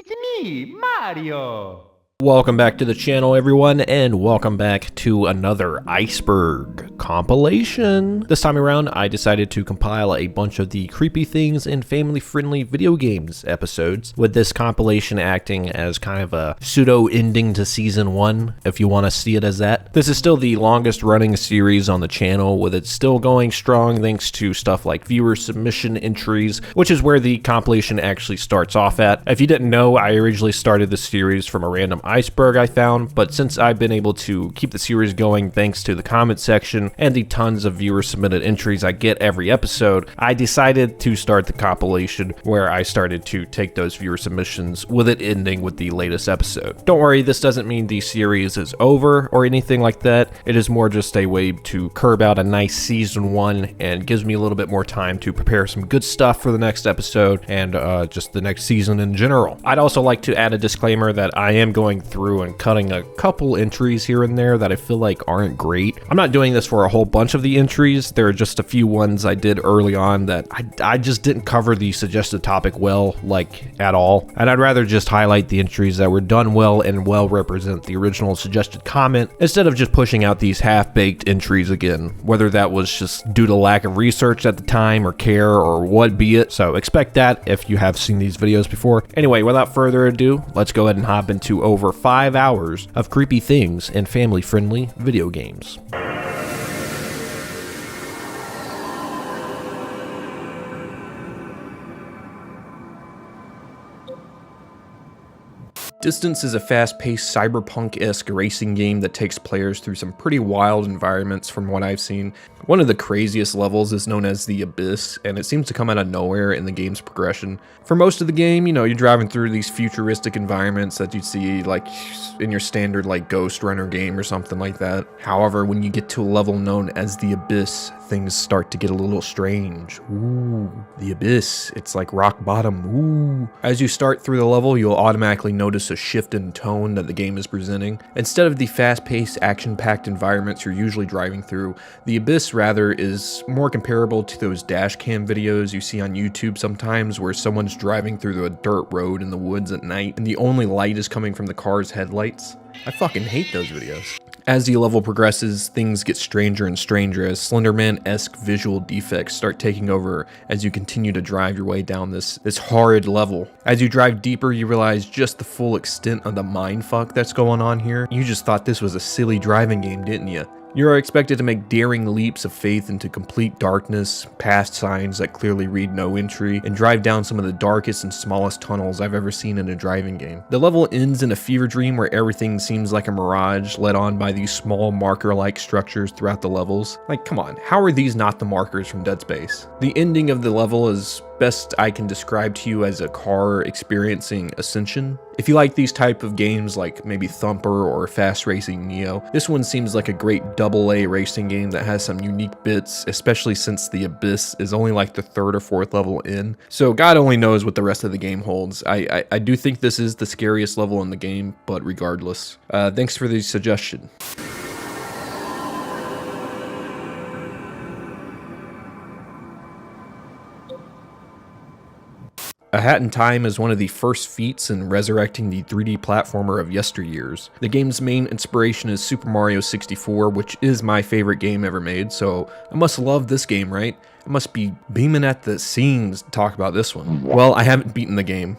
It's me, Mario! Welcome back to the channel, everyone, and welcome back to another Iceberg compilation. This time around, I decided to compile a bunch of the creepy things in family-friendly video games episodes, with this compilation acting as kind of a pseudo-ending to Season 1, if you want to see it as that. This is still the longest-running series on the channel, with it still going strong thanks to stuff like viewer submission entries, which is where the compilation actually starts off at. If you didn't know, I originally started this series from a random iceberg I found, but since I've been able to keep the series going thanks to the comment section and the tons of viewer submitted entries I get every episode, I decided to start the compilation where I started to take those viewer submissions, with it ending with the latest episode. Don't worry, this doesn't mean the series is over or anything like that. It is more just a way to curb out a nice Season 1 and gives me a little bit more time to prepare some good stuff for the next episode and just the next season in general. I'd also like to add a disclaimer that I am going through and cutting a couple entries here and there that I feel like aren't great. I'm not doing this for a whole bunch of the entries. There are just a few ones I did early on that I just didn't cover the suggested topic well, like at all. And I'd rather just highlight the entries that were done well and well represent the original suggested comment instead of just pushing out these half-baked entries again, whether that was just due to lack of research at the time or care or what be it. So expect that if you have seen these videos before. Anyway, without further ado, let's go ahead and hop into over 5 hours of creepy things in family-friendly video games. Distance is a fast-paced cyberpunk-esque racing game that takes players through some pretty wild environments from what I've seen. One of the craziest levels is known as the Abyss, and it seems to come out of nowhere in the game's progression. For most of the game, you know, you're driving through these futuristic environments that you'd see like in your standard like Ghost Runner game or something like that. However, when you get to a level known as the Abyss, things start to get a little strange. Ooh, the Abyss, it's like rock bottom. Ooh. As you start through the level, you'll automatically notice a shift in tone that the game is presenting. Instead of the fast-paced, action-packed environments you're usually driving through, the Abyss rather is more comparable to those dash cam videos you see on YouTube sometimes, where someone's driving through a dirt road in the woods at night and the only light is coming from the car's headlights. I fucking hate those videos. As the level progresses, things get stranger and stranger as Slenderman-esque visual defects start taking over as you continue to drive your way down this horrid level. As you drive deeper, you realize just the full extent of the mindfuck that's going on here. You just thought this was a silly driving game, didn't you? You are expected to make daring leaps of faith into complete darkness, past signs that clearly read no entry, and drive down some of the darkest and smallest tunnels I've ever seen in a driving game. The level ends in a fever dream where everything seems like a mirage, led on by these small marker-like structures throughout the levels. Like, come on, how are these not the markers from Dead Space? The ending of the level is best I can describe to you as a car experiencing ascension. If you like these type of games like maybe Thumper or Fast Racing Neo, this one seems like a great AA racing game that has some unique bits, especially since the Abyss is only like the 3rd or 4th level in. So God only knows what the rest of the game holds. I do think this is the scariest level in the game, but regardless. Thanks for the suggestion. A Hat in Time is one of the first feats in resurrecting the 3D platformer of yesteryears. The game's main inspiration is Super Mario 64, which is my favorite game ever made, so I must love this game, right? I must be beaming at the seams to talk about this one. Well, I haven't beaten the game.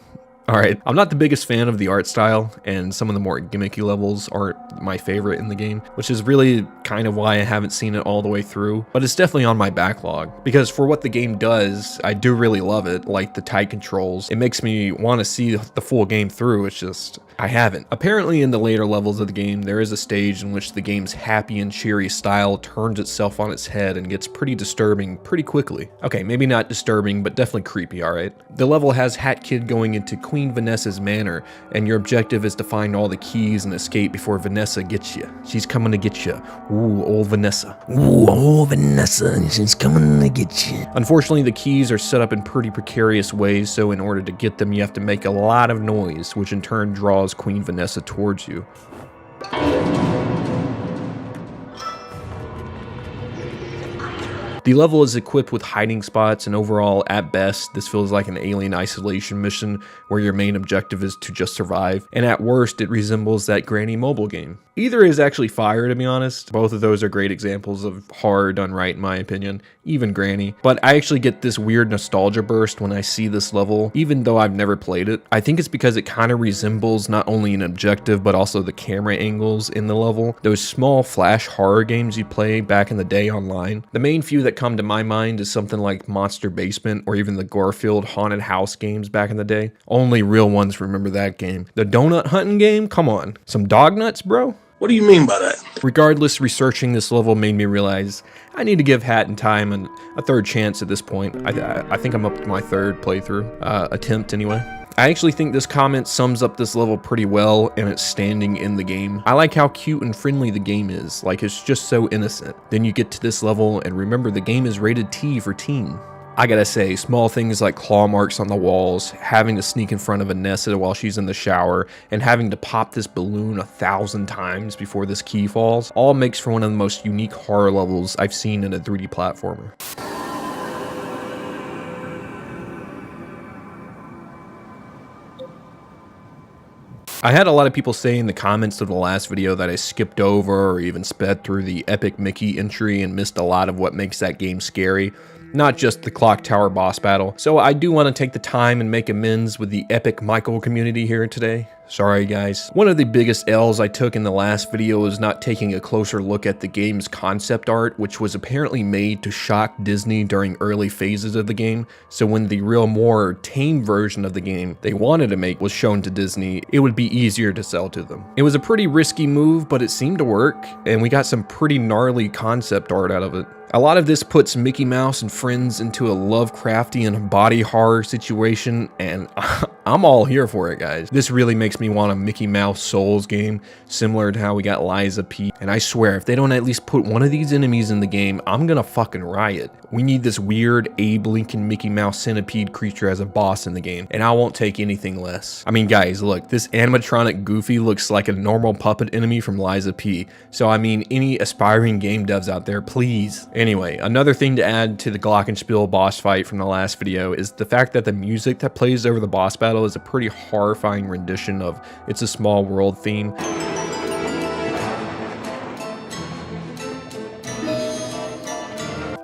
Alright, I'm not the biggest fan of the art style, and some of the more gimmicky levels aren't my favorite in the game, which is really kind of why I haven't seen it all the way through, but it's definitely on my backlog, because for what the game does, I do really love it, like the tight controls. It makes me want to see the full game through, it's just, I haven't. Apparently in the later levels of the game, there is a stage in which the game's happy and cheery style turns itself on its head and gets pretty disturbing pretty quickly. Okay, maybe not disturbing, but definitely creepy, alright? The level has Hat Kid going into Queen Vanessa's manor, and your objective is to find all the keys and escape before Vanessa gets you. She's coming to get you. Ooh, old Vanessa. Ooh, old Vanessa, she's coming to get you. Unfortunately, the keys are set up in pretty precarious ways, so in order to get them, you have to make a lot of noise, which in turn draws Queen Vanessa towards you. The level is equipped with hiding spots, and overall, at best, this feels like an alien isolation mission where your main objective is to just survive, and at worst, it resembles that Granny mobile game. Either is actually fire, to be honest. Both of those are great examples of horror done right, in my opinion, even Granny. But I actually get this weird nostalgia burst when I see this level, even though I've never played it. I think it's because it kind of resembles not only an objective, but also the camera angles in the level. Those small flash horror games you play back in the day online. The main few that come to my mind is something like Monster Basement, or even the Garfield Haunted House games back in the day. Only real ones remember that game. The donut hunting game? Come on. Some dog nuts, bro? What do you mean by that? Regardless, researching this level made me realize I need to give Hat in Time a third chance at this point. I think I'm up to my third playthrough, attempt anyway. I actually think this comment sums up this level pretty well and its standing in the game. I like how cute and friendly the game is, like it's just so innocent. Then you get to this level and remember the game is rated T for teen. I gotta say, small things like claw marks on the walls, having to sneak in front of Vanessa while she's in the shower, and having to pop this balloon 1,000 times before this key falls, all makes for one of the most unique horror levels I've seen in a 3D platformer. I had a lot of people say in the comments of the last video that I skipped over or even sped through the epic Mickey entry and missed a lot of what makes that game scary. Not just the clock tower boss battle. So I do want to take the time and make amends with the epic Michael community here today. Sorry guys. One of the biggest L's I took in the last video was not taking a closer look at the game's concept art, which was apparently made to shock Disney during early phases of the game. So when the real more tame version of the game they wanted to make was shown to Disney, it would be easier to sell to them. It was a pretty risky move, but it seemed to work, and we got some pretty gnarly concept art out of it. A lot of this puts Mickey Mouse and friends into a Lovecraftian body horror situation, and I'm all here for it, guys. This really makes me want a Mickey Mouse Souls game, similar to how we got Liza P. And I swear, if they don't at least put one of these enemies in the game, I'm gonna fucking riot. We need this weird Abe Lincoln Mickey Mouse centipede creature as a boss in the game, and I won't take anything less. I mean, guys, look, this animatronic Goofy looks like a normal puppet enemy from Liza P. So I mean, any aspiring game devs out there, please. Anyway, another thing to add to the Glockenspiel boss fight from the last video is the fact that the music that plays over the boss battle is a pretty horrifying rendition of It's a Small World theme.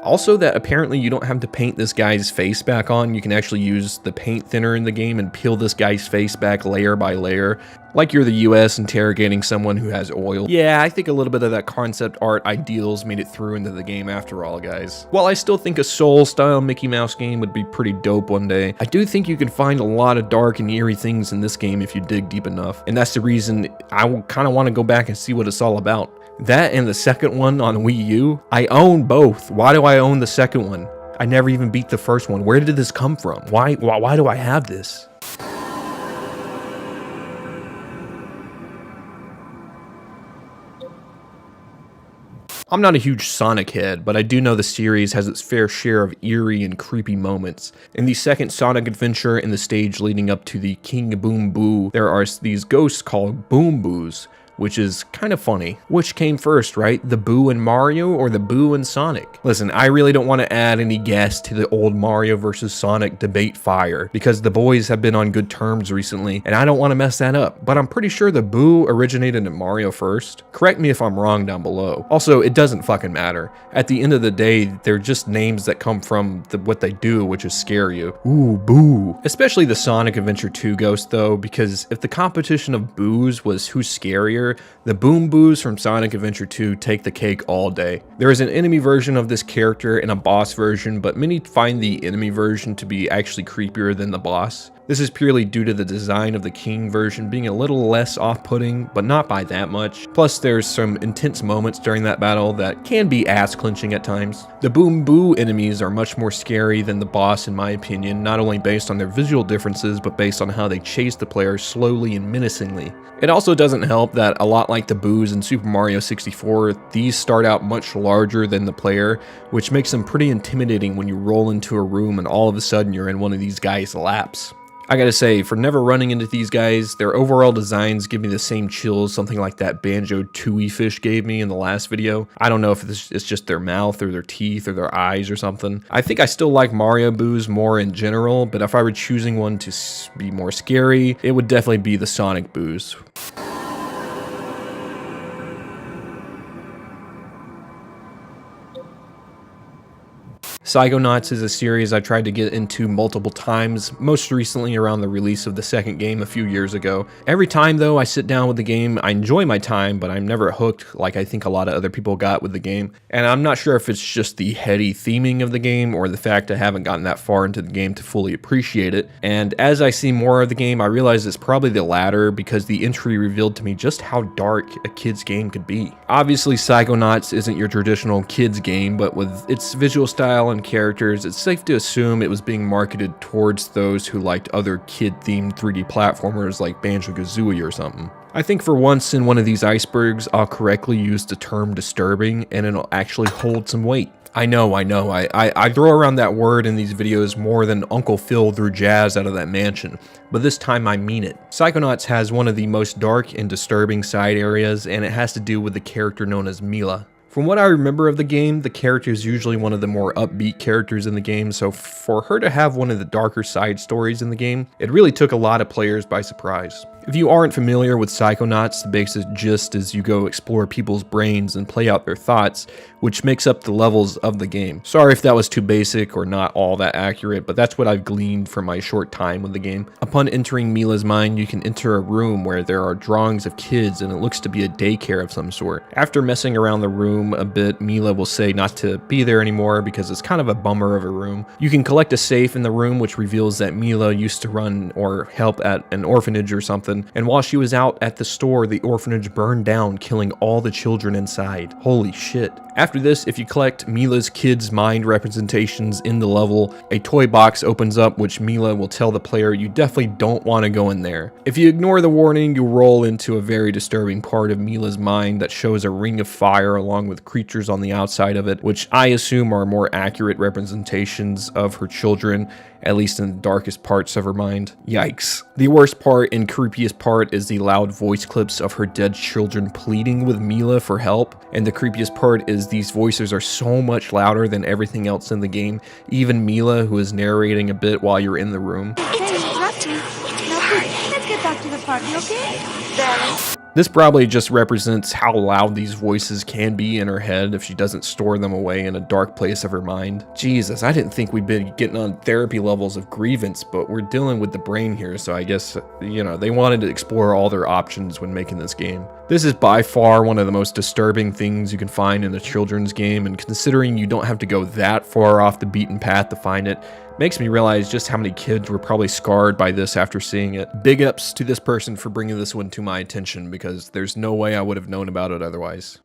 Also, that apparently you don't have to paint this guy's face back on. You can actually use the paint thinner in the game and peel this guy's face back layer by layer, like you're the US interrogating someone who has oil. Yeah, I think a little bit of that concept art ideals made it through into the game after all, guys. While I still think a Soul-style Mickey Mouse game would be pretty dope one day, I do think you can find a lot of dark and eerie things in this game if you dig deep enough. And that's the reason I kind of want to go back and see what it's all about. That and the second one on Wii U, I own both. Why do I own the second one? I never even beat the first one. Where did this come from? Why do I have this? I'm not a huge Sonic head, but I do know the series has its fair share of eerie and creepy moments. In the second Sonic adventure and the stage leading up to the King Boom Boo, there are these ghosts called Boom Boos, which is kind of funny. Which came first, right? The Boo and Mario or the Boo and Sonic? Listen, I really don't want to add any gas to the old Mario versus Sonic debate fire, because the boys have been on good terms recently, and I don't want to mess that up, but I'm pretty sure the Boo originated in Mario first. Correct me if I'm wrong down below. Also, it doesn't fucking matter. At the end of the day, they're just names that come from what they do, which is scare you. Ooh, Boo. Especially the Sonic Adventure 2 ghost though, because if the competition of Boos was who's scarier, the Boom Boos from Sonic Adventure 2 take the cake all day. There is an enemy version of this character and a boss version, but many find the enemy version to be actually creepier than the boss. This is purely due to the design of the King version being a little less off-putting, but not by that much. Plus, there's some intense moments during that battle that can be ass-clenching at times. The Boom Boo enemies are much more scary than the boss in my opinion, not only based on their visual differences, but based on how they chase the player slowly and menacingly. It also doesn't help that, a lot like the Boos in Super Mario 64, these start out much larger than the player, which makes them pretty intimidating when you roll into a room and all of a sudden you're in one of these guys' laps. I gotta say, for never running into these guys, their overall designs give me the same chills something like that Banjo Tooie fish gave me in the last video. I don't know if it's just their mouth or their teeth or their eyes or something. I think I still like Mario Boos more in general, but if I were choosing one to be more scary, it would definitely be the Sonic Boos. Psychonauts is a series I tried to get into multiple times, most recently around the release of the second game a few years ago. Every time though I sit down with the game, I enjoy my time, but I'm never hooked like I think a lot of other people got with the game. And I'm not sure if it's just the heady theming of the game or the fact I haven't gotten that far into the game to fully appreciate it. And as I see more of the game, I realize it's probably the latter because the entry revealed to me just how dark a kid's game could be. Obviously Psychonauts isn't your traditional kid's game, but with its visual style and characters, it's safe to assume it was being marketed towards those who liked other kid-themed 3D platformers like Banjo-Kazooie or something. I think for once in one of these icebergs, I'll correctly use the term disturbing and it'll actually hold some weight. I know, I throw around that word in these videos more than Uncle Phil threw jazz out of that mansion, but this time I mean it. Psychonauts has one of the most dark and disturbing side areas, and it has to do with the character known as Milla. From what I remember of the game, the character is usually one of the more upbeat characters in the game, so for her to have one of the darker side stories in the game, it really took a lot of players by surprise. If you aren't familiar with Psychonauts, the basic gist is you go explore people's brains and play out their thoughts, which makes up the levels of the game. Sorry if that was too basic or not all that accurate, but that's what I've gleaned from my short time with the game. Upon entering Milla's mind, you can enter a room where there are drawings of kids and it looks to be a daycare of some sort. After messing around the room a bit, Milla will say not to be there anymore because it's kind of a bummer of a room. You can collect a safe in the room which reveals that Milla used to run or help at an orphanage or something, and while she was out at the store, the orphanage burned down, killing all the children inside. Holy shit. After this, if you collect Milla's kids' mind representations in the level, a toy box opens up which Milla will tell the player you definitely don't want to go in there. If you ignore the warning, you'll roll into a very disturbing part of Milla's mind that shows a ring of fire along with creatures on the outside of it, which I assume are more accurate representations of her children, at least in the darkest parts of her mind. Yikes. The worst part and creepiest part is the loud voice clips of her dead children pleading with Milla for help, and the creepiest part is these voices are so much louder than everything else in the game, even Milla, who is narrating a bit while you're in the room. Let's get back to the party, okay? Then This probably just represents how loud these voices can be in her head if she doesn't store them away in a dark place of her mind. Jesus, I didn't think we'd be getting on therapy levels of grievance, but we're dealing with the brain here, so I guess, you know, they wanted to explore all their options when making this game. This is by far one of the most disturbing things you can find in a children's game, and considering you don't have to go that far off the beaten path to find it, makes me realize just how many kids were probably scarred by this after seeing it. Big ups to this person for bringing this one to my attention, because there's no way I would have known about it otherwise.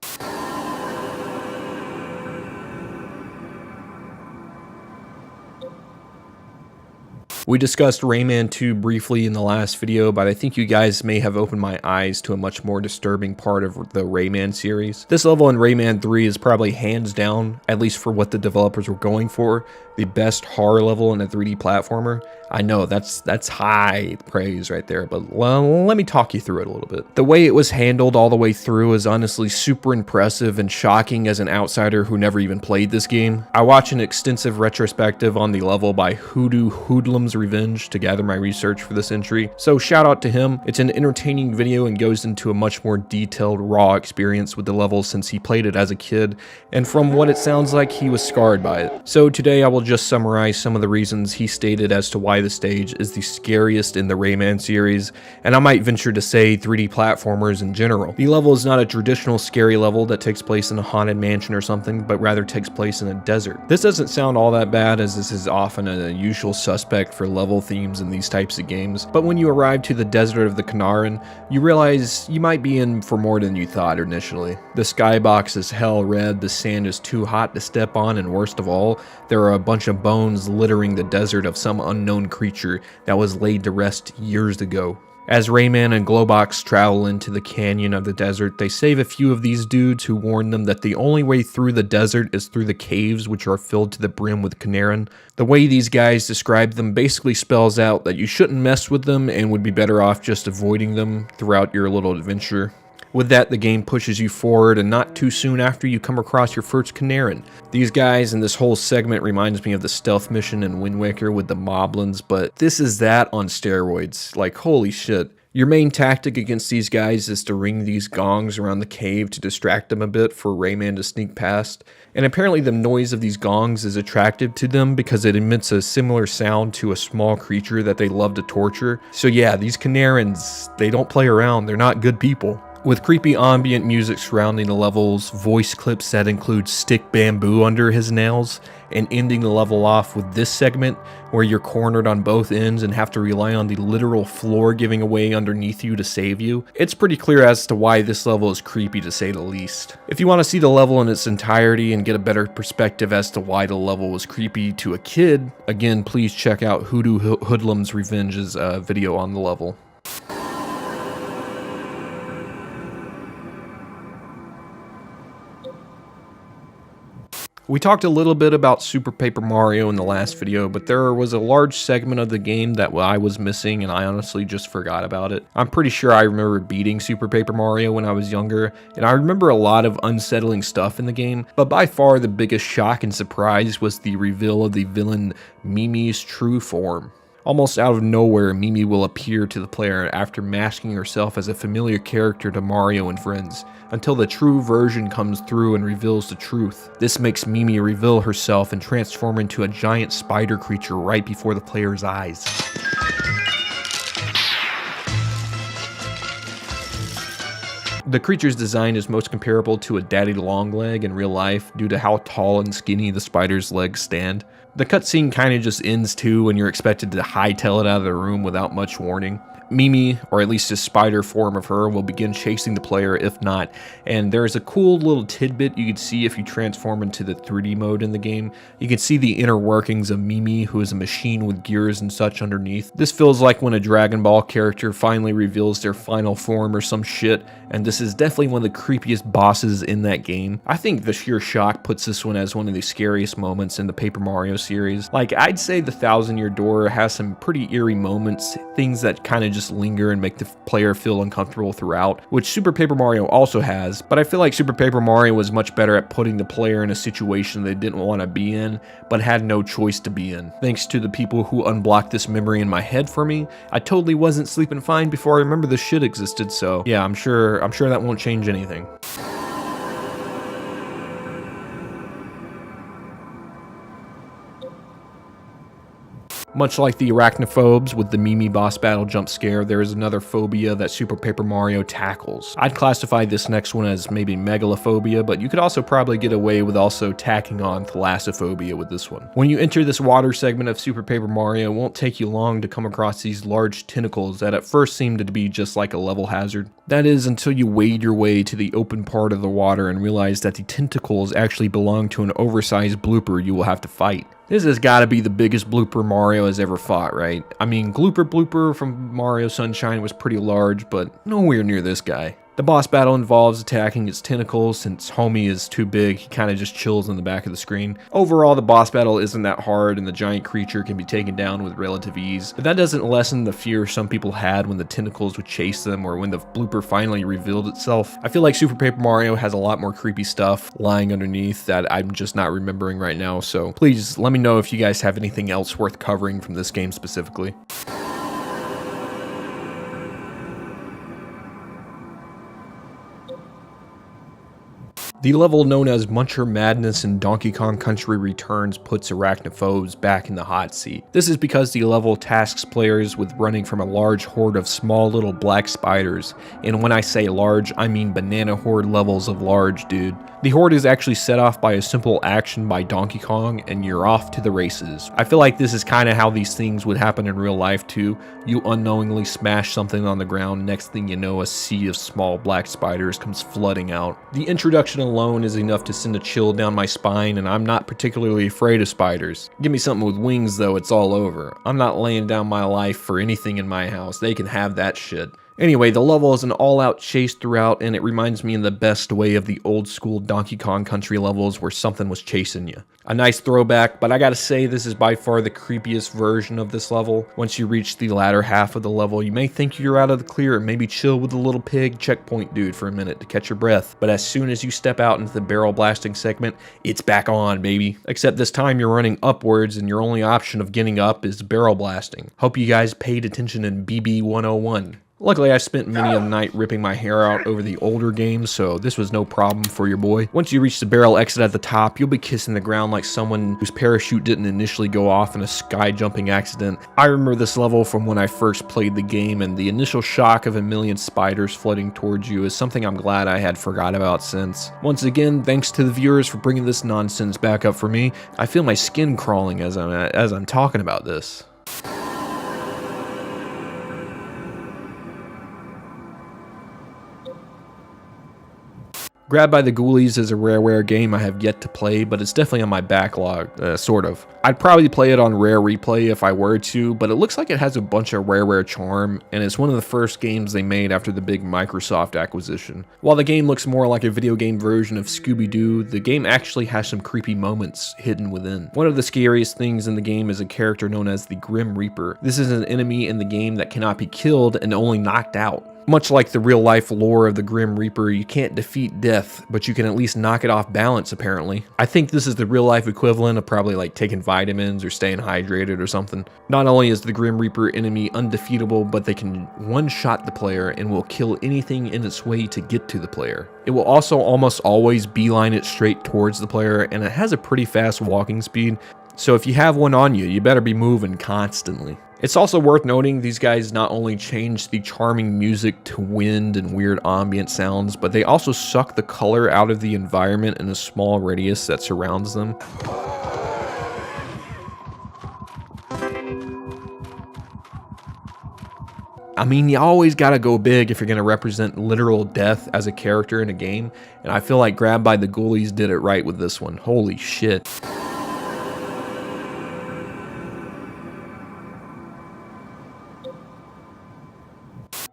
We discussed Rayman 2 briefly in the last video, but I think you guys may have opened my eyes to a much more disturbing part of the Rayman series. This level in Rayman 3 is probably hands down, at least for what the developers were going for, the best horror level in a 3D platformer. I know that's high praise right there, but well, let me talk you through it a little bit. The way it was handled all the way through is honestly super impressive and shocking as an outsider who never even played this game. I watched an extensive retrospective on the level by Hoodoo Hoodlum's Revenge to gather my research for this entry, so shout out to him. It's an entertaining video and goes into a much more detailed, raw experience with the level since he played it as a kid, and from what it sounds like, he was scarred by it. So today I will just summarize some of the reasons he stated as to why the stage is the scariest in the Rayman series, and I might venture to say 3D platformers in general. The level is not a traditional scary level that takes place in a haunted mansion or something, but rather takes place in a desert. This doesn't sound all that bad, as this is often a usual suspect for level themes in these types of games, but when you arrive to the desert of the Knaaren, you realize you might be in for more than you thought initially. The skybox is hell red, the sand is too hot to step on, and worst of all, there are a bunch of bones littering the desert of some unknown creature that was laid to rest years ago. As Rayman and Globox travel into the canyon of the desert, they save a few of these dudes who warn them that the only way through the desert is through the caves, which are filled to the brim with Knaaren. The way these guys describe them basically spells out that you shouldn't mess with them and would be better off just avoiding them throughout your little adventure. With that, the game pushes you forward, and not too soon after you come across your first Knaaren. These guys and this whole segment reminds me of the stealth mission in Wind Waker with the moblins, but this is that on steroids. Like, holy shit. Your main tactic against these guys is to ring these gongs around the cave to distract them a bit for Rayman to sneak past. And apparently the noise of these gongs is attractive to them because it emits a similar sound to a small creature that they love to torture. So yeah, these Knaarens, they don't play around, they're not good people. With creepy ambient music surrounding the levels, voice clips that include stick bamboo under his nails, and ending the level off with this segment where you're cornered on both ends and have to rely on the literal floor giving away underneath you to save you, it's pretty clear as to why this level is creepy to say the least. If you want to see the level in its entirety and get a better perspective as to why the level was creepy to a kid, again please check out Hoodoo Hoodlum's Revenge's video on the level. We talked a little bit about Super Paper Mario in the last video, but there was a large segment of the game that I was missing and I honestly just forgot about it. I'm pretty sure I remember beating Super Paper Mario when I was younger, and I remember a lot of unsettling stuff in the game, but by far the biggest shock and surprise was the reveal of the villain Mimi's true form. Almost out of nowhere, Mimi will appear to the player after masking herself as a familiar character to Mario and friends, until the true version comes through and reveals the truth. This makes Mimi reveal herself and transform into a giant spider creature right before the player's eyes. The creature's design is most comparable to a daddy longleg in real life due to how tall and skinny the spider's legs stand. The cutscene kinda just ends too and you're expected to hightail it out of the room without much warning. Mimi, or at least a spider form of her, will begin chasing the player if not, and there's a cool little tidbit you can see if you transform into the 3D mode in the game. You can see the inner workings of Mimi, who is a machine with gears and such underneath. This feels like when a Dragon Ball character finally reveals their final form or some shit, and this is definitely one of the creepiest bosses in that game. I think the sheer shock puts this one as one of the scariest moments in the Paper Mario series. Like, I'd say the Thousand Year Door has some pretty eerie moments, things that kind of just linger and make the player feel uncomfortable throughout, which Super Paper Mario also has, but I feel like Super Paper Mario was much better at putting the player in a situation they didn't want to be in, but had no choice to be in. Thanks to the people who unblocked this memory in my head for me, I totally wasn't sleeping fine before I remember this shit existed, so yeah, I'm sure that won't change anything. Much like the arachnophobes with the Mimi boss battle jump scare, there is another phobia that Super Paper Mario tackles. I'd classify this next one as maybe megalophobia, but you could also probably get away with also tacking on thalassophobia with this one. When you enter this water segment of Super Paper Mario, it won't take you long to come across these large tentacles that at first seemed to be just like a level hazard. That is until you wade your way to the open part of the water and realize that the tentacles actually belong to an oversized blooper you will have to fight. This has got to be the biggest blooper Mario has ever fought, right? I mean, Blooper from Mario Sunshine was pretty large, but nowhere near this guy. The boss battle involves attacking its tentacles. Since Homie is too big, he kind of just chills in the back of the screen. Overall, the boss battle isn't that hard and the giant creature can be taken down with relative ease, but that doesn't lessen the fear some people had when the tentacles would chase them or when the blooper finally revealed itself. I feel like Super Paper Mario has a lot more creepy stuff lying underneath that I'm just not remembering right now, so please let me know if you guys have anything else worth covering from this game specifically. The level known as Muncher Madness in Donkey Kong Country Returns puts arachnophobes back in the hot seat. This is because the level tasks players with running from a large horde of small little black spiders, and when I say large, I mean banana horde levels of large, dude. The horde is actually set off by a simple action by Donkey Kong, and you're off to the races. I feel like this is kind of how these things would happen in real life too. You unknowingly smash something on the ground, next thing you know, a sea of small black spiders comes flooding out. The introduction alone is enough to send a chill down my spine, and I'm not particularly afraid of spiders. Give me something with wings though, it's all over. I'm not laying down my life for anything in my house. They can have that shit. Anyway, the level is an all-out chase throughout, and it reminds me in the best way of the old-school Donkey Kong Country levels where something was chasing you. A nice throwback, but I gotta say this is by far the creepiest version of this level. Once you reach the latter half of the level, you may think you're out of the clear and maybe chill with the little pig checkpoint dude for a minute to catch your breath. But as soon as you step out into the barrel blasting segment, it's back on, baby. Except this time you're running upwards and your only option of getting up is barrel blasting. Hope you guys paid attention in BB 101. Luckily, I spent many a night ripping my hair out over the older games, so this was no problem for your boy. Once you reach the barrel exit at the top, you'll be kissing the ground like someone whose parachute didn't initially go off in a sky jumping accident. I remember this level from when I first played the game, and the initial shock of a million spiders flooding towards you is something I'm glad I had forgot about since. Once again, thanks to the viewers for bringing this nonsense back up for me. I feel my skin crawling as I'm talking about this. Grabbed by the Ghoulies is a rareware game I have yet to play, but it's definitely on my backlog, sort of. I'd probably play it on Rare Replay if I were to, but it looks like it has a bunch of rareware charm, and it's one of the first games they made after the big Microsoft acquisition. While the game looks more like a video game version of Scooby-Doo, the game actually has some creepy moments hidden within. One of the scariest things in the game is a character known as the Grim Reaper. This is an enemy in the game that cannot be killed and only knocked out. Much like the real-life lore of the Grim Reaper, you can't defeat death, but you can at least knock it off balance, apparently. I think this is the real-life equivalent of probably like taking vitamins or staying hydrated or something. Not only is the Grim Reaper enemy undefeatable, but they can one-shot the player and will kill anything in its way to get to the player. It will also almost always beeline it straight towards the player, and it has a pretty fast walking speed, so if you have one on you, you better be moving constantly. It's also worth noting these guys not only change the charming music to wind and weird ambient sounds, but they also suck the color out of the environment in a small radius that surrounds them. I mean, you always gotta go big if you're gonna represent literal death as a character in a game, and I feel like Grabbed by the Ghoulies did it right with this one. Holy shit.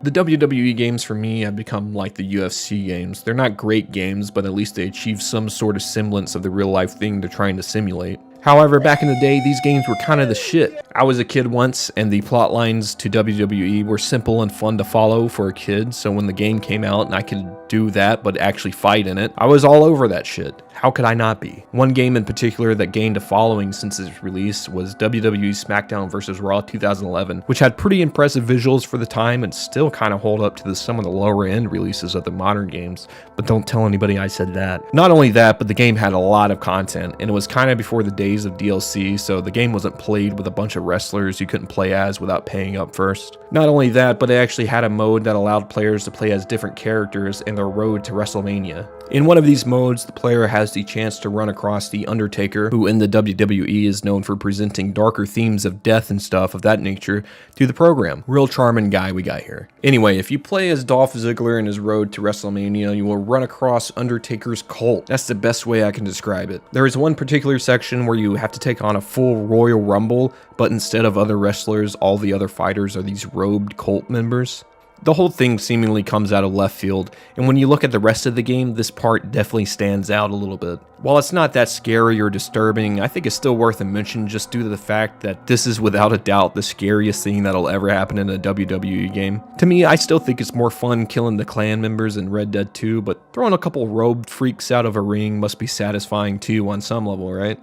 The WWE games for me have become like the UFC games. They're not great games, but at least they achieve some sort of semblance of the real life thing they're trying to simulate. However, back in the day, these games were kind of the shit. I was a kid once, and the plot lines to WWE were simple and fun to follow for a kid, so when the game came out and I could do that but actually fight in it, I was all over that shit. How could I not be? One game in particular that gained a following since its release was WWE SmackDown vs. Raw 2011, which had pretty impressive visuals for the time and still kind of hold up to some of the lower end releases of the modern games, but don't tell anybody I said that. Not only that, but the game had a lot of content, and it was kind of before the days of DLC, so the game wasn't played with a bunch of wrestlers you couldn't play as without paying up first. Not only that, but it actually had a mode that allowed players to play as different characters in their road to WrestleMania. In one of these modes, the player has the chance to run across The Undertaker, who in the WWE is known for presenting darker themes of death and stuff of that nature to the program. Real charming guy we got here. Anyway, if you play as Dolph Ziggler in his road to WrestleMania, you will run across Undertaker's cult. That's the best way I can describe it. There is one particular section where you have to take on a full Royal Rumble, but instead of other wrestlers, all the other fighters are these robed cult members. The whole thing seemingly comes out of left field, and when you look at the rest of the game, this part definitely stands out a little bit. While it's not that scary or disturbing, I think it's still worth a mention just due to the fact that this is without a doubt the scariest thing that'll ever happen in a WWE game. To me, I still think it's more fun killing the clan members in Red Dead 2, but throwing a couple robed freaks out of a ring must be satisfying too on some level, right?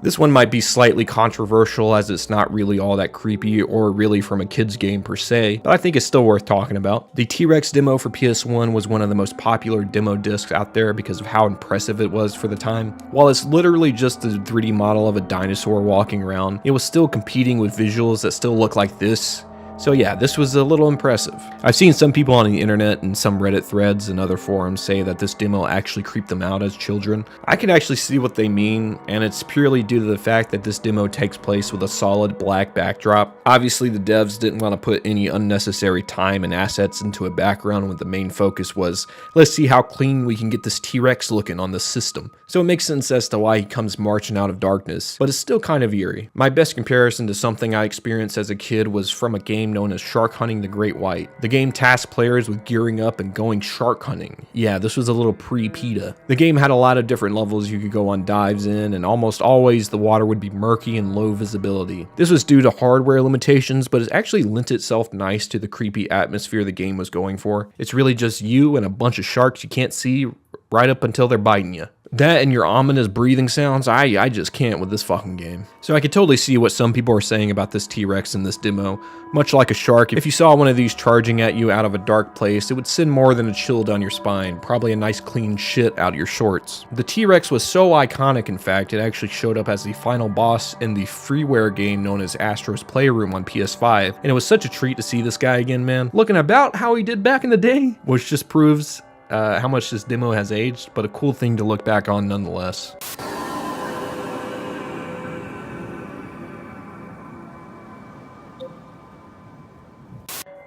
This one might be slightly controversial as it's not really all that creepy or really from a kid's game per se, but I think it's still worth talking about. The T-Rex demo for PS1 was one of the most popular demo discs out there because of how impressive it was for the time. While it's literally just a 3D model of a dinosaur walking around, it was still competing with visuals that still look like this, So yeah, this was a little impressive. I've seen some people on the internet and some Reddit threads and other forums say that this demo actually creeped them out as children. I can actually see what they mean, and it's purely due to the fact that this demo takes place with a solid black backdrop. Obviously the devs didn't want to put any unnecessary time and assets into a background when the main focus was, let's see how clean we can get this T-Rex looking on this system. So it makes sense as to why he comes marching out of darkness, but it's still kind of eerie. My best comparison to something I experienced as a kid was from a game known as Shark Hunting the Great White. The game tasked players with gearing up and going shark hunting. Yeah, this was a little pre-PETA. The game had a lot of different levels you could go on dives in, and almost always the water would be murky and low visibility. This was due to hardware limitations, but it actually lent itself nice to the creepy atmosphere the game was going for. It's really just you and a bunch of sharks you can't see right up until they're biting you. That and your ominous breathing sounds, I just can't with this fucking game. So I could totally see what some people are saying about this T-Rex in this demo. Much like a shark, if you saw one of these charging at you out of a dark place, it would send more than a chill down your spine, probably a nice clean shit out of your shorts. The T-Rex was so iconic, in fact, it actually showed up as the final boss in the freeware game known as Astro's Playroom on PS5, and it was such a treat to see this guy again, man. Looking about how he did back in the day, which just proves how much this demo has aged, but a cool thing to look back on nonetheless.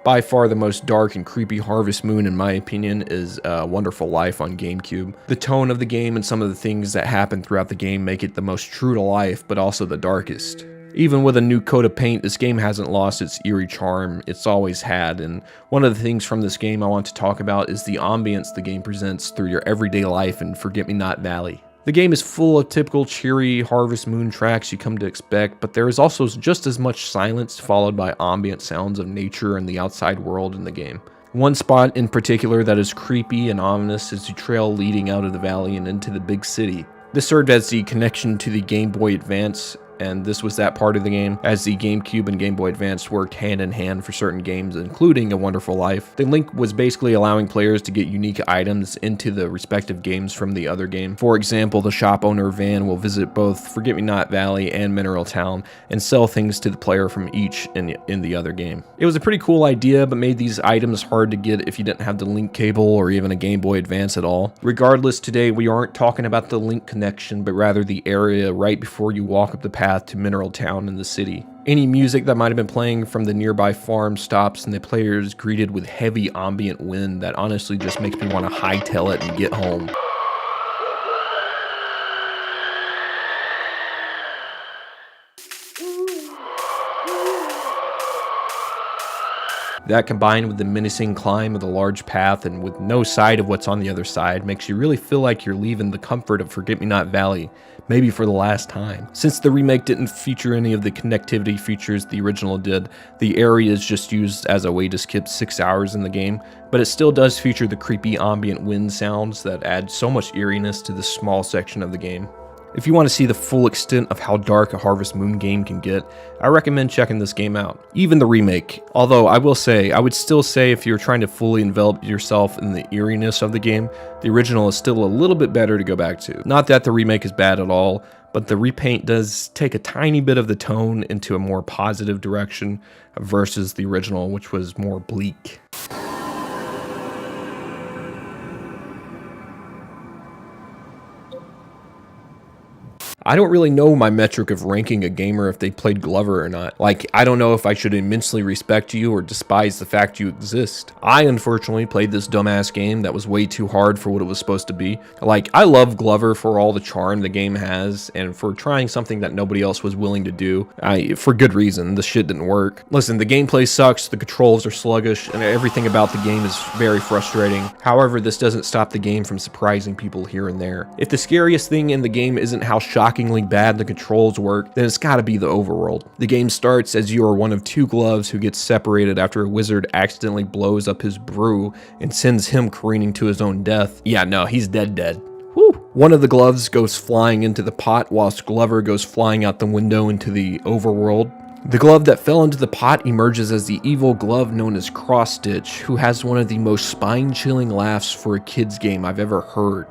By far the most dark and creepy Harvest Moon in my opinion is Wonderful Life on GameCube. The tone of the game and some of the things that happen throughout the game make it the most true to life, but also the darkest. Even with a new coat of paint, this game hasn't lost its eerie charm it's always had, and one of the things from this game I want to talk about is the ambience the game presents through your everyday life in Forget-Me-Not Valley. The game is full of typical cheery Harvest Moon tracks you come to expect, but there is also just as much silence followed by ambient sounds of nature and the outside world in the game. One spot in particular that is creepy and ominous is the trail leading out of the valley and into the big city. This served as the connection to the Game Boy Advance, and this was that part of the game, as the GameCube and Game Boy Advance worked hand in hand for certain games, including A Wonderful Life. The link was basically allowing players to get unique items into the respective games from the other game. For example, the shop owner Van will visit both Forget-Me-Not Valley and Mineral Town and sell things to the player from each in the other game. It was a pretty cool idea, but made these items hard to get if you didn't have the link cable or even a Game Boy Advance at all. Regardless, today we aren't talking about the link connection, but rather the area right before you walk up the path to Mineral Town in the city. Any music that might have been playing from the nearby farm stops and the player is greeted with heavy ambient wind that honestly just makes me want to hightail it and get home. That combined with the menacing climb of the large path and with no sight of what's on the other side makes you really feel like you're leaving the comfort of Forget-Me-Not Valley, maybe for the last time. Since the remake didn't feature any of the connectivity features the original did, the area is just used as a way to skip 6 hours in the game, but it still does feature the creepy ambient wind sounds that add so much eeriness to this small section of the game. If you want to see the full extent of how dark a Harvest Moon game can get, I recommend checking this game out. Even the remake. Although I would still say if you're trying to fully envelop yourself in the eeriness of the game, the original is still a little bit better to go back to. Not that the remake is bad at all, but the repaint does take a tiny bit of the tone into a more positive direction versus the original, which was more bleak. I don't really know my metric of ranking a gamer if they played Glover or not. Like, I don't know if I should immensely respect you or despise the fact you exist. I unfortunately played this dumbass game that was way too hard for what it was supposed to be. Like, I love Glover for all the charm the game has and for trying something that nobody else was willing to do. For good reason, the shit didn't work. Listen, the gameplay sucks, the controls are sluggish, and everything about the game is very frustrating. However, this doesn't stop the game from surprising people here and there. If the scariest thing in the game isn't how shockingly bad the controls work, then it's gotta be the overworld. The game starts as you are one of two gloves who gets separated after a wizard accidentally blows up his brew and sends him careening to his own death. Yeah, no, he's dead. Woo! One of the gloves goes flying into the pot whilst Glover goes flying out the window into the overworld. The glove that fell into the pot emerges as the evil glove known as Cross Stitch, who has one of the most spine-chilling laughs for a kid's game I've ever heard.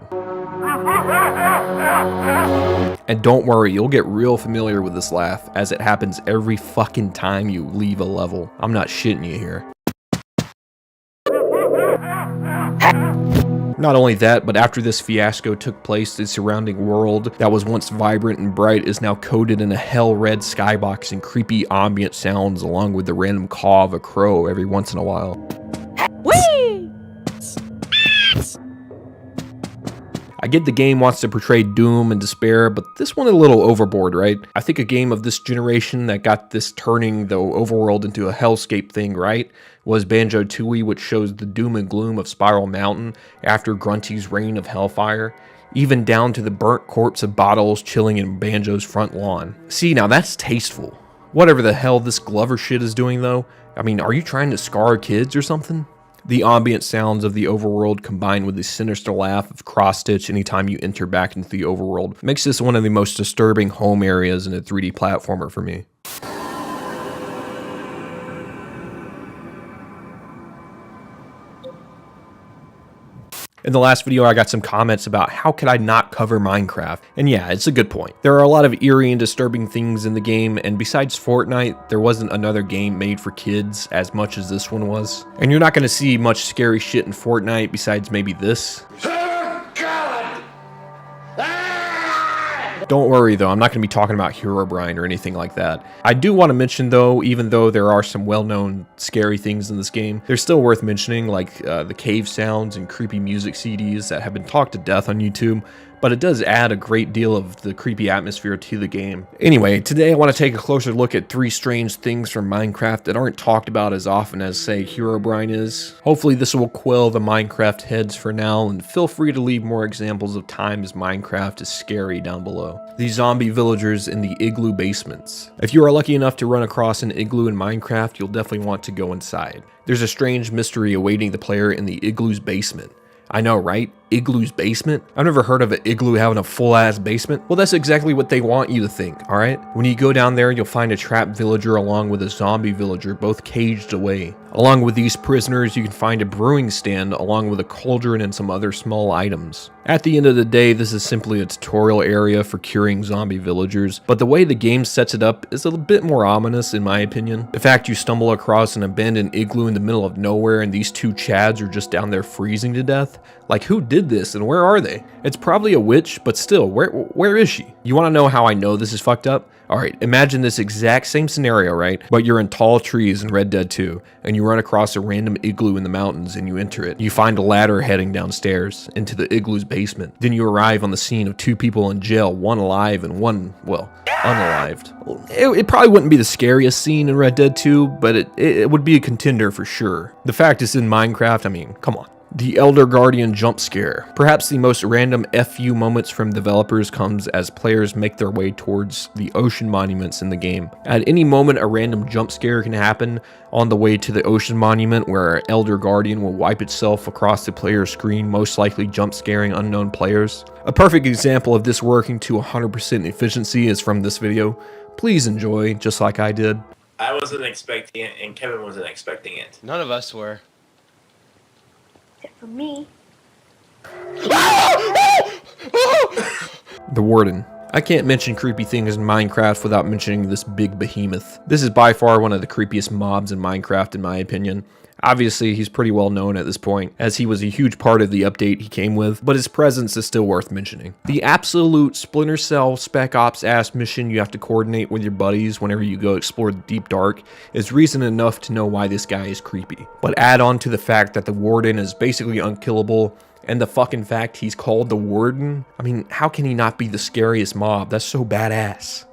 And don't worry, you'll get real familiar with this laugh, as it happens every fucking time you leave a level. I'm not shitting you here. Not only that, but after this fiasco took place, the surrounding world that was once vibrant and bright is now coated in a hell-red skybox and creepy ambient sounds, along with the random caw of a crow every once in a while. Whee! I get the game wants to portray doom and despair, but this one a little overboard, right? I think a game of this generation that got this turning the overworld into a hellscape thing right was Banjo-Tooie, which shows the doom and gloom of Spiral Mountain after Grunty's reign of hellfire, even down to the burnt corpse of Bottles chilling in Banjo's front lawn. See, now that's tasteful. Whatever the hell this Glover shit is doing though, I mean, are you trying to scar kids or something? The ambient sounds of the overworld combined with the sinister laugh of cross-stitch anytime you enter back into the overworld makes this one of the most disturbing home areas in a 3D platformer for me. In the last video, I got some comments about how could I not cover Minecraft, and yeah, it's a good point. There are a lot of eerie and disturbing things in the game, and besides Fortnite, there wasn't another game made for kids as much as this one was. And you're not going to see much scary shit in Fortnite besides maybe this. Don't worry though, I'm not going to be talking about Herobrine or anything like that. I do want to mention though, even though there are some well-known scary things in this game, they're still worth mentioning, like the cave sounds and creepy music CDs that have been talked to death on YouTube, but it does add a great deal of the creepy atmosphere to the game. Anyway, today I want to take a closer look at 3 strange things from Minecraft that aren't talked about as often as, say, Herobrine is. Hopefully this will quell the Minecraft heads for now, and feel free to leave more examples of times Minecraft is scary down below. The zombie villagers in the igloo basements. If you are lucky enough to run across an igloo in Minecraft, you'll definitely want to go inside. There's a strange mystery awaiting the player in the igloo's basement. I know, right? Igloo's basement? I've never heard of an igloo having a full-ass basement. Well, that's exactly what they want you to think, alright? When you go down there, you'll find a trapped villager along with a zombie villager, both caged away. Along with these prisoners, you can find a brewing stand along with a cauldron and some other small items. At the end of the day, this is simply a tutorial area for curing zombie villagers, but the way the game sets it up is a bit more ominous in my opinion. The fact you stumble across an abandoned igloo in the middle of nowhere and these 2 chads are just down there freezing to death, like who did this and where are they? It's probably a witch, but still, where is she? You want to know how I know this is fucked up? Alright, imagine this exact same scenario, right? But you're in tall trees in Red Dead 2, and you run across a random igloo in the mountains and you enter it. You find a ladder heading downstairs into the igloo's basement. Then you arrive on the scene of 2 people in jail, one alive and one, well, unalived. It probably wouldn't be the scariest scene in Red Dead 2, but it would be a contender for sure. The fact it's in Minecraft, I mean, come on. The Elder Guardian jump scare. Perhaps the most random FU moments from developers comes as players make their way towards the ocean monuments in the game. At any moment, a random jump scare can happen on the way to the ocean monument where Elder Guardian will wipe itself across the player's screen, most likely jump scaring unknown players. A perfect example of this working to 100% efficiency is from this video. Please enjoy, just like I did. I wasn't expecting it, and Kevin wasn't expecting it. None of us were. Except for me. The Warden. I can't mention creepy things in Minecraft without mentioning this big behemoth. This is by far one of the creepiest mobs in Minecraft in my opinion. Obviously, he's pretty well known at this point, as he was a huge part of the update he came with, but his presence is still worth mentioning. The absolute Splinter Cell Spec Ops ass mission you have to coordinate with your buddies whenever you go explore the Deep Dark is reason enough to know why this guy is creepy. But add on to the fact that the Warden is basically unkillable, and the fucking fact he's called the Warden, I mean, how can he not be the scariest mob? That's so badass.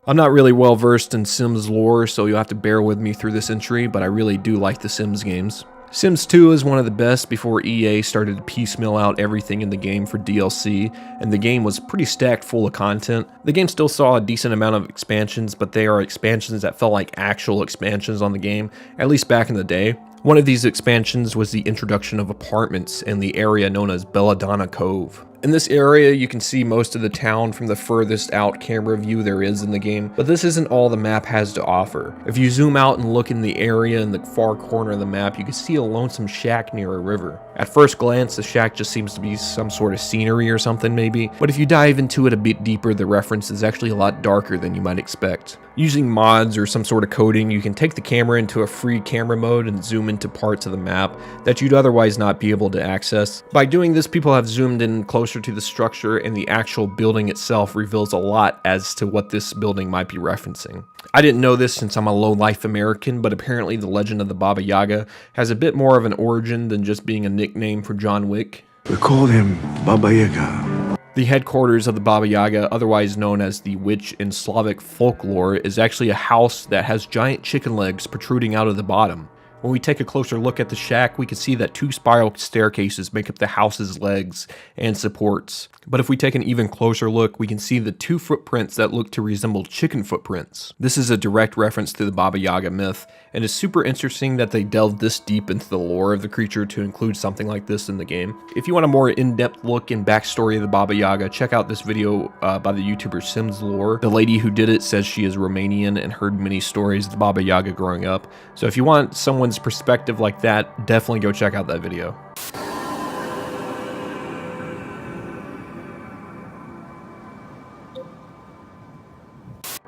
I'm not really well versed in Sims lore, so you'll have to bear with me through this entry, but I really do like the Sims games. Sims 2 is one of the best before EA started to piecemeal out everything in the game for DLC, and the game was pretty stacked full of content. The game still saw a decent amount of expansions, but they are expansions that felt like actual expansions on the game, at least back in the day. One of these expansions was the introduction of apartments in the area known as Belladonna Cove. In this area, you can see most of the town from the furthest out camera view there is in the game, but this isn't all the map has to offer. If you zoom out and look in the area in the far corner of the map, you can see a lonesome shack near a river. At first glance, the shack just seems to be some sort of scenery or something maybe, but if you dive into it a bit deeper, the reference is actually a lot darker than you might expect. Using mods or some sort of coding, you can take the camera into a free camera mode and zoom into parts of the map that you'd otherwise not be able to access. By doing this, people have zoomed in closer to the structure, and the actual building itself reveals a lot as to what this building might be referencing. I didn't know this since I'm a low-life American, but apparently the legend of the Baba Yaga has a bit more of an origin than just being a nickname for John Wick. We call him Baba Yaga. The headquarters of the Baba Yaga, otherwise known as the witch in Slavic folklore, is actually a house that has giant chicken legs protruding out of the bottom. When we take a closer look at the shack, we can see that 2 spiral staircases make up the house's legs and supports. But if we take an even closer look, we can see the 2 footprints that look to resemble chicken footprints. This is a direct reference to the Baba Yaga myth, and it's super interesting that they delved this deep into the lore of the creature to include something like this in the game. If you want a more in-depth look and backstory of the Baba Yaga, check out this video by the YouTuber Sims Lore. The lady who did it says she is Romanian and heard many stories of the Baba Yaga growing up. So if you want someone's perspective like that, definitely go check out that video.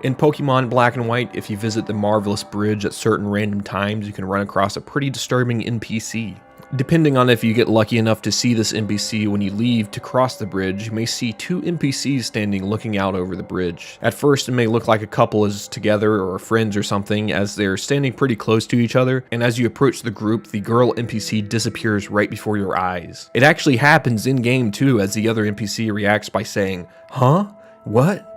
In Pokemon Black and White, if you visit the Marvelous Bridge at certain random times, you can run across a pretty disturbing NPC. Depending on if you get lucky enough to see this NPC when you leave to cross the bridge, you may see 2 NPCs standing looking out over the bridge. At first, it may look like a couple is together or friends or something, as they're standing pretty close to each other, and as you approach the group, the girl NPC disappears right before your eyes. It actually happens in-game too, as the other NPC reacts by saying, "Huh? What?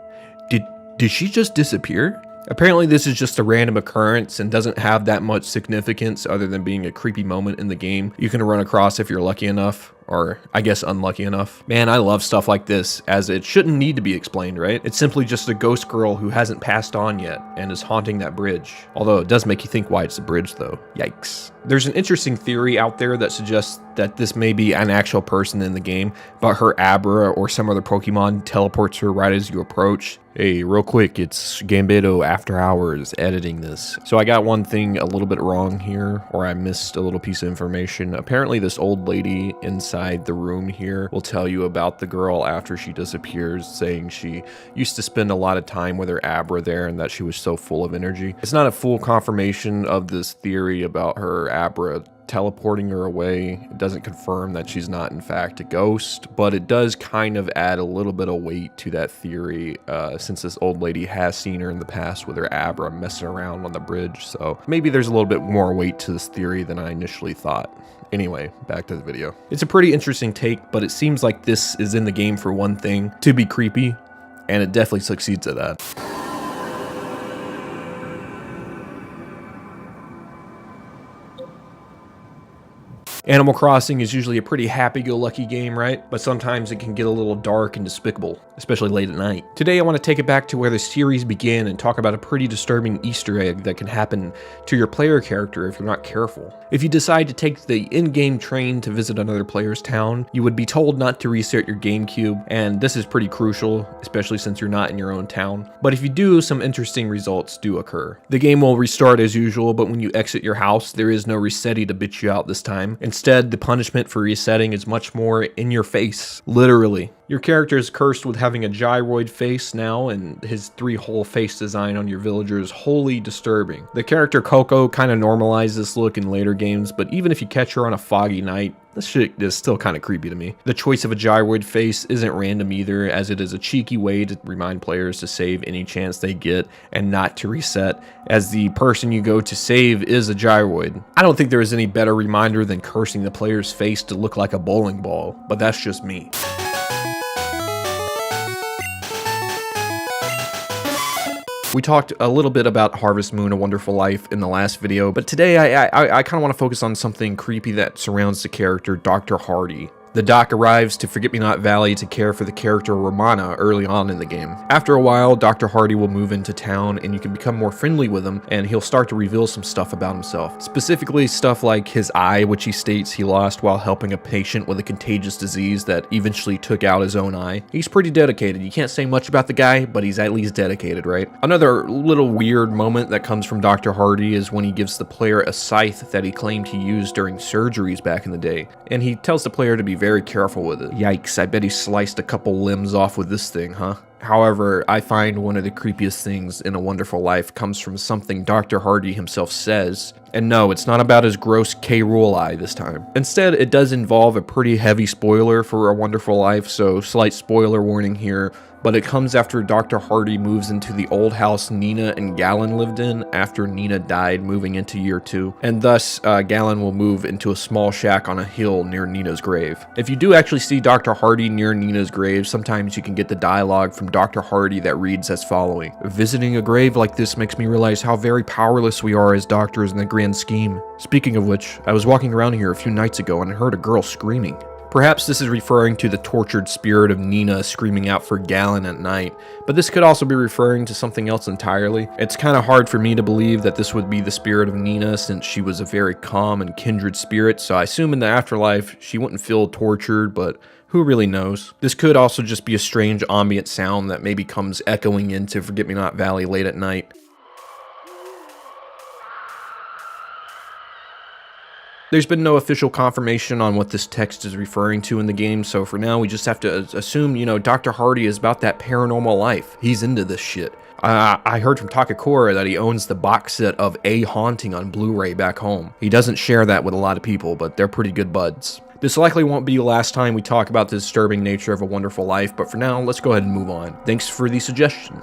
Did she just disappear?" Apparently this is just a random occurrence and doesn't have that much significance other than being a creepy moment in the game you can run across if you're lucky enough. Or, I guess, unlucky enough. Man, I love stuff like this, as it shouldn't need to be explained, right? It's simply just a ghost girl who hasn't passed on yet, and is haunting that bridge. Although, it does make you think why it's a bridge, though. Yikes. There's an interesting theory out there that suggests that this may be an actual person in the game, but her Abra or some other Pokemon teleports her right as you approach. Hey, real quick, it's Gambito After Hours editing this. So I got one thing a little bit wrong here, or I missed a little piece of information. Apparently this old lady inside the room here will tell you about the girl after she disappears, saying she used to spend a lot of time with her Abra there and that she was so full of energy. It's not a full confirmation of this theory about her Abra teleporting her away. It doesn't confirm that she's not in fact a ghost, but it does kind of add a little bit of weight to that theory, since this old lady has seen her in the past with her Abra messing around on the bridge, so maybe there's a little bit more weight to this theory than I initially thought. Anyway, back to the video. It's a pretty interesting take, but it seems like this is in the game for one thing, to be creepy, and it definitely succeeds at that. Animal Crossing is usually a pretty happy-go-lucky game, right? But sometimes it can get a little dark and despicable, especially late at night. Today I want to take it back to where the series began and talk about a pretty disturbing Easter egg that can happen to your player character if you're not careful. If you decide to take the in-game train to visit another player's town, you would be told not to reset your GameCube, and this is pretty crucial, especially since you're not in your own town. But if you do, some interesting results do occur. The game will restart as usual, but when you exit your house, there is no resetty to bitch you out this time. Instead, the punishment for resetting is much more in your face, literally. Your character is cursed with having a gyroid face now, and his 3-hole face design on your villager is wholly disturbing. The character Coco kind of normalized this look in later games, but even if you catch her on a foggy night, this shit is still kind of creepy to me. The choice of a gyroid face isn't random either, as it is a cheeky way to remind players to save any chance they get and not to reset, as the person you go to save is a gyroid. I don't think there is any better reminder than cursing the player's face to look like a bowling ball, but that's just me. We talked a little bit about Harvest Moon: A Wonderful Life in the last video, but today I kind of want to focus on something creepy that surrounds the character Dr. Hardy. The doc arrives to Forget-Me-Not Valley to care for the character Romana early on in the game. After a while, Dr. Hardy will move into town and you can become more friendly with him, and he'll start to reveal some stuff about himself. Specifically stuff like his eye, which he states he lost while helping a patient with a contagious disease that eventually took out his own eye. He's pretty dedicated. You can't say much about the guy, but he's at least dedicated, right? Another little weird moment that comes from Dr. Hardy is when he gives the player a scythe that he claimed he used during surgeries back in the day, and he tells the player to be very careful with it. Yikes, I bet he sliced a couple limbs off with this thing, huh? However, I find one of the creepiest things in A Wonderful Life comes from something Dr. Hardy himself says. And no, it's not about his gross K-Rool eye this time. Instead, it does involve a pretty heavy spoiler for A Wonderful Life, so slight spoiler warning here. But it comes after Dr. Hardy moves into the old house Nina and Galen lived in after Nina died, moving into year 2. And thus, Galen will move into a small shack on a hill near Nina's grave. If you do actually see Dr. Hardy near Nina's grave, sometimes you can get the dialogue from Dr. Hardy that reads as following. Visiting a grave like this makes me realize how very powerless we are as doctors in the grand scheme. Speaking of which, I was walking around here a few nights ago and I heard a girl screaming. Perhaps this is referring to the tortured spirit of Nina screaming out for Galen at night, but this could also be referring to something else entirely. It's kind of hard for me to believe that this would be the spirit of Nina since she was a very calm and kindred spirit, so I assume in the afterlife she wouldn't feel tortured, but who really knows? This could also just be a strange ambient sound that maybe comes echoing into Forget-Me-Not Valley late at night. There's been no official confirmation on what this text is referring to in the game, so for now we just have to assume, you know, Dr. Hardy is about that paranormal life. He's into this shit. I heard from Takakura that he owns the box set of A Haunting on Blu-ray back home. He doesn't share that with a lot of people, but they're pretty good buds. This likely won't be the last time we talk about the disturbing nature of A Wonderful Life, but for now, let's go ahead and move on. Thanks for the suggestion.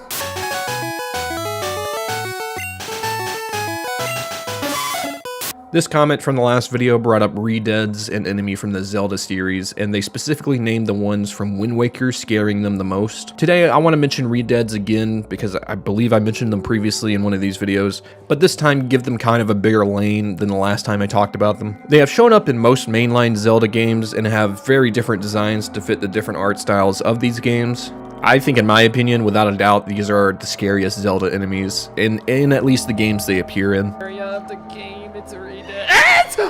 This comment from the last video brought up Redeads, an enemy from the Zelda series, and they specifically named the ones from Wind Waker scaring them the most. Today, I want to mention Redeads again because I believe I mentioned them previously in one of these videos, but this time give them kind of a bigger lane than the last time I talked about them. They have shown up in most mainline Zelda games and have very different designs to fit the different art styles of these games. I think, in my opinion, without a doubt, these are the scariest Zelda enemies, in at least the games they appear in. Area of the game, it's a Redead.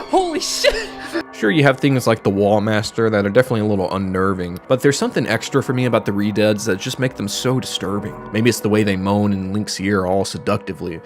Holy shit! Sure, you have things like the Wall Master that are definitely a little unnerving, but there's something extra for me about the Redeads that just make them so disturbing. Maybe it's the way they moan in Link's ear all seductively.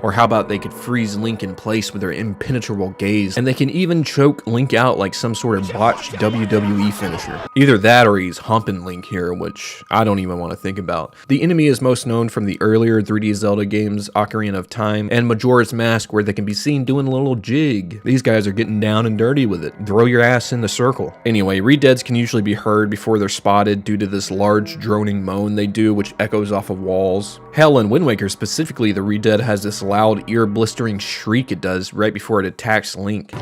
Or how about they could freeze Link in place with their impenetrable gaze, and they can even choke Link out like some sort of botched WWE finisher. Either that or he's humping Link here, which I don't even want to think about. The enemy is most known from the earlier 3D Zelda games, Ocarina of Time, and Majora's Mask, where they can be seen doing a little jig. These guys are getting down and dirty with it. Throw your ass in the circle. Anyway, Redeads can usually be heard before they're spotted due to this large droning moan they do, which echoes off of walls. Hell, in Wind Waker specifically, the Redead has this loud, ear-blistering shriek it does right before it attacks Link.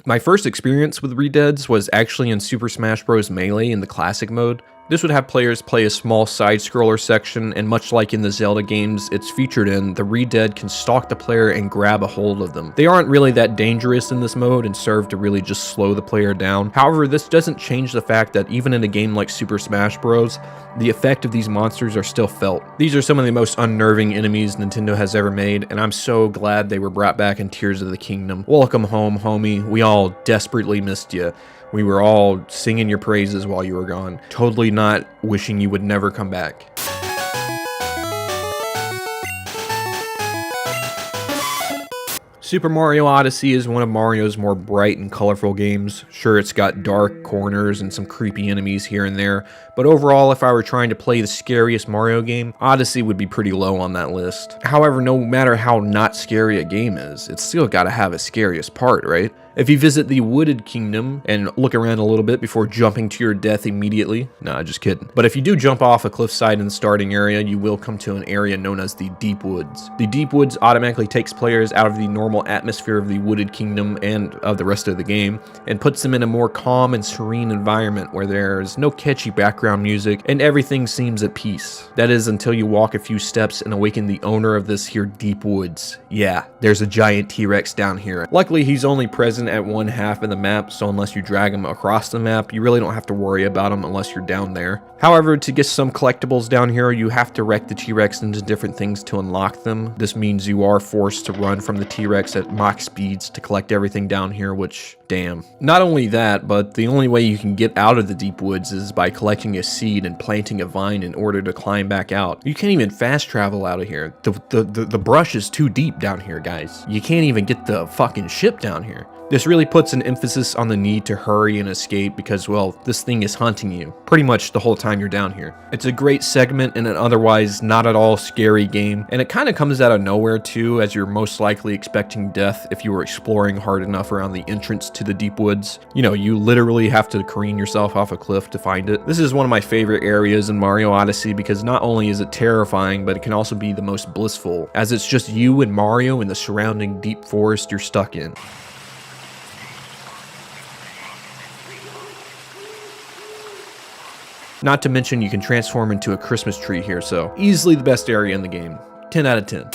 My first experience with Redeads was actually in Super Smash Bros. Melee in the classic mode. This would have players play a small side-scroller section, and much like in the Zelda games it's featured in, the Redead can stalk the player and grab a hold of them. They aren't really that dangerous in this mode and serve to really just slow the player down. However, this doesn't change the fact that even in a game like Super Smash Bros., the effect of these monsters are still felt. These are some of the most unnerving enemies Nintendo has ever made, and I'm so glad they were brought back in Tears of the Kingdom. Welcome home, homie. We all desperately missed you. We were all singing your praises while you were gone. Totally not wishing you would never come back. Super Mario Odyssey is one of Mario's more bright and colorful games. Sure, it's got dark corners and some creepy enemies here and there, but overall, if I were trying to play the scariest Mario game, Odyssey would be pretty low on that list. However, no matter how not scary a game is, it's still gotta have a scariest part, right? If you visit the Wooded Kingdom and look around a little bit before jumping to your death immediately, nah, just kidding. But if you do jump off a cliffside in the starting area, you will come to an area known as the Deep Woods. The Deep Woods automatically takes players out of the normal atmosphere of the Wooded Kingdom and of the rest of the game, and puts them in a more calm and serene environment where there's no catchy background music and everything seems at peace. That is until you walk a few steps and awaken the owner of this here Deep Woods. Yeah, there's a giant T-Rex down here. Luckily, he's only present at one half of the map, so unless you drag him across the map, you really don't have to worry about him unless you're down there. However, to get some collectibles down here, you have to wreck the T-Rex into different things to unlock them. This means you are forced to run from the T-Rex at max speeds to collect everything down here, which, damn. Not only that, but the only way you can get out of the Deep Woods is by collecting a seed and planting a vine in order to climb back out. You can't even fast travel out of here. The brush is too deep down here, guys. You can't even get the fucking ship down here. This really puts an emphasis on the need to hurry and escape because, well, this thing is hunting you pretty much the whole time you're down here. It's a great segment in an otherwise not at all scary game, and it kind of comes out of nowhere too, as you're most likely expecting death if you were exploring hard enough around the entrance to the Deep Woods. You know, you literally have to careen yourself off a cliff to find it. This is one of my favorite areas in Mario Odyssey because not only is it terrifying, but it can also be the most blissful, as it's just you and Mario in the surrounding deep forest you're stuck in. Not to mention you can transform into a Christmas tree here, so easily the best area in the game. 10 out of 10.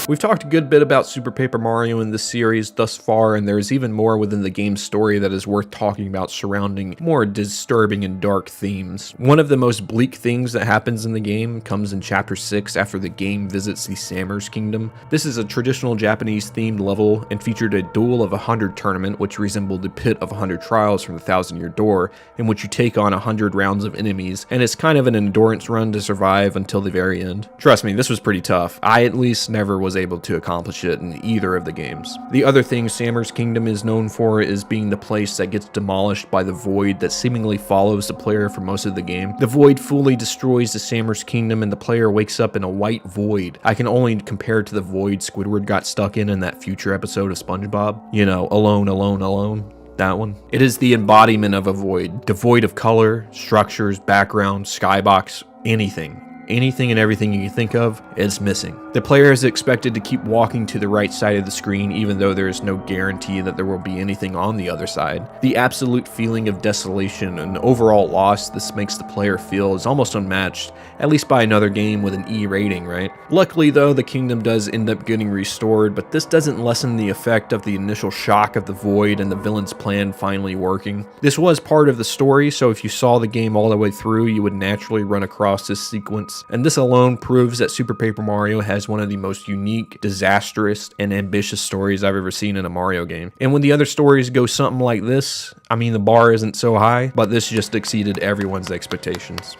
We've talked a good bit about Super Paper Mario in this series thus far, and there's even more within the game's story that is worth talking about surrounding more disturbing and dark themes. One of the most bleak things that happens in the game comes in Chapter 6 after the game visits the Sammer's Kingdom. This is a traditional Japanese themed level and featured a Duel of 100 tournament which resembled the Pit of 100 Trials from the Thousand Year Door, in which you take on 100 rounds of enemies, and it's kind of an endurance run to survive until the very end. Trust me, this was pretty tough. I at least never was able to accomplish it in either of the games. The other thing Sammer's Kingdom is known for is being the place that gets demolished by the void that seemingly follows the player for most of the game. The void fully destroys the Sammer's Kingdom and the player wakes up in a white void. I can only compare it to the void Squidward got stuck in that future episode of SpongeBob. You know, alone, alone, alone. That one. It is the embodiment of a void, devoid of color, structures, background, skybox, anything. Anything and everything you can think of is missing. The player is expected to keep walking to the right side of the screen even though there is no guarantee that there will be anything on the other side. The absolute feeling of desolation and overall loss this makes the player feel is almost unmatched, at least by another game with an E rating, right? Luckily though, the kingdom does end up getting restored, but this doesn't lessen the effect of the initial shock of the void and the villain's plan finally working. This was part of the story, so if you saw the game all the way through, you would naturally run across this sequence. And this alone proves that Super Paper Mario has one of the most unique, disastrous, and ambitious stories I've ever seen in a Mario game. And when the other stories go something like this, I mean the bar isn't so high, but this just exceeded everyone's expectations.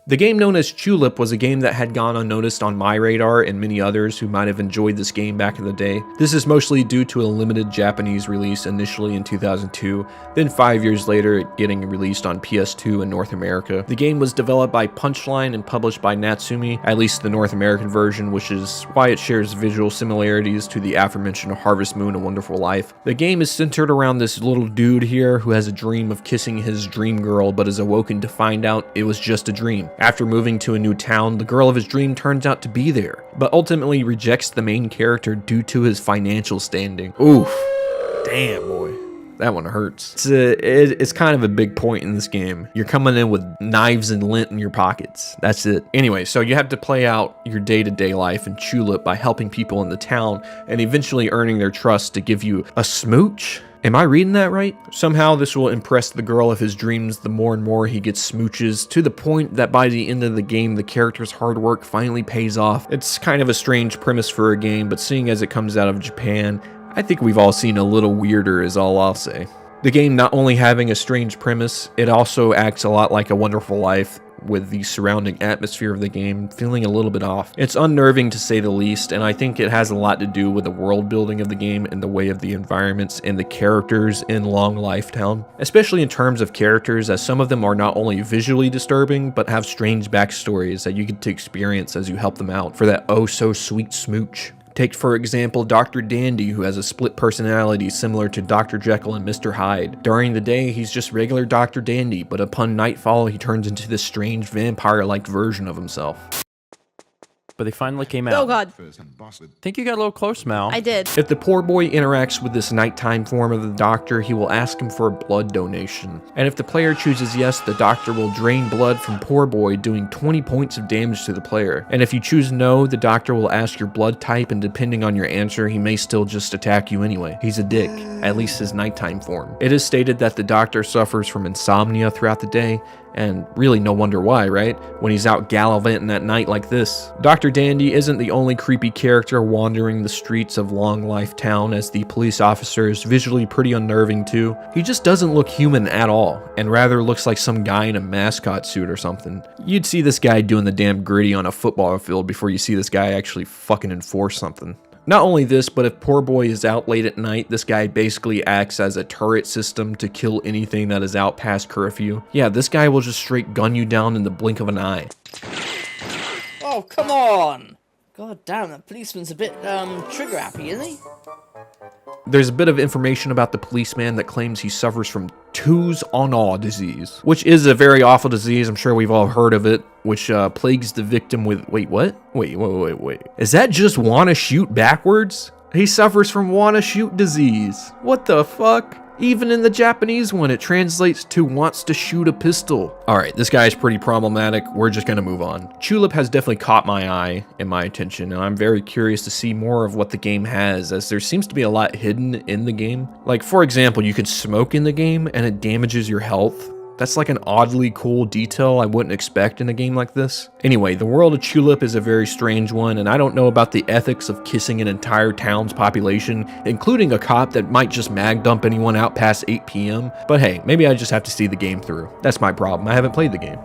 The game known as Chu-Lip was a game that had gone unnoticed on my radar and many others who might have enjoyed this game back in the day. This is mostly due to a limited Japanese release initially in 2002, then 5 years later it getting released on PS2 in North America. The game was developed by Punchline and published by Natsumi, at least the North American version, which is why it shares visual similarities to the aforementioned Harvest Moon: A Wonderful Life. The game is centered around this little dude here who has a dream of kissing his dream girl but is awoken to find out it was just a dream. After moving to a new town, the girl of his dream turns out to be there, but ultimately rejects the main character due to his financial standing. Oof. Damn, boy. That one hurts. It's kind of a big point in this game. You're coming in with knives and lint in your pockets. That's it. Anyway, so you have to play out your day-to-day life in Chu-Lip by helping people in the town and eventually earning their trust to give you a smooch. Am I reading that right? Somehow this will impress the girl of his dreams the more and more he gets smooches, to the point that by the end of the game the character's hard work finally pays off. It's kind of a strange premise for a game, but seeing as it comes out of Japan, I think we've all seen a little weirder is all I'll say. The game not only having a strange premise, it also acts a lot like A Wonderful Life, with the surrounding atmosphere of the game feeling a little bit off. It's unnerving to say the least, and I think it has a lot to do with the world building of the game and the way of the environments and the characters in Long Life Town, especially in terms of characters, as some of them are not only visually disturbing but have strange backstories that you get to experience as you help them out for that oh so sweet smooch. Take, for example, Dr. Dandy, who has a split personality similar to Dr. Jekyll and Mr. Hyde. During the day, he's just regular Dr. Dandy, but upon nightfall, he turns into this strange vampire-like version of himself. But they finally came out. Oh god. Think you got a little close, Mal. I did. If the poor boy interacts with this nighttime form of the doctor, he will ask him for a blood donation. And if the player chooses yes, the doctor will drain blood from poor boy, doing 20 points of damage to the player. And if you choose no, the doctor will ask your blood type, and depending on your answer, he may still just attack you anyway. He's a dick, at least his nighttime form. It is stated that the doctor suffers from insomnia throughout the day, and really no wonder why, right? When he's out gallivanting at night like this. Dr. Dandy isn't the only creepy character wandering the streets of Long Life Town, as the police officer is visually pretty unnerving too. He just doesn't look human at all, and rather looks like some guy in a mascot suit or something. You'd see this guy doing the damn gritty on a football field before you see this guy actually fucking enforce something. Not only this, but if poor boy is out late at night, this guy basically acts as a turret system to kill anything that is out past curfew. Yeah, this guy will just straight gun you down in the blink of an eye. Oh, come on! God damn, that policeman's a bit, trigger happy, isn't he? There's a bit of information about the policeman that claims he suffers from Tous-en-Awe disease, which is a very awful disease. I'm sure we've all heard of it, which plagues the victim with... Wait, what? Wait. Is that just wanna shoot backwards? He suffers from wanna shoot disease. What the fuck? Even in the Japanese one, it translates to wants to shoot a pistol. Alright, this guy is pretty problematic. We're just gonna move on. Chu-Lip has definitely caught my eye and my attention, and I'm very curious to see more of what the game has, as there seems to be a lot hidden in the game. Like, for example, you can smoke in the game and it damages your health. That's like an oddly cool detail I wouldn't expect in a game like this. Anyway, the world of Chu-Lip is a very strange one, and I don't know about the ethics of kissing an entire town's population, including a cop that might just mag dump anyone out past 8 p.m. But hey, maybe I just have to see the game through. That's my problem. I haven't played the game.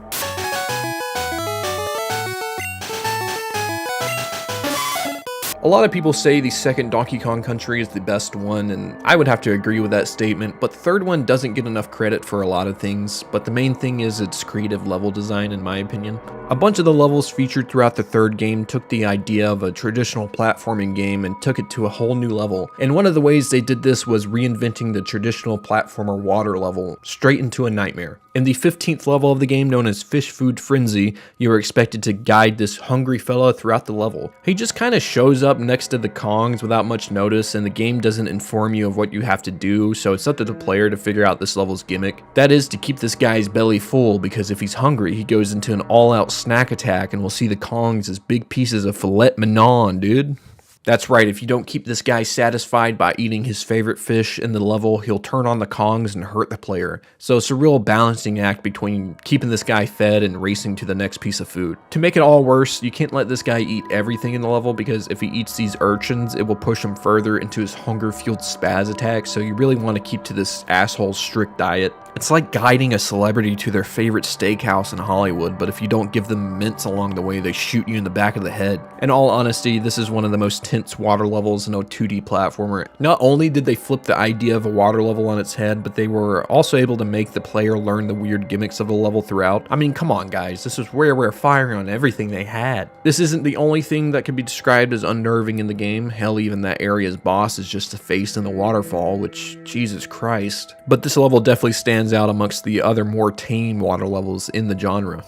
A lot of people say the second Donkey Kong Country is the best one, and I would have to agree with that statement, but the third one doesn't get enough credit for a lot of things, but the main thing is its creative level design, in my opinion. A bunch of the levels featured throughout the third game took the idea of a traditional platforming game and took it to a whole new level, and one of the ways they did this was reinventing the traditional platformer water level straight into a nightmare. In the 15th level of the game, known as Fish Food Frenzy, you are expected to guide this hungry fella throughout the level. He just kind of shows up next to the Kongs without much notice, and the game doesn't inform you of what you have to do, so it's up to the player to figure out this level's gimmick. That is to keep this guy's belly full, because if he's hungry, he goes into an all-out snack attack and will see the Kongs as big pieces of filet mignon, dude. That's right, if you don't keep this guy satisfied by eating his favorite fish in the level, he'll turn on the Kongs and hurt the player. So it's a real balancing act between keeping this guy fed and racing to the next piece of food. To make it all worse, you can't let this guy eat everything in the level, because if he eats these urchins, it will push him further into his hunger-fueled spaz attack, so you really want to keep to this asshole's strict diet. It's like guiding a celebrity to their favorite steakhouse in Hollywood, but if you don't give them mints along the way, they shoot you in the back of the head. In all honesty, this is one of the most tense water levels in a 2D platformer. Not only did they flip the idea of a water level on its head, but they were also able to make the player learn the weird gimmicks of the level throughout. I mean, come on guys, this is where we're firing on everything they had. This isn't the only thing that can be described as unnerving in the game. Hell, even that area's boss is just a face in the waterfall, which, Jesus Christ. But this level definitely stands out amongst the other more tame water levels in the genre.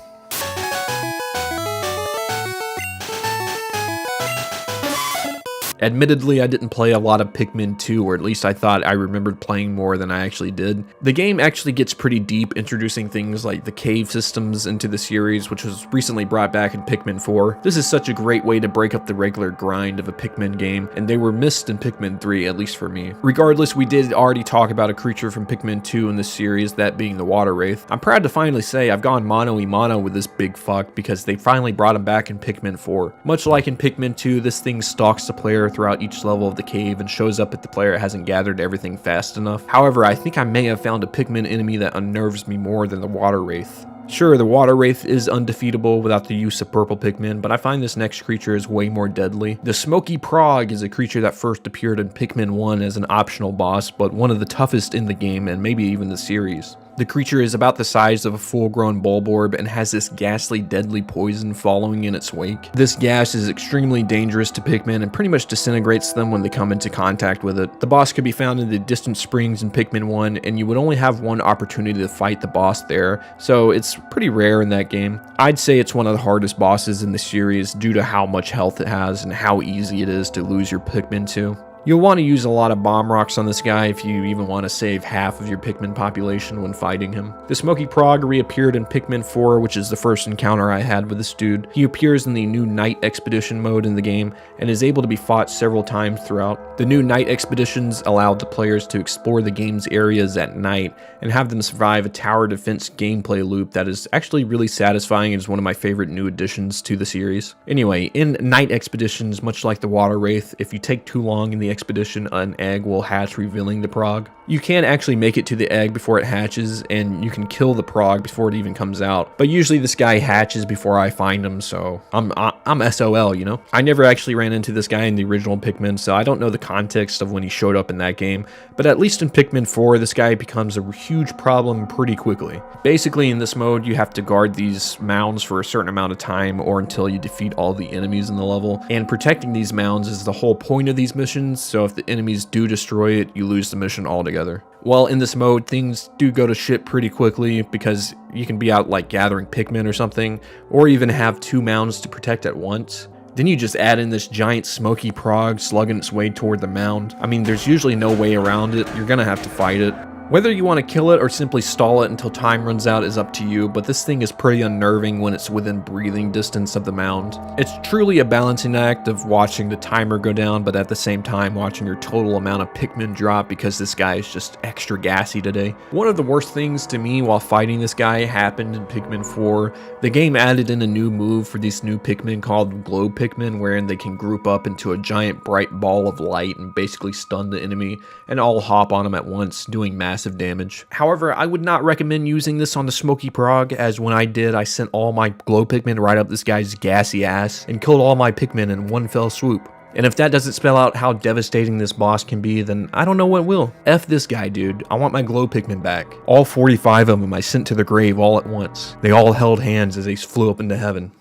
Admittedly, I didn't play a lot of Pikmin 2, or at least I thought I remembered playing more than I actually did. The game actually gets pretty deep, introducing things like the cave systems into the series, which was recently brought back in Pikmin 4. This is such a great way to break up the regular grind of a Pikmin game, and they were missed in Pikmin 3, at least for me. Regardless, we did already talk about a creature from Pikmin 2 in this series, that being the Water Wraith. I'm proud to finally say I've gone mano-y-mano with this big fuck, because they finally brought him back in Pikmin 4. Much like in Pikmin 2, this thing stalks the player throughout each level of the cave and shows up if the player hasn't gathered everything fast enough. However, I think I may have found a Pikmin enemy that unnerves me more than the Water Wraith. Sure, the Water Wraith is undefeatable without the use of purple Pikmin, but I find this next creature is way more deadly. The Smokey Progg is a creature that first appeared in Pikmin 1 as an optional boss, but one of the toughest in the game and maybe even the series. The creature is about the size of a full-grown Bulborb and has this ghastly deadly poison following in its wake. This gas is extremely dangerous to Pikmin and pretty much disintegrates them when they come into contact with it. The boss could be found in the Distant Springs in Pikmin 1, and you would only have one opportunity to fight the boss there, so it's pretty rare in that game. I'd say it's one of the hardest bosses in the series due to how much health it has and how easy it is to lose your Pikmin to. You'll want to use a lot of bomb rocks on this guy if you even want to save half of your Pikmin population when fighting him. The Smokey Progg reappeared in Pikmin 4, which is the first encounter I had with this dude. He appears in the new Night Expedition mode in the game and is able to be fought several times throughout. The new Night Expeditions allowed the players to explore the game's areas at night and have them survive a tower defense gameplay loop that is actually really satisfying and is one of my favorite new additions to the series. Anyway, in Night Expeditions, much like the Water Wraith, if you take too long in the expedition, an egg will hatch, revealing the Progg. You can actually make it to the egg before it hatches, and you can kill the Progg before it even comes out. But usually this guy hatches before I find him, so I'm SOL, you know? I never actually ran into this guy in the original Pikmin, so I don't know the context of when he showed up in that game. But at least in Pikmin 4, this guy becomes a huge problem pretty quickly. Basically, in this mode, you have to guard these mounds for a certain amount of time or until you defeat all the enemies in the level. And protecting these mounds is the whole point of these missions, so if the enemies do destroy it, you lose the mission altogether. Well, in this mode, things do go to shit pretty quickly because you can be out like gathering Pikmin or something, or even have two mounds to protect at once. Then you just add in this giant Smokey Progg slugging its way toward the mound. I mean, there's usually no way around it. You're gonna have to fight it. Whether you want to kill it or simply stall it until time runs out is up to you, but this thing is pretty unnerving when it's within breathing distance of the mound. It's truly a balancing act of watching the timer go down, but at the same time watching your total amount of Pikmin drop because this guy is just extra gassy today. One of the worst things to me while fighting this guy happened in Pikmin 4. The game added in a new move for these new Pikmin called Glow Pikmin, wherein they can group up into a giant bright ball of light and basically stun the enemy and all hop on them at once, doing massive damage. However, I would not recommend using this on the Smokey Progg, as when I did, I sent all my Glow Pikmin right up this guy's gassy ass and killed all my Pikmin in one fell swoop. And if that doesn't spell out how devastating this boss can be, then I don't know what will. F this guy, dude. I want my Glow Pikmin back. All 45 of them I sent to the grave all at once. They all held hands as they flew up into heaven.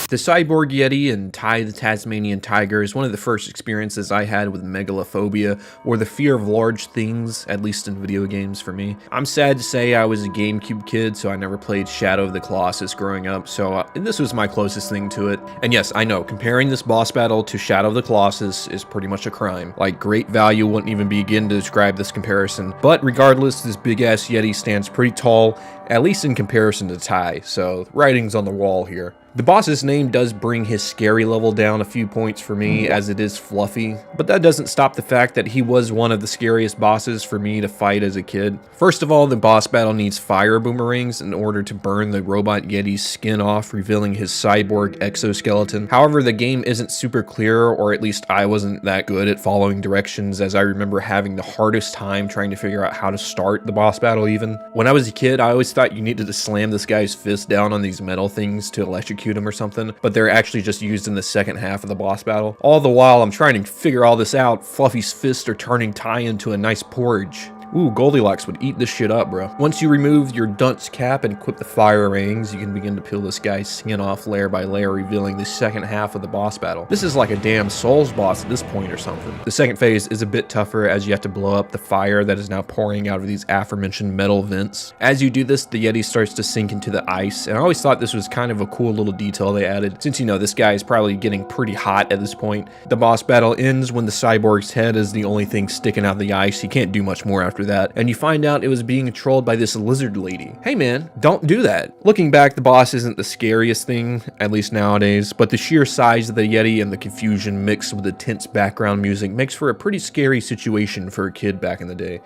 The Cyborg Yeti and Ty the Tasmanian Tiger is one of the first experiences I had with megalophobia, or the fear of large things, at least in video games for me. I'm sad to say I was a GameCube kid, so I never played Shadow of the Colossus growing up, so this was my closest thing to it. And yes, I know, comparing this boss battle to Shadow of the Colossus is pretty much a crime. Like, great value wouldn't even begin to describe this comparison, but regardless, this big-ass Yeti stands pretty tall, at least in comparison to Ty, so writing's on the wall here. The boss's name does bring his scary level down a few points for me, as it is fluffy, but that doesn't stop the fact that he was one of the scariest bosses for me to fight as a kid. First of all, the boss battle needs fire boomerangs in order to burn the robot Yeti's skin off, revealing his cyborg exoskeleton. However, the game isn't super clear, or at least I wasn't that good at following directions, as I remember having the hardest time trying to figure out how to start the boss battle even. When I was a kid, I always thought you needed to slam this guy's fist down on these metal things to electrocute him or something, but they're actually just used in the second half of the boss battle. All the while I'm trying to figure all this out, Fluffy's fists are turning Ty into a nice porridge. Ooh, Goldilocks would eat this shit up, bro. Once you remove your dunce cap and equip the fire rings, you can begin to peel this guy's skin off layer by layer, revealing the second half of the boss battle. This is like a damn Souls boss at this point or something. The second phase is a bit tougher, as you have to blow up the fire that is now pouring out of these aforementioned metal vents. As you do this, the Yeti starts to sink into the ice, and I always thought this was kind of a cool little detail they added, since you know this guy is probably getting pretty hot at this point. The boss battle ends when the cyborg's head is the only thing sticking out of the ice. He can't do much more after that, and you find out it was being controlled by this lizard lady. Hey man, don't do that. Looking back, the boss isn't the scariest thing, at least nowadays, but the sheer size of the Yeti and the confusion mixed with the tense background music makes for a pretty scary situation for a kid back in the day.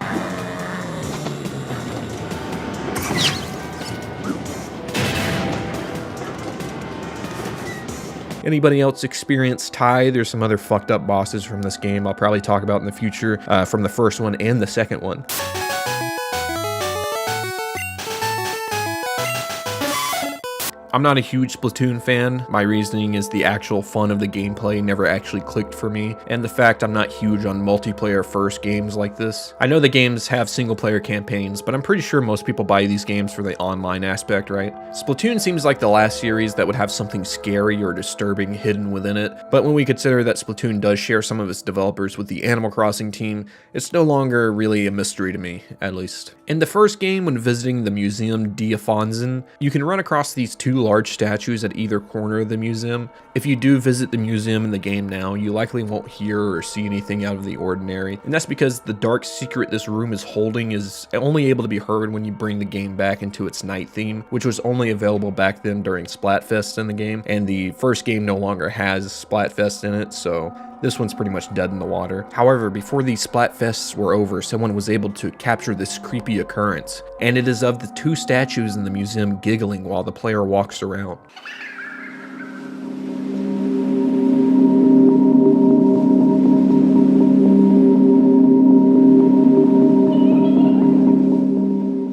Anybody else experience Ty? There's some other fucked up bosses from this game I'll probably talk about in the future, from the first one and the second one. I'm not a huge Splatoon fan. My reasoning is the actual fun of the gameplay never actually clicked for me, and the fact I'm not huge on multiplayer first games like this. I know the games have single player campaigns, but I'm pretty sure most people buy these games for the online aspect, right? Splatoon seems like the last series that would have something scary or disturbing hidden within it, but when we consider that Splatoon does share some of its developers with the Animal Crossing team, it's no longer really a mystery to me, at least. In the first game, when visiting the Museum d'Afonsen, you can run across these two large statues at either corner of the museum. If you do visit the museum in the game now, you likely won't hear or see anything out of the ordinary, and that's because the dark secret this room is holding is only able to be heard when you bring the game back into its night theme, which was only available back then during Splatfest in the game, and the first game no longer has Splatfest in it, so this one's pretty much dead in the water. However, before these Splatfests were over, someone was able to capture this creepy occurrence, and it is of the two statues in the museum giggling while the player walks around.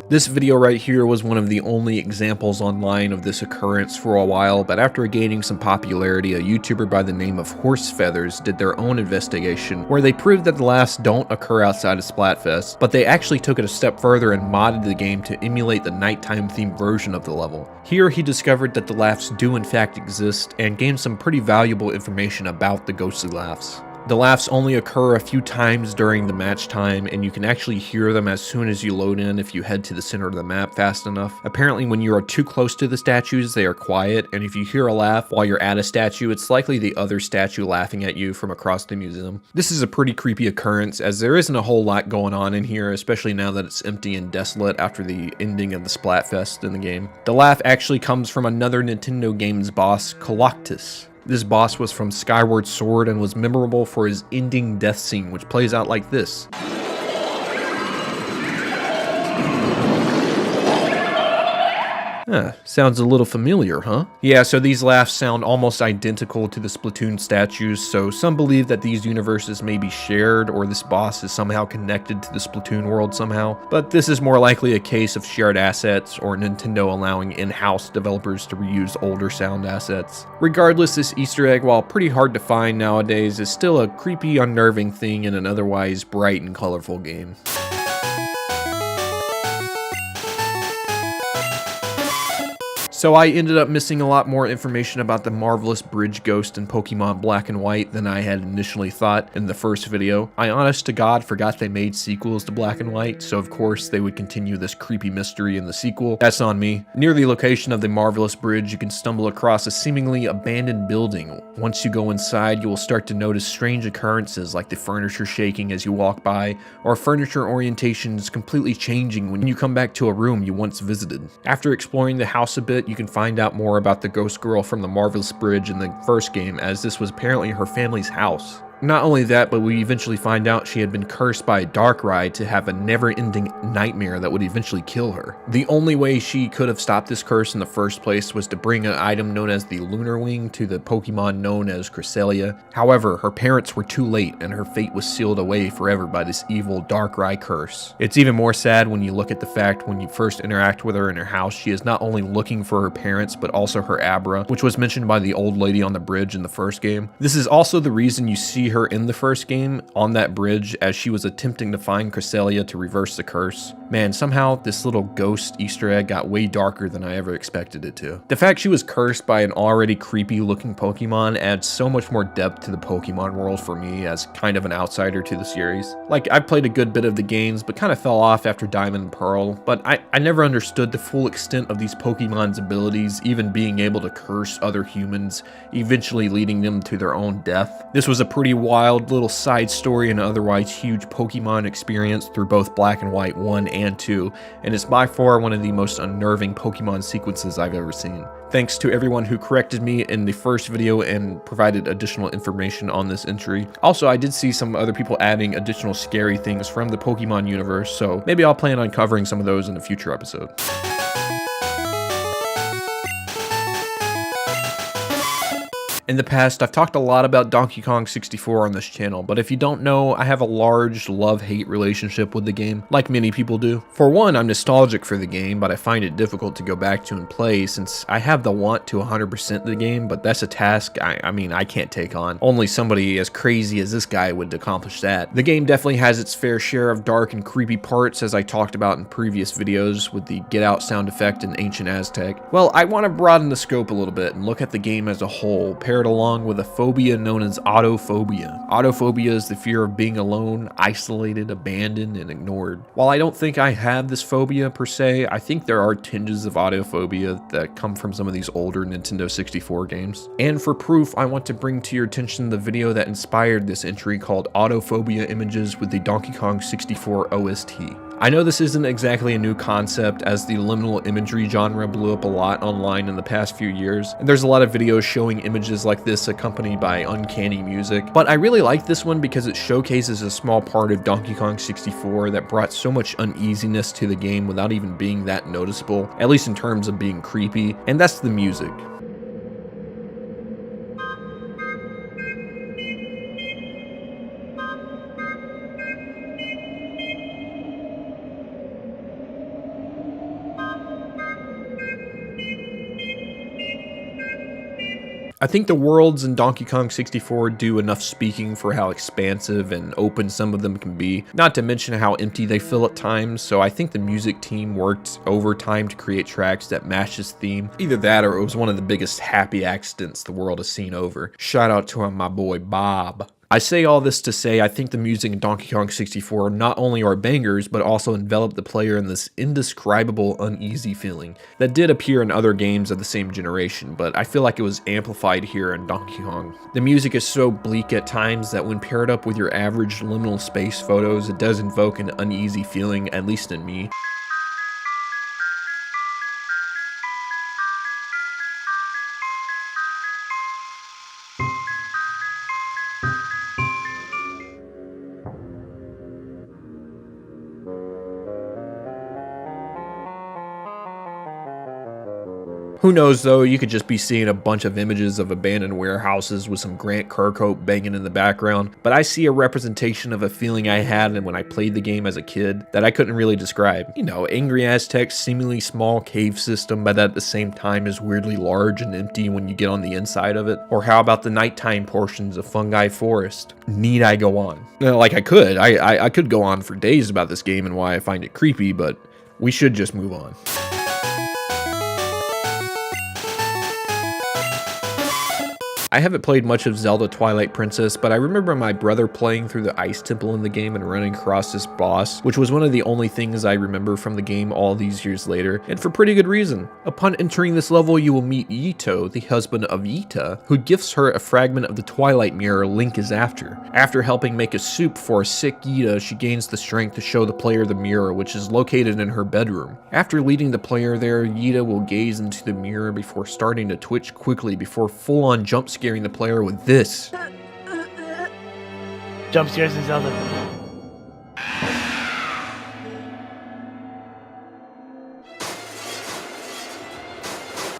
This video right here was one of the only examples online of this occurrence for a while, but after gaining some popularity, a YouTuber by the name of Horse Feathers did their own investigation where they proved that the laughs don't occur outside of Splatfest, but they actually took it a step further and modded the game to emulate the nighttime themed version of the level. Here he discovered that the laughs do in fact exist and gained some pretty valuable information about the ghostly laughs. The laughs only occur a few times during the match time, and you can actually hear them as soon as you load in if you head to the center of the map fast enough. Apparently when you are too close to the statues, they are quiet, and if you hear a laugh while you're at a statue, it's likely the other statue laughing at you from across the museum. This is a pretty creepy occurrence, as there isn't a whole lot going on in here, especially now that it's empty and desolate after the ending of the Splatfest in the game. The laugh actually comes from another Nintendo game's boss, Coloctus. This boss was from Skyward Sword and was memorable for his ending death scene, which plays out like this. Sounds a little familiar, huh? Yeah, so these laughs sound almost identical to the Splatoon statues, so some believe that these universes may be shared or this boss is somehow connected to the Splatoon world somehow, but this is more likely a case of shared assets or Nintendo allowing in-house developers to reuse older sound assets. Regardless, this Easter egg, while pretty hard to find nowadays, is still a creepy, unnerving thing in an otherwise bright and colorful game. So I ended up missing a lot more information about the marvelous bridge ghost in Pokemon Black and White than I had initially thought in the first video. I honest to God forgot they made sequels to Black and White, so of course they would continue this creepy mystery in the sequel. That's on me. Near the location of the marvelous bridge, you can stumble across a seemingly abandoned building. Once you go inside, you will start to notice strange occurrences like the furniture shaking as you walk by, or furniture orientations completely changing when you come back to a room you once visited. After exploring the house a bit, you can find out more about the ghost girl from the Marvelous Bridge in the first game, as this was apparently her family's house. Not only that, but we eventually find out she had been cursed by a Darkrai to have a never-ending nightmare that would eventually kill her. The only way she could have stopped this curse in the first place was to bring an item known as the Lunar Wing to the Pokemon known as Cresselia. However, her parents were too late and her fate was sealed away forever by this evil Darkrai curse. It's even more sad when you look at the fact when you first interact with her in her house, she is not only looking for her parents, but also her Abra, which was mentioned by the old lady on the bridge in the first game. This is also the reason you see her in the first game on that bridge as she was attempting to find Cresselia to reverse the curse. Man, somehow this little ghost Easter egg got way darker than I ever expected it to. The fact she was cursed by an already creepy looking Pokemon adds so much more depth to the Pokemon world for me as kind of an outsider to the series. Like, I played a good bit of the games but kind of fell off after Diamond and Pearl, but I never understood the full extent of these Pokemon's abilities, even being able to curse other humans, eventually leading them to their own death. This was a pretty wild little side story and otherwise huge Pokemon experience through both Black and White 1 and 2, and it's by far one of the most unnerving Pokemon sequences I've ever seen. Thanks to everyone who corrected me in the first video and provided additional information on this entry. Also, I did see some other people adding additional scary things from the Pokemon universe, so maybe I'll plan on covering some of those in a future episode. In the past, I've talked a lot about Donkey Kong 64 on this channel, but if you don't know, I have a large love-hate relationship with the game, like many people do. For one, I'm nostalgic for the game, but I find it difficult to go back to and play since I have the want to 100% the game, but that's a task I can't take on. Only somebody as crazy as this guy would accomplish that. The game definitely has its fair share of dark and creepy parts, as I talked about in previous videos with the Get Out sound effect in Ancient Aztec. Well, I want to broaden the scope a little bit and look at the game as a whole, paired along with a phobia known as autophobia. Autophobia is the fear of being alone, isolated, abandoned, and ignored. While I don't think I have this phobia per se, I think there are tinges of autophobia that come from some of these older Nintendo 64 games. And for proof, I want to bring to your attention the video that inspired this entry called Autophobia Images with the Donkey Kong 64 OST. I know this isn't exactly a new concept, as the liminal imagery genre blew up a lot online in the past few years, and there's a lot of videos showing images like this accompanied by uncanny music, but I really like this one because it showcases a small part of Donkey Kong 64 that brought so much uneasiness to the game without even being that noticeable, at least in terms of being creepy, and that's the music. I think the worlds in Donkey Kong 64 do enough speaking for how expansive and open some of them can be, not to mention how empty they feel at times, so I think the music team worked overtime to create tracks that match this theme. Either that or it was one of the biggest happy accidents the world has seen over. Shout out to my boy Bob. I say all this to say I think the music in Donkey Kong 64 not only are bangers, but also envelop the player in this indescribable uneasy feeling that did appear in other games of the same generation, but I feel like it was amplified here in Donkey Kong. The music is so bleak at times that when paired up with your average liminal space photos, it does invoke an uneasy feeling, at least in me. Who knows though, you could just be seeing a bunch of images of abandoned warehouses with some Grant Kirkhope banging in the background, but I see a representation of a feeling I had when I played the game as a kid that I couldn't really describe. You know, angry Aztec's seemingly small cave system, but that at the same time is weirdly large and empty when you get on the inside of it. Or how about the nighttime portions of Fungi Forest? Need I go on? Like I could go on for days about this game and why I find it creepy, but we should just move on. I haven't played much of Zelda Twilight Princess, but I remember my brother playing through the ice temple in the game and running across this boss, which was one of the only things I remember from the game all these years later, and for pretty good reason. Upon entering this level, you will meet Yito, the husband of Yita, who gifts her a fragment of the Twilight Mirror Link is after. After helping make a soup for a sick Yita, she gains the strength to show the player the mirror, which is located in her bedroom. After leading the player there, Yita will gaze into the mirror before starting to twitch quickly before full-on jump scaring the player with this. Jump scares in Zelda.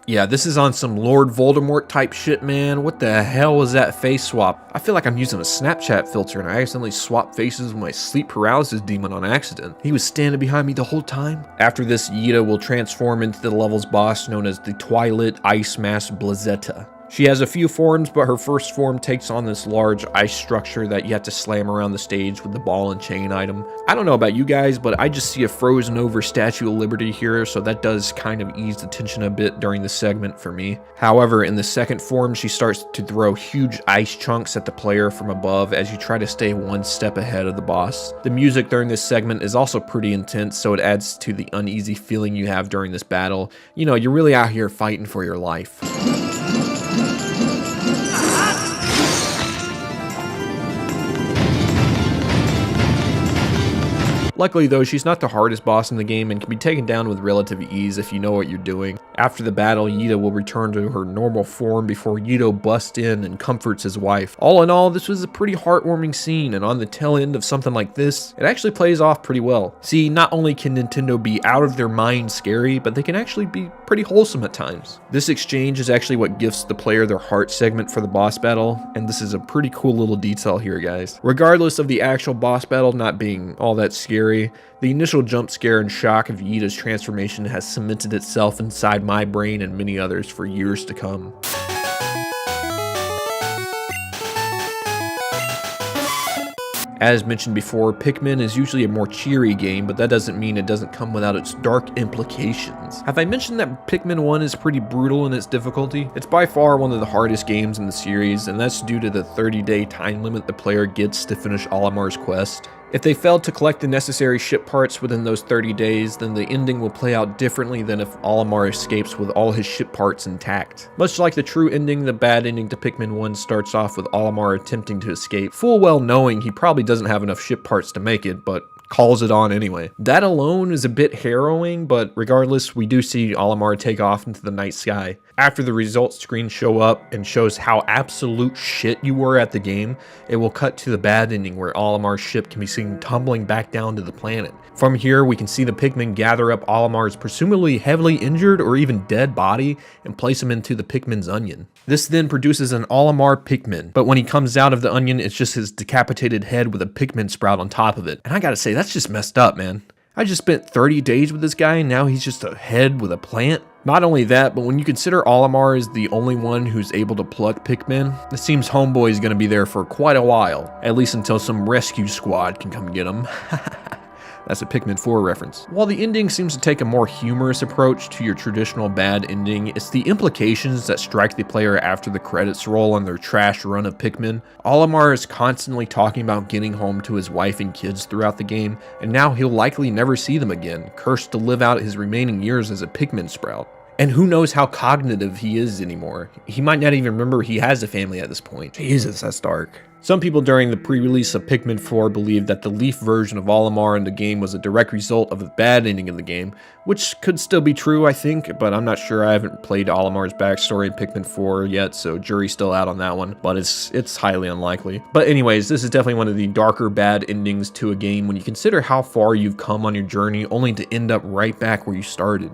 Yeah, this is on some Lord Voldemort type shit, man. What the hell was that face swap? I feel like I'm using a Snapchat filter and I accidentally swapped faces with my sleep paralysis demon on accident. He was standing behind me the whole time. After this, Yita will transform into the level's boss known as the Twilight Ice Mass Blazetta. She has a few forms, but her first form takes on this large ice structure that you have to slam around the stage with the ball and chain item. I don't know about you guys, but I just see a frozen over Statue of Liberty here, so that does kind of ease the tension a bit during the segment for me. However, in the second form, she starts to throw huge ice chunks at the player from above as you try to stay one step ahead of the boss. The music during this segment is also pretty intense, so it adds to the uneasy feeling you have during this battle. You know, you're really out here fighting for your life. Luckily though, she's not the hardest boss in the game and can be taken down with relative ease if you know what you're doing. After the battle, Yita will return to her normal form before Yito busts in and comforts his wife. All in all, this was a pretty heartwarming scene, and on the tail end of something like this, it actually plays off pretty well. See, not only can Nintendo be out of their mind scary, but they can actually be pretty pretty wholesome at times. This exchange is actually what gifts the player their heart segment for the boss battle, and this is a pretty cool little detail here, guys. Regardless of the actual boss battle not being all that scary, the initial jump scare and shock of Yeta's transformation has cemented itself inside my brain and many others for years to come. As mentioned before, Pikmin is usually a more cheery game, but that doesn't mean it doesn't come without its dark implications. Have I mentioned that Pikmin 1 is pretty brutal in its difficulty? It's by far one of the hardest games in the series, and that's due to the 30-day time limit the player gets to finish Olimar's quest. If they failed to collect the necessary ship parts within those 30 days, then the ending will play out differently than if Olimar escapes with all his ship parts intact. Much like the true ending, the bad ending to Pikmin 1 starts off with Olimar attempting to escape, full well knowing he probably doesn't have enough ship parts to make it, but calls it on anyway. That alone is a bit harrowing, but regardless, we do see Olimar take off into the night sky. After the results screen show up and shows how absolute shit you were at the game, it will cut to the bad ending where Olimar's ship can be seen tumbling back down to the planet. From here, we can see the Pikmin gather up Olimar's presumably heavily injured or even dead body and place him into the Pikmin's onion. This then produces an Olimar Pikmin, but when he comes out of the onion, it's just his decapitated head with a Pikmin sprout on top of it. And I gotta say, that's just messed up, man. I just spent 30 days with this guy and now he's just a head with a plant. Not only that, but when you consider Olimar is the only one who's able to pluck Pikmin, it seems Homeboy is going to be there for quite a while, at least until some rescue squad can come get him. That's a Pikmin 4 reference. While the ending seems to take a more humorous approach to your traditional bad ending, it's the implications that strike the player after the credits roll on their trash run of Pikmin. Olimar is constantly talking about getting home to his wife and kids throughout the game, and now he'll likely never see them again, cursed to live out his remaining years as a Pikmin sprout. And who knows how cognitive he is anymore. He might not even remember he has a family at this point. Jesus, that's dark. Some people during the pre-release of Pikmin 4 believed that the Leaf version of Olimar in the game was a direct result of the bad ending of the game, which could still be true, I think, but I'm not sure. I haven't played Olimar's backstory in Pikmin 4 yet, so jury's still out on that one, but it's highly unlikely. But anyways, this is definitely one of the darker bad endings to a game when you consider how far you've come on your journey only to end up right back where you started.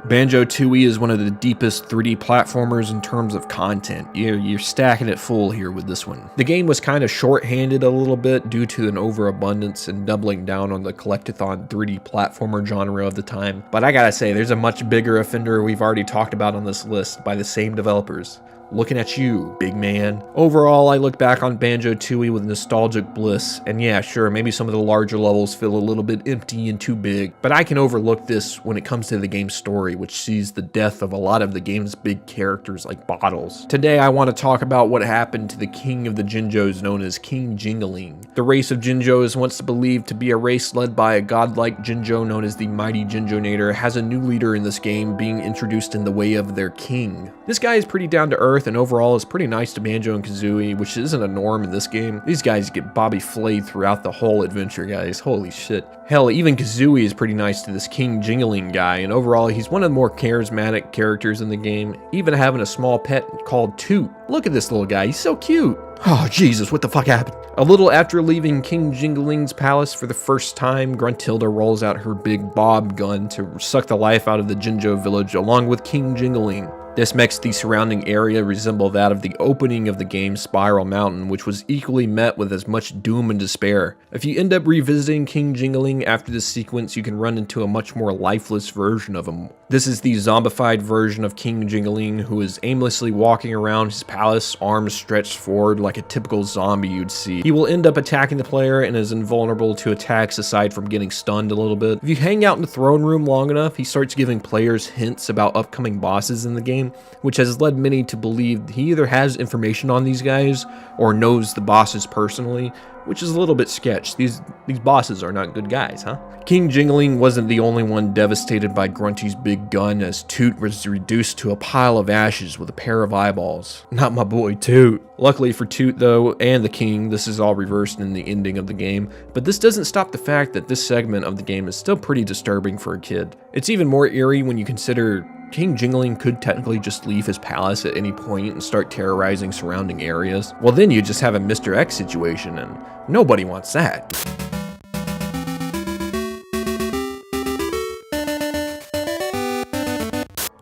Banjo-Tooie is one of the deepest 3D platformers in terms of content. You're stacking it full here with this one. The game was kind of short-handed a little bit due to an overabundance and doubling down on the collectathon 3D platformer genre of the time. But I gotta say, there's a much bigger offender we've already talked about on this list by the same developers. Looking at you, big man. Overall, I look back on Banjo-Tooie with nostalgic bliss, and yeah, sure, maybe some of the larger levels feel a little bit empty and too big, but I can overlook this when it comes to the game's story, which sees the death of a lot of the game's big characters like Bottles. Today, I want to talk about what happened to the king of the Jinjos known as King Jingaling. The race of Jinjos, once believed to be a race led by a godlike Jinjo known as the Mighty Jinjonator, has a new leader in this game being introduced in the way of their king. This guy is pretty down to earth and overall is pretty nice to Banjo and Kazooie, which isn't a norm in this game. These guys get Bobby flayed throughout the whole adventure, guys. Holy shit. Hell, even Kazooie is pretty nice to this King Jingaling guy, and overall he's one of the more charismatic characters in the game, even having a small pet called Toot. Look at this little guy, he's so cute. Oh Jesus, what the fuck happened? A little after leaving King Jingaling's palace for the first time, Gruntilda rolls out her big bob gun to suck the life out of the Jinjo village along with King Jingaling. This makes the surrounding area resemble that of the opening of the game Spiral Mountain, which was equally met with as much doom and despair. If you end up revisiting King Jingaling after this sequence, you can run into a much more lifeless version of him. This is the zombified version of King Jingaling, who is aimlessly walking around his palace, arms stretched forward like a typical zombie you'd see. He will end up attacking the player and is invulnerable to attacks aside from getting stunned a little bit. If you hang out in the throne room long enough, he starts giving players hints about upcoming bosses in the game, which has led many to believe he either has information on these guys or knows the bosses personally, which is a little bit sketch. These bosses are not good guys, huh? King Jingaling wasn't the only one devastated by Grunty's big gun, as Toot was reduced to a pile of ashes with a pair of eyeballs. Not my boy Toot. Luckily for Toot though, and the king, this is all reversed in the ending of the game, but this doesn't stop the fact that this segment of the game is still pretty disturbing for a kid. It's even more eerie when you consider King Jingaling could technically just leave his palace at any point and start terrorizing surrounding areas. Well, then you just have a Mr. X situation, and nobody wants that.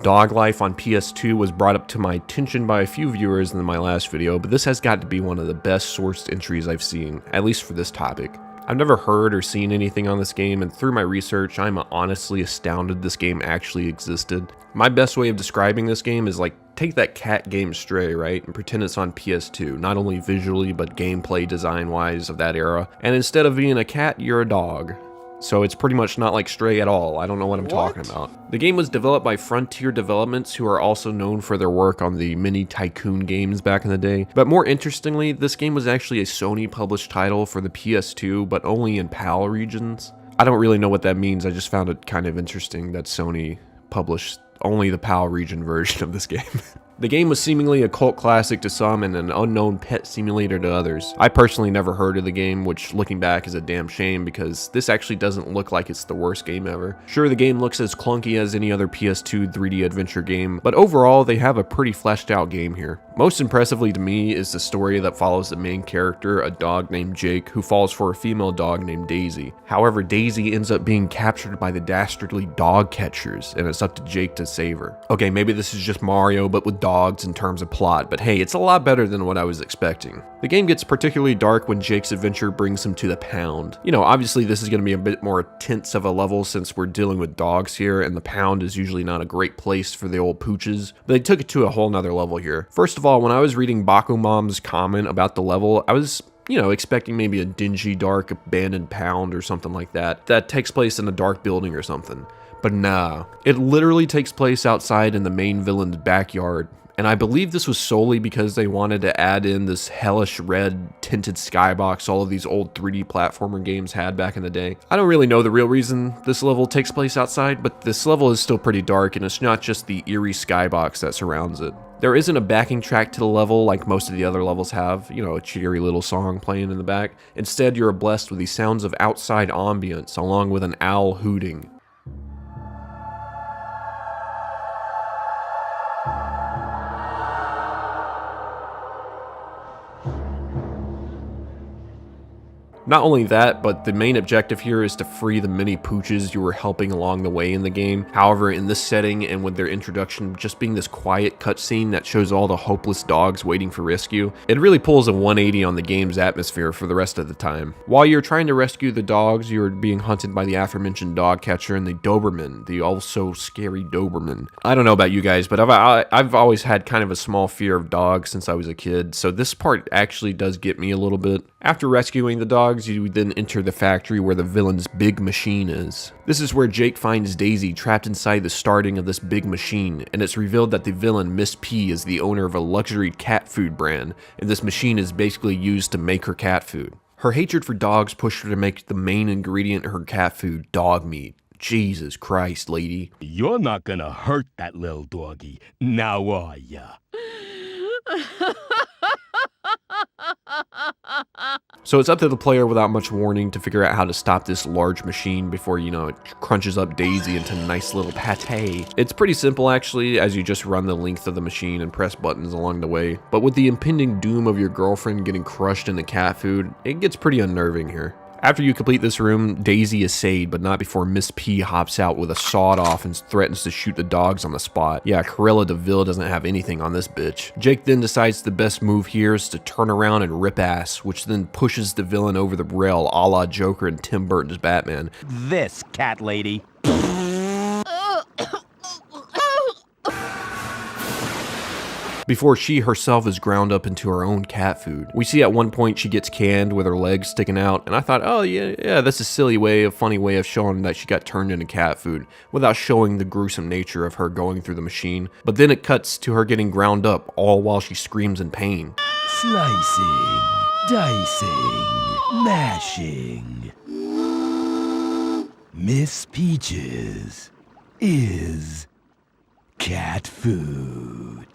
Dog life on PS2 was brought up to my attention by a few viewers in my last video, but this has got to be one of the best sourced entries I've seen, at least for this topic. I've never heard or seen anything on this game, and through my research, I'm honestly astounded this game actually existed. My best way of describing this game is like, take that cat game Stray, right, and pretend it's on PS2, not only visually, but gameplay design-wise of that era, and instead of being a cat, you're a dog. So it's pretty much not like Stray at all. I don't know what I'm talking about. The game was developed by Frontier Developments, who are also known for their work on the mini Tycoon games back in the day. But more interestingly, this game was actually a Sony published title for the PS2, but only in PAL regions. I don't really know what that means. I just found it kind of interesting that Sony published only the PAL region version of this game. The game was seemingly a cult classic to some and an unknown pet simulator to others. I personally never heard of the game, which looking back is a damn shame because this actually doesn't look like it's the worst game ever. Sure, the game looks as clunky as any other PS2 3D adventure game, but overall they have a pretty fleshed out game here. Most impressively to me is the story that follows the main character, a dog named Jake, who falls for a female dog named Daisy. However, Daisy ends up being captured by the dastardly dog catchers, and it's up to Jake to save her. Okay, maybe this is just Mario, but with dogs in terms of plot, but hey, it's a lot better than what I was expecting. The game gets particularly dark when Jake's adventure brings him to the pound. You know, obviously this is going to be a bit more tense of a level since we're dealing with dogs here, and the pound is usually not a great place for the old pooches, but they took it to a whole nother level here. First of all, when I was reading Bakumom's comment about the level, I was expecting maybe a dingy, dark, abandoned pound or something like that takes place in a dark building or something. But nah, it literally takes place outside in the main villain's backyard. And I believe this was solely because they wanted to add in this hellish red tinted skybox all of these old 3D platformer games had back in the day. I don't really know the real reason this level takes place outside, but this level is still pretty dark and it's not just the eerie skybox that surrounds it. There isn't a backing track to the level like most of the other levels have, a cheery little song playing in the back. Instead, you're blessed with the sounds of outside ambience along with an owl hooting. Not only that, but the main objective here is to free the many pooches you were helping along the way in the game. However, in this setting and with their introduction just being this quiet cutscene that shows all the hopeless dogs waiting for rescue, it really pulls a 180 on the game's atmosphere for the rest of the time. While you're trying to rescue the dogs, you're being hunted by the aforementioned dog catcher and the Doberman, the also scary Doberman. I don't know about you guys, but I've always had kind of a small fear of dogs since I was a kid, so this part actually does get me a little bit. After rescuing the dogs, you then enter the factory where the villain's big machine is. This is where Jake finds Daisy trapped inside the starting of this big machine, and it's revealed that the villain, Miss P, is the owner of a luxury cat food brand, and this machine is basically used to make her cat food. Her hatred for dogs pushed her to make the main ingredient of her cat food, dog meat. Jesus Christ, lady. You're not gonna hurt that little doggy, now are ya? So it's up to the player without much warning to figure out how to stop this large machine before, it crunches up Daisy into nice little pate. It's pretty simple actually, as you just run the length of the machine and press buttons along the way. But with the impending doom of your girlfriend getting crushed into cat food, it gets pretty unnerving here. After you complete this room, Daisy is saved, but not before Miss P hops out with a sawed-off and threatens to shoot the dogs on the spot. Yeah, Cruella de Vil doesn't have anything on this bitch. Jake then decides the best move here is to turn around and rip ass, which then pushes the villain over the rail a la Joker and Tim Burton's Batman. This cat lady. Before she herself is ground up into her own cat food. We see at one point she gets canned with her legs sticking out, and I thought, oh yeah, that's a funny way of showing that she got turned into cat food, without showing the gruesome nature of her going through the machine. But then it cuts to her getting ground up, all while she screams in pain. Slicing, dicing, mashing. Miss Peaches is cat food.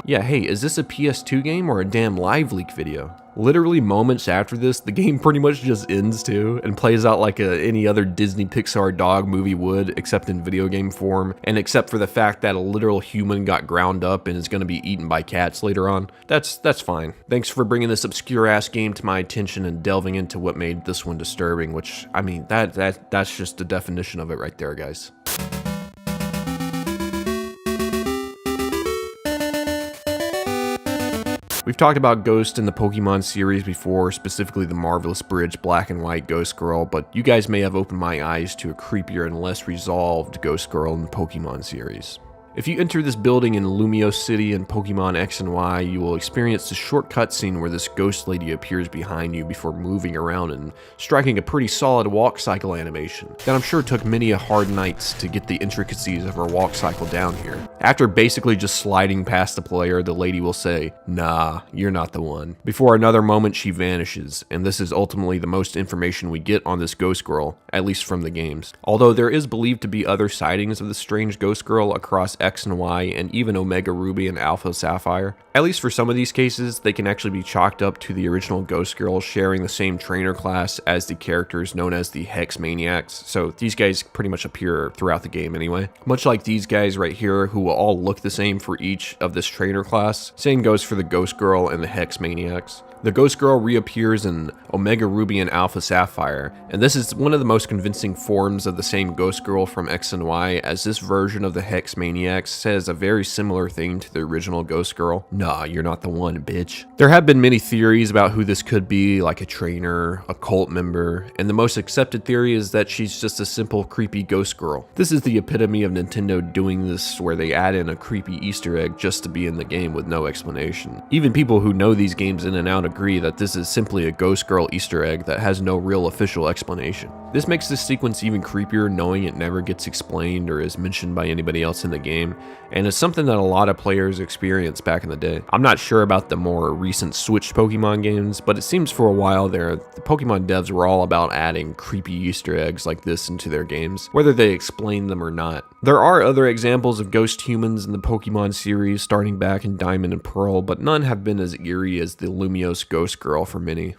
Yeah, hey, is this a PS2 game or a damn live leak video? Literally moments after this, the game pretty much just ends too, and plays out like any other Disney Pixar dog movie would, except in video game form, and except for the fact that a literal human got ground up and is going to be eaten by cats later on. That's fine. Thanks for bringing this obscure-ass game to my attention and delving into what made this one disturbing, which, I mean, that's just the definition of it right there, guys. We've talked about Ghost in the Pokemon series before, specifically the Marvelous Bridge Black and White Ghost Girl, but you guys may have opened my eyes to a creepier and less resolved Ghost Girl in the Pokemon series. If you enter this building in Lumio City in Pokemon X and Y, you will experience a short cutscene where this ghost lady appears behind you before moving around and striking a pretty solid walk cycle animation that I'm sure took many a hard nights to get the intricacies of her walk cycle down here. After basically just sliding past the player, the lady will say, "Nah, you're not the one." Before another moment she vanishes, and this is ultimately the most information we get on this ghost girl, at least from the games. Although there is believed to be other sightings of the strange ghost girl across X and Y, and even Omega Ruby and Alpha Sapphire. At least for some of these cases, they can actually be chalked up to the original Ghost Girl sharing the same trainer class as the characters known as the Hex Maniacs, so these guys pretty much appear throughout the game anyway. Much like these guys right here, who will all look the same for each of this trainer class, same goes for the Ghost Girl and the Hex Maniacs. The Ghost Girl reappears in Omega Ruby and Alpha Sapphire, and this is one of the most convincing forms of the same Ghost Girl from X and Y, as this version of the Hex Maniacs says a very similar thing to the original Ghost Girl. Nah, you're not the one, bitch. There have been many theories about who this could be, like a trainer, a cult member, and the most accepted theory is that she's just a simple creepy ghost girl. This is the epitome of Nintendo doing this, where they add in a creepy Easter egg just to be in the game with no explanation. Even people who know these games in and out agree that this is simply a Ghost Girl Easter egg that has no real official explanation. This makes this sequence even creepier knowing it never gets explained or is mentioned by anybody else in the game, and it's something that a lot of players experienced back in the day. I'm not sure about the more recent Switch Pokemon games, but it seems for a while there, the Pokemon devs were all about adding creepy Easter eggs like this into their games, whether they explain them or not. There are other examples of ghost humans in the Pokemon series starting back in Diamond and Pearl, but none have been as eerie as the Lumiose Ghost Girl for many.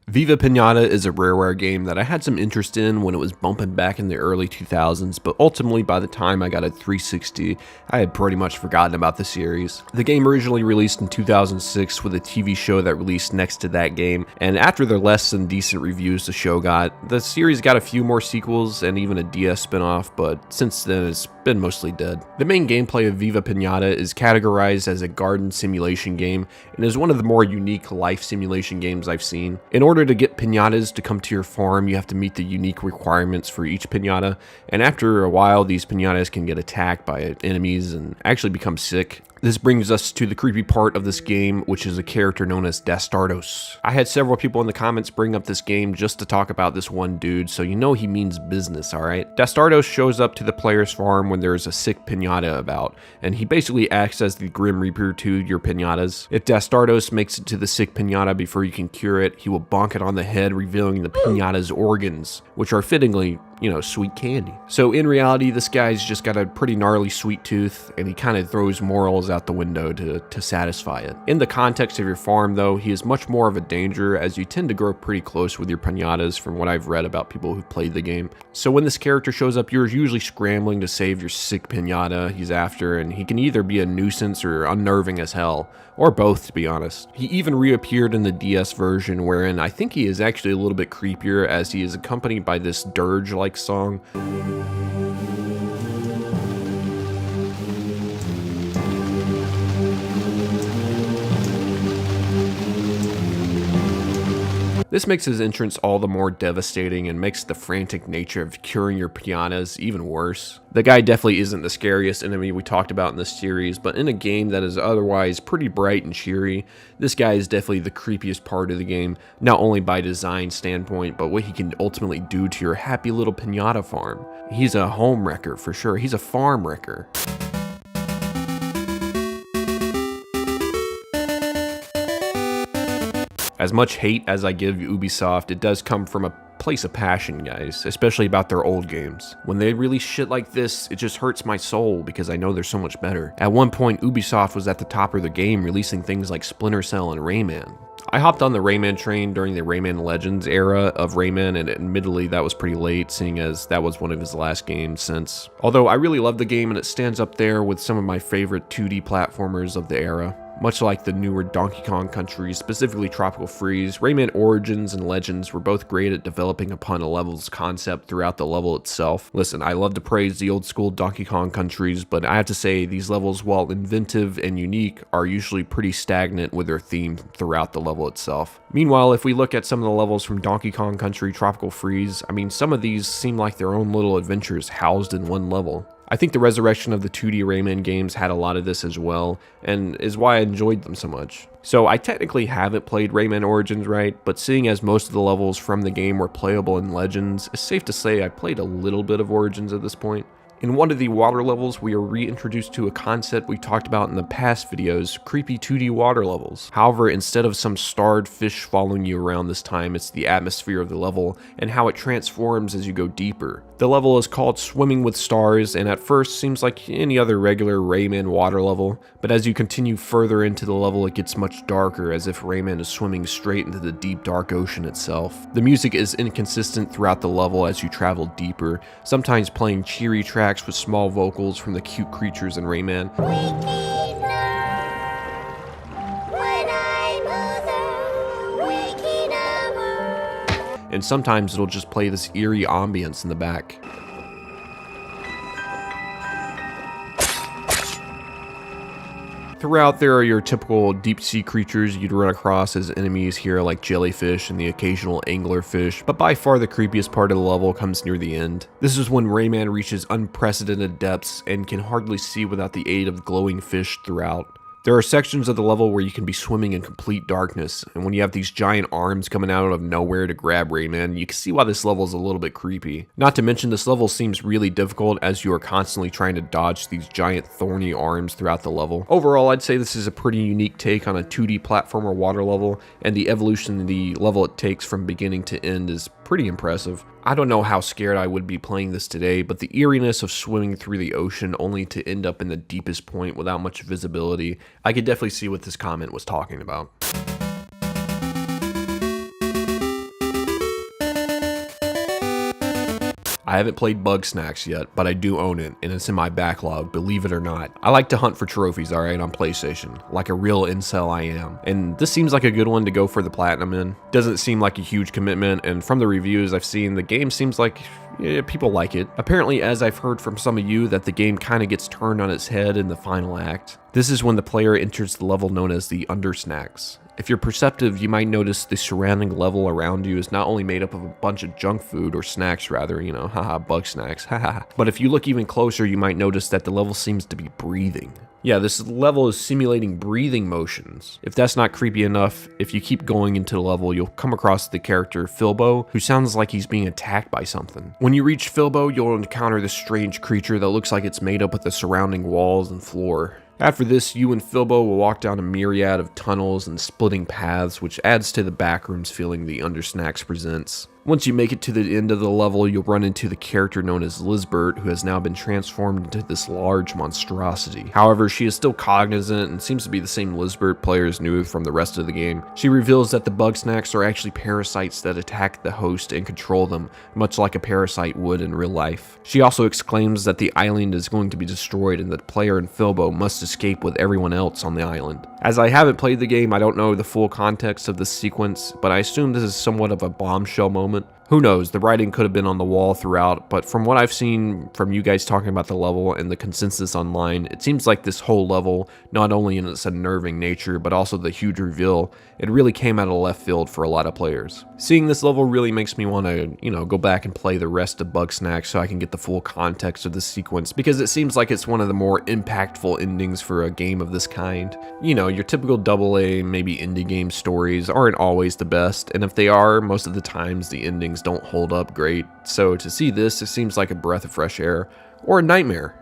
Viva Pinata is a Rareware game that I had some interest in when it was bumping back in the early 2000s, but ultimately by the time I got a 360, I had pretty much forgotten about the series. The game originally released in 2006 with a TV show that released next to that game, and after the less than decent reviews the show got, the series got a few more sequels and even a DS spinoff, but since then it's been mostly dead. The main gameplay of Viva Pinata is categorized as a garden simulation game and is one of the more unique life simulation games I've seen. In order to get pinatas to come to your farm, you have to meet the unique requirements for each pinata, and after a while these pinatas can get attacked by enemies and actually become sick. This brings us to the creepy part of this game, which is a character known as Dastardos. I had several people in the comments bring up this game just to talk about this one dude, so you know he means business, alright? Dastardos shows up to the player's farm when there's a sick pinata about, and he basically acts as the Grim Reaper to your pinatas. If Dastardos makes it to the sick pinata before you can cure it, he will bonk it on the head, revealing the pinata's organs, which are fittingly, you know, sweet candy. So in reality, this guy's just got a pretty gnarly sweet tooth, and he kind of throws morals out the window to satisfy it. In the context of your farm though, he is much more of a danger, as you tend to grow pretty close with your pinatas from what I've read about people who played the game. So when this character shows up, you're usually scrambling to save your sick pinata he's after, and he can either be a nuisance or unnerving as hell, or both to be honest. He even reappeared in the DS version, wherein I think he is actually a little bit creepier, as he is accompanied by this dirge-like song. This makes his entrance all the more devastating and makes the frantic nature of curing your pinatas even worse. The guy definitely isn't the scariest enemy we talked about in this series, but in a game that is otherwise pretty bright and cheery, this guy is definitely the creepiest part of the game, not only by design standpoint, but what he can ultimately do to your happy little pinata farm. He's a home wrecker for sure, he's a farm wrecker. As much hate as I give Ubisoft, it does come from a place of passion, guys, especially about their old games. When they release shit like this, it just hurts my soul because I know they're so much better. At one point, Ubisoft was at the top of the game releasing things like Splinter Cell and Rayman. I hopped on the Rayman train during the Rayman Legends era of Rayman, and admittedly that was pretty late, seeing as that was one of his last games since. Although I really love the game and it stands up there with some of my favorite 2D platformers of the era. Much like the newer Donkey Kong Country, specifically Tropical Freeze, Rayman Origins and Legends were both great at developing upon a level's concept throughout the level itself. Listen, I love to praise the old school Donkey Kong Countries, but I have to say these levels, while inventive and unique, are usually pretty stagnant with their theme throughout the level itself. Meanwhile, if we look at some of the levels from Donkey Kong Country, Tropical Freeze, I mean, some of these seem like their own little adventures housed in one level. I think the resurrection of the 2D Rayman games had a lot of this as well, and is why I enjoyed them so much. So I technically haven't played Rayman Origins right, but seeing as most of the levels from the game were playable in Legends, it's safe to say I played a little bit of Origins at this point. In one of the water levels, we are reintroduced to a concept we talked about in the past videos, creepy 2D water levels. However, instead of some starred fish following you around this time, it's the atmosphere of the level and how it transforms as you go deeper. The level is called Swimming with Stars, and at first seems like any other regular Rayman water level, but as you continue further into the level it gets much darker, as if Rayman is swimming straight into the deep dark ocean itself. The music is inconsistent throughout the level as you travel deeper, sometimes playing cheery tracks with small vocals from the cute creatures in Rayman. And sometimes it'll just play this eerie ambience in the back. Throughout, there are your typical deep-sea creatures you'd run across as enemies here, like jellyfish and the occasional anglerfish, but by far the creepiest part of the level comes near the end. This is when Rayman reaches unprecedented depths and can hardly see without the aid of glowing fish throughout. There are sections of the level where you can be swimming in complete darkness, and when you have these giant arms coming out of nowhere to grab Rayman, you can see why this level is a little bit creepy. Not to mention, this level seems really difficult as you are constantly trying to dodge these giant thorny arms throughout the level. Overall, I'd say this is a pretty unique take on a 2D platformer water level, and the evolution of the level it takes from beginning to end is pretty impressive. I don't know how scared I would be playing this today, but the eeriness of swimming through the ocean only to end up in the deepest point without much visibility, I could definitely see what this comment was talking about. I haven't played Bugsnax yet, but I do own it, and it's in my backlog, believe it or not. I like to hunt for trophies, alright, on PlayStation, like a real incel I am, and this seems like a good one to go for the platinum in. Doesn't seem like a huge commitment, and from the reviews I've seen, the game seems like people like it. Apparently, as I've heard from some of you, that the game kind of gets turned on its head in the final act. This is when the player enters the level known as the Undersnacks. If you're perceptive, you might notice the surrounding level around you is not only made up of a bunch of junk food, or snacks rather, you know, haha, bug snacks, haha. But if you look even closer, you might notice that the level seems to be breathing. Yeah, this level is simulating breathing motions. If that's not creepy enough, if you keep going into the level, you'll come across the character Filbo, who sounds like he's being attacked by something. When you reach Filbo, you'll encounter this strange creature that looks like it's made up of the surrounding walls and floor. After this, you and Filbo will walk down a myriad of tunnels and splitting paths, which adds to the backrooms feeling the Undersnacks presents. Once you make it to the end of the level, you'll run into the character known as Lizbert, who has now been transformed into this large monstrosity. However, she is still cognizant and seems to be the same Lizbert players knew from the rest of the game. She reveals that the Bugsnax are actually parasites that attack the host and control them, much like a parasite would in real life. She also exclaims that the island is going to be destroyed and that the player and Filbo must escape with everyone else on the island. As I haven't played the game, I don't know the full context of this sequence, but I assume this is somewhat of a bombshell moment. Who knows, the writing could have been on the wall throughout, but from what I've seen from you guys talking about the level and the consensus online, it seems like this whole level, not only in its unnerving nature, but also the huge reveal, it really came out of left field for a lot of players. Seeing this level really makes me want to, go back and play the rest of Bugsnax so I can get the full context of this sequence, because it seems like it's one of the more impactful endings for a game of this kind. Your typical AA, maybe indie game stories aren't always the best, and if they are, most of the times the endings don't hold up great, so to see this, it seems like a breath of fresh air, or a nightmare.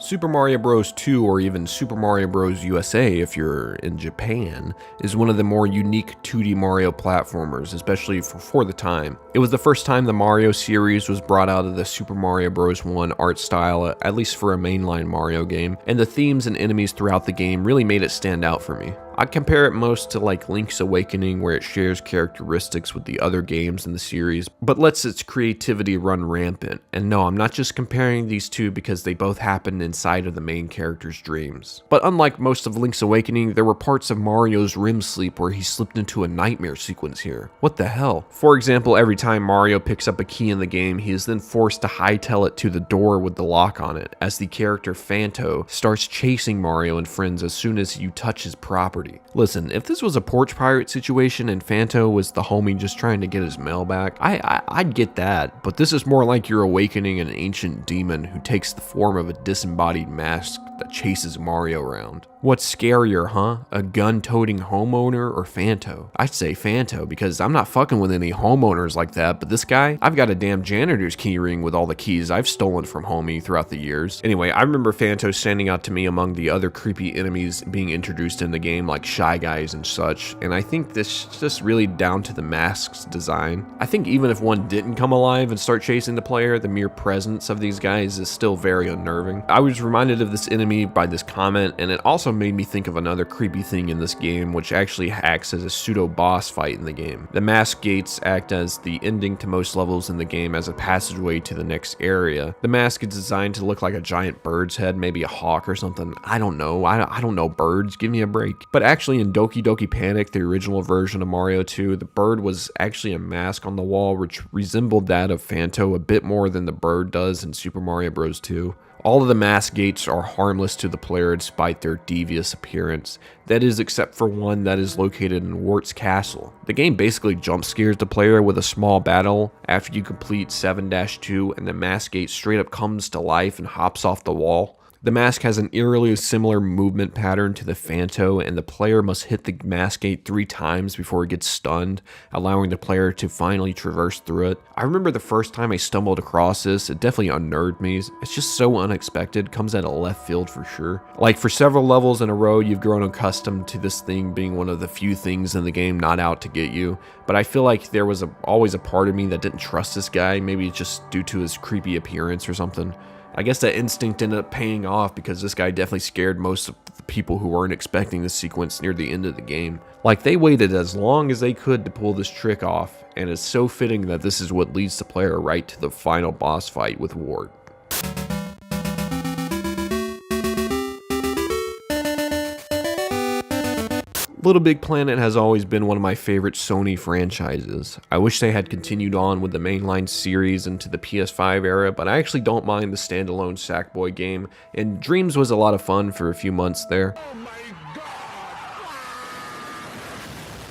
Super Mario Bros. 2, or even Super Mario Bros. USA if you're in Japan, is one of the more unique 2D Mario platformers, especially for the time. It was the first time the Mario series was brought out of the Super Mario Bros. 1 art style, at least for a mainline Mario game, and the themes and enemies throughout the game really made it stand out for me. I'd compare it most to like Link's Awakening, where it shares characteristics with the other games in the series, but lets its creativity run rampant. And no, I'm not just comparing these two because they both happened inside of the main character's dreams. But unlike most of Link's Awakening, there were parts of Mario's REM sleep where he slipped into a nightmare sequence here. What the hell? For example, every time Mario picks up a key in the game, he is then forced to hightail it to the door with the lock on it, as the character Phanto starts chasing Mario and friends as soon as you touch his property. Listen, if this was a porch pirate situation and Phanto was the homie just trying to get his mail back, I'd get that, but this is more like you're awakening an ancient demon who takes the form of a disembodied mask that chases Mario around. What's scarier, huh? A gun-toting homeowner or Phanto? I'd say Phanto, because I'm not fucking with any homeowners like that, but this guy, I've got a damn janitor's key ring with all the keys I've stolen from homie throughout the years. Anyway, I remember Phanto standing out to me among the other creepy enemies being introduced in the game, like Shy Guys and such, and I think this is just really down to the mask's design. I think even if one didn't come alive and start chasing the player, the mere presence of these guys is still very unnerving. I was reminded of this enemy by this comment, and it also made me think of another creepy thing in this game, which actually acts as a pseudo boss fight in the game. The mask gates act as the ending to most levels in the game as a passageway to the next area. The mask is designed to look like a giant bird's head, maybe a hawk or something. I don't know. I don't know birds. Give me a break. But actually in Doki Doki Panic, the original version of Mario 2, the bird was actually a mask on the wall which resembled that of Phanto a bit more than the bird does in Super Mario Bros. 2. All of the mask gates are harmless to the player despite their devious appearance. That is, except for one that is located in Wart's Castle. The game basically jump scares the player with a small battle after you complete 7-2, and the mask gate straight up comes to life and hops off the wall. The mask has an eerily similar movement pattern to the Phanto, and the player must hit the mask gate 3 times before it gets stunned, allowing the player to finally traverse through it. I remember the first time I stumbled across this, it definitely unnerved me. It's just so unexpected, comes out of left field for sure. Like for several levels in a row, you've grown accustomed to this thing being one of the few things in the game not out to get you, but I feel like there was always a part of me that didn't trust this guy, maybe just due to his creepy appearance or something. I guess that instinct ended up paying off because this guy definitely scared most of the people who weren't expecting this sequence near the end of the game. Like, they waited as long as they could to pull this trick off, and it's so fitting that this is what leads the player right to the final boss fight with Wart. Little Big Planet has always been one of my favorite Sony franchises. I wish they had continued on with the mainline series into the PS5 era, but I actually don't mind the standalone Sackboy game, and Dreams was a lot of fun for a few months there.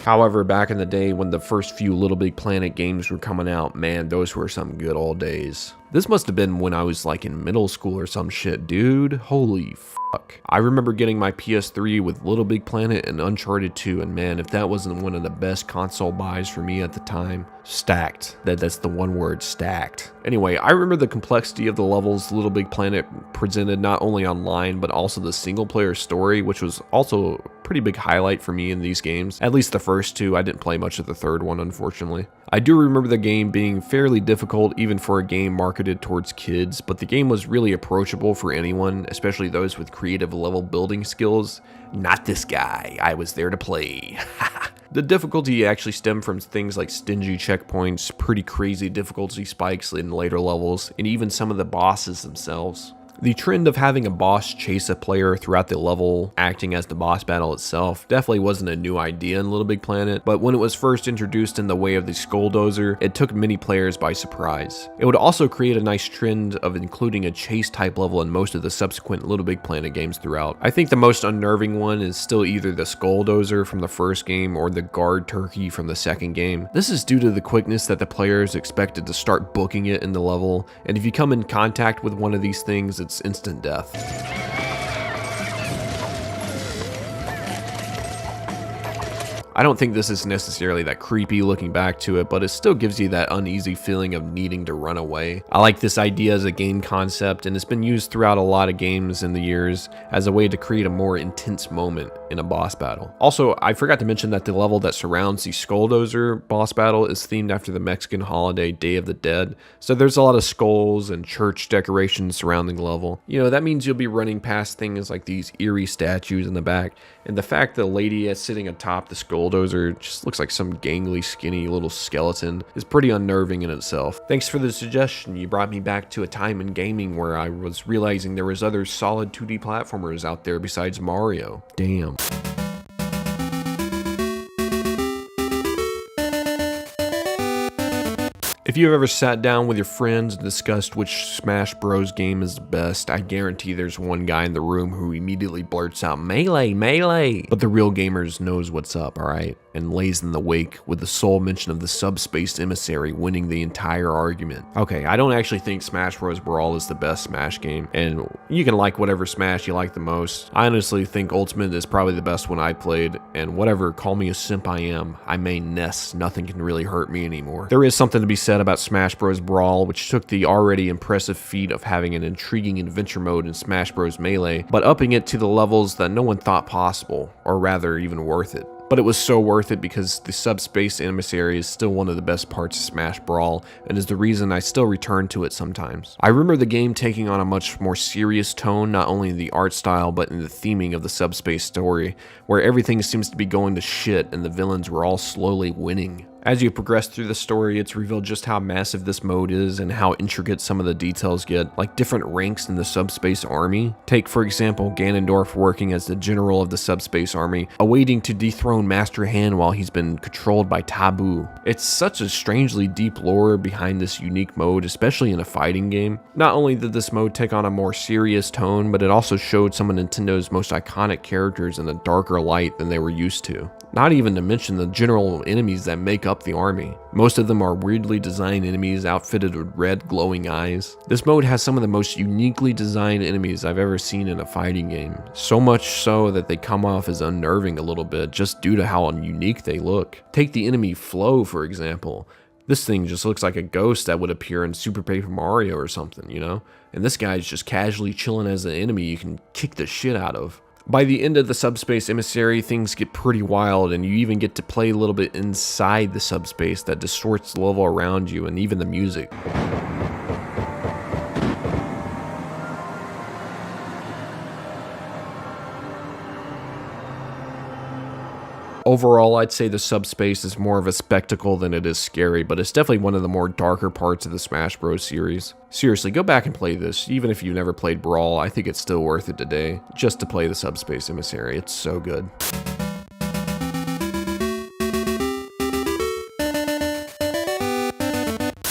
However, back in the day when the first few Little Big Planet games were coming out, man, those were some good old days. This must have been when I was like in middle school or some shit, dude. Holy fuck. I remember getting my PS3 with Little Big Planet and Uncharted 2, and man, if that wasn't one of the best console buys for me at the time. Stacked. That's the one word, stacked. Anyway, I remember the complexity of the levels Little Big Planet presented not only online, but also the single player story, which was also a pretty big highlight for me in these games. At least the first two. I didn't play much of the third one, unfortunately. I do remember the game being fairly difficult even for a game marketed towards kids, but the game was really approachable for anyone, especially those with creative level building skills. Not this guy, I was there to play. The difficulty actually stemmed from things like stingy checkpoints, pretty crazy difficulty spikes in later levels, and even some of the bosses themselves. The trend of having a boss chase a player throughout the level, acting as the boss battle itself, definitely wasn't a new idea in Little Big Planet, but when it was first introduced in the way of the Skulldozer, it took many players by surprise. It would also create a nice trend of including a chase type level in most of the subsequent Little Big Planet games throughout. I think the most unnerving one is still either the Skulldozer from the first game or the Guard Turkey from the second game. This is due to the quickness that the player is expected to start booking it in the level, and if you come in contact with one of these things, it's instant death. I don't think this is necessarily that creepy looking back to it, but it still gives you that uneasy feeling of needing to run away. I like this idea as a game concept, and it's been used throughout a lot of games in the years as a way to create a more intense moment in a boss battle. Also, I forgot to mention that the level that surrounds the Skulldozer boss battle is themed after the Mexican holiday Day of the Dead, so there's a lot of skulls and church decorations surrounding the level. You know, that means you'll be running past things like these eerie statues in the back, and the fact the lady that's sitting atop the Skulldozer just looks like some gangly, skinny little skeleton is pretty unnerving in itself. Thanks for the suggestion. You brought me back to a time in gaming where I was realizing there was other solid 2D platformers out there besides Mario. Damn. If you've ever sat down with your friends and discussed which Smash Bros game is the best, I guarantee there's one guy in the room who immediately blurts out, "Melee, melee!" But the real gamers knows what's up, alright? And lays in the wake with the sole mention of the Subspace Emissary winning the entire argument. Okay, I don't actually think Smash Bros. Brawl is the best Smash game, and you can like whatever Smash you like the most. I honestly think Ultimate is probably the best one I played, and whatever, call me a simp I am, I main Ness, nothing can really hurt me anymore. There is something to be said about Smash Bros. Brawl, which took the already impressive feat of having an intriguing adventure mode in Smash Bros. Melee, but upping it to the levels that no one thought possible, or rather even worth it. But it was so worth it because the Subspace Emissary is still one of the best parts of Smash Brawl, and is the reason I still return to it sometimes. I remember the game taking on a much more serious tone, not only in the art style, but in the theming of the Subspace story, where everything seems to be going to shit and the villains were all slowly winning. As you progress through the story, it's revealed just how massive this mode is and how intricate some of the details get, like different ranks in the Subspace Army. Take, for example, Ganondorf working as the general of the Subspace Army, awaiting to dethrone Master Hand while he's been controlled by Taboo. It's such a strangely deep lore behind this unique mode, especially in a fighting game. Not only did this mode take on a more serious tone, but it also showed some of Nintendo's most iconic characters in a darker light than they were used to. Not even to mention the general enemies that make up the army. Most of them are weirdly designed enemies outfitted with red glowing eyes. This mode has some of the most uniquely designed enemies I've ever seen in a fighting game. So much so that they come off as unnerving a little bit just due to how unique they look. Take the enemy Flo, for example. This thing just looks like a ghost that would appear in Super Paper Mario or something, you know? And this guy's just casually chilling as an enemy you can kick the shit out of. By the end of the Subspace Emissary, things get pretty wild, and you even get to play a little bit inside the subspace that distorts the level around you and even the music. Overall, I'd say the subspace is more of a spectacle than it is scary, but it's definitely one of the more darker parts of the Smash Bros. Series. Seriously, go back and play this. Even if you've never played Brawl, I think it's still worth it today, just to play the Subspace Emissary. It's so good.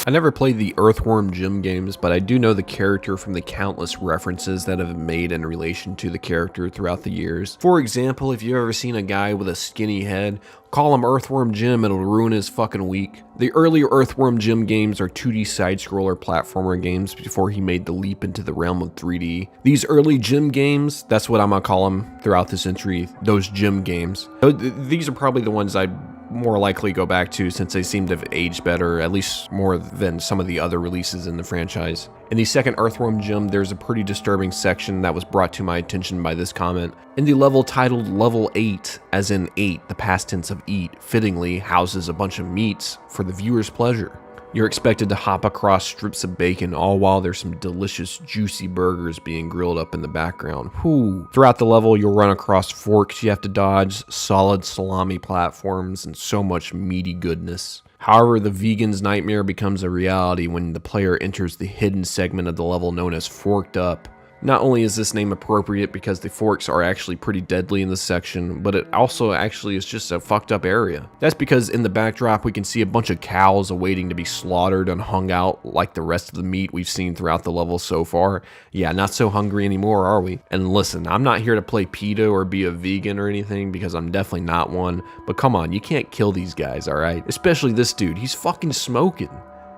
I never played the Earthworm Jim games, but I do know the character from the countless references that have been made in relation to the character throughout the years. For example, if you've ever seen a guy with a skinny head, call him Earthworm Jim, it'll ruin his fucking week. The earlier Earthworm Jim games are 2D side-scroller platformer games before he made the leap into the realm of 3D. These early Jim games, that's what I'm gonna call them throughout this entry, those Jim games. These are probably the ones I'd more likely go back to since they seem to have aged better, at least more than some of the other releases in the franchise. In the second Earthworm Jim, there's a pretty disturbing section that was brought to my attention by this comment. In the level titled Level 8, as in 8, the past tense of eat, fittingly houses a bunch of meats for the viewer's pleasure. You're expected to hop across strips of bacon, all while there's some delicious, juicy burgers being grilled up in the background. Whoo! Throughout the level, you'll run across forks you have to dodge, solid salami platforms, and so much meaty goodness. However, the vegan's nightmare becomes a reality when the player enters the hidden segment of the level known as Forked Up. Not only is this name appropriate because the forks are actually pretty deadly in this section, but it also actually is just a fucked up area. That's because in the backdrop we can see a bunch of cows awaiting to be slaughtered and hung out like the rest of the meat we've seen throughout the level so far. Yeah, not so hungry anymore, are we? And listen, I'm not here to play PETA or be a vegan or anything because I'm definitely not one, but come on, you can't kill these guys, alright? Especially this dude, he's fucking smoking.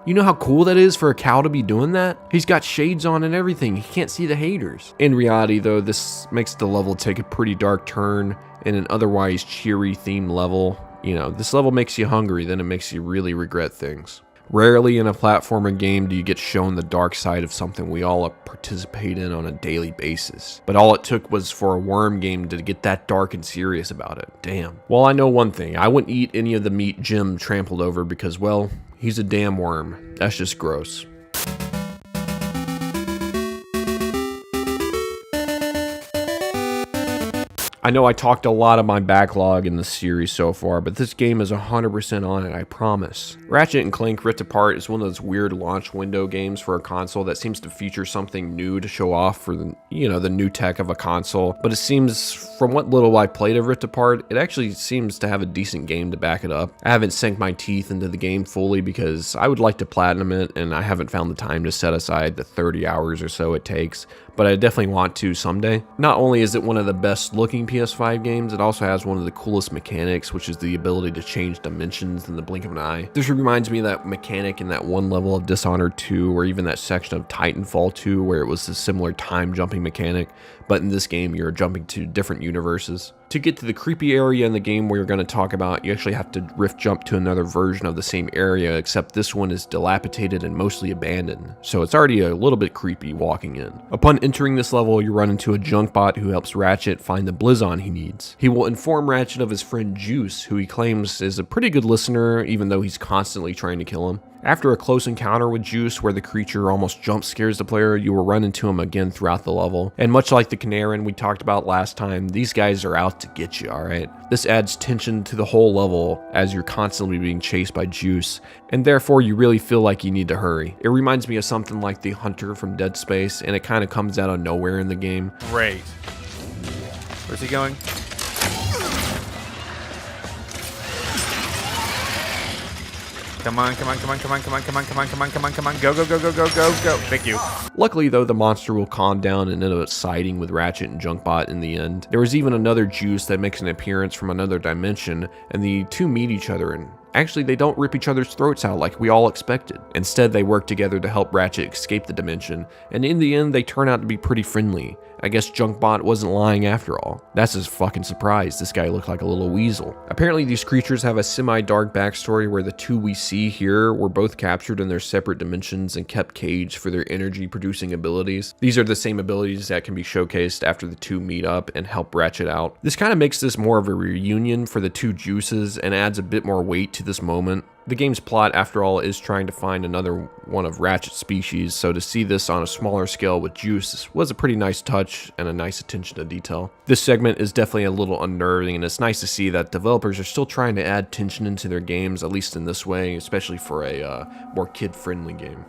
You know how cool that is for a cow to be doing that? He's got shades on and everything. He can't see the haters. In reality, though, this makes the level take a pretty dark turn in an otherwise cheery themed level. You know, this level makes you hungry, then it makes you really regret things. Rarely in a platformer game do you get shown the dark side of something we all participate in on a daily basis. But all it took was for a worm game to get that dark and serious about it. Damn. Well, I know one thing. I wouldn't eat any of the meat Jim trampled over because, well, he's a damn worm. That's just gross. I know I talked a lot of my backlog in the series so far, but this game is 100% on it, I promise. Ratchet & Clank Rift Apart is one of those weird launch window games for a console that seems to feature something new to show off for the, the new tech of a console, but it seems, from what little I played of Rift Apart, it actually seems to have a decent game to back it up. I haven't sank my teeth into the game fully because I would like to platinum it, and I haven't found the time to set aside the 30 hours or so it takes, but I definitely want to someday. Not only is it one of the best looking PS5 games, it also has one of the coolest mechanics, which is the ability to change dimensions in the blink of an eye. This reminds me of that mechanic in that one level of Dishonored 2, or even that section of Titanfall 2, where it was a similar time jumping mechanic, but in this game you're jumping to different universes. To get to the creepy area in the game we're going to talk about, you actually have to rift jump to another version of the same area, except this one is dilapidated and mostly abandoned, so it's already a little bit creepy walking in. Upon entering this level, you run into a junk bot who helps Ratchet find the Blizzon he needs. He will inform Ratchet of his friend Juice, who he claims is a pretty good listener, even though he's constantly trying to kill him. After a close encounter with Juice where the creature almost jump scares the player, you will run into him again throughout the level. And much like the Knaaren we talked about last time, these guys are out to get you, alright? This adds tension to the whole level as you're constantly being chased by Juice, and therefore you really feel like you need to hurry. It reminds me of something like the Hunter from Dead Space, and it kind of comes out of nowhere in the game. Great. Where's he going? Come on, come on, come on, come on, come on, come on, come on, come on, come on, come on, go, go, go, go, go, go, go. Thank you. Luckily though, the monster will calm down and end up siding with Ratchet and Junkbot in the end. There is even another Juice that makes an appearance from another dimension, and the two meet each other, and actually they don't rip each other's throats out like we all expected. Instead, they work together to help Ratchet escape the dimension, and in the end they turn out to be pretty friendly. I guess Junkbot wasn't lying after all. That's a fucking surprise. This guy looked like a little weasel. Apparently these creatures have a semi-dark backstory where the two we see here were both captured in their separate dimensions and kept caged for their energy producing abilities. These are the same abilities that can be showcased after the two meet up and help Ratchet out. This kind of makes this more of a reunion for the two Juices and adds a bit more weight to this moment. The game's plot, after all, is trying to find another one of Ratchet's species, so to see this on a smaller scale with Juice was a pretty nice touch and a nice attention to detail. This segment is definitely a little unnerving, and it's nice to see that developers are still trying to add tension into their games, at least in this way, especially for a more kid-friendly game.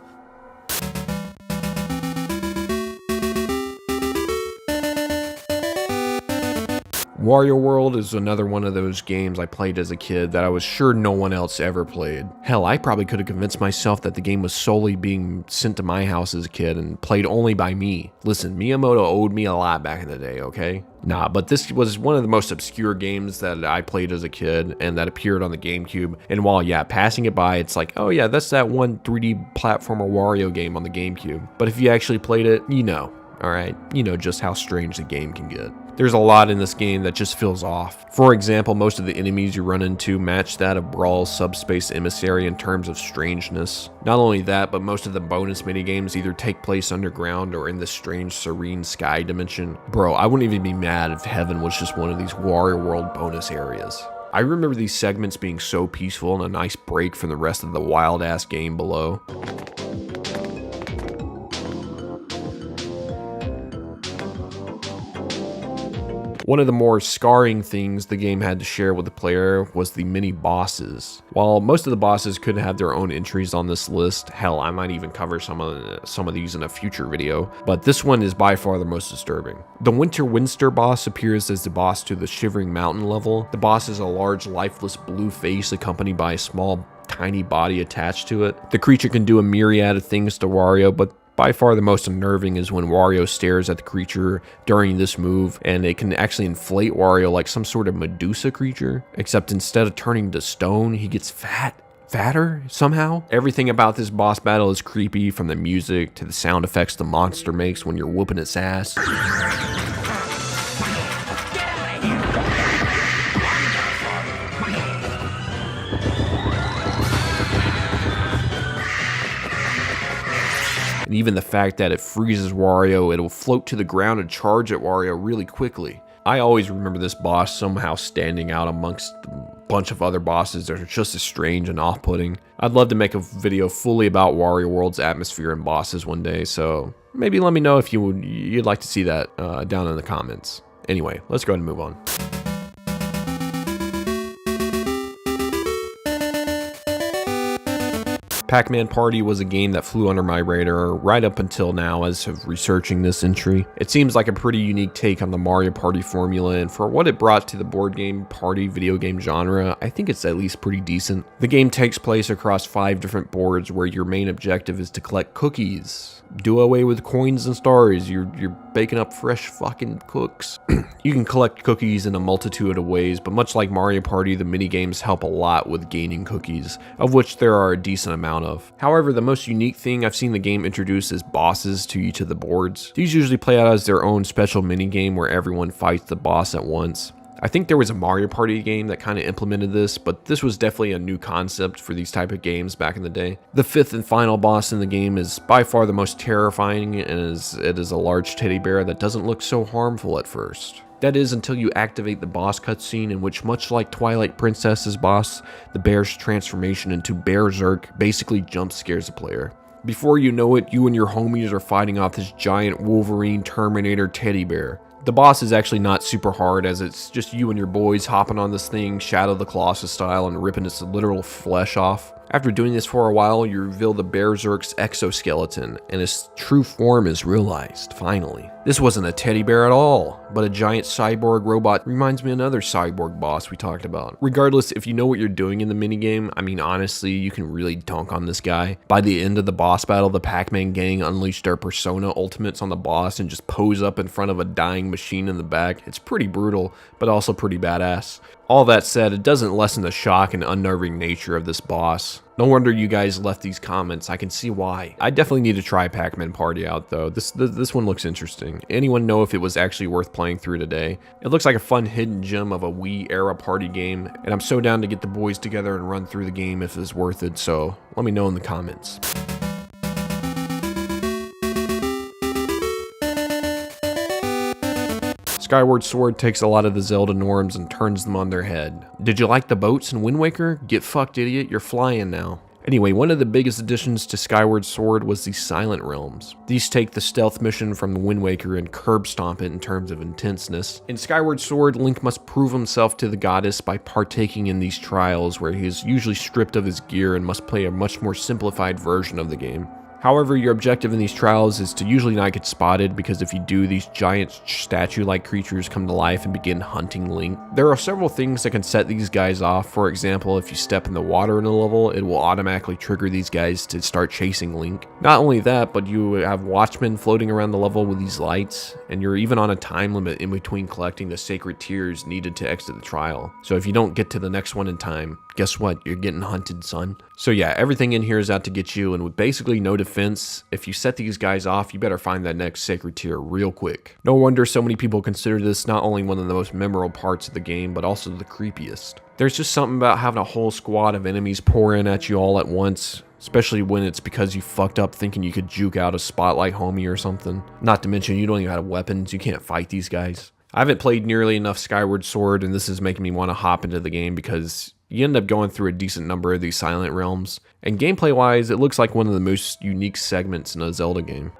Wario World is another one of those games I played as a kid that I was sure no one else ever played. Hell, I probably could have convinced myself that the game was solely being sent to my house as a kid and played only by me. Listen, Miyamoto owed me a lot back in the day, okay? Nah, but this was one of the most obscure games that I played as a kid and that appeared on the GameCube. And while, yeah, passing it by, it's like, oh yeah, that's that one 3D platformer Wario game on the GameCube. But if you actually played it, you know, alright? You know just how strange the game can get. There's a lot in this game that just feels off. For example, most of the enemies you run into match that of Brawl's Subspace Emissary in terms of strangeness. Not only that, but most of the bonus minigames either take place underground or in this strange serene sky dimension. Bro, I wouldn't even be mad if heaven was just one of these Wario World bonus areas. I remember these segments being so peaceful and a nice break from the rest of the wild-ass game below. One of the more scarring things the game had to share with the player was the mini bosses. While most of the bosses could have their own entries on this list, hell, I might even cover some of these in a future video, but this one is by far the most disturbing. The Winter Winster boss appears as the boss to the Shivering Mountain level. The boss is a large, lifeless blue face accompanied by a small, tiny body attached to it. The creature can do a myriad of things to Wario, but by far the most unnerving is when Wario stares at the creature during this move, and it can actually inflate Wario like some sort of Medusa creature, except instead of turning to stone, he gets fatter somehow. Everything about this boss battle is creepy, from the music to the sound effects the monster makes when you're whooping its ass. even the fact that it freezes Wario, it'll float to the ground and charge at Wario really quickly. I always remember this boss somehow standing out amongst a bunch of other bosses that are just as strange and off-putting. I'd love to make a video fully about Wario World's atmosphere and bosses one day, so maybe let me know if you'd like to see that down in the comments. Anyway, let's go ahead and move on. Pac-Man Party was a game that flew under my radar right up until now as of researching this entry. It seems like a pretty unique take on the Mario Party formula, and for what it brought to the board game party video game genre, I think it's at least pretty decent. The game takes place across 5 different boards where your main objective is to collect cookies. Do away with coins and stars, you're baking up fresh fucking cooks. You can collect cookies in a multitude of ways, but much like Mario Party, the minigames help a lot with gaining cookies, of which there are a decent amount of. However, the most unique thing I've seen the game introduce is bosses to each of the boards. These usually play out as their own special minigame where everyone fights the boss at once. I think there was a Mario Party game that kind of implemented this, but this was definitely a new concept for these type of games back in the day. The 5th and final boss in the game is by far the most terrifying, and it is a large teddy bear that doesn't look so harmful at first. That is until you activate the boss cutscene, in which, much like Twilight Princess's boss, the bear's transformation into Berserk basically jump scares the player. Before you know it, you and your homies are fighting off this giant Wolverine Terminator teddy bear. The boss is actually not super hard, as it's just you and your boys hopping on this thing, Shadow the Colossus style, and ripping its literal flesh off. After doing this for a while, you reveal the Berserk's exoskeleton, and its true form is realized, finally. This wasn't a teddy bear at all, but a giant cyborg robot. Reminds me of another cyborg boss we talked about. Regardless, if you know what you're doing in the minigame, I mean honestly, you can really dunk on this guy. By the end of the boss battle, the Pac-Man gang unleashed their Persona ultimates on the boss and just pose up in front of a dying machine in the back. It's pretty brutal, but also pretty badass. All that said, it doesn't lessen the shock and unnerving nature of this boss. No wonder you guys left these comments, I can see why. I definitely need to try Pac-Man Party out though. This one looks interesting. Anyone know if it was actually worth playing through today? It looks like a fun hidden gem of a Wii era party game, and I'm so down to get the boys together and run through the game if it's worth it, so let me know in the comments. Skyward Sword takes a lot of the Zelda norms and turns them on their head. Did you like the boats in Wind Waker? Get fucked, idiot, you're flying now. Anyway, one of the biggest additions to Skyward Sword was the Silent Realms. These take the stealth mission from the Wind Waker and curb stomp it in terms of intenseness. In Skyward Sword, Link must prove himself to the goddess by partaking in these trials where he is usually stripped of his gear and must play a much more simplified version of the game. However, your objective in these trials is to usually not get spotted, because if you do, these giant statue-like creatures come to life and begin hunting Link. There are several things that can set these guys off. For example, if you step in the water in a level, it will automatically trigger these guys to start chasing Link. Not only that, but you have watchmen floating around the level with these lights, and you're even on a time limit in between collecting the sacred tears needed to exit the trial. So if you don't get to the next one in time, guess what? You're getting hunted, son. So yeah, everything in here is out to get you, and with basically no defense, if you set these guys off, you better find that next sacred tier real quick. No wonder so many people consider this not only one of the most memorable parts of the game, but also the creepiest. There's just something about having a whole squad of enemies pour in at you all at once, especially when it's because you fucked up thinking you could juke out a spotlight homie or something. Not to mention, you don't even have weapons, you can't fight these guys. I haven't played nearly enough Skyward Sword, and this is making me want to hop into the game because you end up going through a decent number of these Silent Realms, and gameplay wise, it looks like one of the most unique segments in a Zelda game.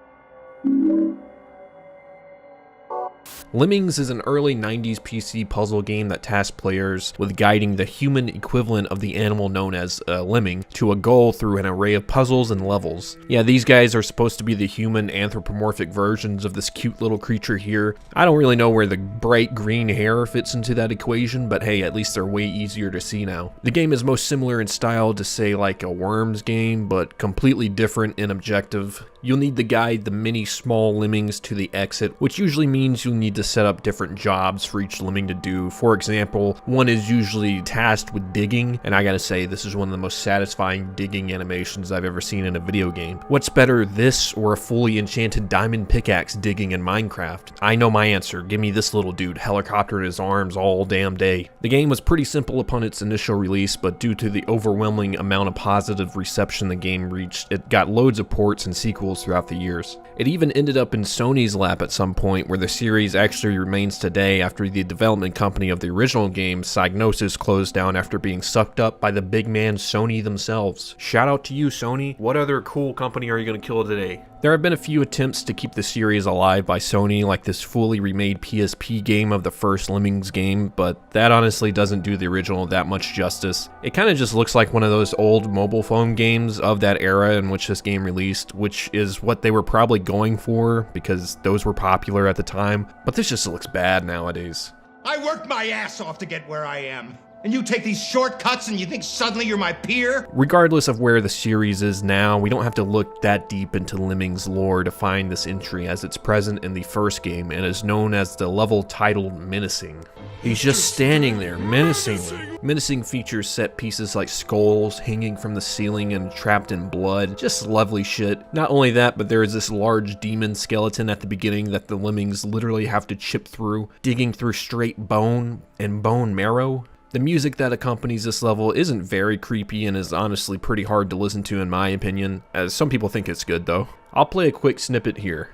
Lemmings is an early 90s PC puzzle game that tasks players with guiding the human equivalent of the animal known as a lemming to a goal through an array of puzzles and levels. Yeah, these guys are supposed to be the human anthropomorphic versions of this cute little creature here. I don't really know where the bright green hair fits into that equation, but hey, at least they're way easier to see now. The game is most similar in style to say like a Worms game, but completely different in objective. You'll need to guide the many small lemmings to the exit, which usually means you'll need to to set up different jobs for each lemming to do. For example, one is usually tasked with digging, and I gotta say, this is one of the most satisfying digging animations I've ever seen in a video game. What's better, this or a fully enchanted diamond pickaxe digging in Minecraft? I know my answer. Give me this little dude helicoptering his arms all damn day. The game was pretty simple upon its initial release, but due to the overwhelming amount of positive reception the game reached, it got loads of ports and sequels throughout the years. It even ended up in Sony's lap at some point, where the series actually remains today after the development company of the original game, Psychonauts, closed down after being sucked up by the big man Sony themselves. Shout out to you, Sony. What other cool company are you gonna kill today? There have been a few attempts to keep the series alive by Sony, like this fully remade PSP game of the first Lemmings game, but that honestly doesn't do the original that much justice. It kind of just looks like one of those old mobile phone games of that era in which this game released, which is what they were probably going for because those were popular at the time, but this just looks bad nowadays. I worked my ass off to get where I am. And you take these shortcuts and you think suddenly you're my peer? Regardless of where the series is now, we don't have to look that deep into Lemmings lore to find this entry, as it's present in the first game and is known as the level titled Menacing. He's just standing there, menacingly. Menacing features set pieces like skulls hanging from the ceiling and trapped in blood. Just lovely shit. Not only that, but there is this large demon skeleton at the beginning that the Lemmings literally have to chip through, digging through straight bone and bone marrow. The music that accompanies this level isn't very creepy and is honestly pretty hard to listen to in my opinion, as some people think it's good though. I'll play a quick snippet here.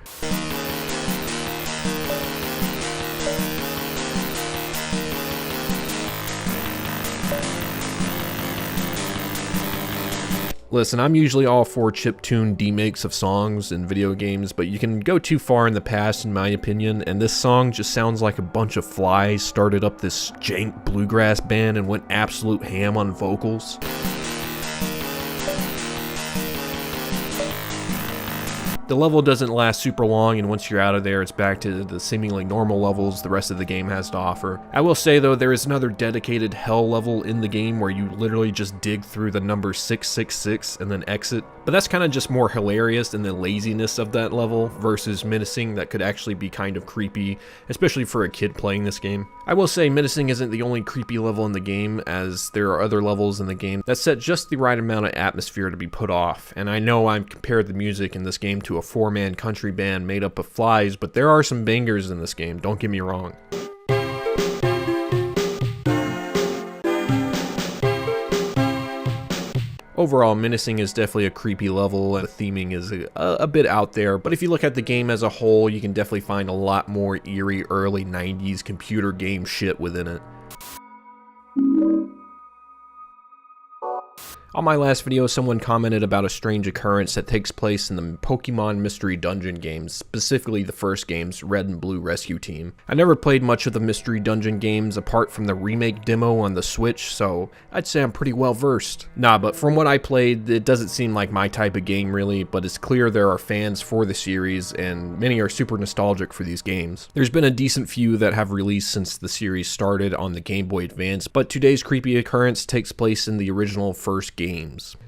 Listen, I'm usually all for chiptune demakes of songs in video games, but you can go too far in the past in my opinion, and this song just sounds like a bunch of flies started up this jank bluegrass band and went absolute ham on vocals. The level doesn't last super long, and once you're out of there, it's back to the seemingly normal levels the rest of the game has to offer. I will say though, there is another dedicated hell level in the game where you literally just dig through the number 666 and then exit, but that's kind of just more hilarious than the laziness of that level versus Menacing that could actually be kind of creepy, especially for a kid playing this game. I will say Menacing isn't the only creepy level in the game, as there are other levels in the game that set just the right amount of atmosphere to be put off, and I know I've compared the music in this game to a four-man country band made up of flies, but there are some bangers in this game, don't get me wrong. Overall, Menacing is definitely a creepy level, and the theming is a bit out there, but if you look at the game as a whole, you can definitely find a lot more eerie early 90s computer game shit within it. On my last video, someone commented about a strange occurrence that takes place in the Pokemon Mystery Dungeon games, specifically the first game's Red and Blue Rescue Team. I never played much of the Mystery Dungeon games apart from the remake demo on the Switch, so I'd say I'm pretty well versed. Nah, but from what I played, it doesn't seem like my type of game really, but it's clear there are fans for the series, and many are super nostalgic for these games. There's been a decent few that have released since the series started on the Game Boy Advance, but today's creepy occurrence takes place in the original first game.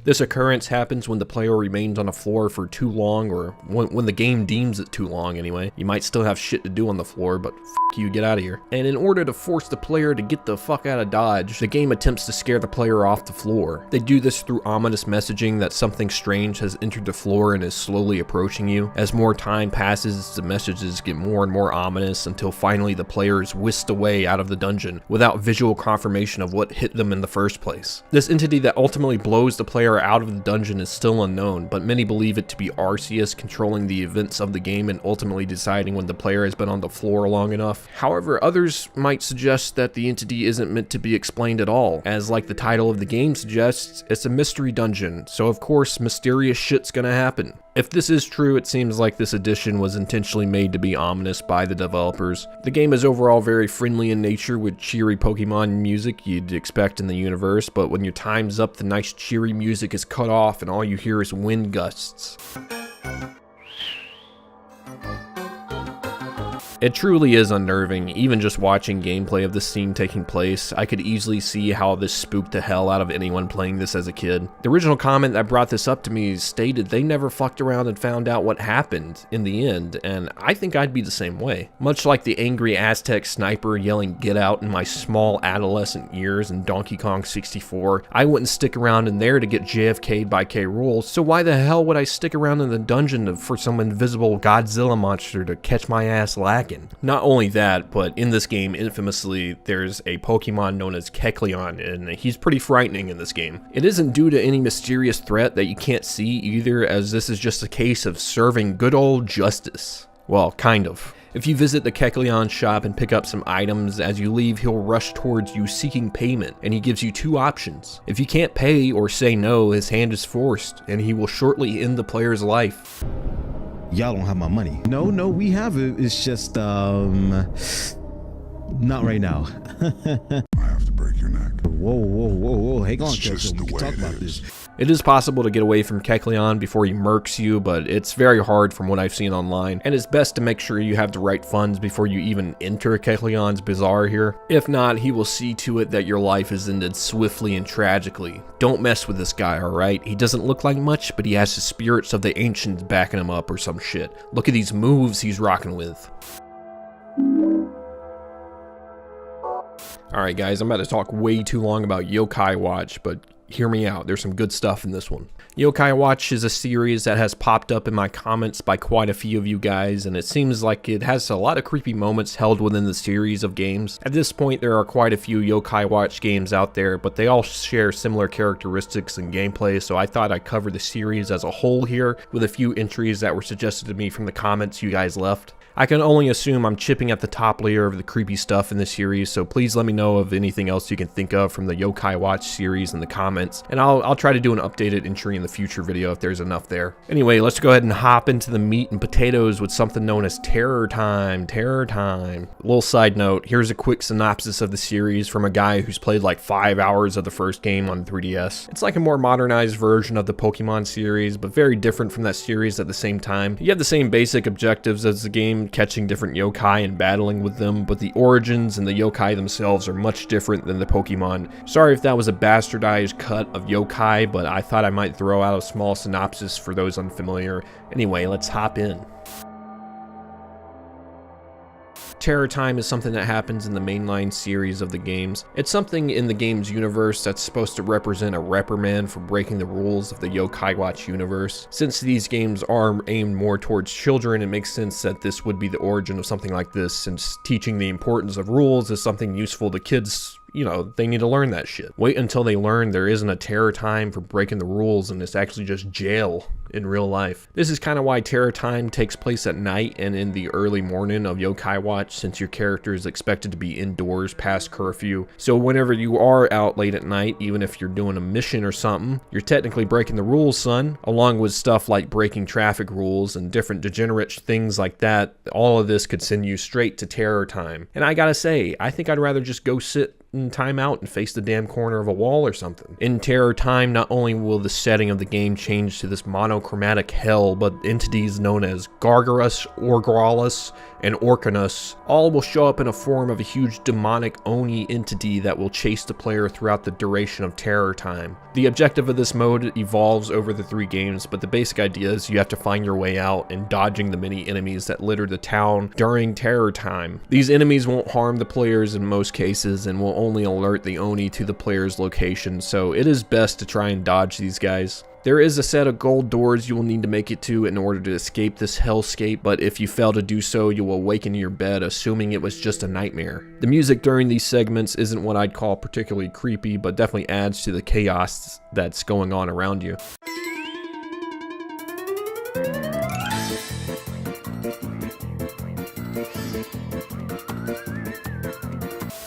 This occurrence happens when the player remains on the floor for too long, or when the game deems it too long anyway. You might still have shit to do on the floor, but f you, get out of here. And in order to force the player to get the fuck out of Dodge, the game attempts to scare the player off the floor. They do this through ominous messaging that something strange has entered the floor and is slowly approaching you. As more time passes, the messages get more and more ominous until finally the player is whisked away out of the dungeon without visual confirmation of what hit them in the first place. This entity that ultimately blows the player out of the dungeon is still unknown, but many believe it to be Arceus controlling the events of the game and ultimately deciding when the player has been on the floor long enough. However, others might suggest that the entity isn't meant to be explained at all, as like the title of the game suggests, it's a mystery dungeon, so of course mysterious shit's gonna happen. If this is true, it seems like this edition was intentionally made to be ominous by the developers. The game is overall very friendly in nature with cheery Pokemon music you'd expect in the universe, but when your time's up, the nice cheery music is cut off and all you hear is wind gusts. It truly is unnerving. Even just watching gameplay of this scene taking place, I could easily see how this spooked the hell out of anyone playing this as a kid. The original comment that brought this up to me stated they never fucked around and found out what happened in the end, and I think I'd be the same way. Much like the angry Aztec sniper yelling "get out" in my small adolescent years in Donkey Kong 64, I wouldn't stick around in there to get JFK'd by K. Rool, so why the hell would I stick around in the dungeon for some invisible Godzilla monster to catch my ass lacking? Not only that, but in this game, infamously, there's a Pokemon known as Kecleon, and he's pretty frightening in this game. It isn't due to any mysterious threat that you can't see either, as this is just a case of serving good old justice. Well, kind of. If you visit the Kecleon shop and pick up some items, as you leave he'll rush towards you seeking payment, and he gives you two options. If you can't pay or say no, his hand is forced, and he will shortly end the player's life. Y'all don't have my money. No, we have it. It's just, not right now. I have to break your neck. Whoa. Hang on, Kecleon. We can talk about this. It is possible to get away from Kecleon before he murks you, but it's very hard from what I've seen online, and it's best to make sure you have the right funds before you even enter Kecleon's bazaar here. If not, he will see to it that your life is ended swiftly and tragically. Don't mess with this guy, alright? He doesn't look like much, but he has the spirits of the ancients backing him up or some shit. Look at these moves he's rocking with. Alright guys, I'm about to talk way too long about Yokai Watch, but hear me out, there's some good stuff in this one. Yokai Watch is a series that has popped up in my comments by quite a few of you guys, and it seems like it has a lot of creepy moments held within the series of games. At this point, there are quite a few Yokai Watch games out there, but they all share similar characteristics and gameplay, so I thought I'd cover the series as a whole here, with a few entries that were suggested to me from the comments you guys left. I can only assume I'm chipping at the top layer of the creepy stuff in the series, so please let me know of anything else you can think of from the Yokai Watch series in the comments, and I'll try to do an updated entry in the future video if there's enough there. Anyway, let's go ahead and hop into the meat and potatoes with something known as Terror Time. Terror Time. A little side note, here's a quick synopsis of the series from a guy who's played like 5 hours of the first game on 3DS. It's like a more modernized version of the Pokemon series, but very different from that series at the same time. You have the same basic objectives as the game, catching different yokai and battling with them, but the origins and the yokai themselves are much different than the Pokemon. Sorry if that was a bastardized cut of yokai, but I thought I might throw out a small synopsis for those unfamiliar. Anyway, let's hop in. Terror Time is something that happens in the mainline series of the games. It's something in the game's universe that's supposed to represent a reprimand for breaking the rules of the Yokai Watch universe. Since these games are aimed more towards children, it makes sense that this would be the origin of something like this, since teaching the importance of rules is something useful to kids. You know, they need to learn that shit. Wait until they learn there isn't a terror time for breaking the rules and it's actually just jail in real life. This is kind of why Terror Time takes place at night and in the early morning of Yokai Watch, since your character is expected to be indoors past curfew. So whenever you are out late at night, even if you're doing a mission or something, you're technically breaking the rules, son. Along with stuff like breaking traffic rules and different degenerate things like that, all of this could send you straight to Terror Time. And I gotta say, I think I'd rather just go sit in time out and face the damn corner of a wall or something. In Terror Time, not only will the setting of the game change to this monochromatic hell, but entities known as Gargarus, Orgralus, and Orcanus all will show up in a form of a huge demonic Oni entity that will chase the player throughout the duration of Terror Time. The objective of this mode evolves over the 3 games, but the basic idea is you have to find your way out and dodging the many enemies that litter the town during Terror Time. These enemies won't harm the players in most cases and will only alert the Oni to the player's location, so it is best to try and dodge these guys. There is a set of gold doors you will need to make it to in order to escape this hellscape, but if you fail to do so, you will awaken in your bed assuming it was just a nightmare. The music during these segments isn't what I'd call particularly creepy, but definitely adds to the chaos that's going on around you.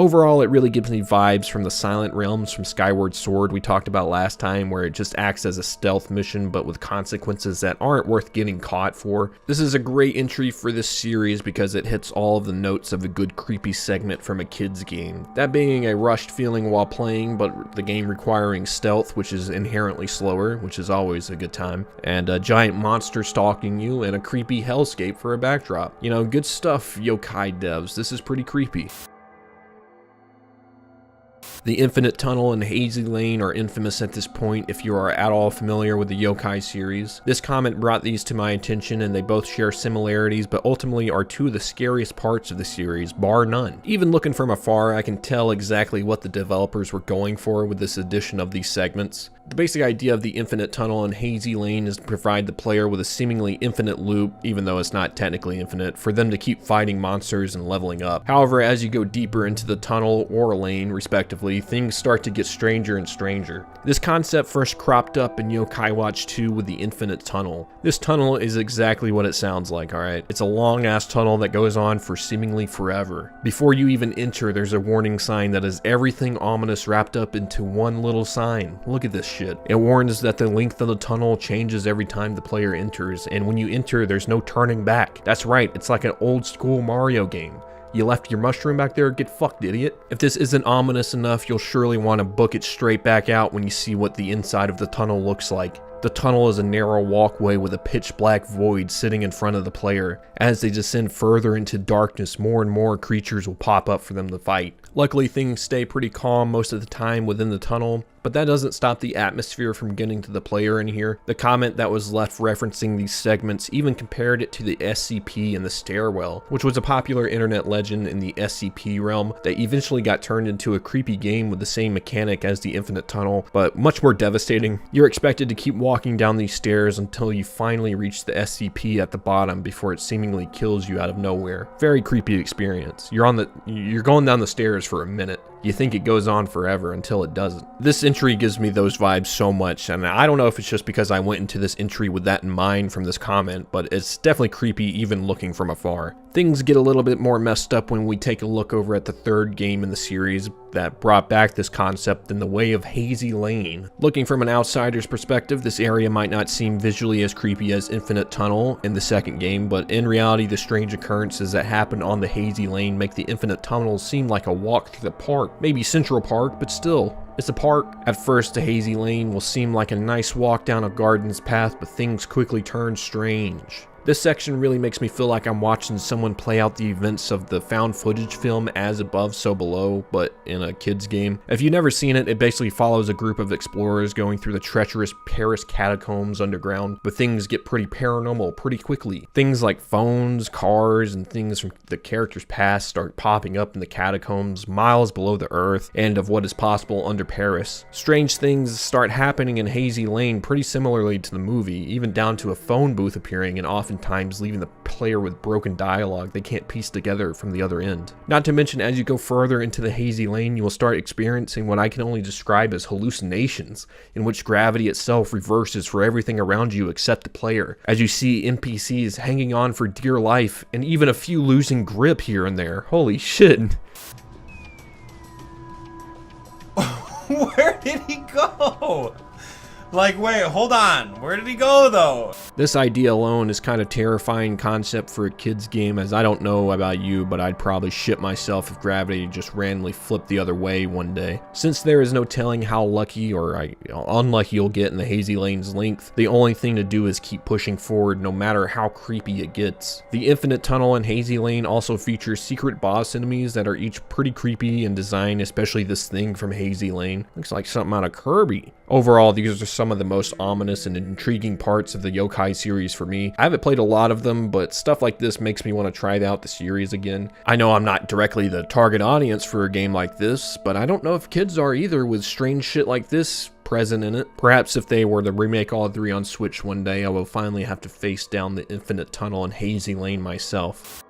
Overall, it really gives me vibes from the Silent Realms from Skyward Sword we talked about last time, where it just acts as a stealth mission but with consequences that aren't worth getting caught for. This is a great entry for this series because it hits all of the notes of a good creepy segment from a kid's game. That being a rushed feeling while playing, but the game requiring stealth, which is inherently slower, which is always a good time, and a giant monster stalking you, and a creepy hellscape for a backdrop. You know, good stuff, yokai devs. This is pretty creepy. The Infinite Tunnel and Hazy Lane are infamous at this point if you are at all familiar with the Yokai series. This comment brought these to my attention, and they both share similarities but ultimately are two of the scariest parts of the series, bar none. Even looking from afar, I can tell exactly what the developers were going for with this addition of these segments. The basic idea of the Infinite Tunnel and Hazy Lane is to provide the player with a seemingly infinite loop, even though it's not technically infinite, for them to keep fighting monsters and leveling up. However, as you go deeper into the tunnel or lane, respectively, things start to get stranger and stranger. This concept first cropped up in Yokai Watch 2 with the Infinite Tunnel. This tunnel is exactly what it sounds like, alright? It's a long-ass tunnel that goes on for seemingly forever. Before you even enter, there's a warning sign that is everything ominous wrapped up into one little sign. Look at this shit. It warns that the length of the tunnel changes every time the player enters, and when you enter, there's no turning back. That's right, it's like an old school Mario game. You left your mushroom back there? Get fucked, idiot. If this isn't ominous enough, you'll surely want to book it straight back out when you see what the inside of the tunnel looks like. The tunnel is a narrow walkway with a pitch black void sitting in front of the player. As they descend further into darkness, more and more creatures will pop up for them to fight. Luckily, things stay pretty calm most of the time within the tunnel, but that doesn't stop the atmosphere from getting to the player in here. The comment that was left referencing these segments even compared it to the SCP in the stairwell, which was a popular internet legend in the SCP realm that eventually got turned into a creepy game with the same mechanic as the Infinite Tunnel, but much more devastating. You're expected to keep walking down these stairs until you finally reach the SCP at the bottom before it seemingly kills you out of nowhere. Very creepy experience. You're going down the stairs for a minute. You think it goes on forever until it doesn't. This entry gives me those vibes so much, and I don't know if it's just because I went into this entry with that in mind from this comment, but it's definitely creepy even looking from afar. Things get a little bit more messed up when we take a look over at the third game in the series that brought back this concept in the way of Hazy Lane. Looking from an outsider's perspective, this area might not seem visually as creepy as Infinite Tunnel in the second game, but in reality, the strange occurrences that happen on the Hazy Lane make the Infinite Tunnel seem like a walk through the park. Maybe Central Park, but still, it's a park. At first, the Hazy Lane will seem like a nice walk down a garden's path, but things quickly turn strange. This section really makes me feel like I'm watching someone play out the events of the found footage film As Above, So Below, but in a kid's game. If you've never seen it, it basically follows a group of explorers going through the treacherous Paris catacombs underground, but things get pretty paranormal pretty quickly. Things like phones, cars, and things from the character's past start popping up in the catacombs miles below the earth and of what is possible under Paris. Strange things start happening in Hazy Lane pretty similarly to the movie, even down to a phone booth appearing and oftentimes leaving the player with broken dialogue they can't piece together from the other end. Not to mention, as you go further into the Hazy Lane, you will start experiencing what I can only describe as hallucinations, in which gravity itself reverses for everything around you except the player, as you see NPCs hanging on for dear life, and even a few losing grip here and there. Holy shit. Where did he go? Like, wait, hold on. Where did he go, though? This idea alone is kind of terrifying concept for a kid's game, as I don't know about you, but I'd probably shit myself if gravity just randomly flipped the other way one day. Since there is no telling how lucky or unlucky you'll get in the Hazy Lane's length, the only thing to do is keep pushing forward no matter how creepy it gets. The Infinite Tunnel and Hazy Lane also feature secret boss enemies that are each pretty creepy in design, especially this thing from Hazy Lane. Looks like something out of Kirby. Overall, these are some of the most ominous and intriguing parts of the Yokai series for me. I haven't played a lot of them, but stuff like this makes me want to try out the series again. I know I'm not directly the target audience for a game like this, but I don't know if kids are either with strange shit like this present in it. Perhaps if they were to remake all three on Switch one day, I will finally have to face down the Infinite Tunnel and Hazy Lane myself.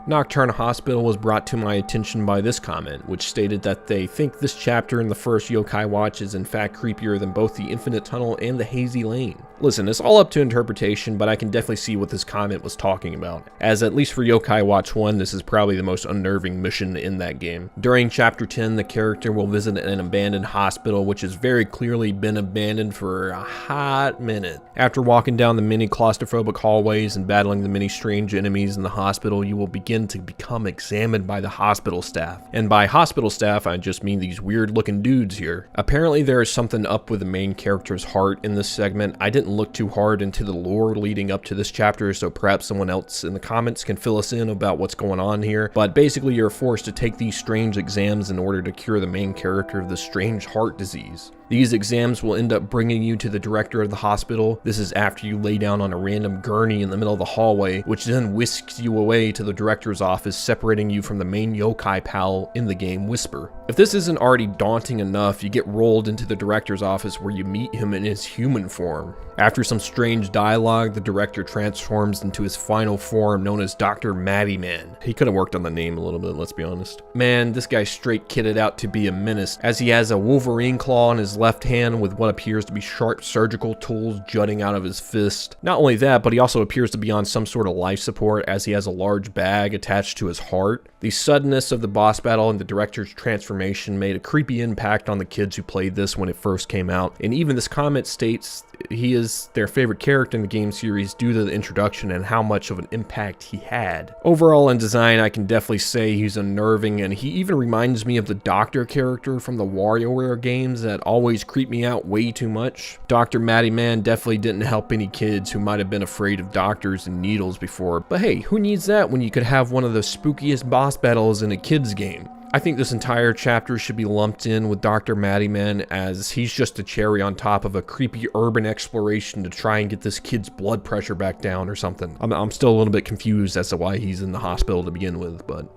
Nocturne Hospital was brought to my attention by this comment, which stated that they think this chapter in the first Yokai Watch is in fact creepier than both the Infinite Tunnel and the Hazy Lane. Listen, it's all up to interpretation, but I can definitely see what this comment was talking about, as at least for Yokai Watch 1, this is probably the most unnerving mission in that game. During Chapter 10, the character will visit an abandoned hospital, which has very clearly been abandoned for a hot minute. After walking down the many claustrophobic hallways and battling the many strange enemies in the hospital, you will begin to become examined by the hospital staff. And by hospital staff, I just mean these weird looking dudes here. Apparently there is something up with the main character's heart in this segment. I didn't look too hard into the lore leading up to this chapter, so perhaps someone else in the comments can fill us in about what's going on here. But basically you're forced to take these strange exams in order to cure the main character of the strange heart disease. These exams will end up bringing you to the director of the hospital. This is after you lay down on a random gurney in the middle of the hallway, which then whisks you away to the director's office, separating you from the main yokai pal in the game, Whisper. If this isn't already daunting enough, you get rolled into the director's office where you meet him in his human form. After some strange dialogue, the director transforms into his final form known as Dr. Matty Man. He could have worked on the name a little bit, let's be honest. Man, this guy's straight kitted out to be a menace, as he has a Wolverine claw in his left hand with what appears to be sharp surgical tools jutting out of his fist. Not only that, but he also appears to be on some sort of life support, as he has a large bag attached to his heart. The suddenness of the boss battle and the director's transformation made a creepy impact on the kids who played this when it first came out, and even this comment states he is their favorite character in the game series due to the introduction and how much of an impact he had. Overall in design, I can definitely say he's unnerving, and he even reminds me of the Doctor character from the WarioWare games that always creep me out way too much. Dr. Matty Man definitely didn't help any kids who might have been afraid of doctors and needles before, but hey, who needs that when you could have one of the spookiest boss battles in a kid's game? I think this entire chapter should be lumped in with Dr. Matty Man, as he's just a cherry on top of a creepy urban exploration to try and get this kid's blood pressure back down or something. I'm still a little bit confused as to why he's in the hospital to begin with, but...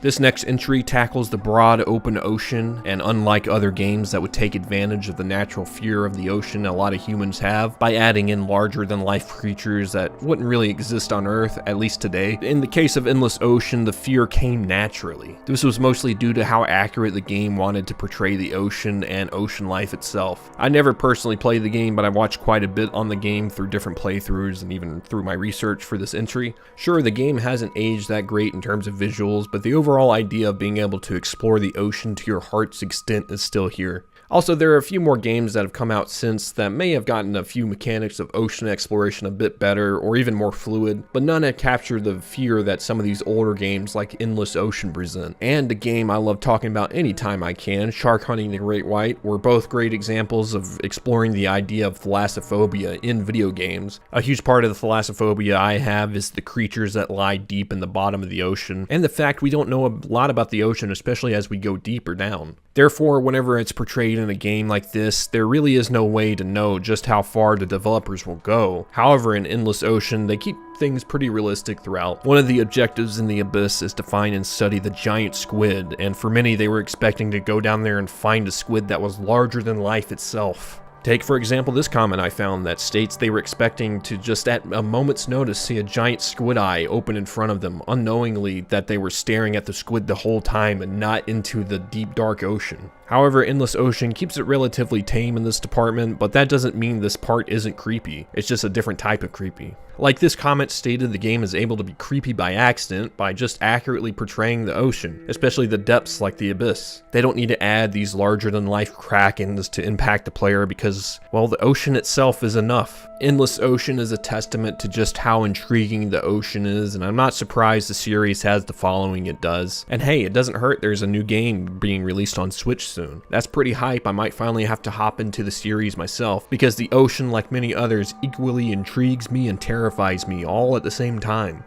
This next entry tackles the broad open ocean, and unlike other games that would take advantage of the natural fear of the ocean a lot of humans have by adding in larger than life creatures that wouldn't really exist on Earth, at least today. In the case of Endless Ocean, the fear came naturally. This was mostly due to how accurate the game wanted to portray the ocean and ocean life itself. I never personally played the game, but I watched quite a bit on the game through different playthroughs and even through my research for this entry. Sure, the game hasn't aged that great in terms of visuals, but the overall idea of being able to explore the ocean to your heart's extent is still here. Also, there are a few more games that have come out since that may have gotten a few mechanics of ocean exploration a bit better or even more fluid, but none have captured the fear that some of these older games like Endless Ocean present. And a game I love talking about anytime I can, Shark Hunting the Great White, were both great examples of exploring the idea of thalassophobia in video games. A huge part of the thalassophobia I have is the creatures that lie deep in the bottom of the ocean, and the fact we don't know a lot about the ocean, especially as we go deeper down. Therefore, whenever it's portrayed in a game like this, there really is no way to know just how far the developers will go. However, in Endless Ocean, they keep things pretty realistic throughout. One of the objectives in the Abyss is to find and study the giant squid, and for many they were expecting to go down there and find a squid that was larger than life itself. Take, for example, this comment I found that states they were expecting to just at a moment's notice see a giant squid eye open in front of them, unknowingly that they were staring at the squid the whole time and not into the deep dark ocean. However, Endless Ocean keeps it relatively tame in this department, but that doesn't mean this part isn't creepy. It's just a different type of creepy. Like this comment stated, the game is able to be creepy by accident by just accurately portraying the ocean, especially the depths like the Abyss. They don't need to add these larger than life krakens to impact the player because, well, the ocean itself is enough. Endless Ocean is a testament to just how intriguing the ocean is, and I'm not surprised the series has the following it does. And hey, it doesn't hurt there's a new game being released on Switch soon. That's pretty hype. I might finally have to hop into the series myself, because the ocean, like many others, equally intrigues me and terrifies me all at the same time.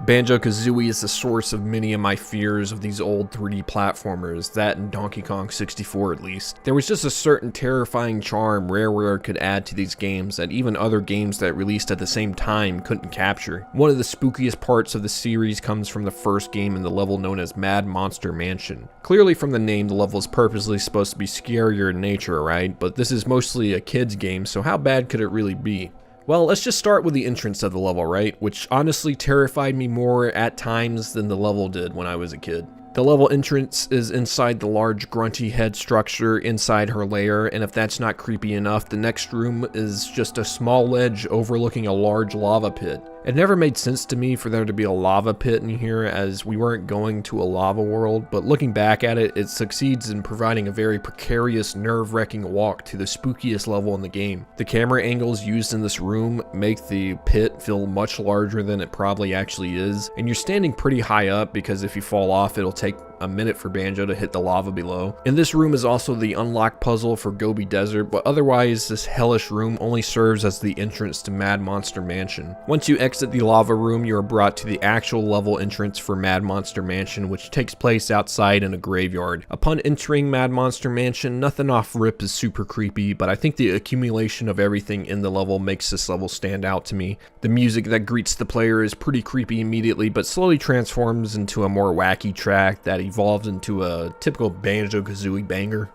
Banjo-Kazooie is the source of many of my fears of these old 3D platformers, that and Donkey Kong 64 at least. There was just a certain terrifying charm Rareware could add to these games that even other games that released at the same time couldn't capture. One of the spookiest parts of the series comes from the first game in the level known as Mad Monster Mansion. Clearly from the name, the level is purposely supposed to be scarier in nature, right? But this is mostly a kid's game, so how bad could it really be? Well, let's just start with the entrance of the level, right? Which honestly terrified me more at times than the level did when I was a kid. The level entrance is inside the large grunty head structure inside her lair, and if that's not creepy enough, the next room is just a small ledge overlooking a large lava pit. It never made sense to me for there to be a lava pit in here, as we weren't going to a lava world, but looking back at it, it succeeds in providing a very precarious, nerve-wracking walk to the spookiest level in the game. The camera angles used in this room make the pit feel much larger than it probably actually is, and you're standing pretty high up because if you fall off, it'll take a minute for Banjo to hit the lava below. And this room is also the unlock puzzle for Gobi Desert, but otherwise this hellish room only serves as the entrance to Mad Monster Mansion. Once you exit the lava room, you are brought to the actual level entrance for Mad Monster Mansion, which takes place outside in a graveyard. Upon entering Mad Monster Mansion, nothing off rip is super creepy, but I think the accumulation of everything in the level makes this level stand out to me. The music that greets the player is pretty creepy immediately, but slowly transforms into a more wacky track that evolved into a typical Banjo-Kazooie banger.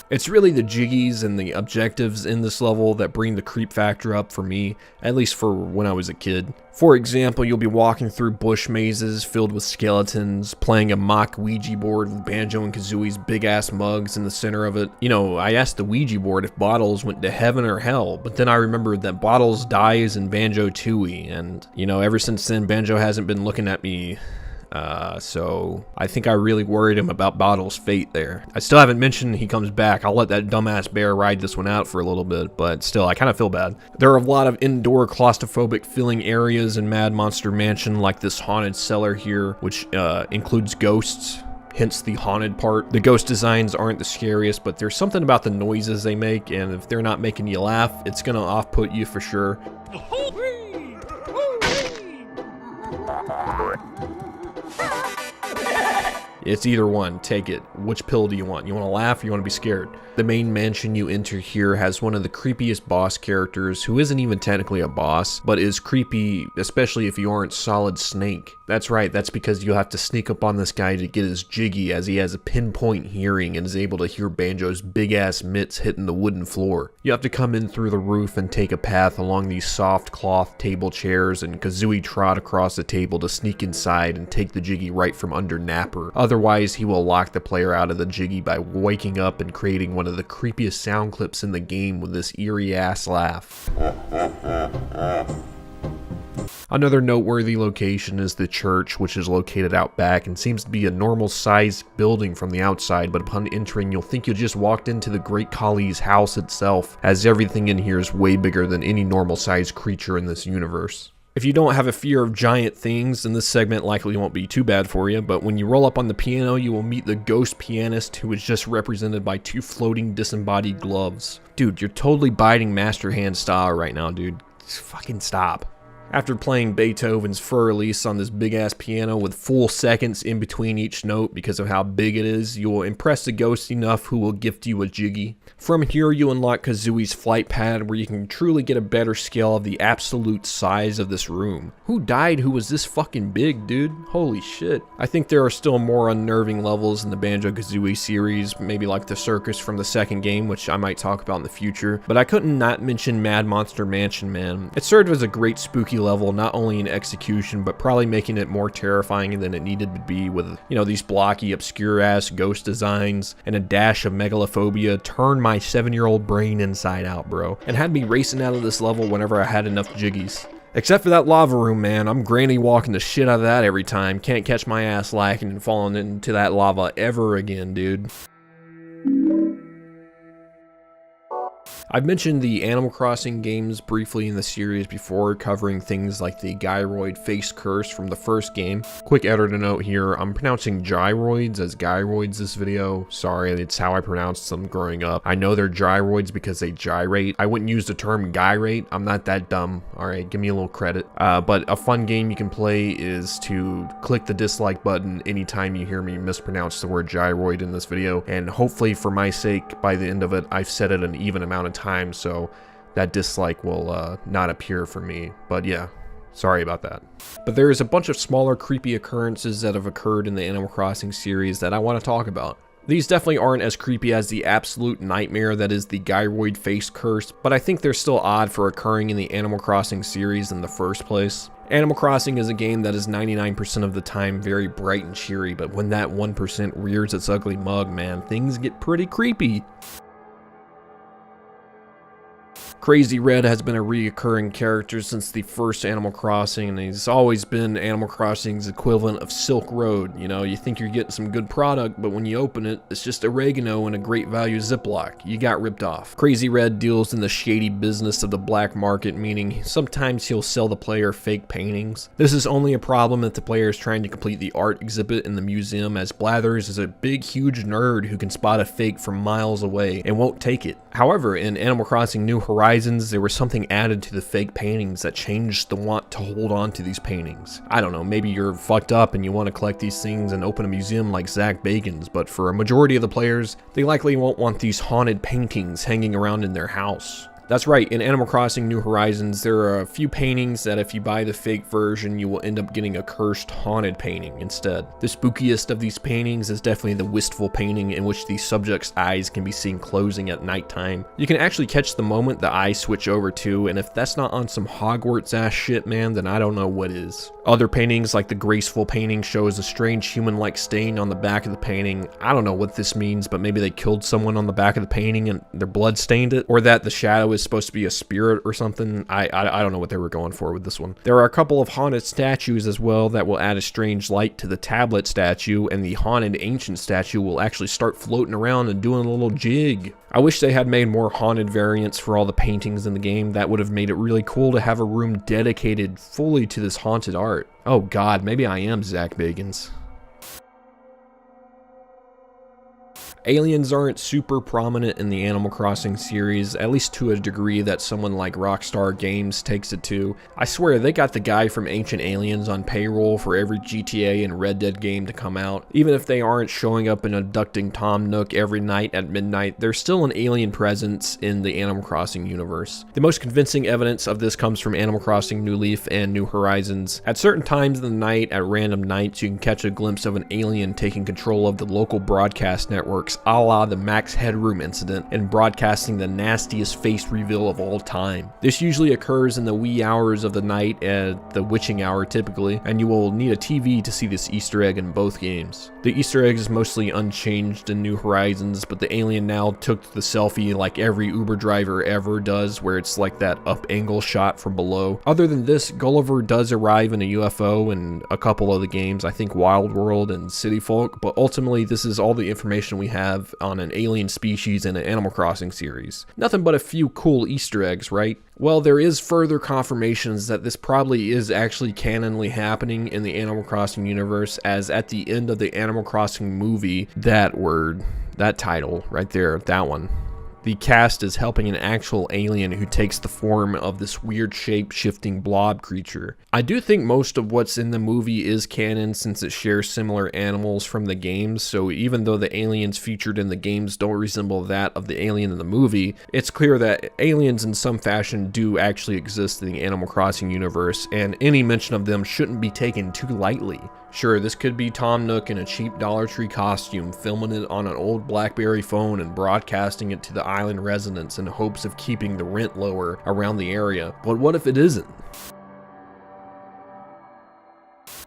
It's really the jiggies and the objectives in this level that bring the creep factor up for me, at least for when I was a kid. For example, you'll be walking through bush mazes filled with skeletons, playing a mock Ouija board with Banjo and Kazooie's big ass mugs in the center of it. You know, I asked the Ouija board if Bottles went to heaven or hell, but then I remembered that Bottles dies in Banjo-Tooie, and you know, ever since then Banjo hasn't been looking at me. So I think I really worried him about Bottle's fate there. I still haven't mentioned he comes back. I'll let that dumbass bear ride this one out for a little bit, but still, I kind of feel bad. There are a lot of indoor claustrophobic feeling areas in Mad Monster Mansion, like this haunted cellar here, which includes ghosts. Hence the haunted part. The ghost designs aren't the scariest, but there's something about the noises they make, and if they're not making you laugh, it's gonna off-put you for sure. It's either one, take it. Which pill do you want? You want to laugh or you want to be scared? The main mansion you enter here has one of the creepiest boss characters, who isn't even technically a boss, but is creepy, especially if you aren't Solid Snake. That's right, that's because you'll have to sneak up on this guy to get his jiggy, as he has a pinpoint hearing and is able to hear Banjo's big ass mitts hitting the wooden floor. You have to come in through the roof and take a path along these soft cloth table chairs, and Kazooie trot across the table to sneak inside and take the jiggy right from under Napper. Otherwise, he will lock the player out of the jiggy by waking up and creating one of the creepiest sound clips in the game with this eerie ass laugh. Another noteworthy location is the church, which is located out back and seems to be a normal sized building from the outside, but upon entering you'll think you just walked into the Great Kali's house itself, as everything in here is way bigger than any normal sized creature in this universe. If you don't have a fear of giant things, then this segment likely won't be too bad for you, but when you roll up on the piano, you will meet the ghost pianist, who is just represented by two floating disembodied gloves. Dude, you're totally biting Master Hand style right now, dude. Just fucking stop. After playing Beethoven's Fur Release on this big ass piano with full seconds in between each note because of how big it is, you will impress the ghost enough who will gift you a jiggy. From here you unlock Kazooie's flight pad, where you can truly get a better scale of the absolute size of this room. Who died who was this fucking big, dude? Holy shit. I think there are still more unnerving levels in the Banjo-Kazooie series, maybe like the circus from the second game, which I might talk about in the future, but I couldn't not mention Mad Monster Mansion, man. It served as a great spooky level, not only in execution, but probably making it more terrifying than it needed to be with, you know, these blocky, obscure-ass ghost designs and a dash of megalophobia. Turned my 7-year-old brain inside out, bro, and had me racing out of this level whenever I had enough jiggies. Except for that lava room, man. I'm granny walking the shit out of that every time. Can't catch my ass lacking and falling into that lava ever again, dude. I've mentioned the Animal Crossing games briefly in the series before, covering things like the Gyroid face curse from the first game. Quick editor note here, I'm pronouncing gyroids as gyroids this video. Sorry, it's how I pronounced them growing up. I know they're gyroids because they gyrate. I wouldn't use the term gyrate. I'm not that dumb. Alright, give me a little credit. But a fun game you can play is to click the dislike button anytime you hear me mispronounce the word gyroid in this video, and hopefully for my sake, by the end of it, I've said it an even amount of time, so that dislike will not appear for me. But yeah, sorry about that. But there is a bunch of smaller creepy occurrences that have occurred in the Animal Crossing series that I want to talk about. These definitely aren't as creepy as the absolute nightmare that is the Gyroid face curse, but I think they're still odd for occurring in the Animal Crossing series in the first place. Animal Crossing is a game that is 99% of the time very bright and cheery, but when that 1% rears its ugly mug, man, things get pretty creepy. Crazy Red has been a reoccurring character since the first Animal Crossing, and he's always been Animal Crossing's equivalent of Silk Road. You know, you think you're getting some good product, but when you open it, it's just oregano in a great value Ziploc. You got ripped off. Crazy Red deals in the shady business of the black market, meaning sometimes he'll sell the player fake paintings. This is only a problem if the player is trying to complete the art exhibit in the museum, as Blathers is a big, huge nerd who can spot a fake from miles away and won't take it. However, in Animal Crossing New Horizons, there was something added to the fake paintings that changed the want to hold on to these paintings. I don't know, maybe you're fucked up and you want to collect these things and open a museum like Zach Bagans, but for a majority of the players, they likely won't want these haunted paintings hanging around in their house. That's right, in Animal Crossing New Horizons, there are a few paintings that if you buy the fake version, you will end up getting a cursed haunted painting instead. The spookiest of these paintings is definitely the wistful painting, in which the subject's eyes can be seen closing at nighttime. You can actually catch the moment the eyes switch over to, and if that's not on some Hogwarts ass shit, man, then I don't know what is. Other paintings, like the graceful painting, shows a strange human-like stain on the back of the painting. I don't know what this means, but maybe they killed someone on the back of the painting and their blood stained it, or that the shadow is supposed to be a spirit or something. I don't know what they were going for with this one. There are a couple of haunted statues as well that will add a strange light to the tablet statue, and the haunted ancient statue will actually start floating around and doing a little jig. I wish they had made more haunted variants for all the paintings in the game. That would have made it really cool to have a room dedicated fully to this haunted art. Oh god, maybe I am Zach Bagans. Aliens aren't super prominent in the Animal Crossing series, at least to a degree that someone like Rockstar Games takes it to. I swear, they got the guy from Ancient Aliens on payroll for every GTA and Red Dead game to come out. Even if they aren't showing up and abducting Tom Nook every night at midnight, there's still an alien presence in the Animal Crossing universe. The most convincing evidence of this comes from Animal Crossing New Leaf and New Horizons. At certain times in the night, at random nights, you can catch a glimpse of an alien taking control of the local broadcast networks, a la the Max Headroom incident, and broadcasting the nastiest face reveal of all time. This usually occurs in the wee hours of the night, at the witching hour typically, and you will need a TV to see this Easter egg in both games. The Easter egg is mostly unchanged in New Horizons, but the alien now took the selfie like every Uber driver ever does, where it's like that up angle shot from below. Other than this, Gulliver does arrive in a UFO in a couple of the games, I think Wild World and City Folk, but ultimately this is all the information we have on an alien species in an Animal Crossing series. Nothing but a few cool Easter eggs, right? Well, there is further confirmations that this probably is actually canonly happening in the Animal Crossing universe, as at the end of the Animal Crossing movie, that title right there, that one, the cast is helping an actual alien who takes the form of this weird shape-shifting blob creature. I do think most of what's in the movie is canon, since it shares similar animals from the games, so even though the aliens featured in the games don't resemble that of the alien in the movie, it's clear that aliens in some fashion do actually exist in the Animal Crossing universe, and any mention of them shouldn't be taken too lightly. Sure, this could be Tom Nook in a cheap Dollar Tree costume, filming it on an old BlackBerry phone and broadcasting it to the island residents in hopes of keeping the rent lower around the area. But what if it isn't?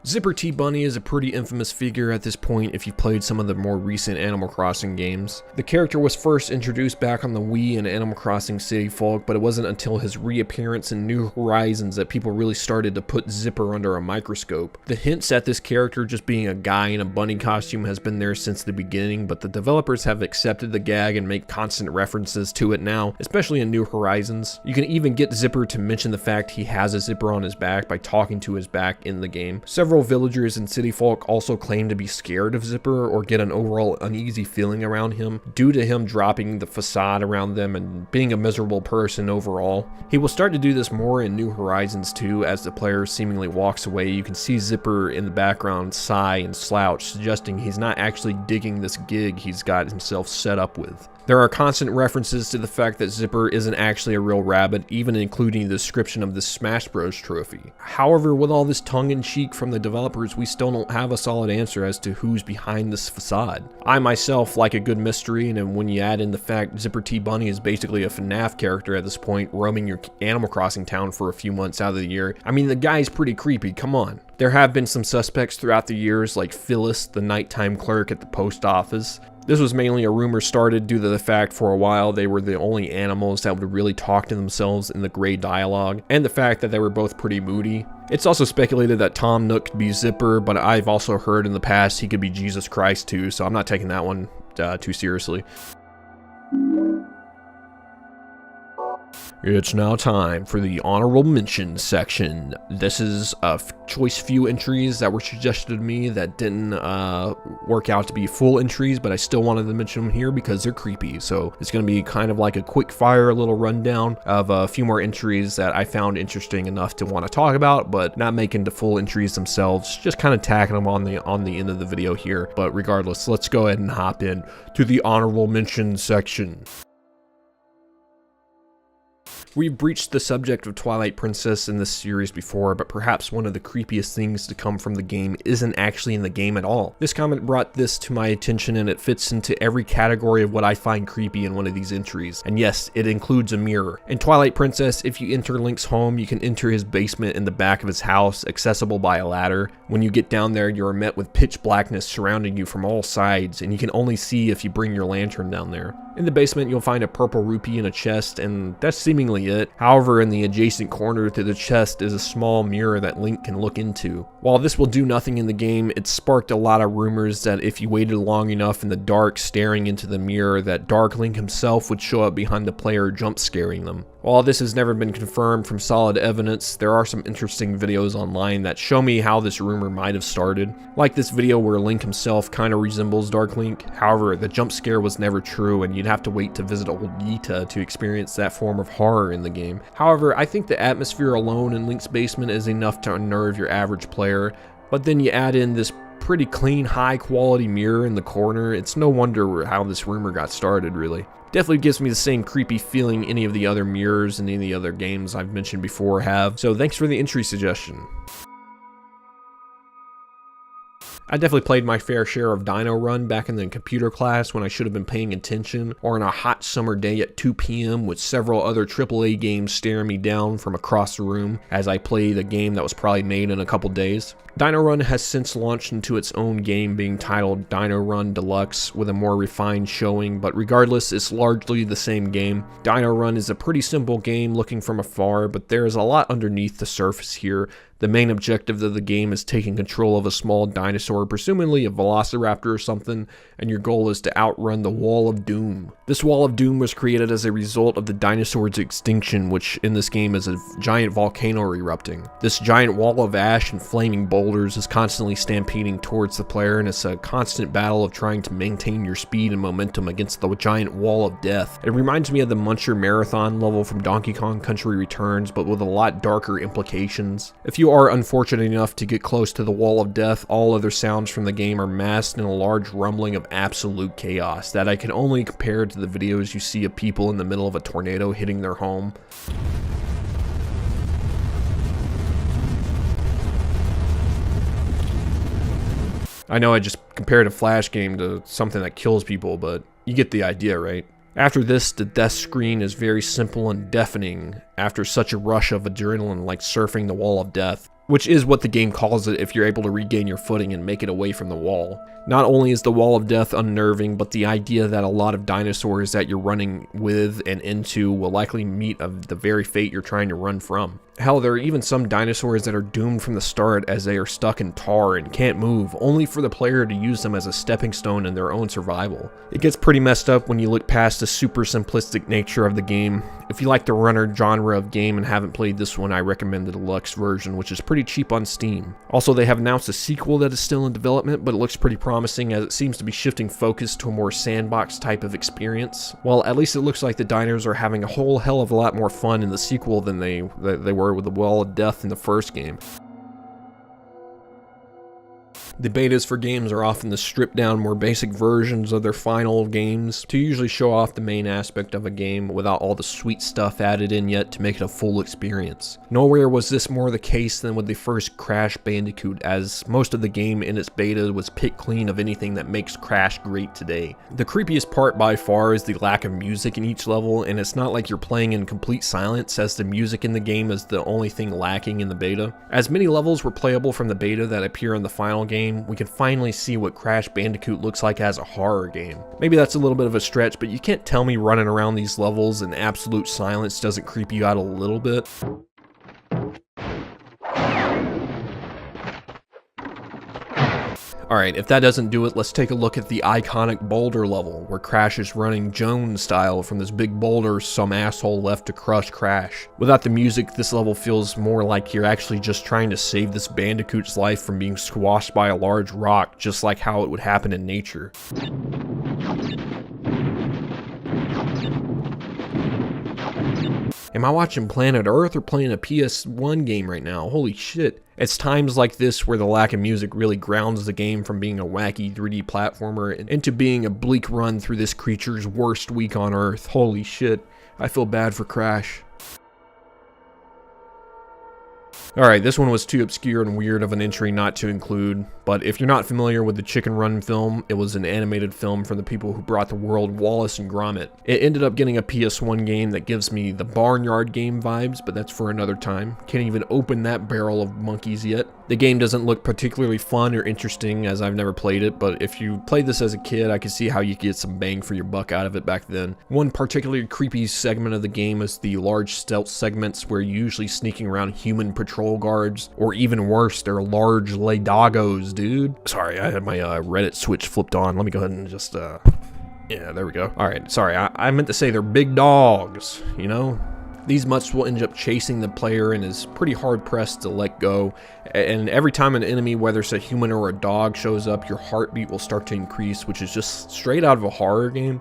Zipper T Bunny is a pretty infamous figure at this point if you've played some of the more recent Animal Crossing games. The character was first introduced back on the Wii in Animal Crossing City Folk, but it wasn't until his reappearance in New Horizons that people really started to put Zipper under a microscope. The hints at this character just being a guy in a bunny costume has been there since the beginning, but the developers have accepted the gag and make constant references to it now, especially in New Horizons. You can even get Zipper to mention the fact he has a zipper on his back by talking to his back in the game. Several villagers in City Folk also claim to be scared of Zipper or get an overall uneasy feeling around him due to him dropping the facade around them and being a miserable person overall. He will start to do this more in New Horizons too. As the player seemingly walks away, you can see Zipper in the background sigh and slouch, suggesting he's not actually digging this gig he's got himself set up with. There are constant references to the fact that Zipper isn't actually a real rabbit, even including the description of the Smash Bros. Trophy. However, with all this tongue-in-cheek from the developers, we still don't have a solid answer as to who's behind this facade. I myself like a good mystery, and when you add in the fact Zipper T Bunny is basically a FNAF character at this point, roaming your Animal Crossing town for a few months out of the year, I mean, the guy's pretty creepy, come on. There have been some suspects throughout the years, like Phyllis, the nighttime clerk at the post office. This was mainly a rumor started due to the fact for a while they were the only animals that would really talk to themselves in the gray dialogue, and the fact that they were both pretty moody. It's also speculated that Tom Nook could be Zipper, but I've also heard in the past he could be Jesus Christ too, so I'm not taking that one too seriously. It's now time for the honorable mentions section. This is a choice few entries that were suggested to me that didn't work out to be full entries, but I still wanted to mention them here because they're creepy. So it's going to be kind of like a quick fire little rundown of a few more entries that I found interesting enough to want to talk about, but not making the full entries themselves, just kind of tacking them on the end of the video here. But regardless, let's go ahead and hop in to the honorable mentions section. We've breached the subject of Twilight Princess in this series before, but perhaps one of the creepiest things to come from the game isn't actually in the game at all. This comment brought this to my attention, and it fits into every category of what I find creepy in one of these entries. And yes, it includes a mirror. In Twilight Princess, if you enter Link's home, you can enter his basement in the back of his house, accessible by a ladder. When you get down there, you are met with pitch blackness surrounding you from all sides, and you can only see if you bring your lantern down there. In the basement, you'll find a purple rupee in a chest, and that's seemingly it. However, in the adjacent corner to the chest is a small mirror that Link can look into. While this will do nothing in the game, it sparked a lot of rumors that if you waited long enough in the dark staring into the mirror, that Dark Link himself would show up behind the player, jump scaring them. While this has never been confirmed from solid evidence, there are some interesting videos online that show me how this rumor might have started. Like this video where Link himself kind of resembles Dark Link. However, the jump scare was never true, and you'd have to wait to visit old Yeti to experience that form of horror in the game. However, I think the atmosphere alone in Link's basement is enough to unnerve your average player, but then you add in this pretty clean, high quality mirror in the corner. It's no wonder how this rumor got started, really. Definitely gives me the same creepy feeling any of the other mirrors in any of the other games I've mentioned before have, so thanks for the entry suggestion. I definitely played my fair share of Dino Run back in the computer class when I should have been paying attention, or on a hot summer day at 2 p.m. with several other AAA games staring me down from across the room as I played a game that was probably made in a couple days. Dino Run has since launched into its own game being titled Dino Run Deluxe with a more refined showing, but regardless, it's largely the same game. Dino Run is a pretty simple game looking from afar, but there is a lot underneath the surface here. The main objective of the game is taking control of a small dinosaur, presumably a velociraptor or something, and your goal is to outrun the Wall of Doom. This Wall of Doom was created as a result of the dinosaur's extinction, which in this game is a giant volcano erupting. This giant wall of ash and flaming boulders is constantly stampeding towards the player, and it's a constant battle of trying to maintain your speed and momentum against the giant wall of death. It reminds me of the Muncher marathon level from Donkey Kong Country Returns, but with a lot darker implications. If you are unfortunate enough to get close to the wall of death, all other sounds from the game are masked in a large rumbling of absolute chaos that I can only compare to the videos you see of people in the middle of a tornado hitting their home. I know I just compared a Flash game to something that kills people, but you get the idea, right? After this, the death screen is very simple and deafening after such a rush of adrenaline like surfing the wall of death. which is what the game calls it if you're able to regain your footing and make it away from the wall. Not only is the wall of death unnerving, but the idea that a lot of dinosaurs that you're running with and into will likely meet of the very fate you're trying to run from. Hell, there are even some dinosaurs that are doomed from the start as they are stuck in tar and can't move, only for the player to use them as a stepping stone in their own survival. It gets pretty messed up when you look past the super simplistic nature of the game. If you like the runner genre of game and haven't played this one, I recommend the deluxe version, which is pretty cheap on Steam. Also, they have announced a sequel that is still in development, but it looks pretty promising as it seems to be shifting focus to a more sandbox type of experience. Well, at least it looks like the diners are having a whole hell of a lot more fun in the sequel than they were with the Wall of Death in the first game. The betas for games are often the stripped down, more basic versions of their final games to usually show off the main aspect of a game without all the sweet stuff added in yet to make it a full experience. Nowhere was this more the case than with the first Crash Bandicoot, as most of the game in its beta was picked clean of anything that makes Crash great today. The creepiest part by far is the lack of music in each level, and it's not like you're playing in complete silence, as the music in the game is the only thing lacking in the beta. As many levels were playable from the beta that appear in the final game, we can finally see what Crash Bandicoot looks like as a horror game. Maybe that's a little bit of a stretch, but you can't tell me running around these levels in absolute silence doesn't creep you out a little bit. Alright, if that doesn't do it, let's take a look at the iconic boulder level, where Crash is running Jones style from this big boulder some asshole left to crush Crash. Without the music, this level feels more like you're actually just trying to save this Bandicoot's life from being squashed by a large rock, just like how it would happen in nature. Am I watching Planet Earth or playing a PS1 game right now? Holy shit. It's times like this where the lack of music really grounds the game from being a wacky 3D platformer into being a bleak run through this creature's worst week on Earth. Holy shit. I feel bad for Crash. Alright, this one was too obscure and weird of an entry not to include, but if you're not familiar with the Chicken Run film, it was an animated film from the people who brought the world Wallace and Gromit. It ended up getting a PS1 game that gives me the Barnyard game vibes, but that's for another time. Can't even open that barrel of monkeys yet. The game doesn't look particularly fun or interesting as I've never played it, but if you played this as a kid, I could see how you could get some bang for your buck out of it back then. One particularly creepy segment of the game is the large stealth segments where you're usually sneaking around human patrol guards, or even worse, they're large Laydogos, dude. Sorry, I had my Reddit switch flipped on. Let me go ahead and just, yeah, there we go. Alright, sorry, I meant to say they're big dogs, you know? These mutts will end up chasing the player and is pretty hard pressed to let go, and every time an enemy, whether it's a human or a dog, shows up, your heartbeat will start to increase, which is just straight out of a horror game.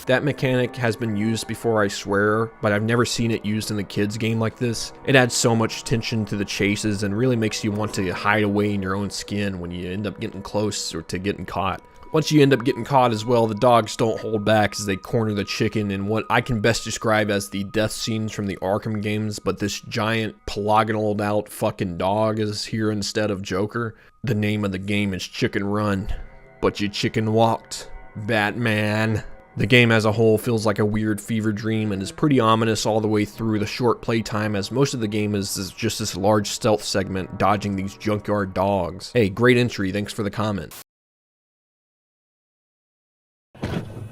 That mechanic has been used before, I swear, but I've never seen it used in a kids game like this. It adds so much tension to the chases and really makes you want to hide away in your own skin when you end up getting close or to getting caught. Once you end up getting caught as well, the dogs don't hold back as they corner the chicken in what I can best describe as the death scenes from the Arkham games, but this giant polygonal out fucking dog is here instead of Joker. The name of the game is Chicken Run, but your chicken walked, Batman. The game as a whole feels like a weird fever dream and is pretty ominous all the way through the short playtime, as most of the game is just this large stealth segment dodging these junkyard dogs. Hey, great entry, thanks for the comment.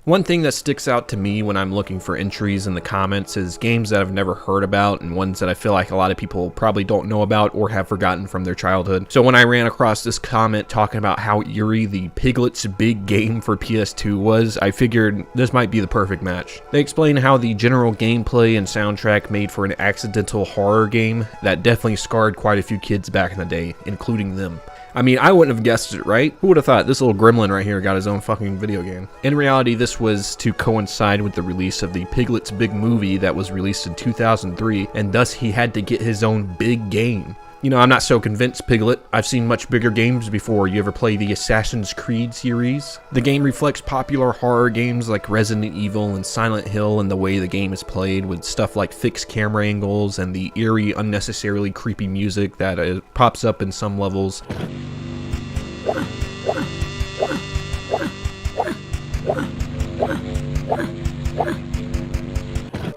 One thing that sticks out to me when I'm looking for entries in the comments is games that I've never heard about and ones that I feel like a lot of people probably don't know about or have forgotten from their childhood. So when I ran across this comment talking about how eerie the Piglet's Big Game for PS2 was, I figured this might be the perfect match. They explain how the general gameplay and soundtrack made for an accidental horror game that definitely scarred quite a few kids back in the day, including them. I mean, I wouldn't have guessed it, right? Who would have thought this little gremlin right here got his own fucking video game? In reality, this was to coincide with the release of the Piglet's Big Movie that was released in 2003, and thus he had to get his own big game. You know, I'm not so convinced, Piglet. I've seen much bigger games before. You ever play the Assassin's Creed series? The game reflects popular horror games like Resident Evil and Silent Hill in the way the game is played, with stuff like fixed camera angles and the eerie, unnecessarily creepy music that pops up in some levels.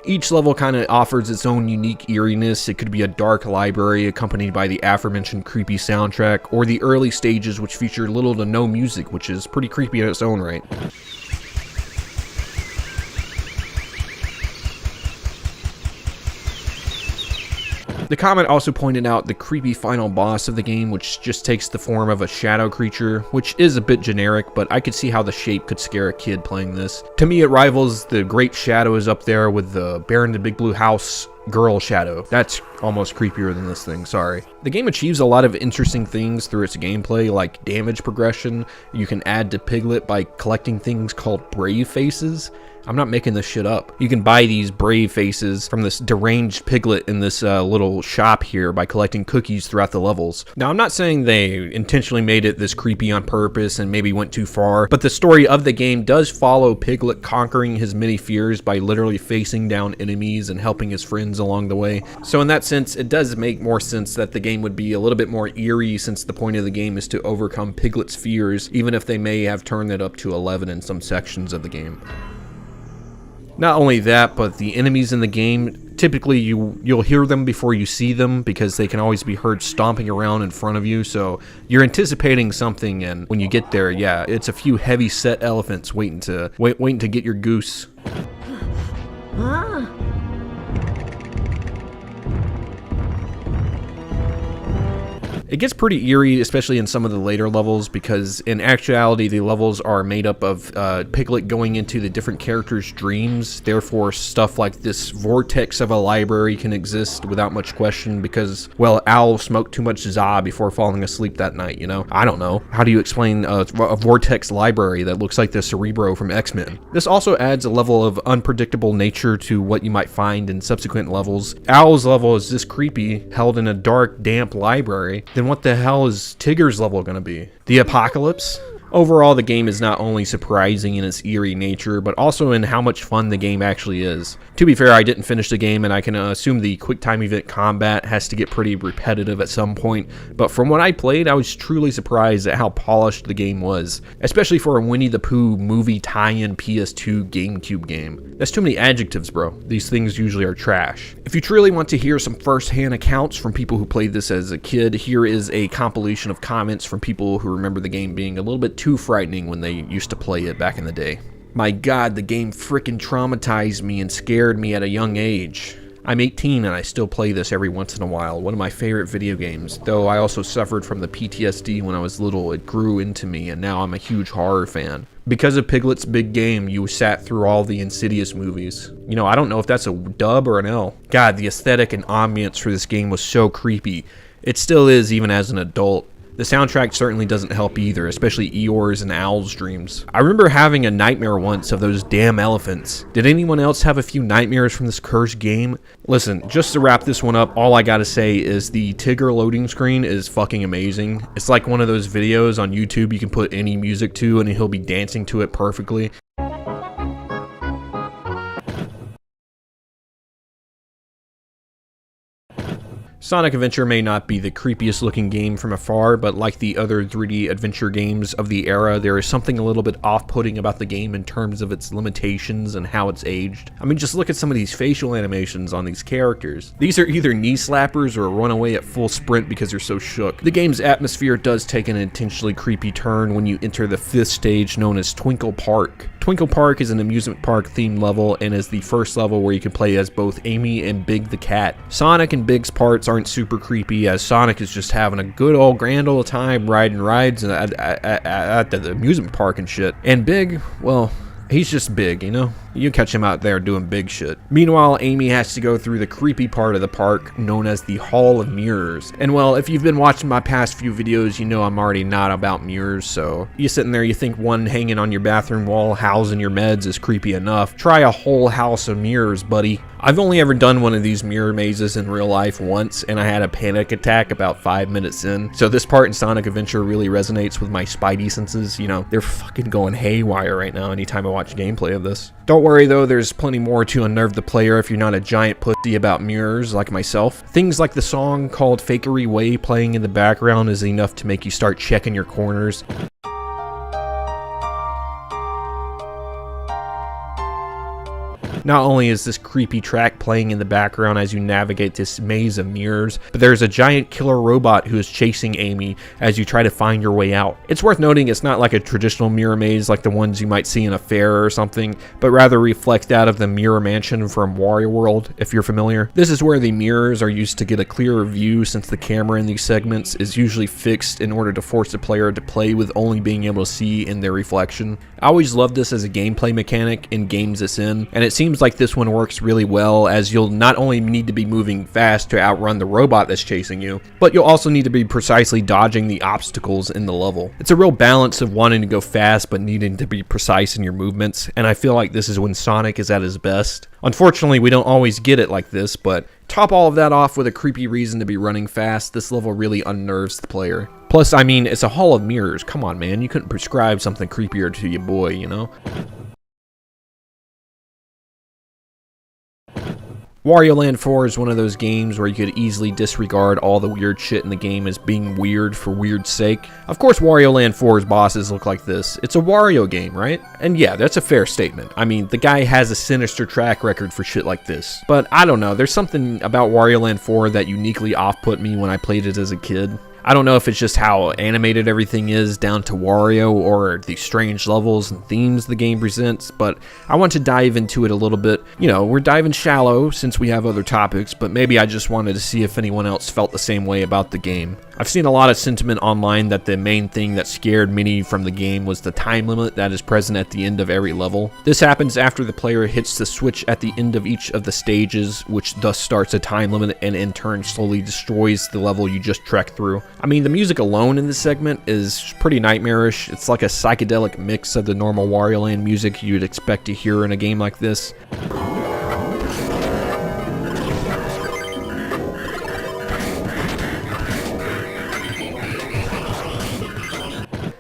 Each level kind of offers its own unique eeriness. It could be a dark library accompanied by the aforementioned creepy soundtrack, or the early stages which feature little to no music, which is pretty creepy in its own right. The comment also pointed out the creepy final boss of the game, which just takes the form of a shadow creature, which is a bit generic, but I could see how the shape could scare a kid playing this. To me, it rivals the Great Shadows up there with the Bear in the Big Blue House girl shadow. That's almost creepier than this thing, sorry. The game achieves a lot of interesting things through its gameplay, like damage progression. You can add to Piglet by collecting things called brave faces. I'm not making this shit up. You can buy these brave faces from this deranged piglet in this little shop here by collecting cookies throughout the levels. Now, I'm not saying they intentionally made it this creepy on purpose and maybe went too far, but the story of the game does follow Piglet conquering his many fears by literally facing down enemies and helping his friends along the way. So in that sense, it does make more sense that the game would be a little bit more eerie, since the point of the game is to overcome Piglet's fears, even if they may have turned it up to 11 in some sections of the game. Not only that, but the enemies in the game, typically you'll hear them before you see them, because they can always be heard stomping around in front of you, so you're anticipating something, and when you get there, yeah, it's a few heavy set elephants waiting to get your goose. It gets pretty eerie, especially in some of the later levels, because in actuality the levels are made up of Piglet going into the different characters' dreams. Therefore, stuff like this vortex of a library can exist without much question because, well, Owl smoked too much za before falling asleep that night, you know? I don't know. How do you explain a vortex library that looks like the Cerebro from X-Men? This also adds a level of unpredictable nature to what you might find in subsequent levels. Owl's level is this creepy, held in a dark, damp library. Then what the hell is Tigger's level gonna be? The apocalypse? Overall, the game is not only surprising in its eerie nature, but also in how much fun the game actually is. To be fair, I didn't finish the game, and I can assume the quick time event combat has to get pretty repetitive at some point, but from what I played, I was truly surprised at how polished the game was, especially for a Winnie the Pooh movie tie-in PS2 GameCube game. That's too many adjectives, bro. These things usually are trash. If you truly want to hear some first-hand accounts from people who played this as a kid, here is a compilation of comments from people who remember the game being a little bit too frightening when they used to play it back in the day. My god, the game frickin' traumatized me and scared me at a young age. I'm 18 and I still play this every once in a while. One of my favorite video games, though I also suffered from the PTSD when I was little. It grew into me and now I'm a huge horror fan. Because of Piglet's big game, you sat through all the Insidious movies. You know, I don't know if that's a dub or an L. God, the aesthetic and ambience for this game was so creepy. It still is even as an adult. The soundtrack certainly doesn't help either, especially Eeyore's and Owl's dreams. I remember having a nightmare once of those damn elephants. Did anyone else have a few nightmares from this cursed game? Listen, just to wrap this one up, all I gotta say is the Tigger loading screen is fucking amazing. It's like one of those videos on YouTube you can put any music to and he'll be dancing to it perfectly. Sonic Adventure may not be the creepiest looking game from afar, but like the other 3D adventure games of the era, there is something a little bit off-putting about the game in terms of its limitations and how it's aged. I mean, just look at some of these facial animations on these characters. These are either knee slappers or run away at full sprint because you're so shook. The game's atmosphere does take an intentionally creepy turn when you enter the 5th stage known as Twinkle Park. Twinkle Park is an amusement park themed level and is the first level where you can play as both Amy and Big the cat. Sonic and Big's parts aren't super creepy, as Sonic is just having a good old grand old time riding rides at the amusement park and shit. And Big, well, he's just big, you know? You catch him out there doing big shit. Meanwhile, Amy has to go through the creepy part of the park known as the Hall of Mirrors. And well, if you've been watching my past few videos, you know I'm already not about mirrors, so you sitting there, you think one hanging on your bathroom wall housing your meds is creepy enough. Try a whole house of mirrors, buddy. I've only ever done one of these mirror mazes in real life once, and I had a panic attack about 5 minutes in. So this part in Sonic Adventure really resonates with my spidey senses. You know, they're fucking going haywire right now anytime I watch gameplay of this. Don't worry though, there's plenty more to unnerve the player if you're not a giant pussy about mirrors like myself. Things like the song called Fakery Way playing in the background is enough to make you start checking your corners. Not only is this creepy track playing in the background as you navigate this maze of mirrors, but there's a giant killer robot who is chasing Amy as you try to find your way out. It's worth noting it's not like a traditional mirror maze like the ones you might see in a fair or something, but rather reflect that of the Mirror Mansion from World, if you're familiar. This is where the mirrors are used to get a clearer view, since the camera in these segments is usually fixed in order to force the player to play with only being able to see in their reflection. I always loved this as a gameplay mechanic in games it's in, and it seems like this one works really well, as you'll not only need to be moving fast to outrun the robot that's chasing you, but you'll also need to be precisely dodging the obstacles in the level. It's a real balance of wanting to go fast but needing to be precise in your movements, and I feel like this is when Sonic is at his best. Unfortunately, we don't always get it like this, but top all of that off with a creepy reason to be running fast, this level really unnerves the player. Plus, I mean, it's a hall of mirrors. Come on, man, you couldn't prescribe something creepier to your boy, you know? Wario Land 4 is one of those games where you could easily disregard all the weird shit in the game as being weird for weird's sake. Of course, Wario Land 4's bosses look like this. It's a Wario game, right? And yeah, that's a fair statement. I mean, the guy has a sinister track record for shit like this. But I don't know, there's something about Wario Land 4 that uniquely off-put me when I played it as a kid. I don't know if it's just how animated everything is down to Wario or the strange levels and themes the game presents, but I want to dive into it a little bit. You know, we're diving shallow since we have other topics, but maybe I just wanted to see if anyone else felt the same way about the game. I've seen a lot of sentiment online that the main thing that scared many from the game was the time limit that is present at the end of every level. This happens after the player hits the switch at the end of each of the stages, which thus starts a time limit and in turn slowly destroys the level you just trekked through. I mean, the music alone in this segment is pretty nightmarish. It's like a psychedelic mix of the normal Wario Land music you'd expect to hear in a game like this.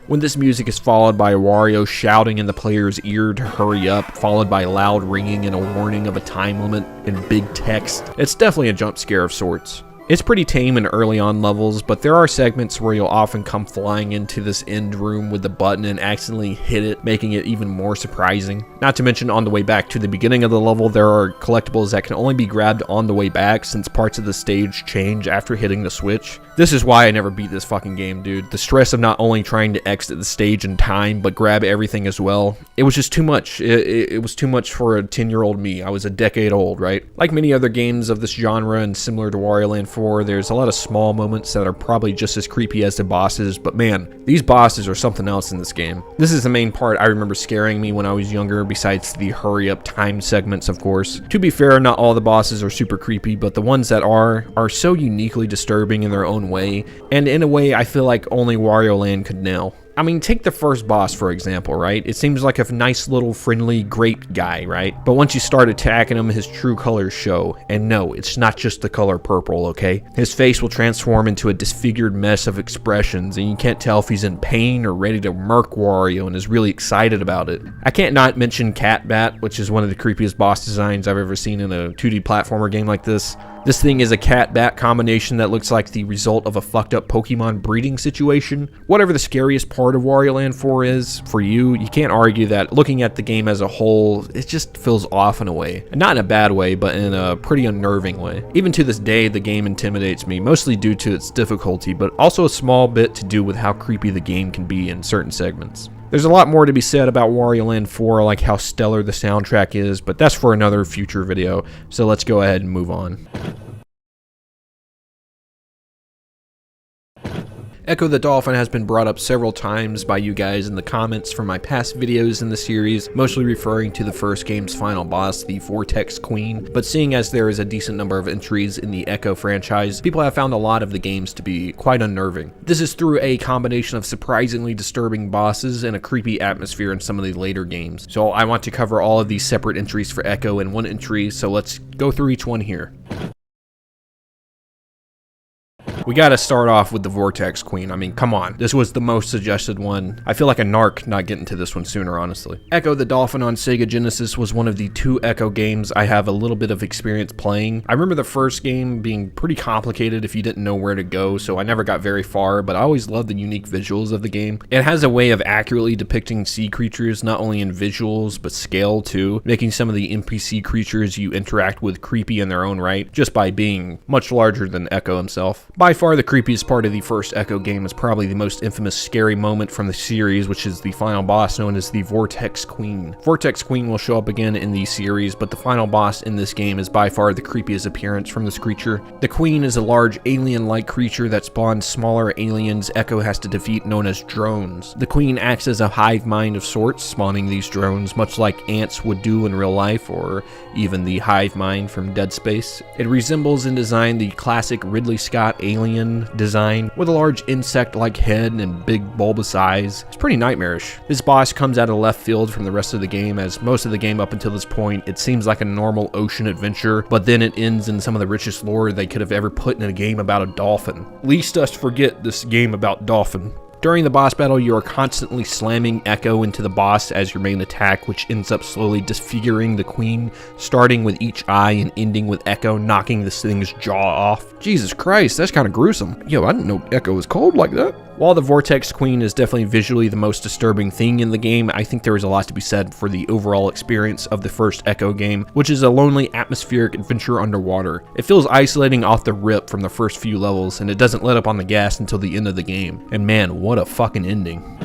When this music is followed by Wario shouting in the player's ear to hurry up, followed by loud ringing and a warning of a time limit in big text, it's definitely a jump scare of sorts. It's pretty tame in early on levels, but there are segments where you'll often come flying into this end room with the button and accidentally hit it, making it even more surprising. Not to mention, on the way back to the beginning of the level, there are collectibles that can only be grabbed on the way back since parts of the stage change after hitting the switch. This is why I never beat this fucking game, dude. The stress of not only trying to exit the stage in time, but grab everything as well. It was just too much. It was too much for a 10-year-old me. I was a decade old, right? Like many other games of this genre and similar to Wario Land 4, there's a lot of small moments that are probably just as creepy as the bosses, but man, these bosses are something else in this game. This is the main part I remember scaring me when I was younger, besides the hurry up time segments, of course. To be fair, not all the bosses are super creepy, but the ones that are so uniquely disturbing in their own way, and in a way I feel like only Wario Land could nail. I mean, take the first boss, for example, right? It seems like a nice little friendly grape guy, right? But once you start attacking him, his true colors show. And no, it's not just the color purple, okay? His face will transform into a disfigured mess of expressions, and you can't tell if he's in pain or ready to murk Wario and is really excited about it. I can't not mention Cat Bat, which is one of the creepiest boss designs I've ever seen in a 2D platformer game like this. This thing is a cat-bat combination that looks like the result of a fucked up Pokemon breeding situation. Whatever the scariest part of Wario Land 4 is, for you can't argue that looking at the game as a whole, it just feels off in a way. Not in a bad way, but in a pretty unnerving way. Even to this day, the game intimidates me, mostly due to its difficulty, but also a small bit to do with how creepy the game can be in certain segments. There's a lot more to be said about Wario Land 4, like how stellar the soundtrack is, but that's for another future video, so let's go ahead and move on. Ecco the Dolphin has been brought up several times by you guys in the comments from my past videos in the series, mostly referring to the first game's final boss, the Vortex Queen, but seeing as there is a decent number of entries in the Ecco franchise, people have found a lot of the games to be quite unnerving. This is through a combination of surprisingly disturbing bosses and a creepy atmosphere in some of the later games. So I want to cover all of these separate entries for Ecco in one entry, so let's go through each one here. We gotta start off with the Vortex Queen. I mean, come on. This was the most suggested one. I feel like a narc not getting to this one sooner, honestly. Ecco the Dolphin on Sega Genesis was one of the 2 Ecco games I have a little bit of experience playing. I remember the first game being pretty complicated if you didn't know where to go, so I never got very far, but I always loved the unique visuals of the game. It has a way of accurately depicting sea creatures, not only in visuals, but scale too, making some of the NPC creatures you interact with creepy in their own right, just by being much larger than Ecco himself. By far the creepiest part of the first Ecco game is probably the most infamous scary moment from the series, which is the final boss known as the Vortex Queen. Vortex Queen will show up again in the series, but the final boss in this game is by far the creepiest appearance from this creature. The Queen is a large alien-like creature that spawns smaller aliens Ecco has to defeat, known as drones. The Queen acts as a hive mind of sorts, spawning these drones much like ants would do in real life, or even the hive mind from Dead Space. It resembles in design the classic Ridley Scott alien design, with a large insect-like head and big bulbous eyes. It's pretty nightmarish. This boss comes out of left field from the rest of the game, as most of the game up until this point, it seems like a normal ocean adventure, but then it ends in some of the richest lore they could have ever put in a game about a dolphin. Least us forget this game about dolphin. During the boss battle, you are constantly slamming Ecco into the boss as your main attack, which ends up slowly disfiguring the Queen, starting with each eye and ending with Ecco knocking this thing's jaw off. Jesus Christ, that's kind of gruesome. Yo, I didn't know Ecco was cold like that. While the Vortex Queen is definitely visually the most disturbing thing in the game, I think there is a lot to be said for the overall experience of the first Ecco game, which is a lonely, atmospheric adventure underwater. It feels isolating off the rip from the first few levels, and it doesn't let up on the gas until the end of the game. And man, what a fucking ending.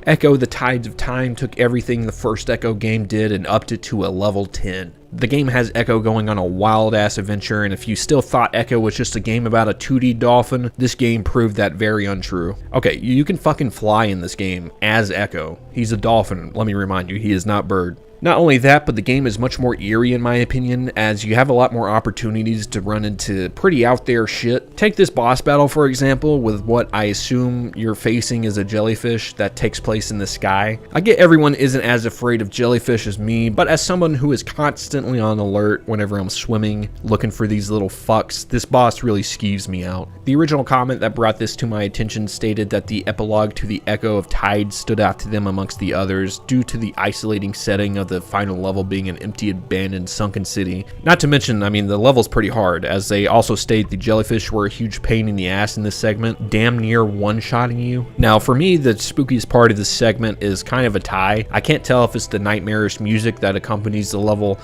Ecco the Tides of Time took everything the first Ecco game did and upped it to a level 10. The game has Ecco going on a wild-ass adventure, and if you still thought Ecco was just a game about a 2D dolphin, this game proved that very untrue. Okay, you can fucking fly in this game as Ecco. He's a dolphin, let me remind you, he is not bird. Not only that, but the game is much more eerie in my opinion, as you have a lot more opportunities to run into pretty out there shit. Take this boss battle for example, with what I assume you're facing is a jellyfish that takes place in the sky. I get everyone isn't as afraid of jellyfish as me, but as someone who is constantly on alert whenever I'm swimming, looking for these little fucks, this boss really skeeves me out. The original comment that brought this to my attention stated that the epilogue to the Ecco of Tides stood out to them amongst the others due to the isolating setting of the final level being an empty, abandoned, sunken city. Not to mention, I mean, the level's pretty hard, as they also state the jellyfish were a huge pain in the ass in this segment, damn near one-shotting you. Now, for me, the spookiest part of this segment is kind of a tie. I can't tell if it's the nightmarish music that accompanies the level,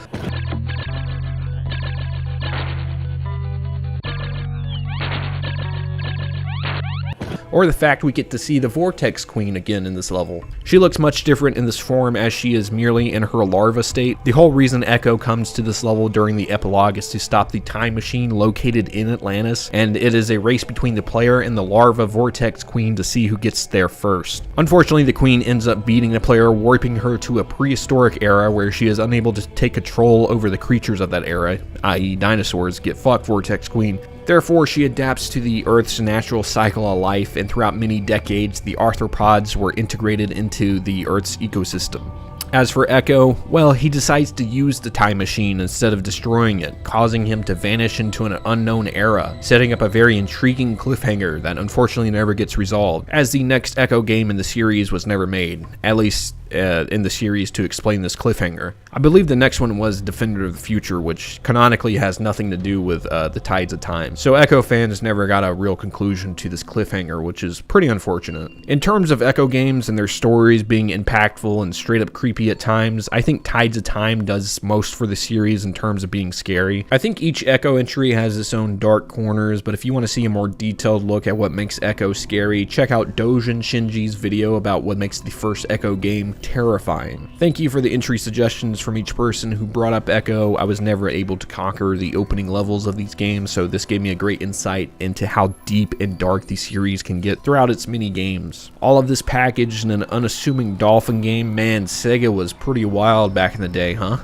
or the fact we get to see the Vortex Queen again in this level. She looks much different in this form, as she is merely in her larva state. The whole reason Ecco comes to this level during the epilogue is to stop the time machine located in Atlantis, and it is a race between the player and the larva Vortex Queen to see who gets there first. Unfortunately, the Queen ends up beating the player, warping her to a prehistoric era where she is unable to take control over the creatures of that era, i.e. dinosaurs. Get fucked, Vortex Queen. Therefore, she adapts to the Earth's natural cycle of life, and throughout many decades, the arthropods were integrated into the Earth's ecosystem. As for Ecco, well, he decides to use the time machine instead of destroying it, causing him to vanish into an unknown era, setting up a very intriguing cliffhanger that unfortunately never gets resolved, as the next Ecco game in the series was never made, at least in the series, to explain this cliffhanger. I believe the next one was Defender of the Future, which canonically has nothing to do with the Tides of Time. So Ecco fans never got a real conclusion to this cliffhanger, which is pretty unfortunate. In terms of Ecco games and their stories being impactful and straight up creepy at times, I think Tides of Time does most for the series in terms of being scary. I think each Ecco entry has its own dark corners, but if you want to see a more detailed look at what makes Ecco scary, check out Dojin Shinji's video about what makes the first Ecco game terrifying. Thank you for the entry suggestions from each person who brought up Ecco. I was never able to conquer the opening levels of these games, so this gave me a great insight into how deep and dark the series can get throughout its many games. All of this packaged in an unassuming dolphin game, man, Sega was pretty wild back in the day, huh?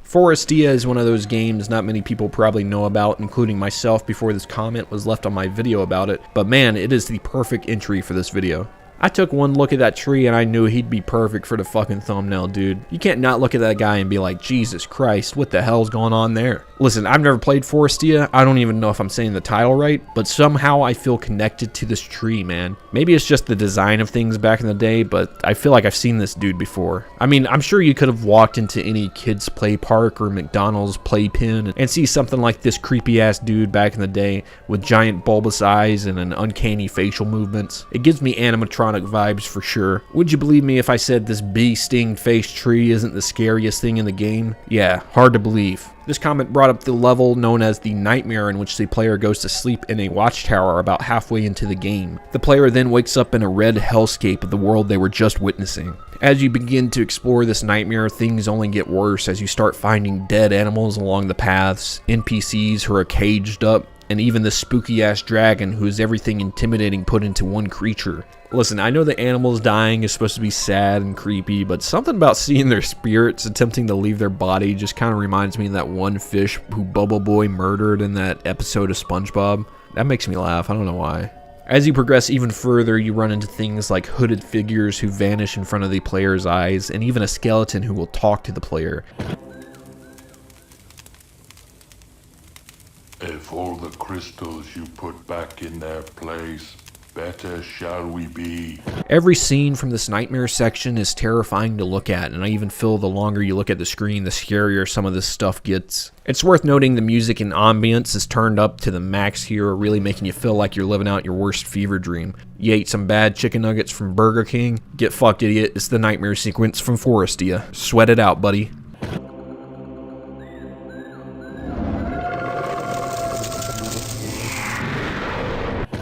Forestia is one of those games not many people probably know about, including myself before this comment was left on my video about it, but man, it is the perfect entry for this video. I took one look at that tree and I knew he'd be perfect for the fucking thumbnail, dude. You can't not look at that guy and be like, Jesus Christ, what the hell's going on there? Listen, I've never played Forestia. I don't even know if I'm saying the title right, but somehow I feel connected to this tree, man. Maybe it's just the design of things back in the day, but I feel like I've seen this dude before. I mean, I'm sure you could have walked into any kids play park or McDonald's playpen and see something like this creepy ass dude back in the day with giant bulbous eyes and an uncanny facial movements. It gives me animatronic vibes for sure. Would you believe me if I said this bee-sting face tree isn't the scariest thing in the game? Yeah, hard to believe. This comment brought up the level known as the Nightmare, in which the player goes to sleep in a watchtower about halfway into the game. The player then wakes up in a red hellscape of the world they were just witnessing. As you begin to explore this nightmare, things only get worse as you start finding dead animals along the paths, NPCs who are caged up, and even the spooky ass dragon who is everything intimidating put into one creature. Listen, I know the animals dying is supposed to be sad and creepy, but something about seeing their spirits attempting to leave their body just kind of reminds me of that one fish who Bubble Boy murdered in that episode of SpongeBob. That makes me laugh, I don't know why. As you progress even further, you run into things like hooded figures who vanish in front of the player's eyes, and even a skeleton who will talk to the player. If all the crystals you put back in their place, better shall we be. Every scene from this nightmare section is terrifying to look at, and I even feel the longer you look at the screen, the scarier some of this stuff gets. It's worth noting the music and ambience is turned up to the max here, really making you feel like you're living out your worst fever dream. You ate some bad chicken nuggets from Burger King? Get fucked, idiot. It's the nightmare sequence from Forestia. Sweat it out, buddy.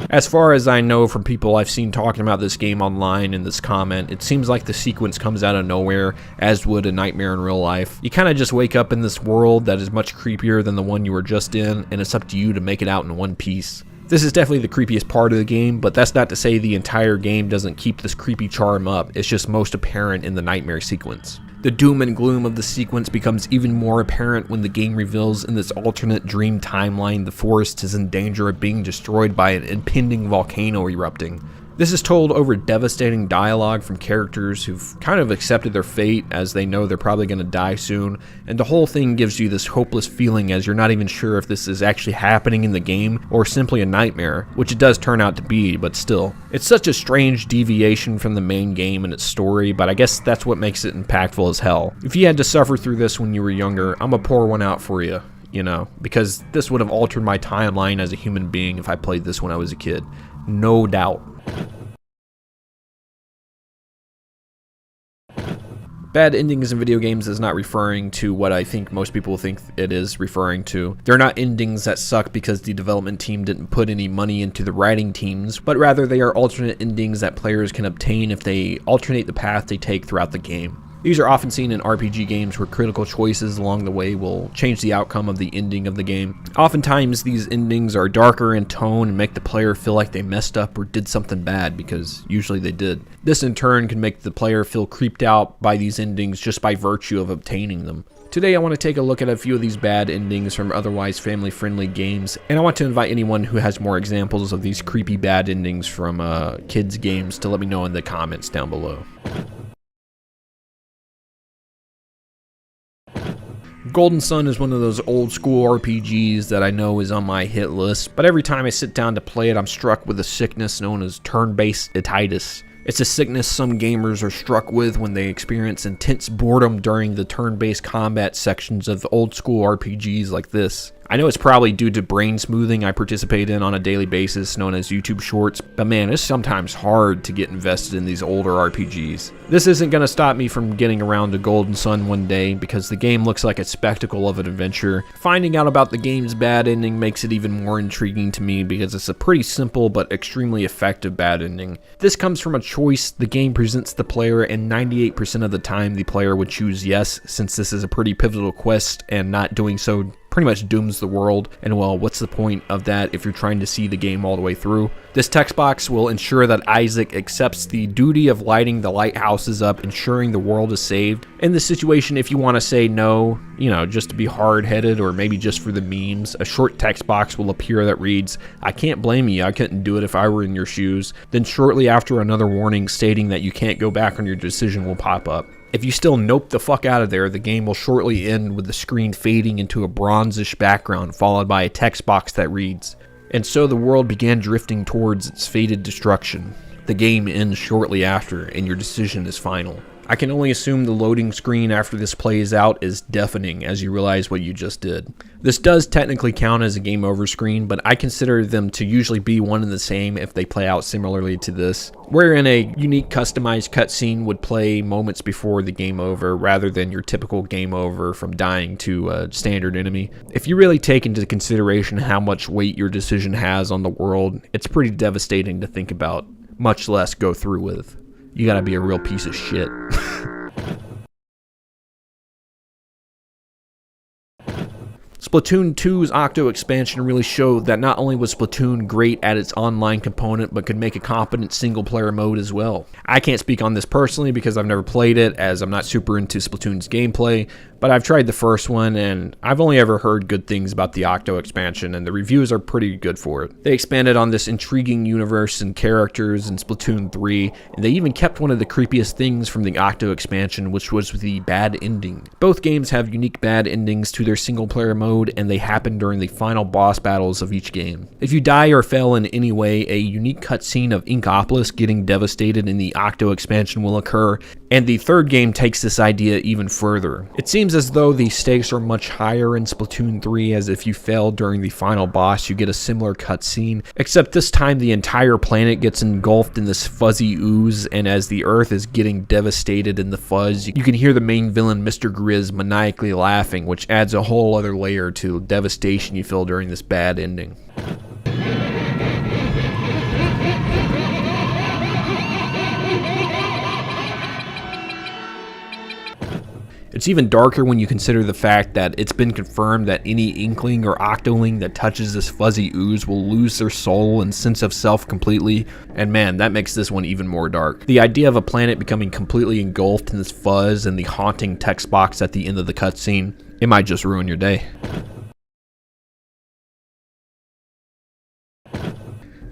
As far as I know from people I've seen talking about this game online in this comment, it seems like the sequence comes out of nowhere, as would a nightmare in real life. You kind of just wake up in this world that is much creepier than the one you were just in, and it's up to you to make it out in one piece. This is definitely the creepiest part of the game, but that's not to say the entire game doesn't keep this creepy charm up. It's just most apparent in the nightmare sequence. The doom and gloom of the sequence becomes even more apparent when the game reveals in this alternate dream timeline the forest is in danger of being destroyed by an impending volcano erupting. This is told over devastating dialogue from characters who've kind of accepted their fate as they know they're probably going to die soon, and the whole thing gives you this hopeless feeling as you're not even sure if this is actually happening in the game or simply a nightmare, which it does turn out to be, but still. It's such a strange deviation from the main game and its story, but I guess that's what makes it impactful as hell. If you had to suffer through this when you were younger, I'm gonna pour one out for you. You know, because this would have altered my timeline as a human being if I played this when I was a kid. No doubt. Bad endings in video games is not referring to what I think most people think it is referring to. They're not endings that suck because the development team didn't put any money into the writing teams, but rather they are alternate endings that players can obtain if they alternate the path they take throughout the game. These are often seen in RPG games where critical choices along the way will change the outcome of the ending of the game. Oftentimes these endings are darker in tone and make the player feel like they messed up or did something bad, because usually they did. This in turn can make the player feel creeped out by these endings just by virtue of obtaining them. Today I want to take a look at a few of these bad endings from otherwise family-friendly games, and I want to invite anyone who has more examples of these creepy bad endings from kids games to let me know in the comments down below. Golden Sun is one of those old school RPGs that I know is on my hit list, but every time I sit down to play it, I'm struck with a sickness known as turn-based ititis. It's a sickness some gamers are struck with when they experience intense boredom during the turn-based combat sections of old school RPGs like this. I know it's probably due to brain smoothing I participate in on a daily basis known as YouTube Shorts, but man, it's sometimes hard to get invested in these older RPGs. This isn't going to stop me from getting around to Golden Sun one day because the game looks like a spectacle of an adventure. Finding out about the game's bad ending makes it even more intriguing to me because it's a pretty simple but extremely effective bad ending. This comes from a choice the game presents the player, and 98% of the time the player would choose yes, since this is a pretty pivotal quest and not doing so pretty much dooms the world, and well, what's the point of that if you're trying to see the game all the way through? This text box will ensure that Isaac accepts the duty of lighting the lighthouses up, ensuring the world is saved. In this situation, if you want to say no, you know, just to be hard-headed or maybe just for the memes, a short text box will appear that reads, "I can't blame you, I couldn't do it if I were in your shoes." Then shortly after, another warning stating that you can't go back on your decision will pop up. If you still nope the fuck out of there, the game will shortly end with the screen fading into a bronzish background followed by a text box that reads, "And so the world began drifting towards its fated destruction. The game ends shortly after, and your decision is final." I can only assume the loading screen after this plays out is deafening as you realize what you just did. This does technically count as a game over screen, but I consider them to usually be one and the same if they play out similarly to this, wherein a unique customized cutscene would play moments before the game over rather than your typical game over from dying to a standard enemy. If you really take into consideration how much weight your decision has on the world, it's pretty devastating to think about, much less go through with. You gotta be a real piece of shit. Splatoon 2's Octo expansion really showed that not only was Splatoon great at its online component, but could make a competent single-player mode as well. I can't speak on this personally because I've never played it, as I'm not super into Splatoon's gameplay, but I've tried the first one, and I've only ever heard good things about the Octo expansion, and the reviews are pretty good for it. They expanded on this intriguing universe and characters in Splatoon 3, and they even kept one of the creepiest things from the Octo expansion, which was the bad ending. Both games have unique bad endings to their single-player mode, and they happen during the final boss battles of each game. If you die or fail in any way, a unique cutscene of Inkopolis getting devastated in the Octo expansion will occur, and the third game takes this idea even further. It seems as though the stakes are much higher in Splatoon 3, as if you fail during the final boss, you get a similar cutscene, except this time the entire planet gets engulfed in this fuzzy ooze, and as the Earth is getting devastated in the fuzz, you can hear the main villain Mr. Grizz maniacally laughing, which adds a whole other layer to devastation you feel during this bad ending. It's even darker when you consider the fact that it's been confirmed that any Inkling or Octoling that touches this fuzzy ooze will lose their soul and sense of self completely, and man, that makes this one even more dark. The idea of a planet becoming completely engulfed in this fuzz and the haunting text box at the end of the cutscene, it might just ruin your day.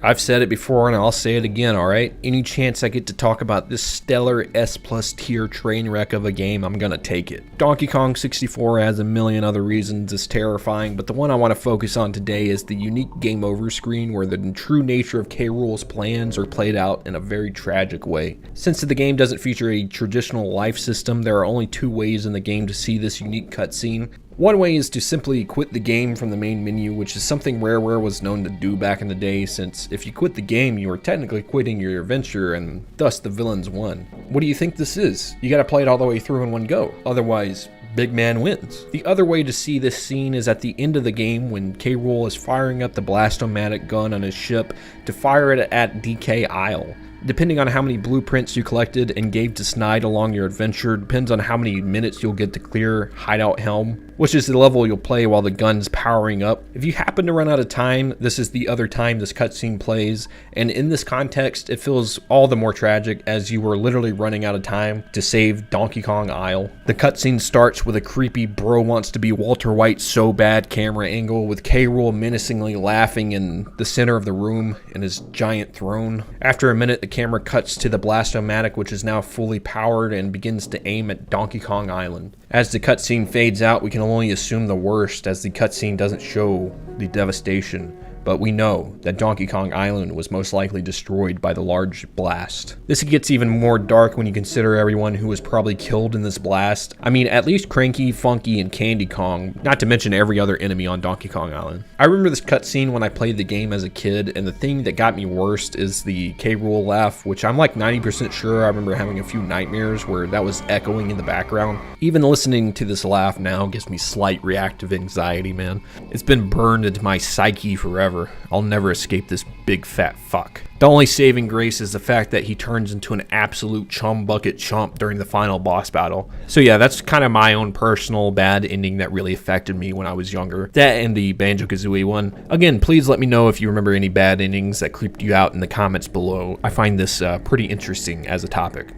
I've said it before and I'll say it again, alright? Any chance I get to talk about this stellar S+ tier train wreck of a game, I'm gonna take it. Donkey Kong 64 has a million other reasons it's terrifying, but the one I want to focus on today is the unique game over screen where the true nature of K. Rool's plans are played out in a very tragic way. Since the game doesn't feature a traditional life system, there are only two ways in the game to see this unique cutscene. One way is to simply quit the game from the main menu, which is something Rareware was known to do back in the day, since if you quit the game, you are technically quitting your adventure and thus the villains won. What do you think this is? You gotta play it all the way through in one go, otherwise big man wins. The other way to see this scene is at the end of the game when K. Rool is firing up the Blast-O-Matic gun on his ship to fire it at DK Isle. Depending on how many blueprints you collected and gave to Snide along your adventure, depends on how many minutes you'll get to clear Hideout Helm, which is the level you'll play while the gun's powering up. If you happen to run out of time, this is the other time this cutscene plays, and in this context, it feels all the more tragic as you were literally running out of time to save Donkey Kong Isle. The cutscene starts with a creepy bro wants to be Walter White so bad camera angle with K. Rool menacingly laughing in the center of the room in his giant throne. After a minute, the camera cuts to the Blast-O-Matic, which is now fully powered and begins to aim at Donkey Kong Island. As the cutscene fades out, we can only assume the worst as the cutscene doesn't show the devastation. But we know that Donkey Kong Island was most likely destroyed by the large blast. This gets even more dark when you consider everyone who was probably killed in this blast. I mean, at least Cranky, Funky, and Candy Kong, not to mention every other enemy on Donkey Kong Island. I remember this cutscene when I played the game as a kid, and the thing that got me worst is the K. Rool laugh, which I'm like 90% sure I remember having a few nightmares where that was echoing in the background. Even listening to this laugh now gives me slight reactive anxiety, man. It's been burned into my psyche forever. forever. I'll never escape this big fat fuck. The only saving grace is the fact that he turns into an absolute chum bucket chump during the final boss battle. So yeah, that's kind of my own personal bad ending that really affected me when I was younger. That and the Banjo-Kazooie one. Again, please let me know if you remember any bad endings that creeped you out in the comments below. I find this pretty interesting as a topic.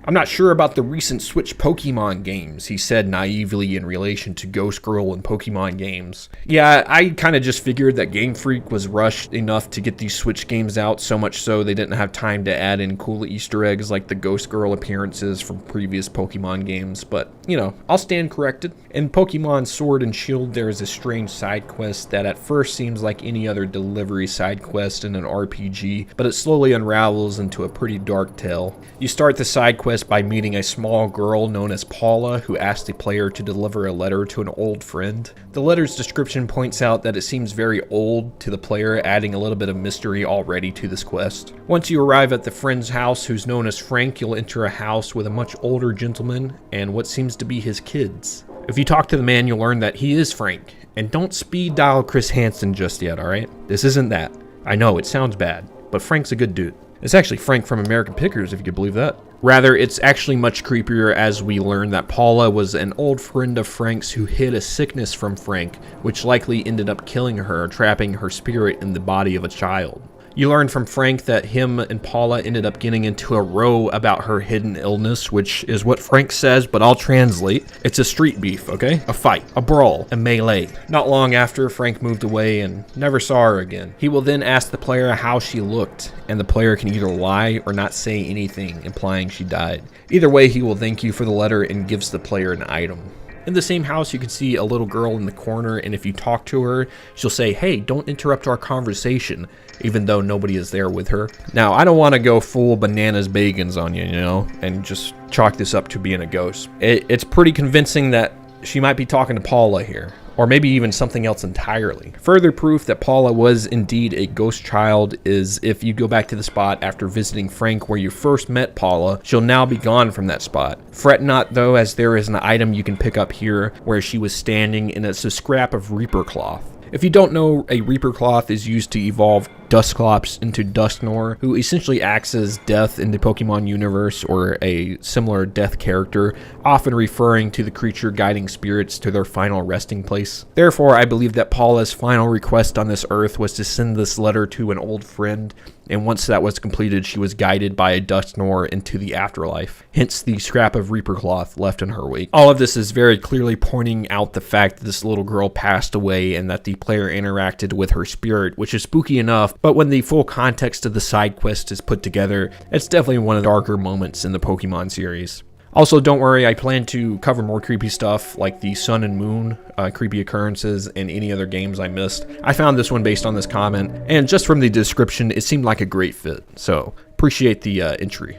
I'm not sure about the recent Switch Pokemon games, he said naively in relation to Ghost Girl and Pokemon games. Yeah, I kind of just figured that Game Freak was rushed enough to get these Switch games out, so much so they didn't have time to add in cool Easter eggs like the Ghost Girl appearances from previous Pokemon games, but, you know, I'll stand corrected. In Pokemon Sword and Shield, there is a strange side quest that at first seems like any other delivery side quest in an RPG, but it slowly unravels into a pretty dark tale. You start the side quest by meeting a small girl known as Paula who asks the player to deliver a letter to an old friend. The letter's description points out that it seems very old to the player, adding a little bit of mystery already to this quest. Once you arrive at the friend's house, who's known as Frank, you'll enter a house with a much older gentleman and what seems to be his kids. If you talk to the man, you'll learn that he is Frank. And don't speed dial Chris Hansen just yet, alright? This isn't that. I know, it sounds bad, but Frank's a good dude. It's actually Frank from American Pickers, if you could believe that. Rather, it's actually much creepier as we learn that Paula was an old friend of Frank's who hid a sickness from Frank, which likely ended up killing her, trapping her spirit in the body of a child. You learn from Frank that him and Paula ended up getting into a row about her hidden illness, which is what Frank says, but I'll translate. It's a street beef, okay? A fight, a brawl, a melee. Not long after, Frank moved away and never saw her again. He will then ask the player how she looked, and the player can either lie or not say anything, implying she died. Either way, he will thank you for the letter and gives the player an item. In the same house, you can see a little girl in the corner, and if you talk to her, she'll say, "Hey, don't interrupt our conversation," even though nobody is there with her. Now, I don't want to go full bananas bagans on you, you know, and just chalk this up to being a ghost. It's pretty convincing that she might be talking to Paula here, or maybe even something else entirely. Further proof that Paula was indeed a ghost child is if you go back to the spot after visiting Frank where you first met Paula, she'll now be gone from that spot. Fret not though, as there is an item you can pick up here where she was standing, and it's a scrap of Reaper cloth. If you don't know, a Reaper cloth is used to evolve Dusclops into Dusknoir, who essentially acts as Death in the Pokemon universe, or a similar Death character, often referring to the creature guiding spirits to their final resting place. Therefore, I believe that Paula's final request on this earth was to send this letter to an old friend, and once that was completed, she was guided by a Dusknoir into the afterlife. Hence the scrap of Reaper cloth left in her wake. All of this is very clearly pointing out the fact that this little girl passed away and that the player interacted with her spirit, which is spooky enough, but when the full context of the side quest is put together, it's definitely one of the darker moments in the Pokemon series. Also, don't worry, I plan to cover more creepy stuff like the Sun and Moon creepy occurrences and any other games I missed. I found this one based on this comment, and just from the description, it seemed like a great fit, so appreciate the entry.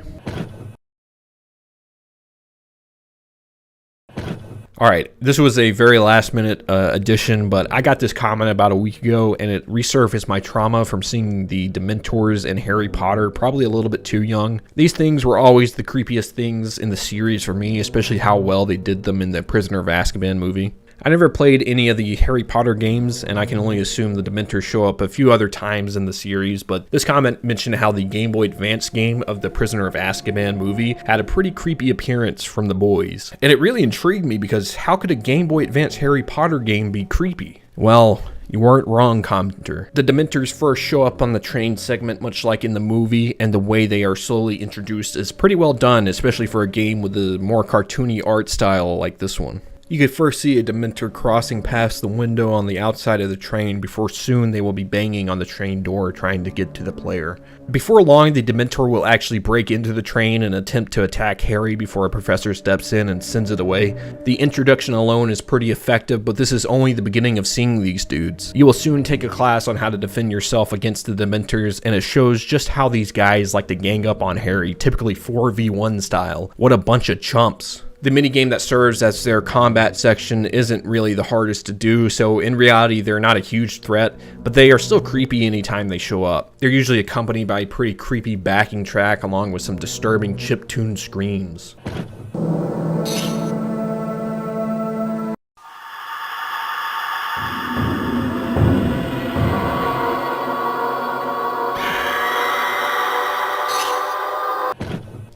Alright, this was a very last minute addition, but I got this comment about a week ago and it resurfaced my trauma from seeing the Dementors in Harry Potter, probably a little bit too young. These things were always the creepiest things in the series for me, especially how well they did them in the Prisoner of Azkaban movie. I never played any of the Harry Potter games, and I can only assume the Dementors show up a few other times in the series, but this comment mentioned how the Game Boy Advance game of the Prisoner of Azkaban movie had a pretty creepy appearance from the boys. And it really intrigued me because how could a Game Boy Advance Harry Potter game be creepy? Well, you weren't wrong, commenter. The Dementors first show up on the train segment much like in the movie, and the way they are slowly introduced is pretty well done, especially for a game with a more cartoony art style like this one. You could first see a Dementor crossing past the window on the outside of the train before soon they will be banging on the train door trying to get to the player. Before long, the Dementor will actually break into the train and attempt to attack Harry before a professor steps in and sends it away. The introduction alone is pretty effective, but this is only the beginning of seeing these dudes. You will soon take a class on how to defend yourself against the Dementors, and it shows just how these guys like to gang up on Harry, typically 4v1 style. What a bunch of chumps. The minigame that serves as their combat section isn't really the hardest to do, so in reality they're not a huge threat, but they are still creepy anytime they show up. They're usually accompanied by a pretty creepy backing track along with some disturbing chiptune screams.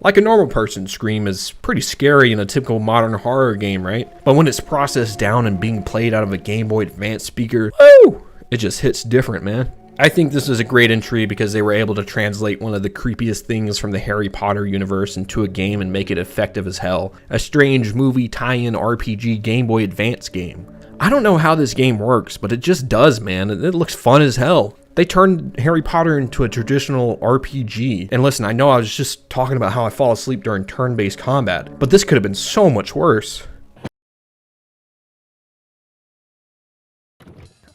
Like a normal person's scream is pretty scary in a typical modern horror game, right? But when it's processed down and being played out of a Game Boy Advance speaker, woo! It just hits different, man. I think this is a great entry because they were able to translate one of the creepiest things from the Harry Potter universe into a game and make it effective as hell. A strange movie tie-in RPG Game Boy Advance game. I don't know how this game works, but it just does, man. It looks fun as hell. They turned Harry Potter into a traditional RPG. And listen, I know I was just talking about how I fall asleep during turn-based combat, but this could have been so much worse.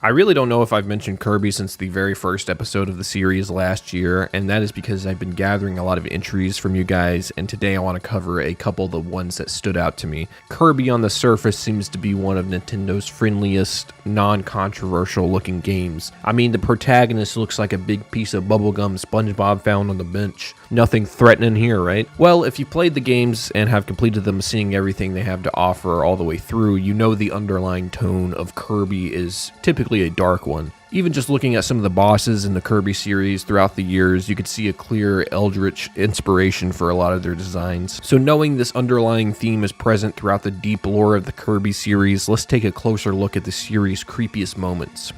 I really don't know if I've mentioned Kirby since the very first episode of the series last year, and that is because I've been gathering a lot of entries from you guys, and today I want to cover a couple of the ones that stood out to me. Kirby on the surface seems to be one of Nintendo's friendliest, non-controversial looking games. I mean, the protagonist looks like a big piece of bubblegum SpongeBob found on the bench. Nothing threatening here, right? Well, if you played the games and have completed them, seeing everything they have to offer all the way through, you know the underlying tone of Kirby is typically a dark one. Even just looking at some of the bosses in the Kirby series throughout the years, you could see a clear Eldritch inspiration for a lot of their designs. So knowing this underlying theme is present throughout the deep lore of the Kirby series, let's take a closer look at the series' creepiest moments.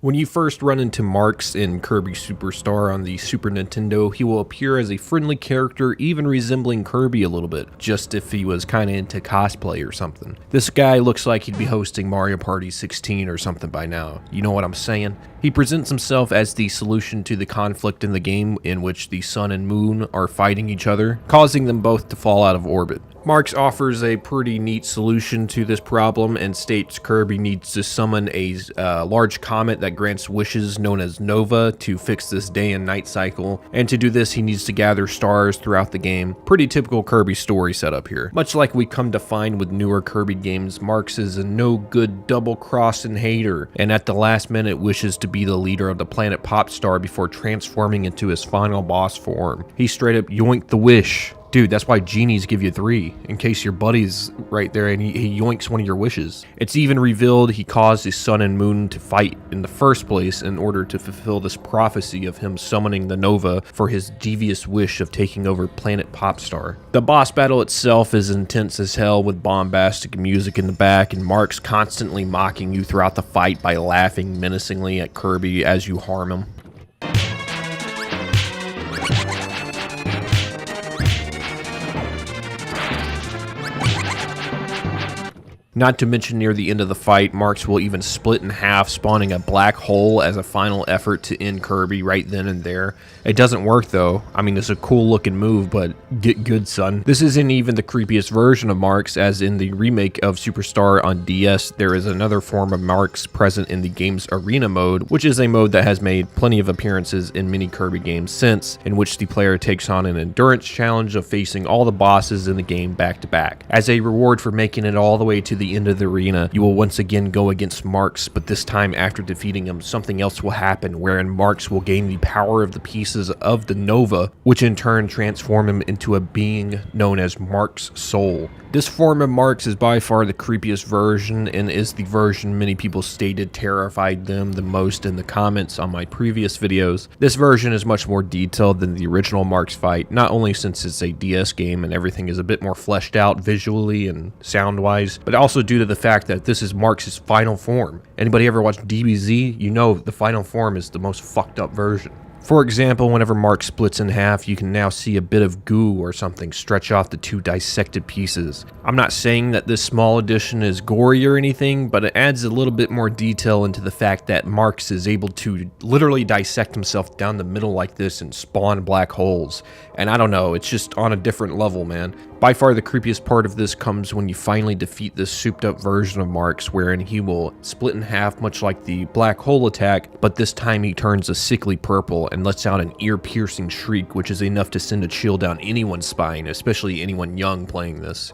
When you first run into Marx in Kirby Superstar on the Super Nintendo, he will appear as a friendly character, even resembling Kirby a little bit, just if he was kinda into cosplay or something. This guy looks like he'd be hosting Mario Party 16 or something by now, you know what I'm saying? He presents himself as the solution to the conflict in the game in which the sun and moon are fighting each other, causing them both to fall out of orbit. Marx offers a pretty neat solution to this problem and states Kirby needs to summon a large comet that grants wishes known as Nova to fix this day and night cycle, and to do this he needs to gather stars throughout the game. Pretty typical Kirby story setup here. Much like we come to find with newer Kirby games, Marx is a no good double-crossing hater, and at the last minute wishes to be the leader of the planet Popstar before transforming into his final boss form. He straight up yoinked the wish. Dude, that's why genies give you 3, in case your buddy's right there and he yoinks one of your wishes. It's even revealed he caused the sun and moon to fight in the first place in order to fulfill this prophecy of him summoning the Nova for his devious wish of taking over planet Popstar. The boss battle itself is intense as hell with bombastic music in the back and Marx constantly mocking you throughout the fight by laughing menacingly at Kirby as you harm him. Not to mention near the end of the fight, Marx will even split in half, spawning a black hole as a final effort to end Kirby right then and there. It doesn't work though. I mean, it's a cool looking move, but get good, son. This isn't even the creepiest version of Marx, as in the remake of Superstar on DS, there is another form of Marx present in the game's arena mode, which is a mode that has made plenty of appearances in many Kirby games since, in which the player takes on an endurance challenge of facing all the bosses in the game back to back. As a reward for making it all the way to the end of the arena, you will once again go against Marx, but this time after defeating him, something else will happen, wherein Marx will gain the power of the pieces of the Nova, which in turn transform him into a being known as Marx Soul. This form of Marx is by far the creepiest version and is the version many people stated terrified them the most in the comments on my previous videos. This version is much more detailed than the original Marx fight, not only since it's a DS game and everything is a bit more fleshed out visually and sound-wise, but also due to the fact that this is Marx's final form. Anybody ever watched DBZ? You know the final form is the most fucked up version. For example, whenever Marx splits in half, you can now see a bit of goo or something stretch off the two dissected pieces. I'm not saying that this small edition is gory or anything, but it adds a little bit more detail into the fact that Marx is able to literally dissect himself down the middle like this and spawn black holes. And I don't know, it's just on a different level, man. By far the creepiest part of this comes when you finally defeat this souped up version of Marx, wherein he will split in half much like the black hole attack, but this time he turns a sickly purple and lets out an ear-piercing shriek, which is enough to send a chill down anyone's spine, especially anyone young playing this.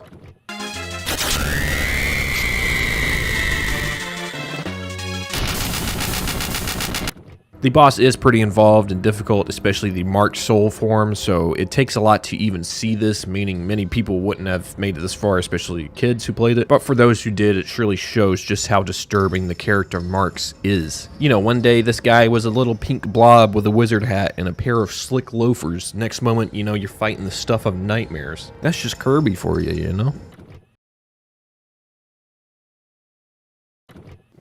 The boss is pretty involved and difficult, especially the marked soul form, so it takes a lot to even see this, meaning many people wouldn't have made it this far, especially kids who played it. But for those who did, it surely shows just how disturbing the character Marks is. You know, one day this guy was a little pink blob with a wizard hat and a pair of slick loafers. Next moment, you know, you're fighting the stuff of nightmares. That's just Kirby for you, you know?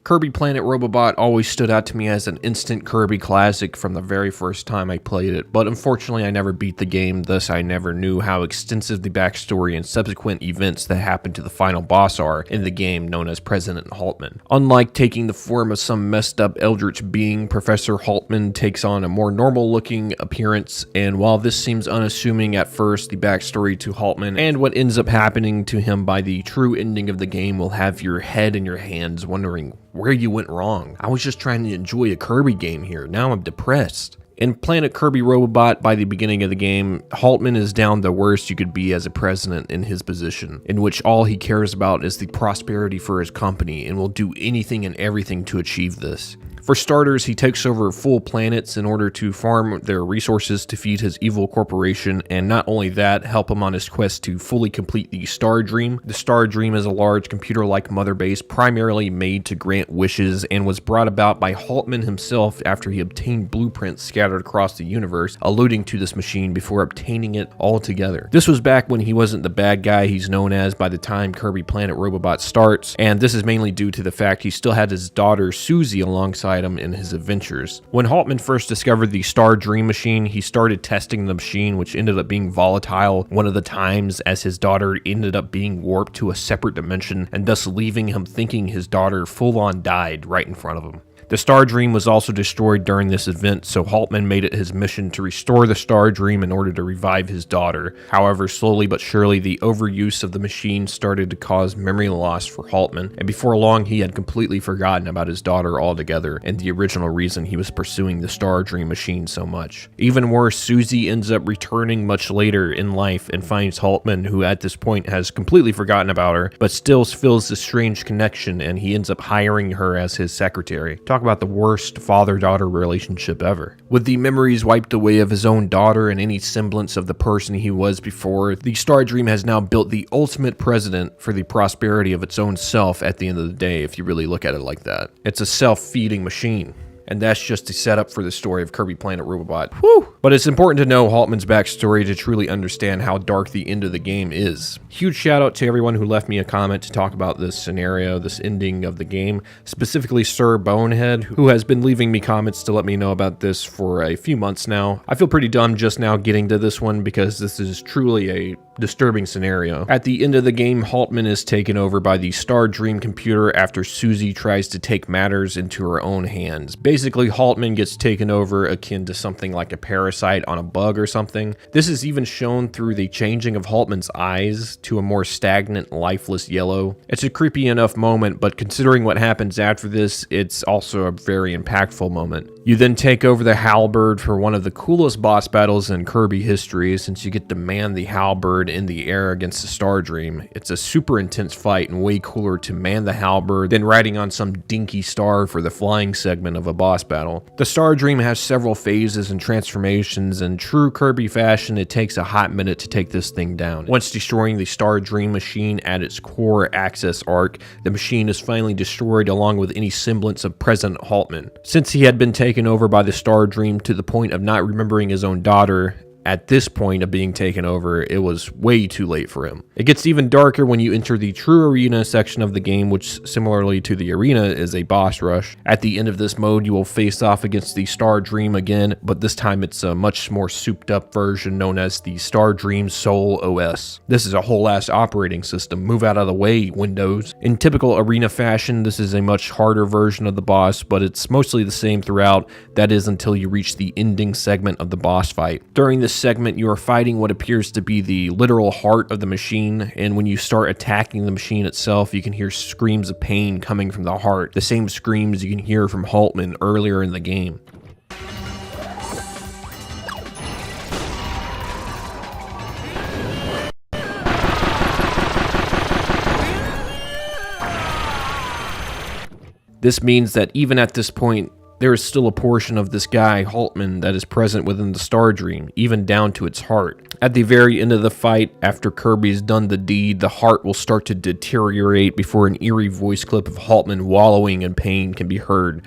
Kirby Planet Robobot always stood out to me as an instant Kirby classic from the very first time I played it, but unfortunately I never beat the game, thus I never knew how extensive the backstory and subsequent events that happen to the final boss are in the game known as President Haltman. Unlike taking the form of some messed up eldritch being, Professor Haltman takes on a more normal looking appearance, and while this seems unassuming at first, the backstory to Haltman and what ends up happening to him by the true ending of the game will have your head in your hands wondering where you went wrong. I was just trying to enjoy a Kirby game here. Now I'm depressed. In Planet Kirby Robobot, by the beginning of the game, Haltman is down the worst you could be as a president in his position, in which all he cares about is the prosperity for his company and will do anything and everything to achieve this. For starters, he takes over full planets in order to farm their resources to feed his evil corporation, and not only that, help him on his quest to fully complete the Star Dream. The Star Dream is a large computer-like mother base primarily made to grant wishes and was brought about by Haltman himself after he obtained blueprints scattered across the universe, alluding to this machine before obtaining it altogether. This was back when he wasn't the bad guy he's known as by the time Kirby Planet Robobot starts, and this is mainly due to the fact he still had his daughter Susie alongside him in his adventures. When Haltman first discovered the Star Dream machine, he started testing the machine, which ended up being volatile one of the times, as his daughter ended up being warped to a separate dimension and thus leaving him thinking his daughter full-on died right in front of him. The Star Dream was also destroyed during this event, so Haltman made it his mission to restore the Star Dream in order to revive his daughter. However, slowly but surely, the overuse of the machine started to cause memory loss for Haltman, and before long he had completely forgotten about his daughter altogether, and the original reason he was pursuing the Star Dream machine so much. Even worse, Susie ends up returning much later in life and finds Haltman, who at this point has completely forgotten about her, but still feels this strange connection, and he ends up hiring her as his secretary. Talk about the worst father-daughter relationship ever. With the memories wiped away of his own daughter and any semblance of the person he was before, the Star Dream has now built the ultimate president for the prosperity of its own self at the end of the day, if you really look at it like that. It's a self-feeding machine. And that's just a setup for the story of Kirby Planet Robobot. Whew! But it's important to know Haltman's backstory to truly understand how dark the end of the game is. Huge shout out to everyone who left me a comment to talk about this scenario, this ending of the game, specifically Sir Bonehead, who has been leaving me comments to let me know about this for a few months now. I feel pretty dumb just now getting to this one because this is truly a disturbing scenario. At the end of the game, Haltman is taken over by the Star Dream computer after Susie tries to take matters into her own hands. Basically, Haltman gets taken over akin to something like a parasite on a bug or something. This is even shown through the changing of Haltman's eyes to a more stagnant, lifeless yellow. It's a creepy enough moment, but considering what happens after this, it's also a very impactful moment. You then take over the halberd for one of the coolest boss battles in Kirby history, since you get to man the halberd in the air against the Star Dream. It's a super intense fight and way cooler to man the halberd than riding on some dinky star for the flying segment of a boss battle. The Star Dream has several phases and transformations. In true Kirby fashion, it takes a hot minute to take this thing down. Once destroying the Star Dream machine at its core access arc, the machine is finally destroyed along with any semblance of President Haltman. Since he had been taken over by the Star Dream to the point of not remembering his own daughter, at this point of being taken over, it was way too late for him. It gets even darker when you enter the true arena section of the game, which similarly to the arena is a boss rush. At the end of this mode, you will face off against the Star Dream again, but this time it's a much more souped up version known as the Star Dream Soul OS. This is a whole ass operating system. Move out of the way, Windows. In typical arena fashion, this is a much harder version of the boss, but it's mostly the same throughout. That is until you reach the ending segment of the boss fight. During this segment, you are fighting what appears to be the literal heart of the machine, and when you start attacking the machine itself, you can hear screams of pain coming from the heart, the same screams you can hear from Haltman earlier in the game. This means that even at this point, There is still a portion of this guy, Haltman, that is present within the Star Dream, even down to its heart. At the very end of the fight, after Kirby's done the deed, the heart will start to deteriorate before an eerie voice clip of Haltman wallowing in pain can be heard.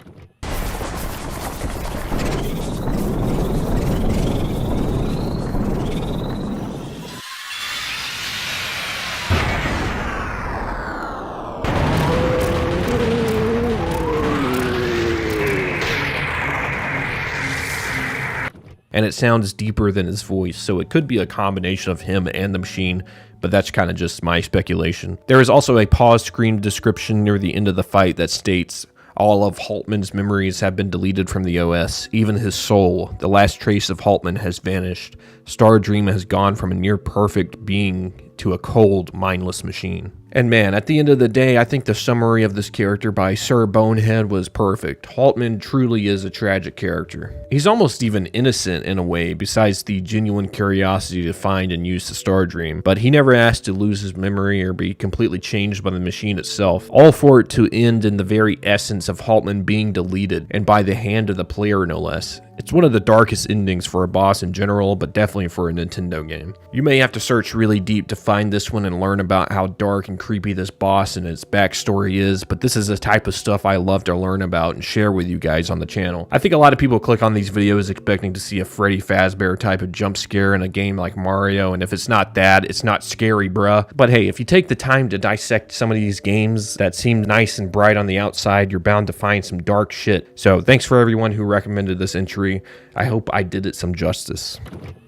And it sounds deeper than his voice, so it could be a combination of him and the machine, but that's kind of just my speculation. There is also a pause screen description near the end of the fight that states, all of Haltman's memories have been deleted from the OS, even his soul. The last trace of Haltman has vanished. Star Dream has gone from a near-perfect being to a cold, mindless machine. And man, at the end of the day, I think the summary of this character by Sir Bonehead was perfect. Haltman truly is a tragic character. He's almost even innocent in a way, besides the genuine curiosity to find and use the Star Dream, but he never asked to lose his memory or be completely changed by the machine itself, all for it to end in the very essence of Haltman being deleted, and by the hand of the player no less. It's one of the darkest endings for a boss in general, but definitely for a Nintendo game. You may have to search really deep to find this one and learn about how dark and creepy this boss and its backstory is, but this is the type of stuff I love to learn about and share with you guys on the channel. I think a lot of people click on these videos expecting to see a Freddy Fazbear type of jump scare in a game like Mario, and if it's not that, it's not scary, bruh. But hey, if you take the time to dissect some of these games that seem nice and bright on the outside, you're bound to find some dark shit. So thanks for everyone who recommended this entry. I hope I did it some justice.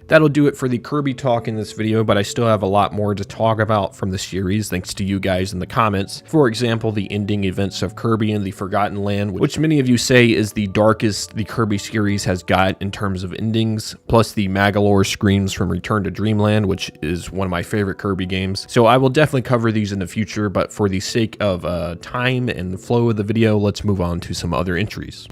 That'll do it for the Kirby talk in this video, but I still have a lot more to talk about from the series thanks to you guys in the comments. For example, the ending events of Kirby and the Forgotten Land, which many of you say is the darkest the Kirby series has got in terms of endings, plus the Magolor screams from Return to Dreamland, which is one of my favorite Kirby games. So I will definitely cover these in the future, but for the sake of time and the flow of the video, let's move on to some other entries.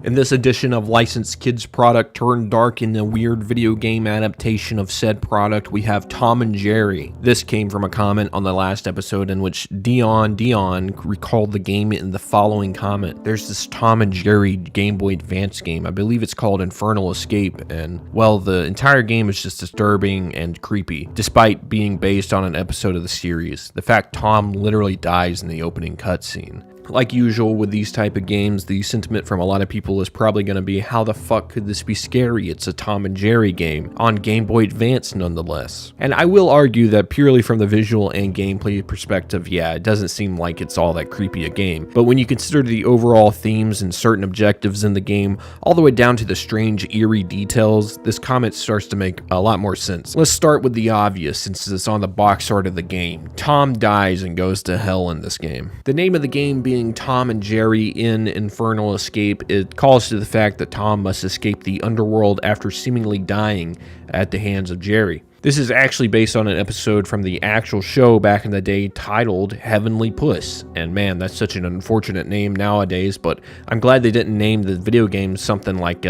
In this edition of licensed kids product turned dark in a weird video game adaptation of said product, we have Tom and Jerry. This came from a comment on the last episode in which Dion recalled the game in the following comment. There's this Tom and Jerry Game Boy Advance game. I believe it's called Infernal Escape, and well, the entire game is just disturbing and creepy, despite being based on an episode of the series. The fact Tom literally dies in the opening cutscene. Like usual with these type of games, the sentiment from a lot of people is probably going to be, how the fuck could this be scary? It's a Tom and Jerry game, on Game Boy Advance nonetheless. And I will argue that purely from the visual and gameplay perspective, yeah, it doesn't seem like it's all that creepy a game. But when you consider the overall themes and certain objectives in the game, all the way down to the strange, eerie details, this comment starts to make a lot more sense. Let's start with the obvious, since it's on the box art of the game. Tom dies and goes to hell in this game. The name of the game being Tom and Jerry in Infernal Escape, it calls to the fact that Tom must escape the underworld after seemingly dying at the hands of Jerry. This is actually based on an episode from the actual show back in the day titled Heavenly Puss. And man, that's such an unfortunate name nowadays, but I'm glad they didn't name the video game something like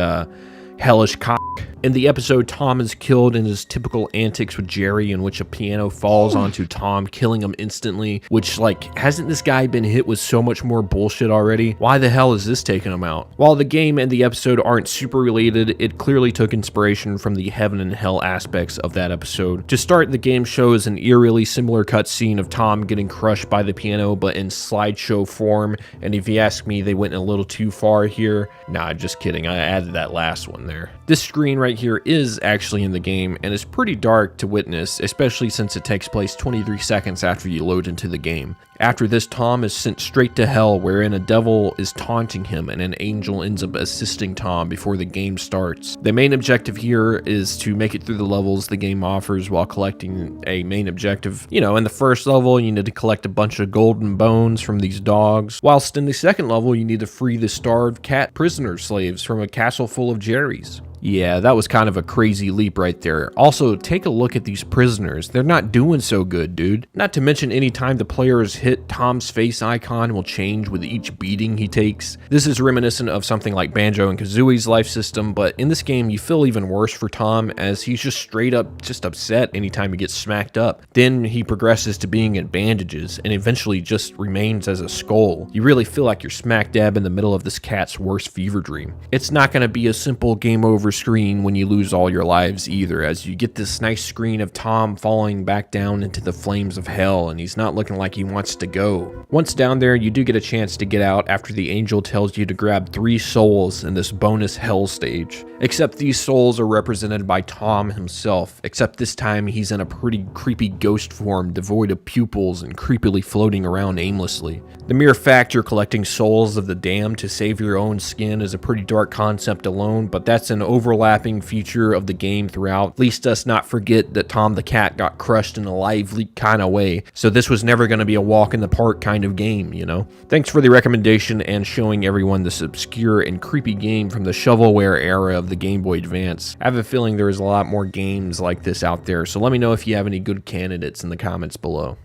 Hellish Cock. In the episode, Tom is killed in his typical antics with Jerry, in which a piano falls onto Tom, killing him instantly, which, like, hasn't this guy been hit with so much more bullshit already? Why the hell is this taking him out? While the game and the episode aren't super related, it clearly took inspiration from the heaven and hell aspects of that episode. To start, the game shows an eerily similar cutscene of Tom getting crushed by the piano, but in slideshow form, and if you ask me, they went a little too far here. Nah, just kidding, I added that last one there. This screen right here is actually in the game and is pretty dark to witness, especially since it takes place 23 seconds after you load into the game. After this, Tom is sent straight to hell, wherein a devil is taunting him and an angel ends up assisting Tom before the game starts. The main objective here is to make it through the levels the game offers while collecting a main objective. You know, in the first level, you need to collect a bunch of golden bones from these dogs, whilst in the second level, you need to free the starved cat prisoner slaves from a castle full of Jerrys. Yeah, that was kind of a crazy leap right there. Also, take a look at these prisoners. They're not doing so good, dude. Not to mention any time the player is hit, Tom's face icon will change with each beating he takes. This is reminiscent of something like Banjo and Kazooie's life system, but in this game you feel even worse for Tom as he's just straight up just upset anytime he gets smacked up. Then he progresses to being in bandages and eventually just remains as a skull. You really feel like you're smack dab in the middle of this cat's worst fever dream. It's not going to be a simple game over screen when you lose all your lives either, as you get this nice screen of Tom falling back down into the flames of hell and he's not looking like he wants to go. Once down there, you do get a chance to get out after the angel tells you to grab 3 souls in this bonus hell stage. Except these souls are represented by Tom himself, except this time he's in a pretty creepy ghost form devoid of pupils and creepily floating around aimlessly. The mere fact you're collecting souls of the damned to save your own skin is a pretty dark concept alone, but that's an overlapping feature of the game throughout. Least us not forget that Tom the cat got crushed in a lively kind of way, so this was never going to be a walk in the park kind of game, you know? Thanks for the recommendation and showing everyone this obscure and creepy game from the shovelware era of the Game Boy Advance. I have a feeling there is a lot more games like this out there, so let me know if you have any good candidates in the comments below.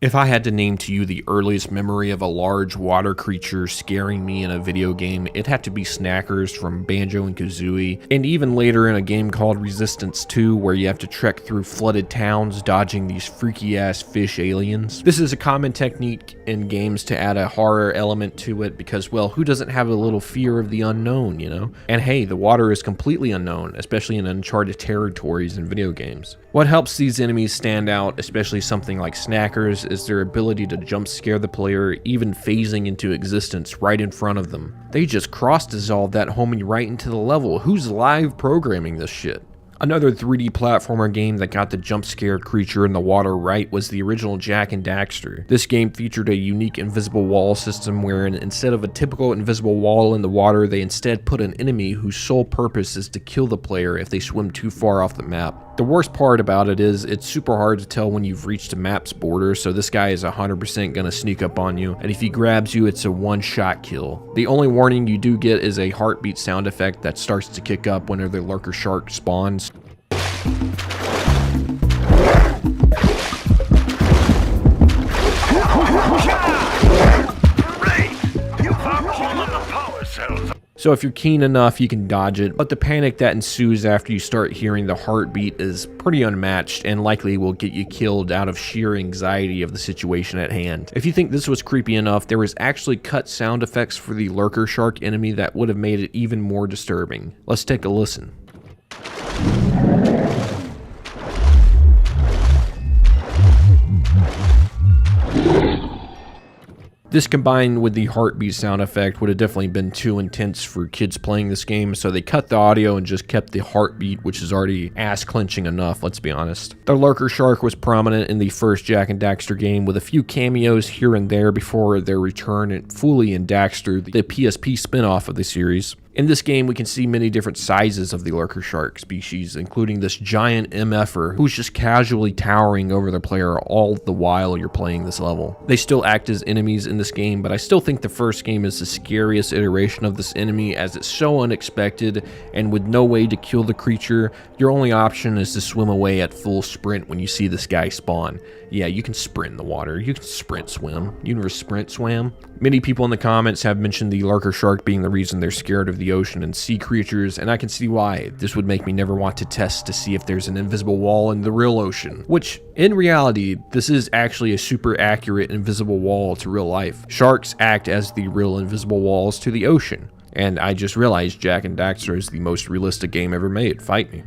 If I had to name to you the earliest memory of a large water creature scaring me in a video game, it'd have to be Snackers from Banjo and Kazooie, and even later in a game called Resistance 2 where you have to trek through flooded towns dodging these freaky ass fish aliens. This is a common technique in games to add a horror element to it because, well, who doesn't have a little fear of the unknown, you know? And hey, the water is completely unknown, especially in uncharted territories in video games. What helps these enemies stand out, especially something like Snackers, is their ability to jump scare the player even phasing into existence right in front of them. They just cross-dissolve that homie right into the level. Who's live programming this shit? Another 3D platformer game that got the jump scare creature in the water right was the original Jak and Daxter. This game featured a unique invisible wall system wherein instead of a typical invisible wall in the water, they instead put an enemy whose sole purpose is to kill the player if they swim too far off the map. The worst part about it is it's super hard to tell when you've reached a map's border, so this guy is 100% gonna sneak up on you, and if he grabs you, it's a one-shot kill. The only warning you do get is a heartbeat sound effect that starts to kick up whenever the lurker shark spawns. So if you're keen enough, you can dodge it, but the panic that ensues after you start hearing the heartbeat is pretty unmatched and likely will get you killed out of sheer anxiety of the situation at hand. If you think this was creepy enough, there was actually cut sound effects for the lurker shark enemy that would have made it even more disturbing. Let's take a listen. This combined with the heartbeat sound effect would have definitely been too intense for kids playing this game, so they cut the audio and just kept the heartbeat, which is already ass-clenching enough, let's be honest. The lurker shark was prominent in the first Jak and Daxter game, with a few cameos here and there before their return fully in Daxter, the PSP spin-off of the series. In this game, we can see many different sizes of the lurker shark species, including this giant MFer who's just casually towering over the player all the while you're playing this level. They still act as enemies in this game, but I still think the first game is the scariest iteration of this enemy as it's so unexpected, and with no way to kill the creature, your only option is to swim away at full sprint when you see this guy spawn. Yeah, you can sprint in the water, you can sprint swim. You never sprint swam? Many people in the comments have mentioned the lurker shark being the reason they're scared of the ocean and sea creatures, and I can see why. This would make me never want to test to see if there's an invisible wall in the real ocean, which, in reality, this is actually a super accurate invisible wall to real life. Sharks act as the real invisible walls to the ocean, and I just realized Jak and Daxter is the most realistic game ever made. Fight me.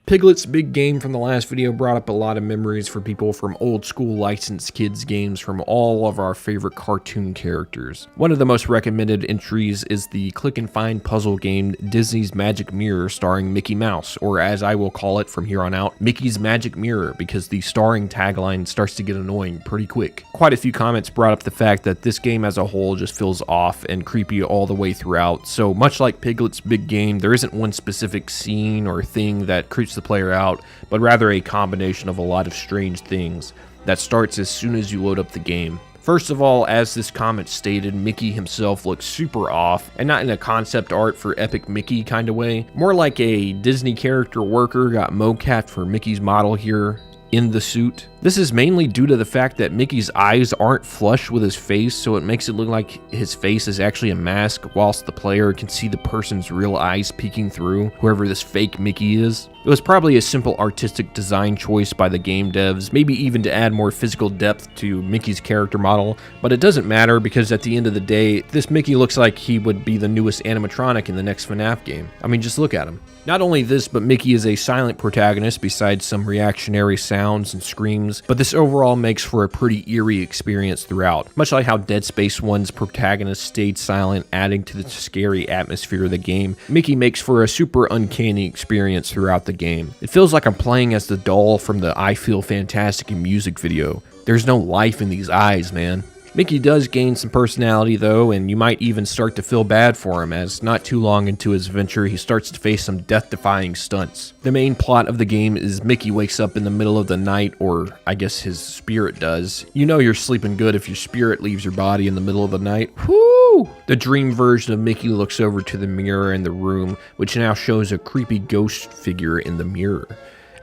Piglet's big game from the last video brought up a lot of memories for people from old school licensed kids games from all of our favorite cartoon characters. One of the most recommended entries is the click and find puzzle game Disney's Magic Mirror starring Mickey Mouse, or as I will call it from here on out, Mickey's Magic Mirror, because the starring tagline starts to get annoying pretty quick. Quite a few comments brought up the fact that this game as a whole just feels off and creepy all the way throughout, so much like Piglet's big game, there isn't one specific scene or thing that creeps the player out, but rather a combination of a lot of strange things that starts as soon as you load up the game. First of all, as this comment stated, Mickey himself looks super off, and not in a concept art for Epic Mickey kind of way, more like a Disney character worker got mocapped for Mickey's model here in the suit. This is mainly due to the fact that Mickey's eyes aren't flush with his face, so it makes it look like his face is actually a mask, whilst the player can see the person's real eyes peeking through, whoever this fake Mickey is. It was probably a simple artistic design choice by the game devs, maybe even to add more physical depth to Mickey's character model, but it doesn't matter because at the end of the day, this Mickey looks like he would be the newest animatronic in the next FNAF game. I mean, just look at him. Not only this, but Mickey is a silent protagonist besides some reactionary sounds and screams, but this overall makes for a pretty eerie experience throughout, much like how Dead Space 1's protagonist stayed silent, adding to the scary atmosphere of the game. Mickey makes for a super uncanny experience throughout the game. It feels like I'm playing as the doll from the I Feel Fantastic music video. There's no life in these eyes, man. Mickey does gain some personality though, and you might even start to feel bad for him, as not too long into his adventure he starts to face some death-defying stunts. The main plot of the game is Mickey wakes up in the middle of the night, or I guess his spirit does. You know you're sleeping good if your spirit leaves your body in the middle of the night. Whoo! The dream version of Mickey looks over to the mirror in the room, which now shows a creepy ghost figure in the mirror.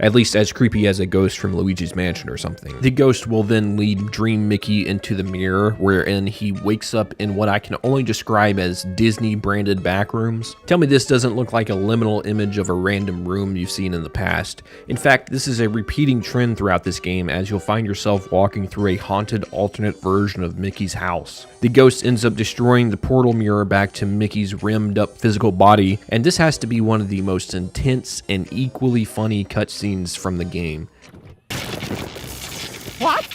At least as creepy as a ghost from Luigi's Mansion or something. The ghost will then lead Dream Mickey into the mirror, wherein he wakes up in what I can only describe as Disney-branded backrooms. Tell me this doesn't look like a liminal image of a random room you've seen in the past. In fact, this is a repeating trend throughout this game, as you'll find yourself walking through a haunted alternate version of Mickey's house. The ghost ends up destroying the portal mirror back to Mickey's rimmed-up physical body, and this has to be one of the most intense and equally funny cutscenes from the game. What?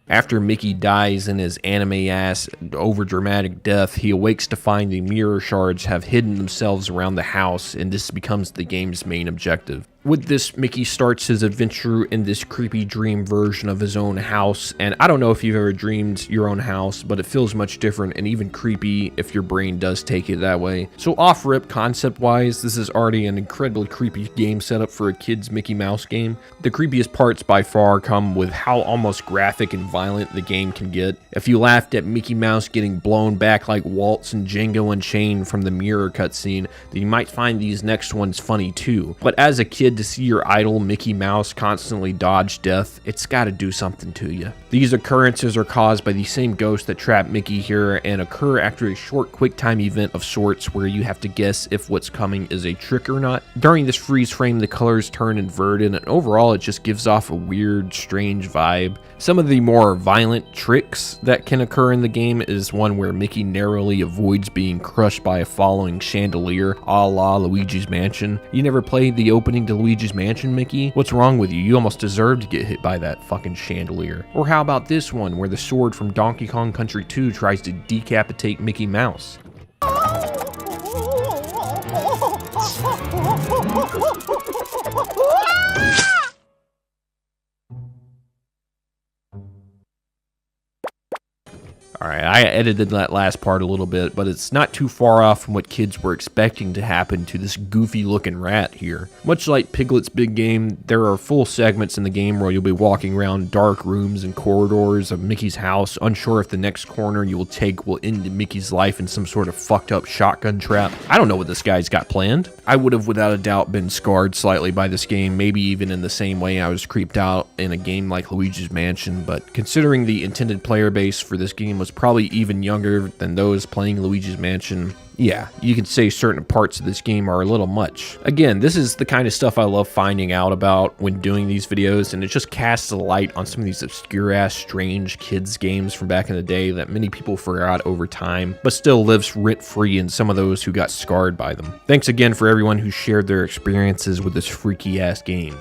After Mickey dies in his anime-ass, overdramatic death, he awakes to find the mirror shards have hidden themselves around the house, and this becomes the game's main objective. With this, Mickey starts his adventure in this creepy dream version of his own house, and I don't know if you've ever dreamed your own house, but it feels much different and even creepy if your brain does take it that way. So off-rip, concept-wise, this is already an incredibly creepy game setup for a kid's Mickey Mouse game. The creepiest parts by far come with how almost graphic and violent the game can get. If you laughed at Mickey Mouse getting blown back like Waltz and Django Unchained from the mirror cutscene, then you might find these next ones funny too. But as a kid, to see your idol Mickey Mouse constantly dodge death, it's gotta do something to you. These occurrences are caused by the same ghost that trapped Mickey here and occur after a short quick-time event of sorts where you have to guess if what's coming is a trick or not. During this freeze frame, the colors turn inverted, and overall it just gives off a weird, strange vibe. Some of the more violent tricks that can occur in the game is one where Mickey narrowly avoids being crushed by a falling chandelier, a la Luigi's Mansion. You never played the opening to Luigi's Mansion, Mickey? What's wrong with you? You almost deserve to get hit by that fucking chandelier. Or how about this one, where the sword from Donkey Kong Country 2 tries to decapitate Mickey Mouse? Alright, I edited that last part a little bit, but it's not too far off from what kids were expecting to happen to this goofy looking rat here. Much like Piglet's Big Game, there are full segments in the game where you'll be walking around dark rooms and corridors of Mickey's house, unsure if the next corner you will take will end Mickey's life in some sort of fucked up shotgun trap. I don't know what this guy's got planned. I would have without a doubt been scarred slightly by this game, maybe even in the same way I was creeped out in a game like Luigi's Mansion, but considering the intended player base for this game was probably even younger than those playing Luigi's Mansion, yeah, you could say certain parts of this game are a little much. Again, this is the kind of stuff I love finding out about when doing these videos, and it just casts a light on some of these obscure-ass, strange kids games from back in the day that many people forgot over time, but still lives rent-free in some of those who got scarred by them. Thanks again for everyone who shared their experiences with this freaky-ass game.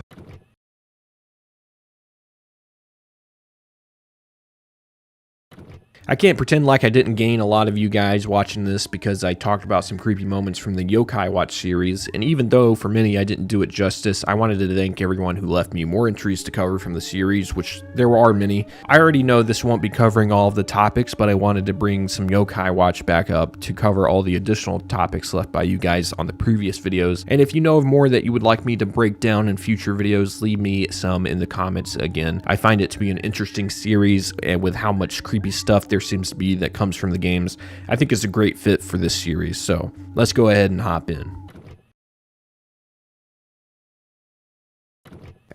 I can't pretend like I didn't gain a lot of you guys watching this because I talked about some creepy moments from the Yokai Watch series, and even though for many I didn't do it justice, I wanted to thank everyone who left me more entries to cover from the series, which there are many. I already know this won't be covering all of the topics, but I wanted to bring some Yokai Watch back up to cover all the additional topics left by you guys on the previous videos. And if you know of more that you would like me to break down in future videos, leave me some in the comments again. I find it to be an interesting series, and with how much creepy stuff there seems to be that comes from the games, I think it's a great fit for this series. So let's go ahead and hop in.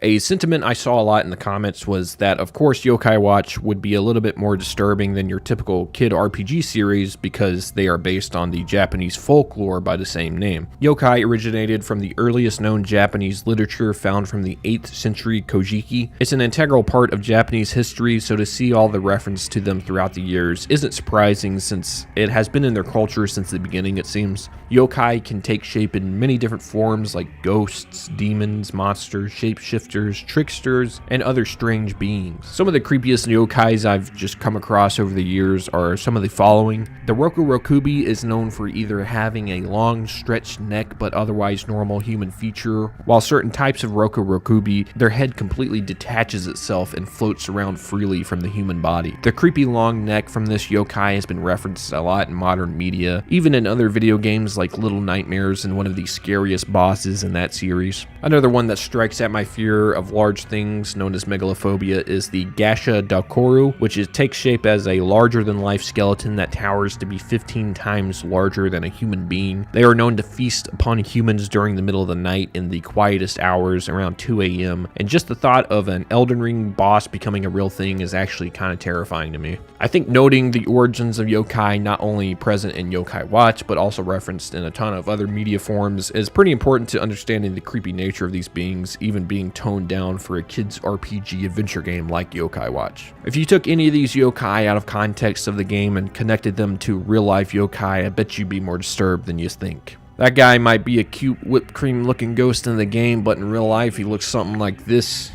A sentiment I saw a lot in the comments was that, of course, Yokai Watch would be a little bit more disturbing than your typical kid RPG series because they are based on the Japanese folklore by the same name. Yokai originated from the earliest known Japanese literature found from the 8th century Kojiki. It's an integral part of Japanese history, so to see all the reference to them throughout the years isn't surprising since it has been in their culture since the beginning, it seems. Yokai can take shape in many different forms like ghosts, demons, monsters, shapeshifters, tricksters, and other strange beings. Some of the creepiest yokais I've just come across over the years are some of the following. The Roku Rokubi is known for either having a long stretched neck but otherwise normal human feature, while certain types of Roku Rokubi, their head completely detaches itself and floats around freely from the human body. The creepy long neck from this yokai has been referenced a lot in modern media, even in other video games like Little Nightmares and one of the scariest bosses in that series. Another one that strikes at my fear of large things, known as megalophobia, is the Gasha Dakoru, which takes shape as a larger-than-life skeleton that towers to be 15 times larger than a human being. They are known to feast upon humans during the middle of the night in the quietest hours around 2 a.m., and just the thought of an Elden Ring boss becoming a real thing is actually kind of terrifying to me. I think noting the origins of yokai, not only present in Yokai Watch, but also referenced in a ton of other media forms, is pretty important to understanding the creepy nature of these beings, even being toned down for a kid's RPG adventure game like Yokai Watch. If you took any of these yokai out of context of the game and connected them to real-life yokai, I bet you'd be more disturbed than you think. That guy might be a cute whipped cream looking ghost in the game, but in real life he looks something like this.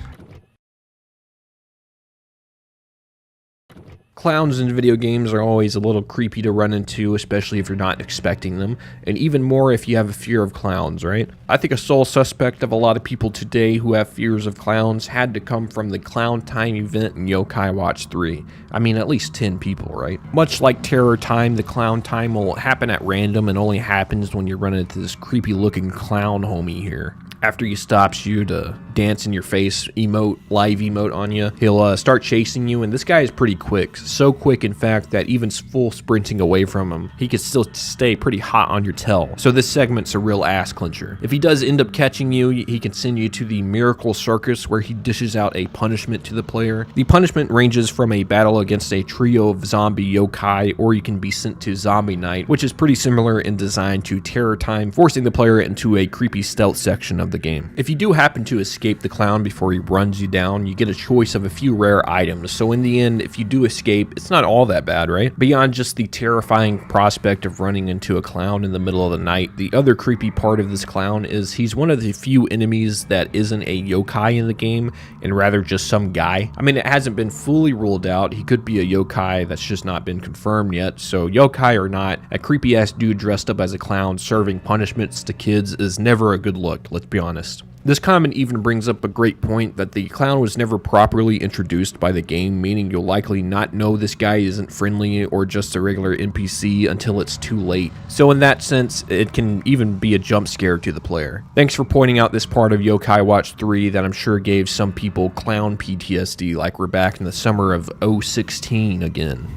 Clowns in video games are always a little creepy to run into, especially if you're not expecting them, and even more if you have a fear of clowns, right? I think a sole suspect of a lot of people today who have fears of clowns had to come from the Clown Time event in Yokai Watch 3. I mean, at least 10 people, right? Much like Terror Time, the Clown Time will happen at random and only happens when you run into this creepy looking clown homie here. After he stops you to dance in your face, live emote on you, he'll start chasing you, and this guy is pretty quick. So quick, in fact, that even full sprinting away from him, he can still stay pretty hot on your tail. So this segment's a real ass clincher. If he does end up catching you, he can send you to the Miracle Circus, where he dishes out a punishment to the player. The punishment ranges from a battle against a trio of zombie yokai, or you can be sent to Zombie Night, which is pretty similar in design to Terror Time, forcing the player into a creepy stealth section of the game. If you do happen to escape the clown before he runs you down, you get a choice of a few rare items. So in the end, if you do escape, it's not all that bad, right? Beyond just the terrifying prospect of running into a clown in the middle of the night, the other creepy part of this clown is he's one of the few enemies that isn't a yokai in the game, and rather just some guy. I mean, it hasn't been fully ruled out. He could be a yokai that's just not been confirmed yet. So yokai or not, a creepy ass dude dressed up as a clown serving punishments to kids is never a good look, let's be honest. This comment even brings up a great point that the clown was never properly introduced by the game, meaning you'll likely not know this guy isn't friendly or just a regular NPC until it's too late. So in that sense, it can even be a jump scare to the player. Thanks for pointing out this part of Yokai Watch 3 that I'm sure gave some people clown PTSD, like we're back in the summer of 2016 again.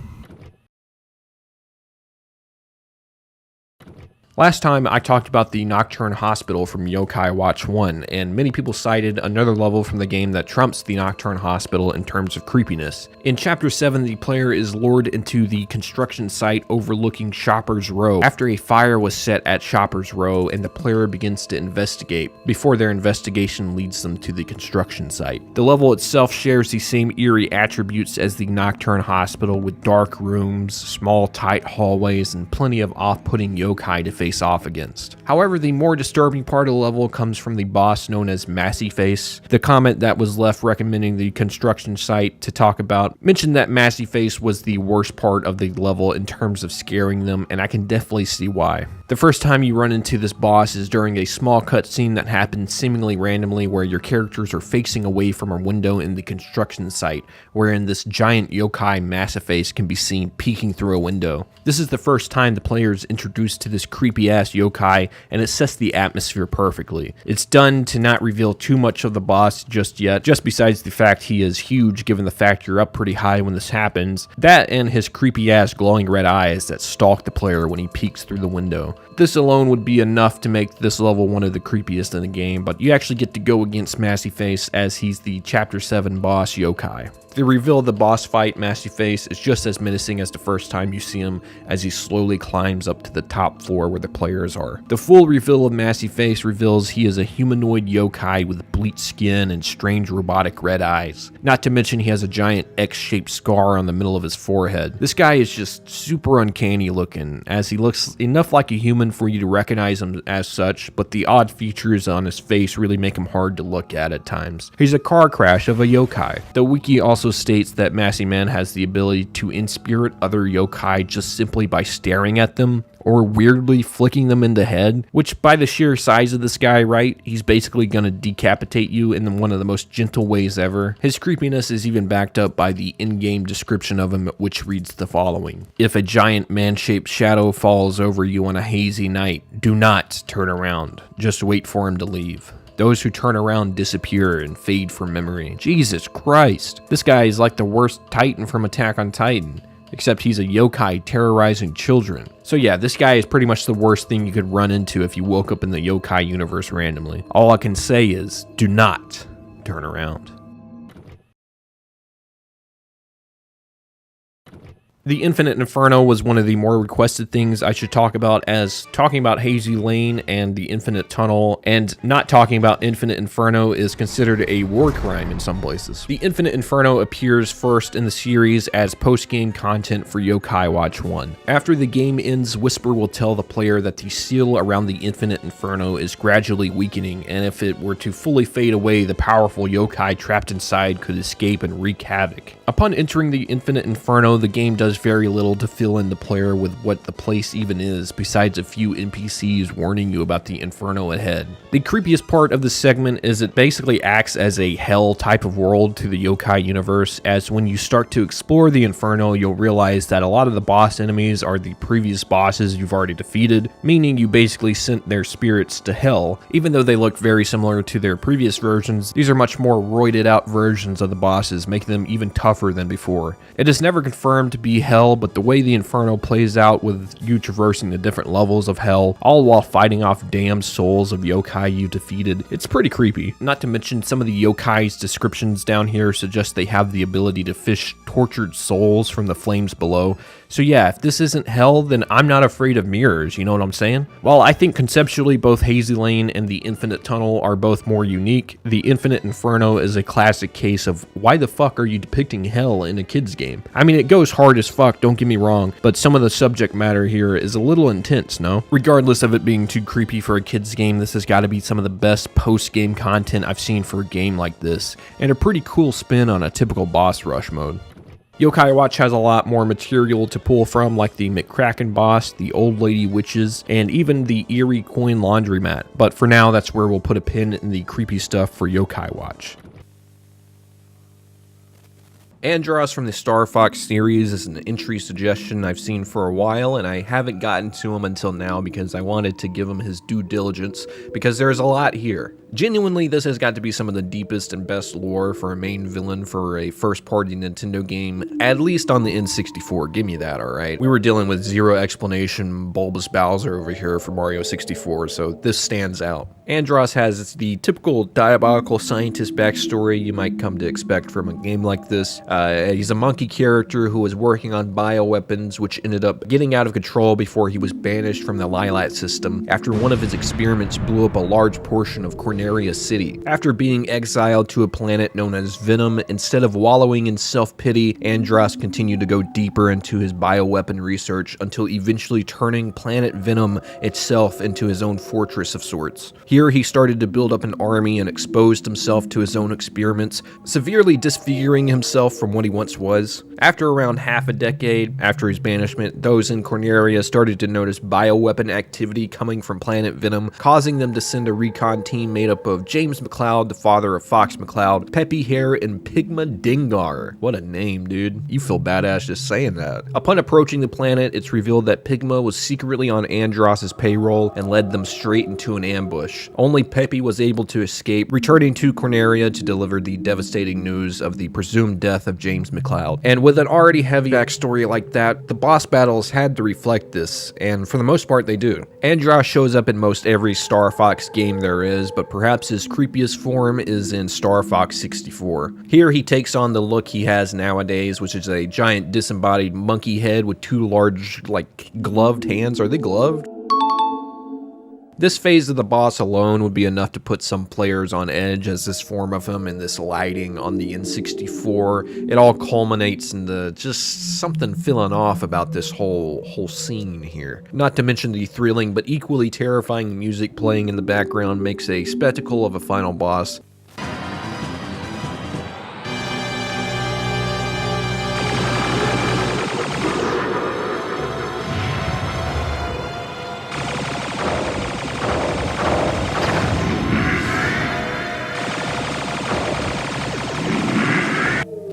Last time I talked about the Nocturne Hospital from Yokai Watch 1, and many people cited another level from the game that trumps the Nocturne Hospital in terms of creepiness. In Chapter 7, the player is lured into the construction site overlooking Shoppers Row after a fire was set at Shoppers Row, and the player begins to investigate before their investigation leads them to the construction site. The level itself shares the same eerie attributes as the Nocturne Hospital, with dark rooms, small tight hallways, and plenty of off-putting yokai to face face off against. However, the more disturbing part of the level comes from the boss known as Massy Face. The comment that was left recommending the construction site to talk about mentioned that Massy Face was the worst part of the level in terms of scaring them, and I can definitely see why. The first time you run into this boss is during a small cutscene that happens seemingly randomly, where your characters are facing away from a window in the construction site, wherein this giant yokai Massy Face can be seen peeking through a window. This is the first time the player is introduced to this creepy ass yokai, and it sets the atmosphere perfectly. It's done to not reveal too much of the boss just yet, just besides the fact he is huge given the fact you're up pretty high when this happens. That and his creepy ass glowing red eyes that stalk the player when he peeks through the window. This alone would be enough to make this level one of the creepiest in the game, but you actually get to go against Massy Face as he's the Chapter 7 boss yokai. The reveal of the boss fight, Massy Face, is just as menacing as the first time you see him as he slowly climbs up to the top floor where the players are. The full reveal of Massy Face reveals he is a humanoid yokai with bleached skin and strange robotic red eyes. Not to mention he has a giant X-shaped scar on the middle of his forehead. This guy is just super uncanny looking, as he looks enough like a human for you to recognize him as such, but the odd features on his face really make him hard to look at times. He's a car crash of a yokai. The wiki also states that Massy Man has the ability to inspirit other yokai just simply by staring at them or weirdly flicking them in the head, which by the sheer size of this guy, right, he's basically gonna decapitate you in one of the most gentle ways ever. His creepiness is even backed up by the in-game description of him, which reads the following: if a giant man-shaped shadow falls over you on a hazy night, do not turn around, just wait for him to leave. Those who turn around disappear and fade from memory. Jesus Christ. This guy is like the worst Titan from Attack on Titan, except he's a yokai terrorizing children. So yeah, this guy is pretty much the worst thing you could run into if you woke up in the yokai universe randomly. All I can say is, do not turn around. The Infinite Inferno was one of the more requested things I should talk about, as talking about Hazy Lane and the Infinite Tunnel and not talking about Infinite Inferno is considered a war crime in some places. The Infinite Inferno appears first in the series as post-game content for Yokai Watch 1. After the game ends, Whisper will tell the player that the seal around the Infinite Inferno is gradually weakening, and if it were to fully fade away, the powerful yokai trapped inside could escape and wreak havoc. Upon entering the Infinite Inferno, the game does very little to fill in the player with what the place even is, besides a few NPCs warning you about the Inferno ahead. The creepiest part of this segment is it basically acts as a hell type of world to the yokai universe, as when you start to explore the Inferno, you'll realize that a lot of the boss enemies are the previous bosses you've already defeated, meaning you basically sent their spirits to hell. Even though they look very similar to their previous versions, these are much more roided out versions of the bosses, making them even tougher than before. It is never confirmed to be hell, but the way the Inferno plays out with you traversing the different levels of hell, all while fighting off damned souls of yokai you defeated, it's pretty creepy. Not to mention some of the yokai's descriptions down here suggest they have the ability to fish tortured souls from the flames below. So yeah, if this isn't hell, then I'm not afraid of mirrors, you know what I'm saying? While I think conceptually both Hazy Lane and the Infinite Tunnel are both more unique, the Infinite Inferno is a classic case of why the fuck are you depicting hell in a kid's game? I mean, it goes hard as fuck, don't get me wrong, but some of the subject matter here is a little intense, no? Regardless of it being too creepy for a kid's game, this has got to be some of the best post-game content I've seen for a game like this, and a pretty cool spin on a typical boss rush mode. Yokai Watch has a lot more material to pull from, like the McCracken boss, the old lady witches, and even the eerie coin laundromat, but for now that's where we'll put a pin in the creepy stuff for Yokai Watch. Andros from the Star Fox series is an entry suggestion I've seen for a while, and I haven't gotten to him until now because I wanted to give him his due diligence, because there's a lot here. Genuinely, this has got to be some of the deepest and best lore for a main villain for a first-party Nintendo game, at least on the N64. Give me that, alright? We were dealing with zero explanation Bulbous Bowser over here for Mario 64, so this stands out. Andros has the typical diabolical scientist backstory you might come to expect from a game like this. He's a monkey character who was working on bioweapons, which ended up getting out of control before he was banished from the Lilat system after one of his experiments blew up a large portion of Cornelius Corneria City. After being exiled to a planet known as Venom, instead of wallowing in self-pity, Andros continued to go deeper into his bioweapon research until eventually turning planet Venom itself into his own fortress of sorts. Here he started to build up an army and exposed himself to his own experiments, severely disfiguring himself from what he once was. After around half a decade after his banishment, those in Corneria started to notice bioweapon activity coming from planet Venom, causing them to send a recon team made up of James McCloud, the father of Fox McCloud, Peppy Hare, and Pigma Dingar. What a name, dude. You feel badass just saying that. Upon approaching the planet, it's revealed that Pigma was secretly on Andros's payroll and led them straight into an ambush. Only Peppy was able to escape, returning to Corneria to deliver the devastating news of the presumed death of James McCloud. And with an already heavy backstory like that, the boss battles had to reflect this, and for the most part they do. Andros shows up in most every Star Fox game there is, but perhaps his creepiest form is in Star Fox 64. Here he takes on the look he has nowadays, which is a giant disembodied monkey head with two large, gloved hands. Are they gloved? This phase of the boss alone would be enough to put some players on edge, as this form of him and this lighting on the N64, it all culminates in the just something feeling off about this whole scene here. Not to mention the thrilling but equally terrifying music playing in the background makes a spectacle of a final boss.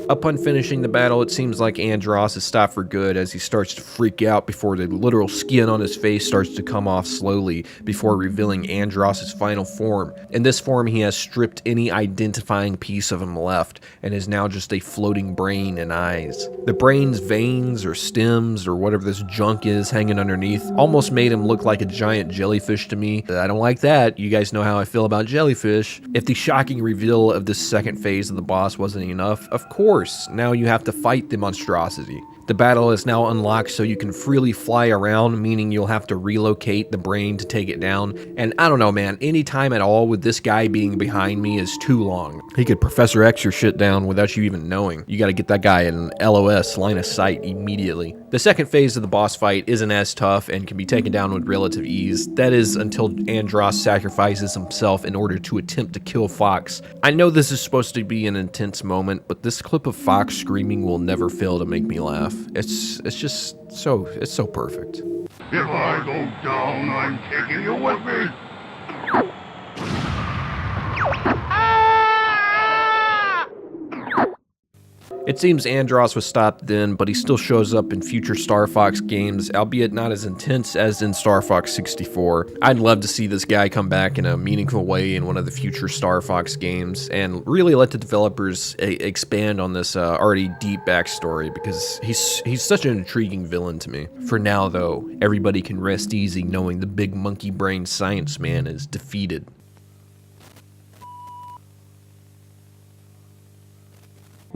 Upon finishing the battle, it seems like Andros is stopped for good as he starts to freak out before the literal skin on his face starts to come off slowly before revealing Andros' final form. In this form, he has stripped any identifying piece of him left and is now just a floating brain and eyes. The brain's veins or stems or whatever this junk is hanging underneath almost made him look like a giant jellyfish to me. I don't like that. You guys know how I feel about jellyfish. If the shocking reveal of this second phase of the boss wasn't enough, of course, now you have to fight the monstrosity. The battle is now unlocked so you can freely fly around, meaning you'll have to relocate the brain to take it down. And I don't know, man, any time at all with this guy being behind me is too long. He could Professor X your shit down without you even knowing. You gotta get that guy in LOS, line of sight, immediately. The second phase of the boss fight isn't as tough and can be taken down with relative ease. That is until Andros sacrifices himself in order to attempt to kill Fox. I know this is supposed to be an intense moment, but this clip of Fox screaming will never fail to make me laugh. It's just so perfect. If I go down, I'm taking you with me. It seems Andros was stopped then, but he still shows up in future Star Fox games, albeit not as intense as in Star Fox 64. I'd love to see this guy come back in a meaningful way in one of the future Star Fox games, and really let the developers expand on this already deep backstory, because he's such an intriguing villain to me. For now, though, everybody can rest easy knowing the big monkey-brained science man is defeated.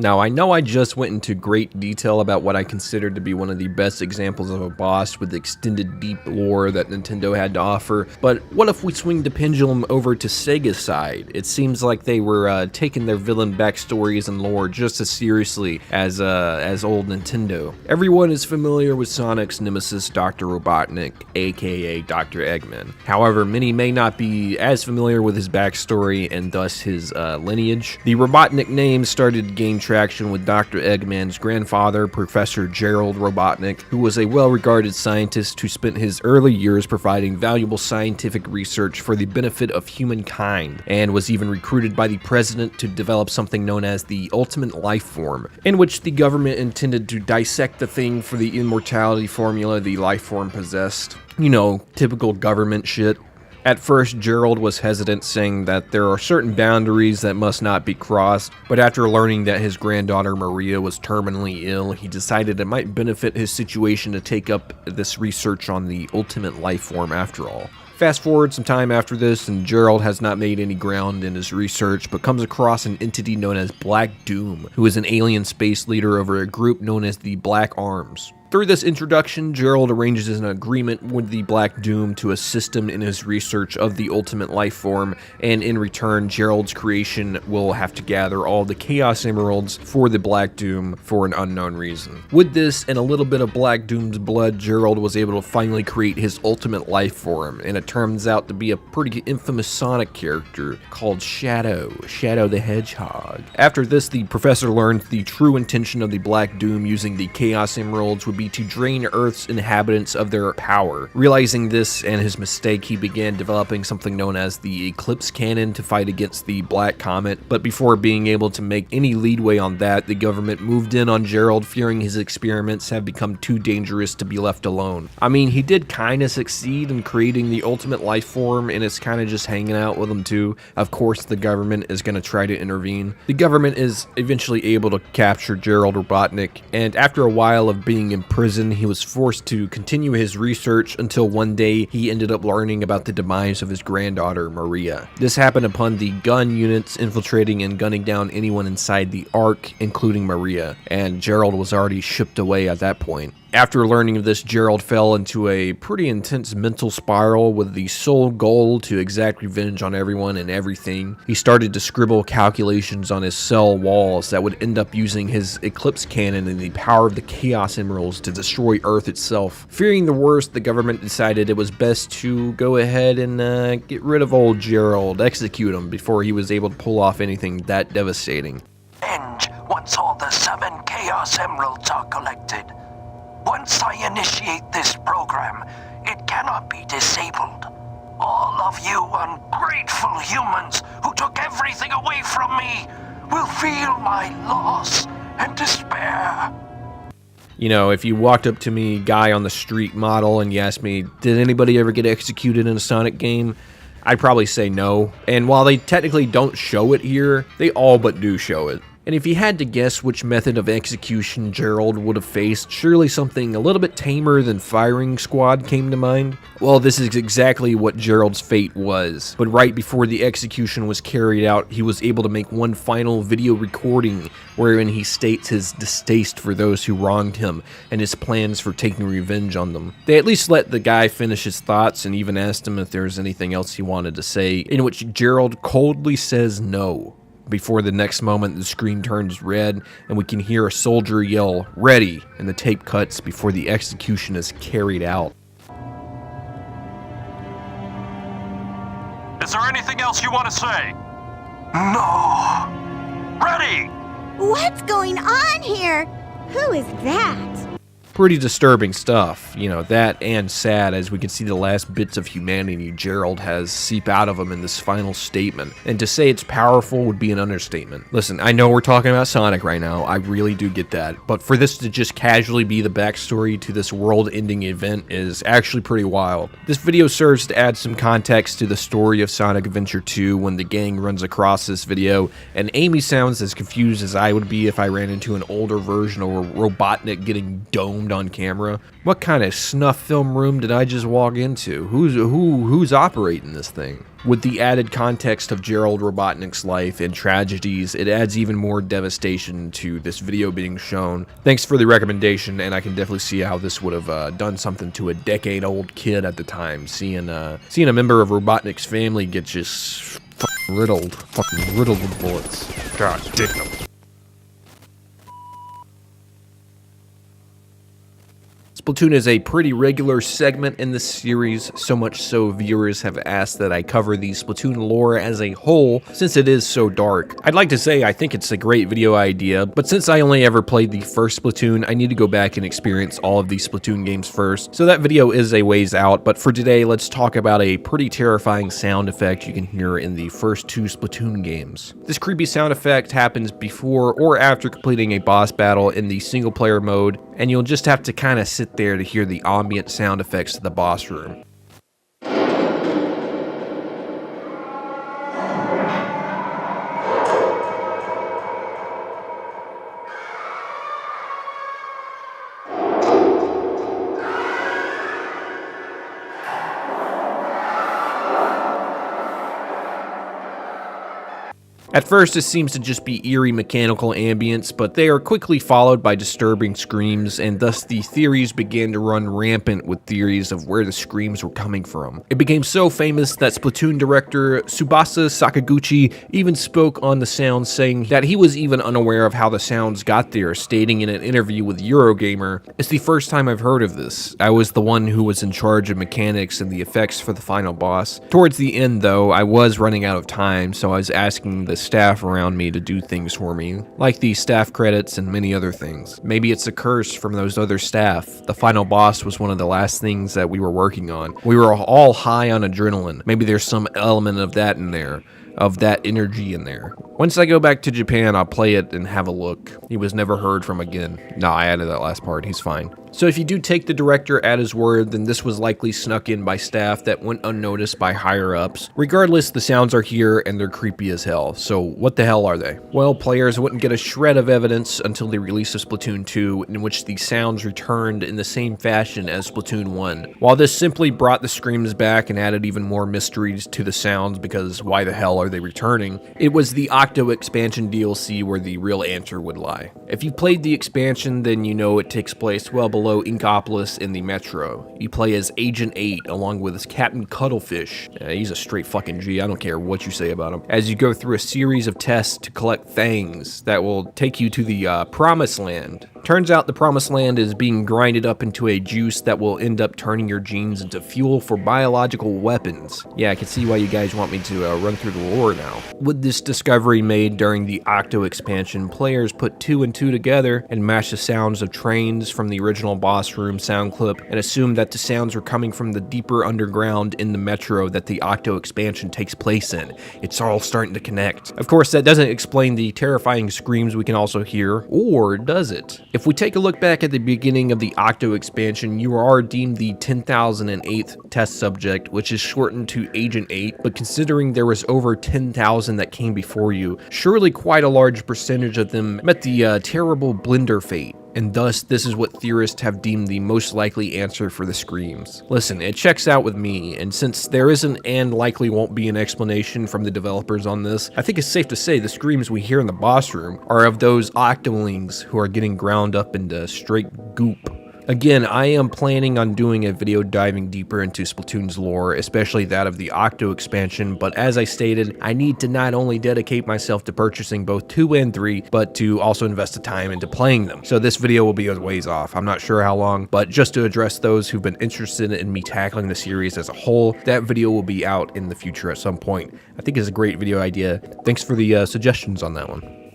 Now, I know I just went into great detail about what I considered to be one of the best examples of a boss with extended deep lore that Nintendo had to offer, but what if we swing the pendulum over to Sega's side? It seems like they were taking their villain backstories and lore just as seriously as old Nintendo. Everyone is familiar with Sonic's nemesis, Dr. Robotnik, aka Dr. Eggman. However, many may not be as familiar with his backstory and thus his lineage. The Robotnik name started to gain traction with Dr. Eggman's grandfather, Professor Gerald Robotnik, who was a well-regarded scientist who spent his early years providing valuable scientific research for the benefit of humankind, and was even recruited by the president to develop something known as the Ultimate Life Form, in which the government intended to dissect the thing for the immortality formula the life form possessed. You know, typical government shit. At first, Gerald was hesitant, saying that there are certain boundaries that must not be crossed, but after learning that his granddaughter Maria was terminally ill, he decided it might benefit his situation to take up this research on the ultimate life form after all. Fast forward some time after this, and Gerald has not made any ground in his research, but comes across an entity known as Black Doom, who is an alien space leader over a group known as the Black Arms. Through this introduction, Gerald arranges an agreement with the Black Doom to assist him in his research of the ultimate life form, and in return, Gerald's creation will have to gather all the Chaos Emeralds for the Black Doom for an unknown reason. With this and a little bit of Black Doom's blood, Gerald was able to finally create his ultimate life form, and it turns out to be a pretty infamous Sonic character called Shadow the Hedgehog. After this, the professor learned the true intention of the Black Doom using the Chaos Emeralds would be to drain Earth's inhabitants of their power. Realizing this and his mistake, he began developing something known as the Eclipse Cannon to fight against the Black Comet, but before being able to make any leadway on that, the government moved in on Gerald, fearing his experiments have become too dangerous to be left alone. I mean, he did kinda succeed in creating the ultimate life form, and it's kinda just hanging out with him too. Of course, the government is gonna try to intervene. The government is eventually able to capture Gerald Robotnik, and after a while of being in prison, he was forced to continue his research until one day he ended up learning about the demise of his granddaughter, Maria. This happened upon the gun units infiltrating and gunning down anyone inside the Ark, including Maria, and Gerald was already shipped away at that point. After learning of this, Gerald fell into a pretty intense mental spiral with the sole goal to exact revenge on everyone and everything. He started to scribble calculations on his cell walls that would end up using his Eclipse Cannon and the power of the Chaos Emeralds to destroy Earth itself. Fearing the worst, the government decided it was best to go ahead and get rid of old Gerald, execute him before he was able to pull off anything that devastating. End once all the 7 Chaos Emeralds are collected. Once I initiate this program, it cannot be disabled. All of you ungrateful humans who took everything away from me will feel my loss and despair. You know, if you walked up to me, guy on the street model, and you asked me, did anybody ever get executed in a Sonic game? I'd probably say no. And while they technically don't show it here, they all but do show it. And if you had to guess which method of execution Gerald would have faced, surely something a little bit tamer than firing squad came to mind. Well, this is exactly what Gerald's fate was. But right before the execution was carried out, he was able to make one final video recording wherein he states his distaste for those who wronged him and his plans for taking revenge on them. They at least let the guy finish his thoughts and even asked him if there was anything else he wanted to say, in which Gerald coldly says no. Before the next moment, the screen turns red, and we can hear a soldier yell, "Ready!" and the tape cuts before the execution is carried out. Is there anything else you want to say? No. Ready! What's going on here? Who is that? Pretty disturbing stuff, you know, that and sad as we can see the last bits of humanity Gerald has seep out of him in this final statement. And to say it's powerful would be an understatement. Listen, I know we're talking about Sonic right now, I really do get that, but for this to just casually be the backstory to this world-ending event is actually pretty wild. This video serves to add some context to the story of Sonic Adventure 2 when the gang runs across this video, and Amy sounds as confused as I would be if I ran into an older version of Robotnik getting domed on camera. What kind of snuff film room did I just walk into? Who's operating this thing? With the added context of Gerald Robotnik's life and tragedies, it adds even more devastation to this video being shown. Thanks for the recommendation, and I can definitely see how this would have done something to a decade-old kid at the time, seeing a member of Robotnik's family get just fucking riddled with bullets. God damn. Splatoon is a pretty regular segment in this series, so much so viewers have asked that I cover the Splatoon lore as a whole, since it is so dark. I'd like to say I think it's a great video idea, but since I only ever played the first Splatoon, I need to go back and experience all of the Splatoon games first, so that video is a ways out. But for today, let's talk about a pretty terrifying sound effect you can hear in the first 2 Splatoon games. This creepy sound effect happens before or after completing a boss battle in the single player mode, and you'll just have to kind of sit there to hear the ambient sound effects of the boss room. At first, it seems to just be eerie mechanical ambience, but they are quickly followed by disturbing screams, and thus the theories began to run rampant with theories of where the screams were coming from. It became so famous that Splatoon director Tsubasa Sakaguchi even spoke on the sounds, saying that he was even unaware of how the sounds got there, stating in an interview with Eurogamer, "It's the first time I've heard of this. I was the one who was in charge of mechanics and the effects for the final boss. Towards the end, though, I was running out of time, so I was asking the staff around me to do things for me, like the staff credits and many other things. Maybe it's a curse from those other staff. The final boss was one of the last things that we were working on. We were all high on adrenaline. Maybe there's some element of that in there, of that energy in there. Once I go back to Japan, I'll play it and have a look. He was never heard from again." No, I added that last part. He's fine. So if you do take the director at his word, then this was likely snuck in by staff that went unnoticed by higher ups. Regardless, the sounds are here and they're creepy as hell. So what the hell are they? Well, players wouldn't get a shred of evidence until the release of Splatoon 2, in which the sounds returned in the same fashion as Splatoon 1. While this simply brought the screams back and added even more mysteries to the sounds, because why the hell are they returning, it was the Octo expansion DLC where the real answer would lie. If you played the expansion, then you know it takes place well below Inkopolis in the Metro. You play as Agent 8 along with Captain Cuttlefish. He's a straight fucking G, I don't care what you say about him. As you go through a series of tests to collect things that will take you to the Promised Land. Turns out the Promised Land is being grinded up into a juice that will end up turning your genes into fuel for biological weapons. Yeah, I can see why you guys want me to run through the lore now. With this discovery made during the Octo expansion, players put 2 and 2 together and matched the sounds of trains from the original boss room sound clip and assumed that the sounds were coming from the deeper underground in the Metro that the Octo expansion takes place in. It's all starting to connect. Of course, that doesn't explain the terrifying screams we can also hear, or does it? If we take a look back at the beginning of the Octo expansion, you are deemed the 10,008th test subject, which is shortened to Agent 8, but considering there was over 10,000 that came before you, surely quite a large percentage of them met the terrible Blender fate. And thus, this is what theorists have deemed the most likely answer for the screams. Listen, it checks out with me, and since there isn't and likely won't be an explanation from the developers on this, I think it's safe to say the screams we hear in the boss room are of those octolings who are getting ground up into straight goop. Again, I am planning on doing a video diving deeper into Splatoon's lore, especially that of the Octo expansion, but as I stated, I need to not only dedicate myself to purchasing both 2 and 3, but to also invest the time into playing them. So this video will be a ways off. I'm not sure how long, but just to address those who've been interested in me tackling the series as a whole, that video will be out in the future at some point. I think it's a great video idea. Thanks for the suggestions on that one.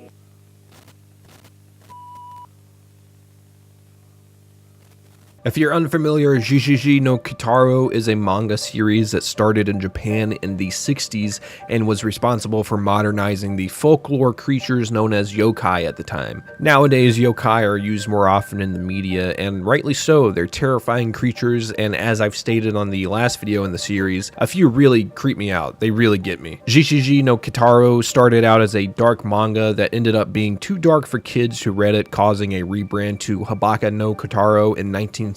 If you're unfamiliar, Gegege No Kitaro is a manga series that started in Japan in the 60s and was responsible for modernizing the folklore creatures known as yokai at the time. Nowadays, yokai are used more often in the media, and rightly so. They're terrifying creatures, and as I've stated on the last video in the series, a few really creep me out. They really get me. Gegege No Kitaro started out as a dark manga that ended up being too dark for kids who read it, causing a rebrand to Habaka no Kitaro in 1965,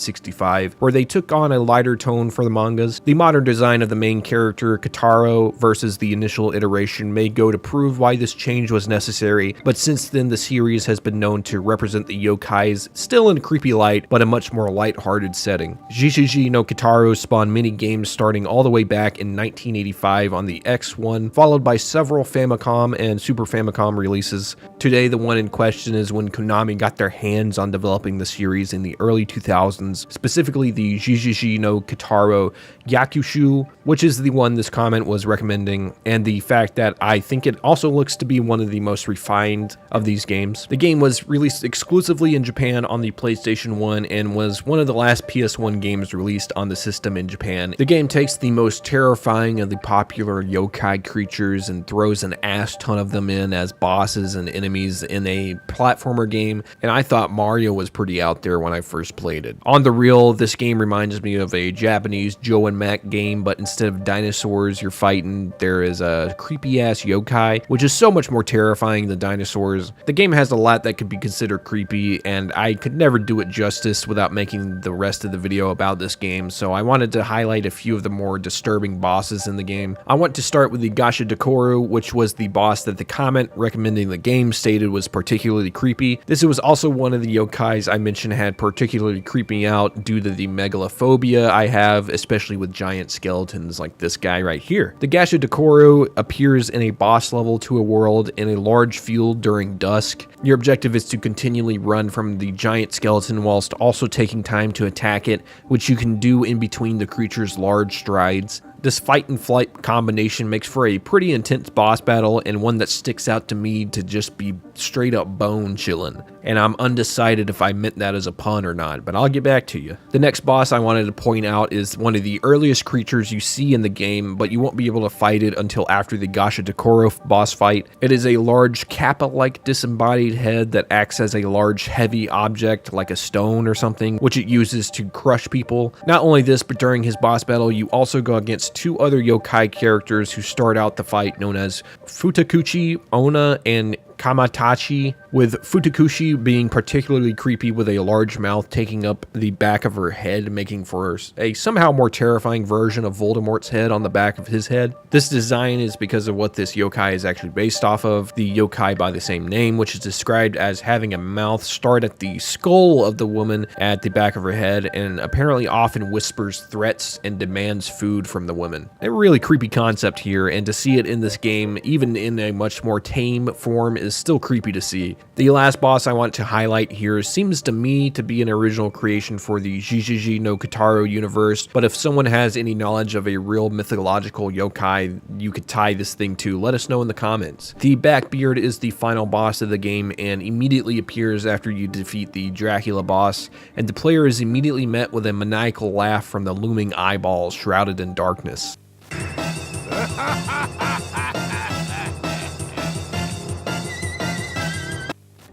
where they took on a lighter tone for the mangas. The modern design of the main character, Kitaro, versus the initial iteration may go to prove why this change was necessary, but since then the series has been known to represent the yokais, still in a creepy light, but a much more light-hearted setting. Gegege no Kitaro spawned many games starting all the way back in 1985 on the X1, followed by several Famicom and Super Famicom releases. Today, the one in question is when Konami got their hands on developing the series in the early 2000s, specifically the Gegege no Kitaro Yakushu, which is the one this comment was recommending, and the fact that I think it also looks to be one of the most refined of these games. The game was released exclusively in Japan on the PlayStation 1 and was one of the last PS1 games released on the system in Japan. The game takes the most terrifying of the popular yokai creatures and throws an ass ton of them in as bosses and enemies in a platformer game, and I thought Mario was pretty out there when I first played it. On the real, this game reminds me of a Japanese Joe and Mac game, but instead of dinosaurs you're fighting, there is a creepy-ass yokai, which is so much more terrifying than dinosaurs. The game has a lot that could be considered creepy, and I could never do it justice without making the rest of the video about this game, so I wanted to highlight a few of the more disturbing bosses in the game. I want to start with the Gashadokoro, which was the boss that the comment recommending the game stated was particularly creepy. This was also one of the yokais I mentioned had particularly creeping out due to the megalophobia I have, especially with giant skeletons like this guy right here. The Gashadokoro appears in a boss level to a world in a large field during dusk. Your objective is to continually run from the giant skeleton whilst also taking time to attack it, which you can do in between the creature's large strides. This fight and flight combination makes for a pretty intense boss battle, and one that sticks out to me to just be straight up bone chilling. And I'm undecided if I meant that as a pun or not, but I'll get back to you. The next boss I wanted to point out is one of the earliest creatures you see in the game, but you won't be able to fight it until after the Gashadokoro boss fight. It is a large kappa-like disembodied head that acts as a large heavy object like a stone or something, which it uses to crush people. Not only this, but during his boss battle you also go against two other yokai characters who start out the fight, known as Futakuchi, Ona, and Kamatachi, with Futakushi being particularly creepy with a large mouth taking up the back of her head, making for a somehow more terrifying version of Voldemort's head on the back of his head. This design is because of what this yokai is actually based off of, the yokai by the same name, which is described as having a mouth start at the skull of the woman at the back of her head, and apparently often whispers threats and demands food from the woman. A really creepy concept here, and to see it in this game, even in a much more tame form, is still creepy to see. The last boss I want to highlight here seems to me to be an original creation for the Gegege No Kitaro universe, but if someone has any knowledge of a real mythological yokai you could tie this thing to, let us know in the comments. The Backbeard is the final boss of the game and immediately appears after you defeat the Dracula boss, and the player is immediately met with a maniacal laugh from the looming eyeballs shrouded in darkness.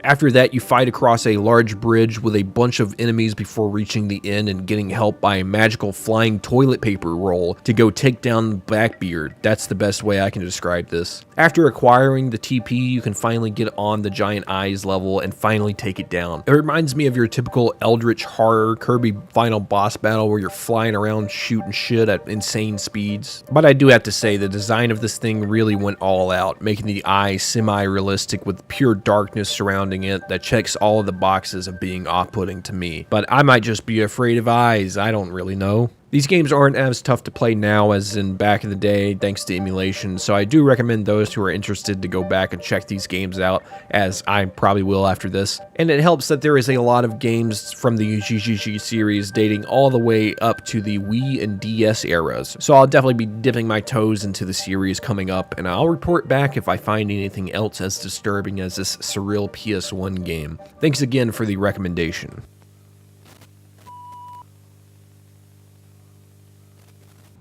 After that, you fight across a large bridge with a bunch of enemies before reaching the end and getting help by a magical flying toilet paper roll to go take down Blackbeard. That's the best way I can describe this. After acquiring the TP, you can finally get on the giant eyes level and finally take it down. It reminds me of your typical Eldritch horror Kirby final boss battle where you're flying around shooting shit at insane speeds. But I do have to say, the design of this thing really went all out, making the eye semi-realistic with pure darkness surrounding it that checks all of the boxes of being off-putting to me. But I might just be afraid of eyes, I don't really know. These games aren't as tough to play now as in back in the day thanks to emulation, so I do recommend those who are interested to go back and check these games out, as I probably will after this. And it helps that there is a lot of games from the Gegege series dating all the way up to the Wii and DS eras, so I'll definitely be dipping my toes into the series coming up, and I'll report back if I find anything else as disturbing as this surreal PS1 game. Thanks again for the recommendation.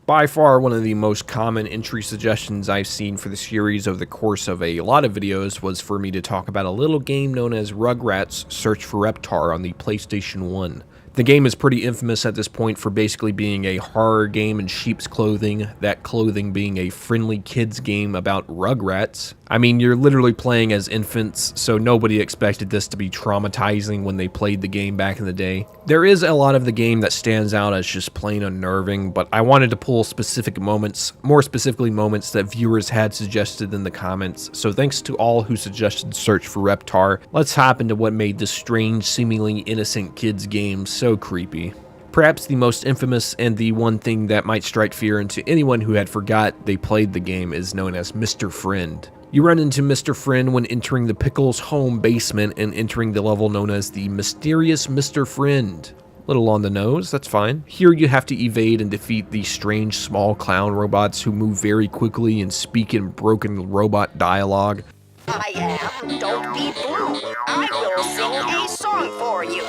By far one of the most common entry suggestions I've seen for the series over the course of a lot of videos was for me to talk about a little game known as Rugrats Search for Reptar on the PlayStation 1. The game is pretty infamous at this point for basically being a horror game in sheep's clothing, that clothing being a friendly kids game about Rugrats. I mean, you're literally playing as infants, so nobody expected this to be traumatizing when they played the game back in the day. There is a lot of the game that stands out as just plain unnerving, but I wanted to pull specific moments, more specifically moments that viewers had suggested in the comments, so thanks to all who suggested Search for Reptar. Let's hop into what made this strange, seemingly innocent kids game so creepy. Perhaps the most infamous and the one thing that might strike fear into anyone who had forgot they played the game is known as Mr. Friend. You run into Mr. Friend when entering the Pickles' home basement and entering the level known as the Mysterious Mr. Friend. Little on the nose, that's fine. Here you have to evade and defeat these strange small clown robots who move very quickly and speak in broken robot dialogue. I am Don't Be Blue. I will sing a song for you.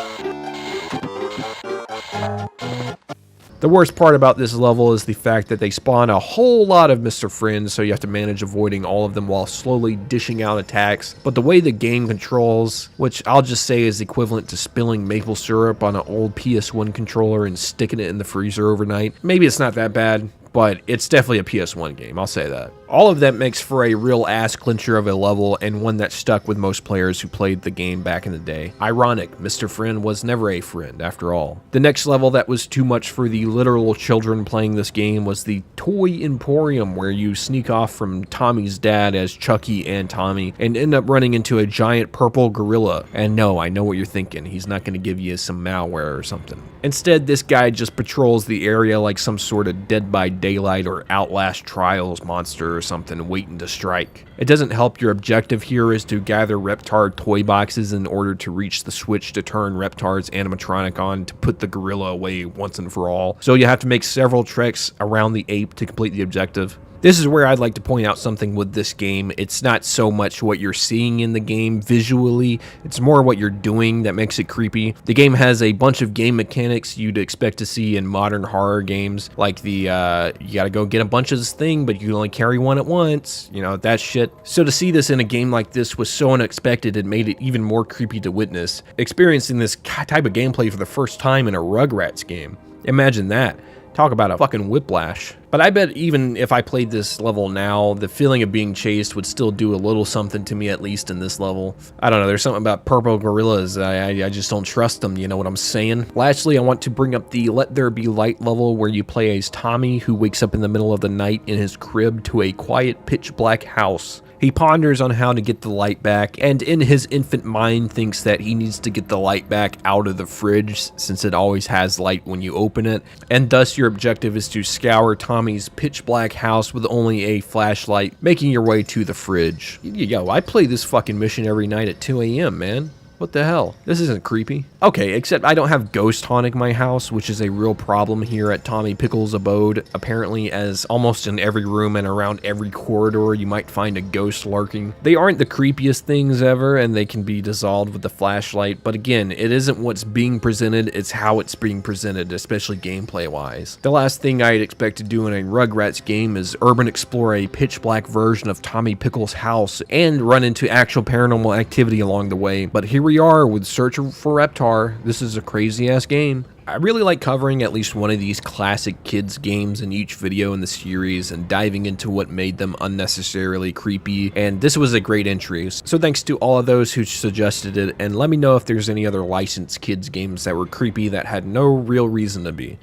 The worst part about this level is the fact that they spawn a whole lot of Mr. Friends, so you have to manage avoiding all of them while slowly dishing out attacks. But the way the game controls, which I'll just say is equivalent to spilling maple syrup on an old PS1 controller and sticking it in the freezer overnight, maybe it's not that bad, but it's definitely a PS1 game, I'll say that. All of that makes for a real ass clincher of a level, and one that stuck with most players who played the game back in the day. Ironic, Mr. Friend was never a friend, after all. The next level that was too much for the literal children playing this game was the Toy Emporium, where you sneak off from Tommy's dad as Chucky and Tommy, and end up running into a giant purple gorilla. And no, I know what you're thinking, he's not going to give you some malware or something. Instead, this guy just patrols the area like some sort of Dead by Daylight or Outlast Trials monster or something waiting to strike. It doesn't help your objective here is to gather Reptar toy boxes in order to reach the switch to turn Reptar's animatronic on to put the gorilla away once and for all. So you have to make several treks around the ape to complete the objective. This is where I'd like to point out something with this game. It's not so much what you're seeing in the game visually, it's more what you're doing that makes it creepy. The game has a bunch of game mechanics you'd expect to see in modern horror games, like the, you gotta go get a bunch of this thing, but you can only carry one at once, you know, that shit. So to see this in a game like this was so unexpected, it made it even more creepy to witness. Experiencing this type of gameplay for the first time in a Rugrats game. Imagine that. Talk about a fucking whiplash. But I bet even if I played this level now, the feeling of being chased would still do a little something to me, at least in this level. I don't know, there's something about purple gorillas, I just don't trust them, you know what I'm saying? Lastly, I want to bring up the Let There Be Light level, where you play as Tommy, who wakes up in the middle of the night in his crib to a quiet, pitch black house. He ponders on how to get the light back, and in his infant mind thinks that he needs to get the light back out of the fridge since it always has light when you open it, and thus your objective is to scour Tommy's pitch black house with only a flashlight, making your way to the fridge. Yo, I play this fucking mission every night at 2 a.m., man. What the hell? This isn't creepy. Okay, except I don't have ghost haunting my house, which is a real problem here at Tommy Pickles' abode. Apparently, as almost in every room and around every corridor, you might find a ghost lurking. They aren't the creepiest things ever, and they can be dissolved with the flashlight, but again, it isn't what's being presented, it's how it's being presented, especially gameplay-wise. The last thing I'd expect to do in a Rugrats game is urban explore a pitch-black version of Tommy Pickles' house and run into actual paranormal activity along the way, but here we are with Search for Reptar. This is a crazy-ass game. I really like covering at least one of these classic kids games in each video in the series and diving into what made them unnecessarily creepy, and this was a great entry. So thanks to all of those who suggested it, and let me know if there's any other licensed kids games that were creepy that had no real reason to be.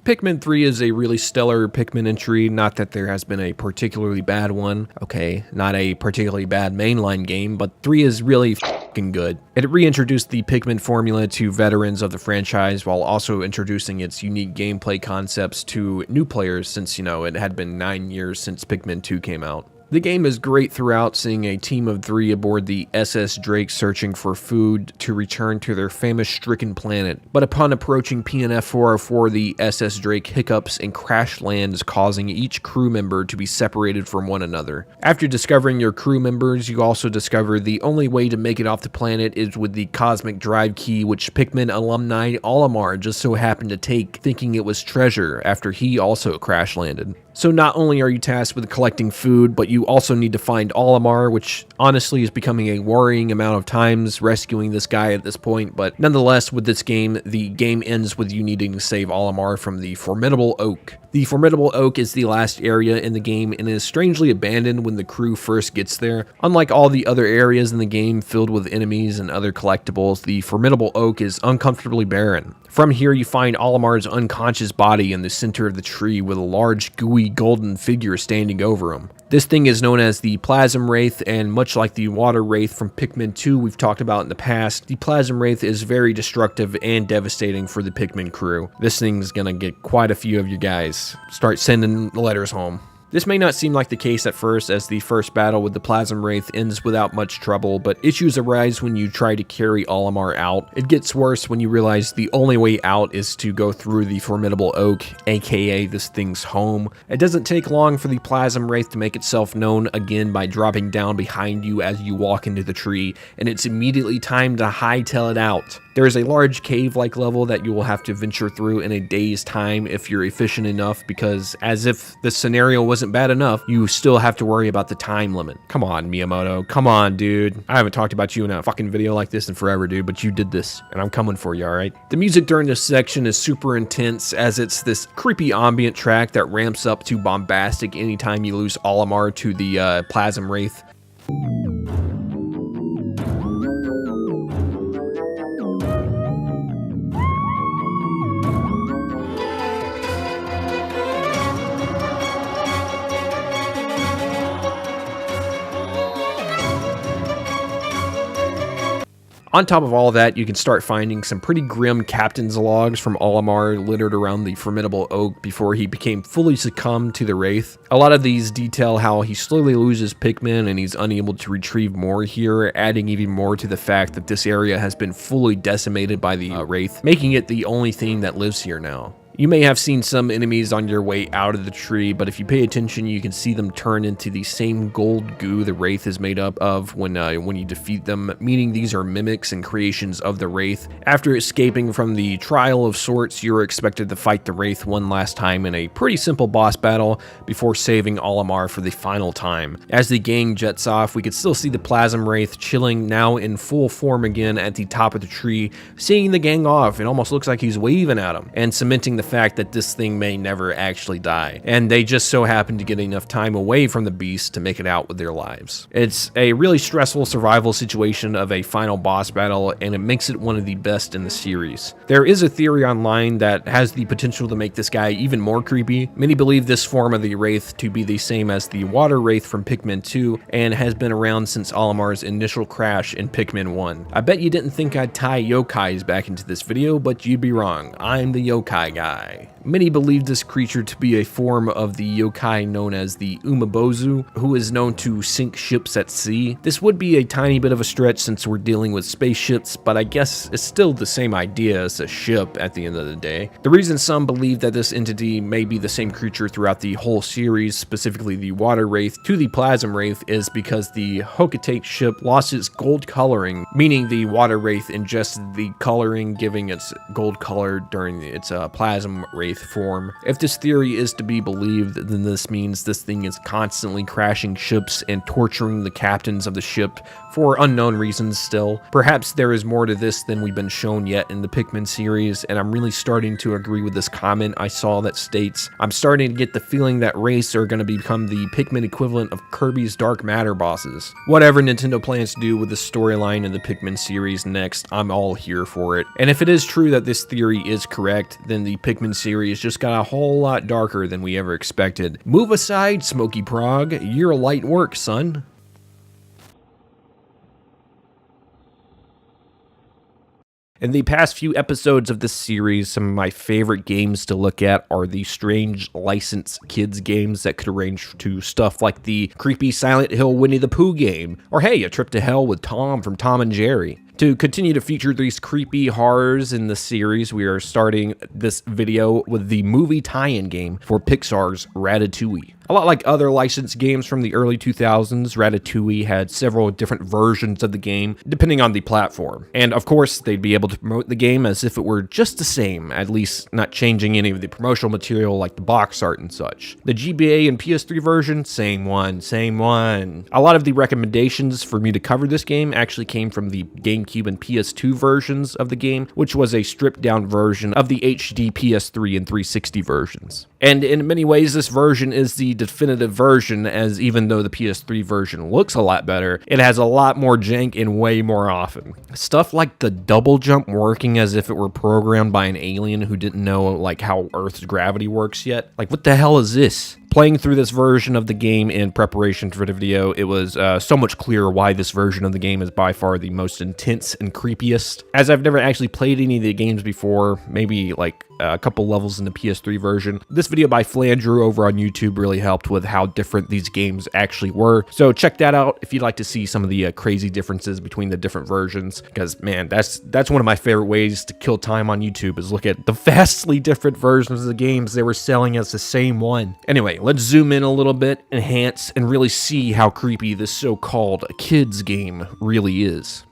Pikmin 3 is a really stellar Pikmin entry, not that there has been a particularly bad one. Okay, not a particularly bad mainline game, but 3 is really fucking good. It reintroduced the Pikmin formula to veterans of the franchise while also introducing its unique gameplay concepts to new players since, you know, it had been 9 years since Pikmin 2 came out. The game is great throughout, seeing a team of 3 aboard the SS Drake searching for food to return to their famous stricken planet. But upon approaching PNF 404, the SS Drake hiccups and crash lands, causing each crew member to be separated from one another. After discovering your crew members, you also discover the only way to make it off the planet is with the Cosmic Drive Key, which Pikmin alumni Olimar just so happened to take, thinking it was treasure after he also crash landed. So not only are you tasked with collecting food, but you also need to find Olimar, which honestly is becoming a worrying amount of times rescuing this guy at this point, but nonetheless with this game, the game ends with you needing to save Olimar from the Formidable Oak. The Formidable Oak is the last area in the game and is strangely abandoned when the crew first gets there. Unlike all the other areas in the game filled with enemies and other collectibles, the Formidable Oak is uncomfortably barren. From here you find Olimar's unconscious body in the center of the tree with a large gooey golden figure standing over him. This thing is known as the Plasm Wraith, and much like the Water Wraith from Pikmin 2 we've talked about in the past, the Plasm Wraith is very destructive and devastating for the Pikmin crew. This thing's gonna get quite a few of you guys. Start sending letters home. This may not seem like the case at first, as the first battle with the Plasm Wraith ends without much trouble, but issues arise when you try to carry Olimar out. It gets worse when you realize the only way out is to go through the Formidable Oak, aka this thing's home. It doesn't take long for the Plasm Wraith to make itself known again by dropping down behind you as you walk into the tree, and it's immediately time to hightail it out. There is a large cave-like level that you will have to venture through in a day's time if you're efficient enough, because as if the scenario wasn't bad enough, you still have to worry about the time limit. Come on, Miyamoto. Come on, dude. I haven't talked about you in a fucking video like this in forever, dude, but you did this, and I'm coming for you, alright? The music during this section is super intense, as it's this creepy ambient track that ramps up to bombastic anytime you lose Olimar to the Plasm Wraith. On top of all that, you can start finding some pretty grim captain's logs from Olimar littered around the Formidable Oak before he became fully succumbed to the Wraith. A lot of these detail how he slowly loses Pikmin and he's unable to retrieve more here, adding even more to the fact that this area has been fully decimated by the Wraith, making it the only thing that lives here now. You may have seen some enemies on your way out of the tree, but if you pay attention, you can see them turn into the same gold goo the Wraith is made up of when you defeat them, meaning these are mimics and creations of the Wraith. After escaping from the trial of sorts, you're expected to fight the Wraith one last time in a pretty simple boss battle before saving Olimar for the final time. As the gang jets off, we could still see the Plasm Wraith chilling now in full form again at the top of the tree, seeing the gang off. It almost looks like he's waving at them and cementing the fact that this thing may never actually die, and they just so happen to get enough time away from the beast to make it out with their lives. It's a really stressful survival situation of a final boss battle, and it makes it one of the best in the series. There is a theory online that has the potential to make this guy even more creepy. Many believe this form of the Wraith to be the same as the Water Wraith from Pikmin 2 and has been around since Olimar's initial crash in Pikmin 1. I bet you didn't think I'd tie yokais back into this video, but you'd be wrong. I'm the yokai guy. Many believe this creature to be a form of the yokai known as the Umabozu, who is known to sink ships at sea. This would be a tiny bit of a stretch since we're dealing with spaceships, but I guess it's still the same idea as a ship at the end of the day. The reason some believe that this entity may be the same creature throughout the whole series, specifically the Water Wraith to the Plasm Wraith, is because the Hokitate ship lost its gold coloring, meaning the Water Wraith ingested the coloring, giving its gold color during its Plasm Wraith form. If this theory is to be believed, then this means this thing is constantly crashing ships and torturing the captains of the ship for unknown reasons still. Perhaps there is more to this than we've been shown yet in the Pikmin series, and I'm really starting to agree with this comment I saw that states, I'm starting to get the feeling that Wraiths are going to become the Pikmin equivalent of Kirby's Dark Matter bosses. Whatever Nintendo plans to do with the storyline in the Pikmin series next, I'm all here for it. And if it is true that this theory is correct, then the Pikmin series just got a whole lot darker than we ever expected. Move aside, Smokey Progg. You're light work, son. In the past few episodes of this series, some of my favorite games to look at are the strange licensed kids games that could range to stuff like the creepy Silent Hill Winnie the Pooh game, or hey, A Trip to Hell with Tom from Tom and Jerry. To continue to feature these creepy horrors in the series, we are starting this video with the movie tie-in game for Pixar's Ratatouille. A lot like other licensed games from the early 2000s, Ratatouille had several different versions of the game, depending on the platform. And of course, they'd be able to promote the game as if it were just the same, at least not changing any of the promotional material like the box art and such. The GBA and PS3 version, same one, same one. A lot of the recommendations for me to cover this game actually came from the GameCube and PS2 versions of the game, which was a stripped down version of the HD PS3 and 360 versions. And in many ways, this version is the definitive version, as even though the PS3 version looks a lot better, it has a lot more jank and way more often. Stuff like the double jump working as if it were programmed by an alien who didn't know like how Earth's gravity works yet. Like, what the hell is this? Playing through this version of the game in preparation for the video, it was so much clearer why this version of the game is by far the most intense and creepiest. As I've never actually played any of the games before, maybe like a couple levels in the PS3 version. This video by Flandrew over on YouTube really helped with how different these games actually were. So check that out if you'd like to see some of the crazy differences between the different versions, because man, that's one of my favorite ways to kill time on YouTube, is look at the vastly different versions of the games they were selling as the same one. Anyway, let's zoom in a little bit, enhance, and really see how creepy this so-called kids game really is.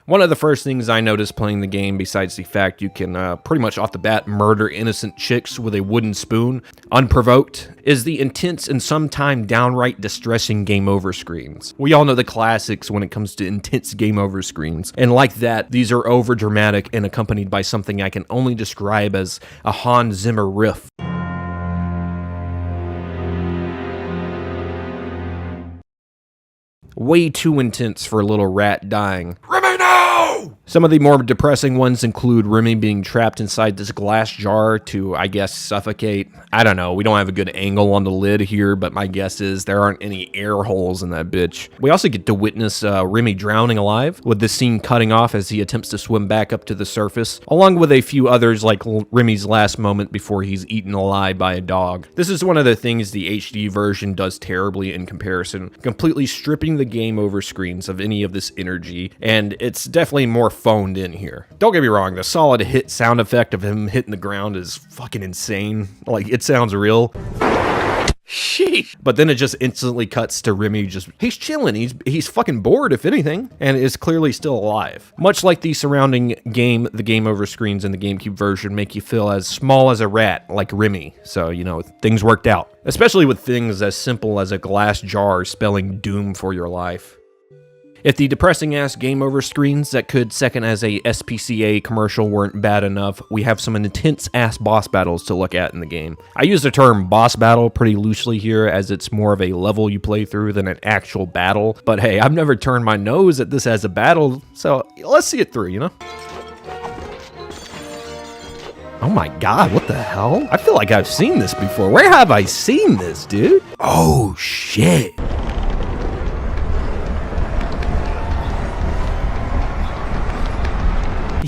One of the first things I noticed playing the game, besides the fact you can pretty much off the bat murder innocent chicks with a wooden spoon, unprovoked, is the intense and sometimes downright distressing game over screens. We all know the classics when it comes to intense game over screens, and like that, these are over dramatic and accompanied by something I can only describe as a Hans Zimmer riff. Way too intense for a little rat dying. Remy, no! Some of the more depressing ones include Remy being trapped inside this glass jar to, I guess, suffocate. I don't know, we don't have a good angle on the lid here, but my guess is there aren't any air holes in that bitch. We also get to witness Remy drowning alive, with this scene cutting off as he attempts to swim back up to the surface, along with a few others like Remy's last moment before he's eaten alive by a dog. This is one of the things the HD version does terribly in comparison, completely stripping the game over screens of any of this energy, and it's definitely more phoned in here. Don't get me wrong, the solid hit sound effect of him hitting the ground is fucking insane. Like, it sounds real. Sheesh. But then it just instantly cuts to Remy he's chilling, he's fucking bored if anything, and is clearly still alive. Much like the surrounding game, the game over screens in the GameCube version make you feel as small as a rat, like Remy. So, you know, things worked out. Especially with things as simple as a glass jar spelling doom for your life. If the depressing-ass game over screens that could second as a SPCA commercial weren't bad enough, we have some intense-ass boss battles to look at in the game. I use the term boss battle pretty loosely here, as it's more of a level you play through than an actual battle, but hey, I've never turned my nose at this as a battle, so let's see it through, you know? Oh my god, what the hell? I feel like I've seen this before. Where have I seen this, dude? Oh, shit.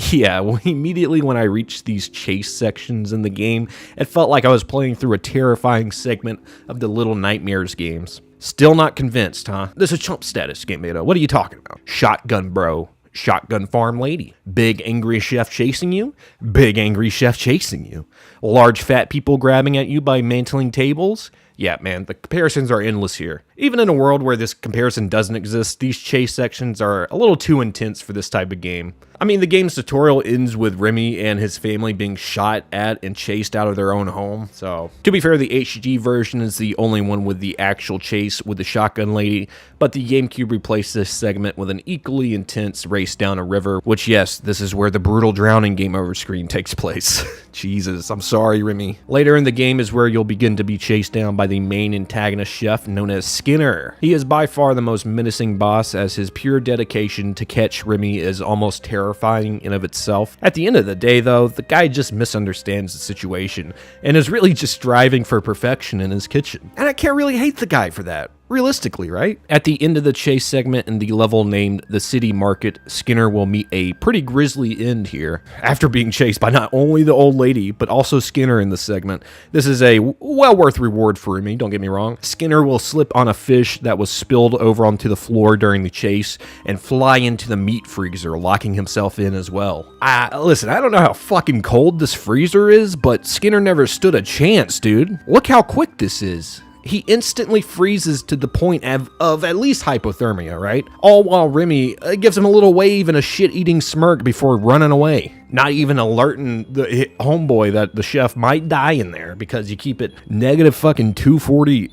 Yeah, well, immediately when I reached these chase sections in the game, it felt like I was playing through a terrifying segment of the Little Nightmares games. Still not convinced, huh? This is chump status, Game Beta. What are you talking about? Shotgun bro. Shotgun farm lady. Big angry chef chasing you. Big angry chef chasing you. Large fat people grabbing at you by mantling tables. Yeah, man, the comparisons are endless here. Even in a world where this comparison doesn't exist, these chase sections are a little too intense for this type of game. I mean, the game's tutorial ends with Remy and his family being shot at and chased out of their own home, so... To be fair, the HD version is the only one with the actual chase with the shotgun lady, but the GameCube replaced this segment with an equally intense race down a river, which, yes, this is where the brutal drowning game over screen takes place. Jesus, I'm sorry, Remy. Later in the game is where you'll begin to be chased down by the main antagonist chef known as Skinner. He is by far the most menacing boss, as his pure dedication to catch Remy is almost terrifying in of itself. At the end of the day, though, the guy just misunderstands the situation and is really just striving for perfection in his kitchen. And I can't really hate the guy for that. Realistically, right? At the end of the chase segment in the level named The City Market, Skinner will meet a pretty grisly end here. After being chased by not only the old lady, but also Skinner in the segment. This is a well worth reward for me, don't get me wrong. Skinner will slip on a fish that was spilled over onto the floor during the chase and fly into the meat freezer, locking himself in as well. Listen, I don't know how fucking cold this freezer is, but Skinner never stood a chance, dude. Look how quick this is. He instantly freezes to the point of at least hypothermia, right? All while Remy gives him a little wave and a shit-eating smirk before running away. Not even alerting the homeboy that the chef might die in there because you keep it negative fucking 240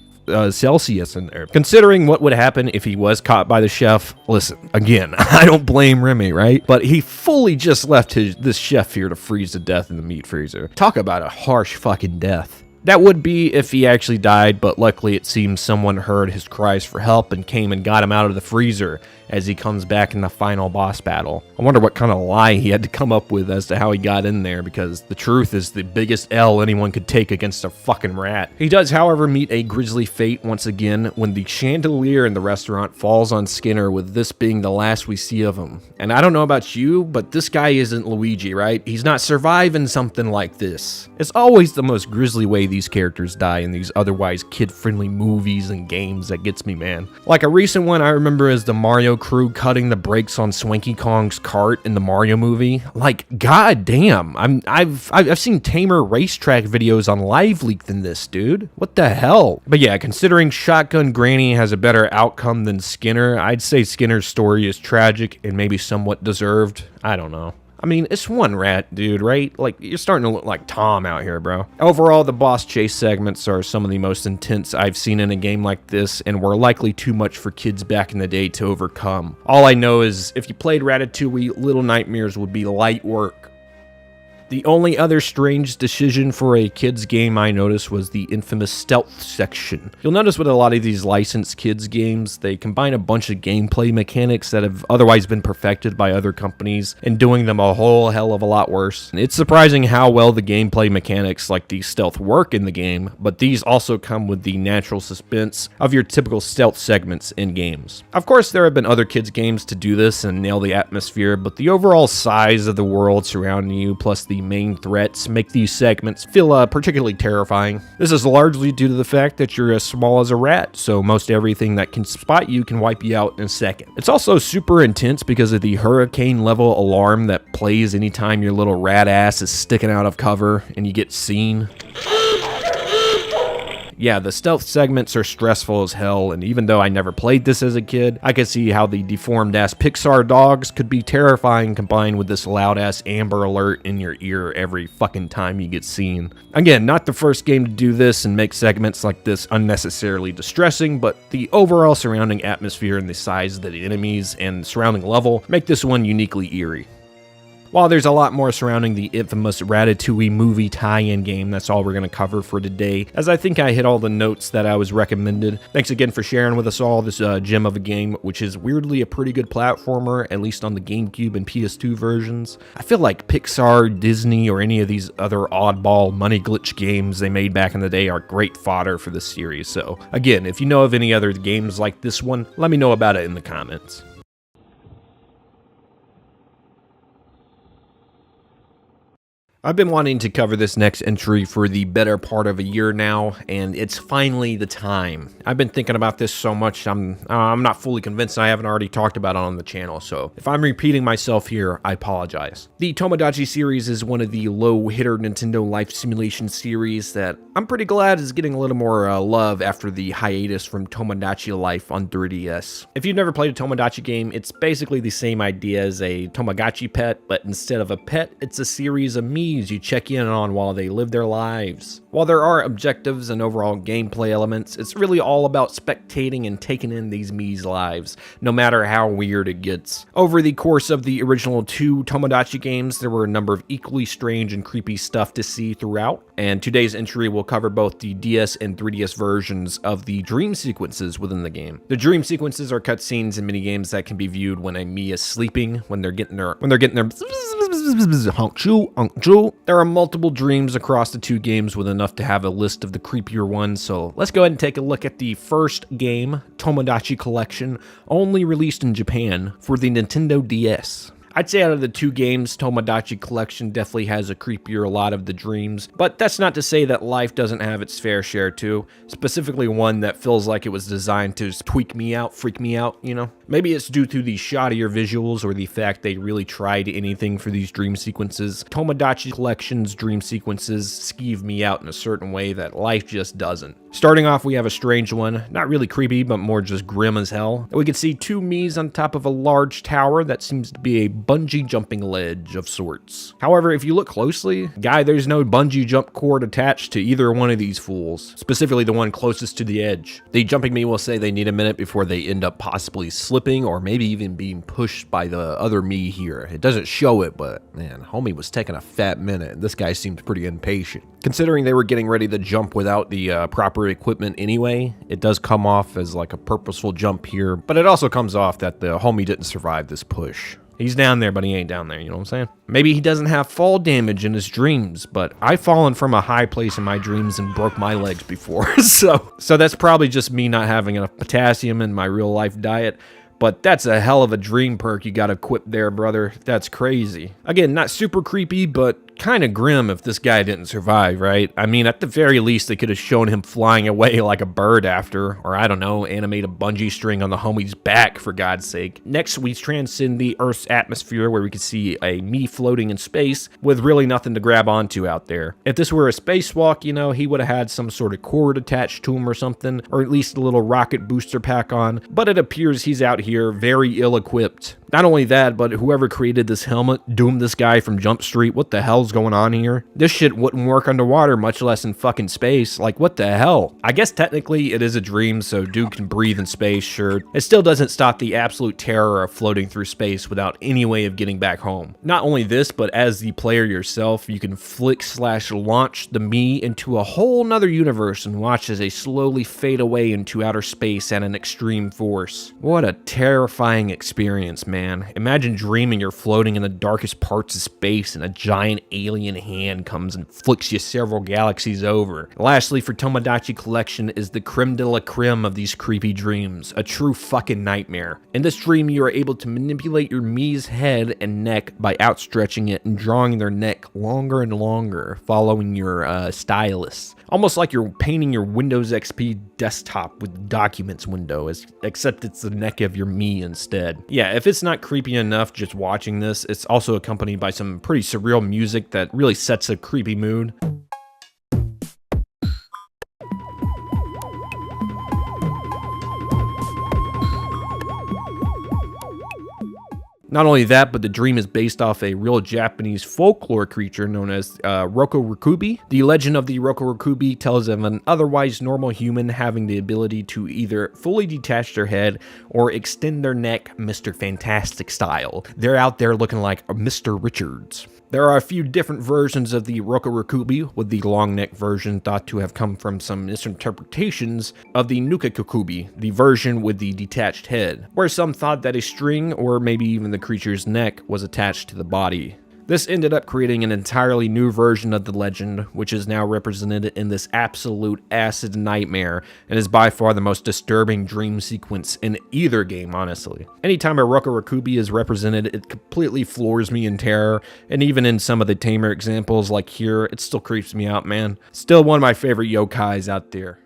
Celsius in there. Considering what would happen if he was caught by the chef, listen, again, I don't blame Remy, right? But he fully just left this chef here to freeze to death in the meat freezer. Talk about a harsh fucking death. That would be if he actually died, but luckily it seems someone heard his cries for help and came and got him out of the freezer. as he comes back in the final boss battle. I wonder what kind of lie he had to come up with as to how he got in there, because the truth is the biggest L anyone could take against a fucking rat. He does, however, meet a grisly fate once again when the chandelier in the restaurant falls on Skinner, with this being the last we see of him. And I don't know about you, but this guy isn't Luigi, right? He's not surviving something like this. It's always the most grisly way these characters die in these otherwise kid-friendly movies and games that gets me, man. Like a recent one I remember is the Mario crew cutting the brakes on Swanky Kong's cart in the Mario movie. Like, god damn, I've seen tamer racetrack videos on Live Leak than this, dude. What the hell? But yeah, considering Shotgun Granny has a better outcome than Skinner, I'd say Skinner's story is tragic and maybe somewhat deserved. I don't know. I mean, it's one rat, dude, right? Like, you're starting to look like Tom out here, bro. Overall, the boss chase segments are some of the most intense I've seen in a game like this, and were likely too much for kids back in the day to overcome. All I know is, if you played Ratatouille, Little Nightmares would be light work. The only other strange decision for a kids game I noticed was the infamous stealth section. You'll notice with a lot of these licensed kids games, they combine a bunch of gameplay mechanics that have otherwise been perfected by other companies and doing them a whole hell of a lot worse. It's surprising how well the gameplay mechanics like the stealth work in the game, but these also come with the natural suspense of your typical stealth segments in games. Of course, there have been other kids games to do this and nail the atmosphere, but the overall size of the world surrounding you plus the main threats make these segments feel particularly terrifying. This is largely due to the fact that you're as small as a rat, so most everything that can spot you can wipe you out in a second. It's also super intense because of the hurricane level alarm that plays anytime your little rat ass is sticking out of cover and you get seen. Yeah, the stealth segments are stressful as hell, and even though I never played this as a kid, I could see how the deformed-ass Pixar dogs could be terrifying combined with this loud-ass Amber Alert in your ear every fucking time you get seen. Again, not the first game to do this and make segments like this unnecessarily distressing, but the overall surrounding atmosphere and the size of the enemies and surrounding level make this one uniquely eerie. While there's a lot more surrounding the infamous Ratatouille movie tie-in game, that's all we're going to cover for today, as I think I hit all the notes that I was recommended. Thanks again for sharing with us all this gem of a game, which is weirdly a pretty good platformer, at least on the GameCube and PS2 versions. I feel like Pixar, Disney, or any of these other oddball money glitch games they made back in the day are great fodder for this series, so again, if you know of any other games like this one, let me know about it in the comments. I've been wanting to cover this next entry for the better part of a year now, and it's finally the time. I've been thinking about this so much, I'm not fully convinced I haven't already talked about it on the channel, so if I'm repeating myself here, I apologize. The Tomodachi series is one of the low-hitter Nintendo Life Simulation series that I'm pretty glad is getting a little more love after the hiatus from Tomodachi Life on 3DS. If you've never played a Tomodachi game, it's basically the same idea as a Tamagotchi pet, but instead of a pet, it's a series of Miis you check in on while they live their lives. While there are objectives and overall gameplay elements, it's really all about spectating and taking in these Mii's lives, no matter how weird it gets. Over the course of the original 2 Tomodachi games, there were a number of equally strange and creepy stuff to see throughout, and today's entry will cover both the DS and 3DS versions of the dream sequences within the game. The dream sequences are cutscenes and minigames that can be viewed when a Mii is sleeping, when they're getting their There are multiple dreams across the 2 games with enough to have a list of the creepier ones, so let's go ahead and take a look at the first game, Tomodachi Collection, only released in Japan for the Nintendo DS. I'd say out of the 2 games, Tomodachi Collection definitely has a creepier lot of the dreams, but that's not to say that life doesn't have its fair share too, specifically one that feels like it was designed to tweak me out, freak me out, you know? Maybe it's due to the shoddier visuals or the fact they really tried anything for these dream sequences. Tomodachi Collection's dream sequences skeeve me out in a certain way that life just doesn't. Starting off, we have a strange one, not really creepy, but more just grim as hell. We can see 2 Miis on top of a large tower that seems to be a bungee jumping ledge of sorts. However, if you look closely, there's no bungee jump cord attached to either one of these fools, specifically the one closest to the edge. The jumping Mii will say they need a minute before they end up possibly slipping or maybe even being pushed by the other Mii here. It doesn't show it, but man, homie was taking a fat minute and this guy seemed pretty impatient. Considering they were getting ready to jump without the proper equipment anyway, it does come off as like a purposeful jump here, but it also comes off that the homie didn't survive this push. He's down there, but he ain't down there, you know what I'm saying? Maybe he doesn't have fall damage in his dreams, but I've fallen from a high place in my dreams and broke my legs before, so that's probably just me not having enough potassium in my real life diet. But that's a hell of a dream perk you got equipped there, brother. That's crazy. Again, not super creepy, but kind of grim if this guy didn't survive, right? I mean, at the very least, they could have shown him flying away like a bird after, or I don't know, animate a bungee string on the homie's back, for God's sake. Next, we transcend the Earth's atmosphere where we can see a me floating in space with really nothing to grab onto out there. If this were a spacewalk, you know, he would have had some sort of cord attached to him or something, or at least a little rocket booster pack on, but it appears he's out here very ill-equipped. Not only that, but whoever created this helmet doomed this guy from Jump Street. What the hell's going on here? This shit wouldn't work underwater, much less in fucking space. Like, what the hell? I guess technically it is a dream, so dude can breathe in space, sure. It still doesn't stop the absolute terror of floating through space without any way of getting back home. Not only this, but as the player yourself, you can flick/launch the me into a whole nother universe and watch as they slowly fade away into outer space at an extreme force. What a terrifying experience, man. Imagine dreaming you're floating in the darkest parts of space and a giant alien hand comes and flicks you several galaxies over. Lastly, for Tomodachi Collection is the creme de la creme of these creepy dreams, a true fucking nightmare. In this dream, you are able to manipulate your Mii's head and neck by outstretching it and drawing their neck longer and longer, following your stylus. Almost like you're painting your Windows XP desktop with Documents window, except it's the neck of your Mii instead. Yeah, if it's not creepy enough just watching this, it's also accompanied by some pretty surreal music that really sets a creepy mood. Not only that, but the dream is based off a real Japanese folklore creature known as Rokurokubi. The legend of the Rokurokubi tells of an otherwise normal human having the ability to either fully detach their head or extend their neck Mr. Fantastic style. They're out there looking like Mr. Richards. There are a few different versions of the Rokurokubi, with the long neck version thought to have come from some misinterpretations of the Nukakukubi, the version with the detached head, where some thought that a string or maybe even the creature's neck was attached to the body. This ended up creating an entirely new version of the legend, which is now represented in this absolute acid nightmare, and is by far the most disturbing dream sequence in either game, honestly. Anytime a Rokurokubi is represented, it completely floors me in terror, and even in some of the tamer examples like here, it still creeps me out, man. Still one of my favorite yokais out there.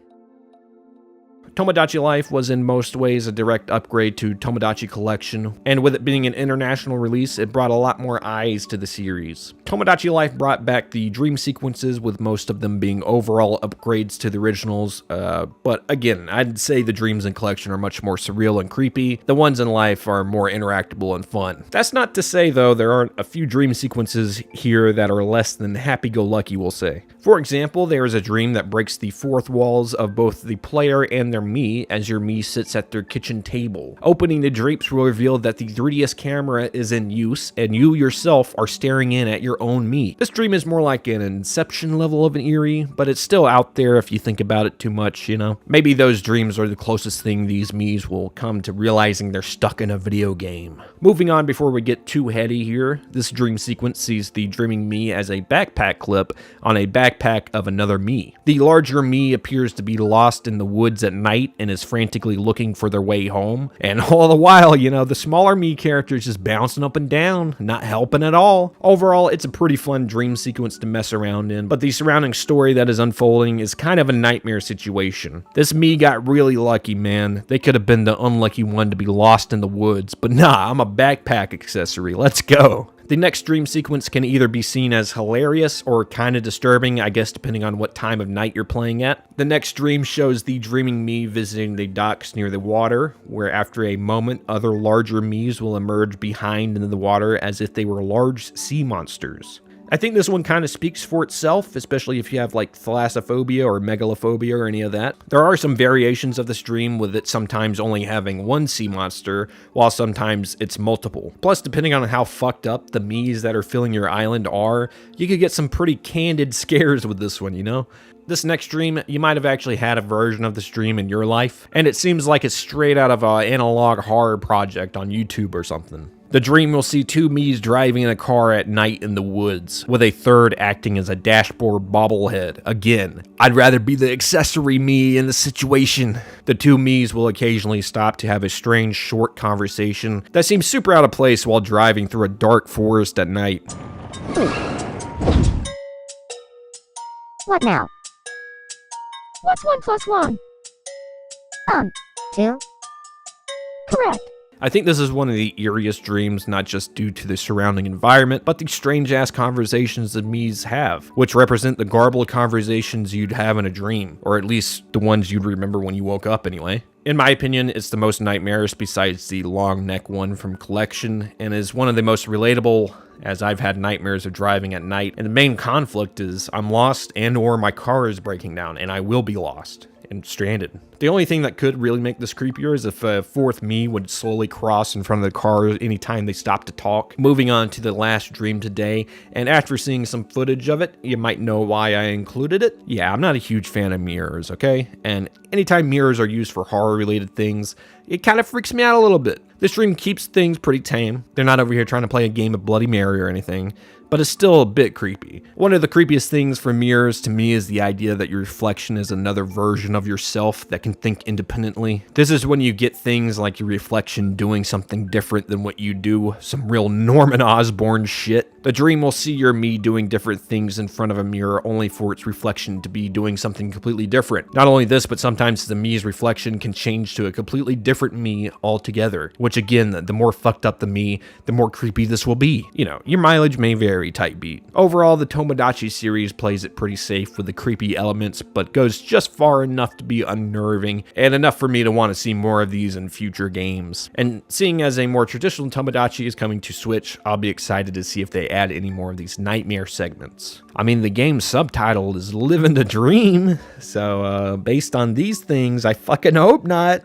Tomodachi Life was in most ways a direct upgrade to Tomodachi Collection, and with it being an international release, it brought a lot more eyes to the series. Tomodachi Life brought back the dream sequences, with most of them being overall upgrades to the originals, but again, I'd say the dreams in Collection are much more surreal and creepy. The ones in Life are more interactable and fun. That's not to say, though, there aren't a few dream sequences here that are less than happy-go-lucky, we'll say. For example, there is a dream that breaks the fourth walls of both the player and their Mii as your Mii sits at their kitchen table. Opening the drapes will reveal that the 3DS camera is in use and you yourself are staring in at your own Mii. This dream is more like an Inception level of an eerie, but it's still out there if you think about it too much, you know? Maybe those dreams are the closest thing these Miis will come to realizing they're stuck in a video game. Moving on before we get too heady here, this dream sequence sees the dreaming Mii as a backpack clip on a backpack of another Mii. The larger Mii appears to be lost in the woods at night and is frantically looking for their way home. And all the while, you know, the smaller Mii character is just bouncing up and down, not helping at all. Overall, it's a pretty fun dream sequence to mess around in, but the surrounding story that is unfolding is kind of a nightmare situation. This Mii got really lucky, man. They could have been the unlucky one to be lost in the woods, but nah, I'm a backpack accessory. Let's go. The next dream sequence can either be seen as hilarious or kind of disturbing, I guess depending on what time of night you're playing at. The next dream shows the dreaming Mii visiting the docks near the water, where after a moment, other larger Miis will emerge behind into the water as if they were large sea monsters. I think this one kind of speaks for itself, especially if you have like thalassophobia or megalophobia or any of that. There are some variations of this dream with it sometimes only having one sea monster, while sometimes it's multiple. Plus, depending on how fucked up the Miis that are filling your island are, you could get some pretty candid scares with this one, you know? This next dream, you might have actually had a version of this dream in your life, and it seems like it's straight out of an analog horror project on YouTube or something. The dream will see two Miis driving in a car at night in the woods, with a third acting as a dashboard bobblehead. Again, I'd rather be the accessory Mii in the situation. The two Miis will occasionally stop to have a strange short conversation that seems super out of place while driving through a dark forest at night. What now? What's 1 + 1? 2? Correct. I think this is one of the eeriest dreams, not just due to the surrounding environment, but the strange-ass conversations the Miis have, which represent the garbled conversations you'd have in a dream, or at least the ones you'd remember when you woke up anyway. In my opinion, it's the most nightmarish besides the long neck one from Collection, and is one of the most relatable, as I've had nightmares of driving at night, and the main conflict is I'm lost and or my car is breaking down, and I will be lost and stranded. The only thing that could really make this creepier is if a fourth Mii would slowly cross in front of the car anytime they stopped to talk. Moving on to the last dream today, and after seeing some footage of it, you might know why I included it. Yeah, I'm not a huge fan of mirrors, okay? And anytime mirrors are used for horror-related things, it kind of freaks me out a little bit. This dream keeps things pretty tame. They're not over here trying to play a game of Bloody Mary or anything, but it's still a bit creepy. One of the creepiest things for mirrors to me is the idea that your reflection is another version of yourself that can think independently. This is when you get things like your reflection doing something different than what you do, some real Norman Osborn shit. The dream will see your Mii doing different things in front of a mirror only for its reflection to be doing something completely different. Not only this, but sometimes the Mii's reflection can change to a completely different Mii altogether, which again, the more fucked up the Mii, the more creepy this will be. You know, your mileage may vary, type beat. Overall, the Tomodachi series plays it pretty safe with the creepy elements, but goes just far enough to be unnerving, and enough for me to want to see more of these in future games. And seeing as a more traditional Tomodachi is coming to Switch, I'll be excited to see if they add any more of these nightmare segments. I mean, the game's subtitle is Living the Dream, so based on these things, I fucking hope not.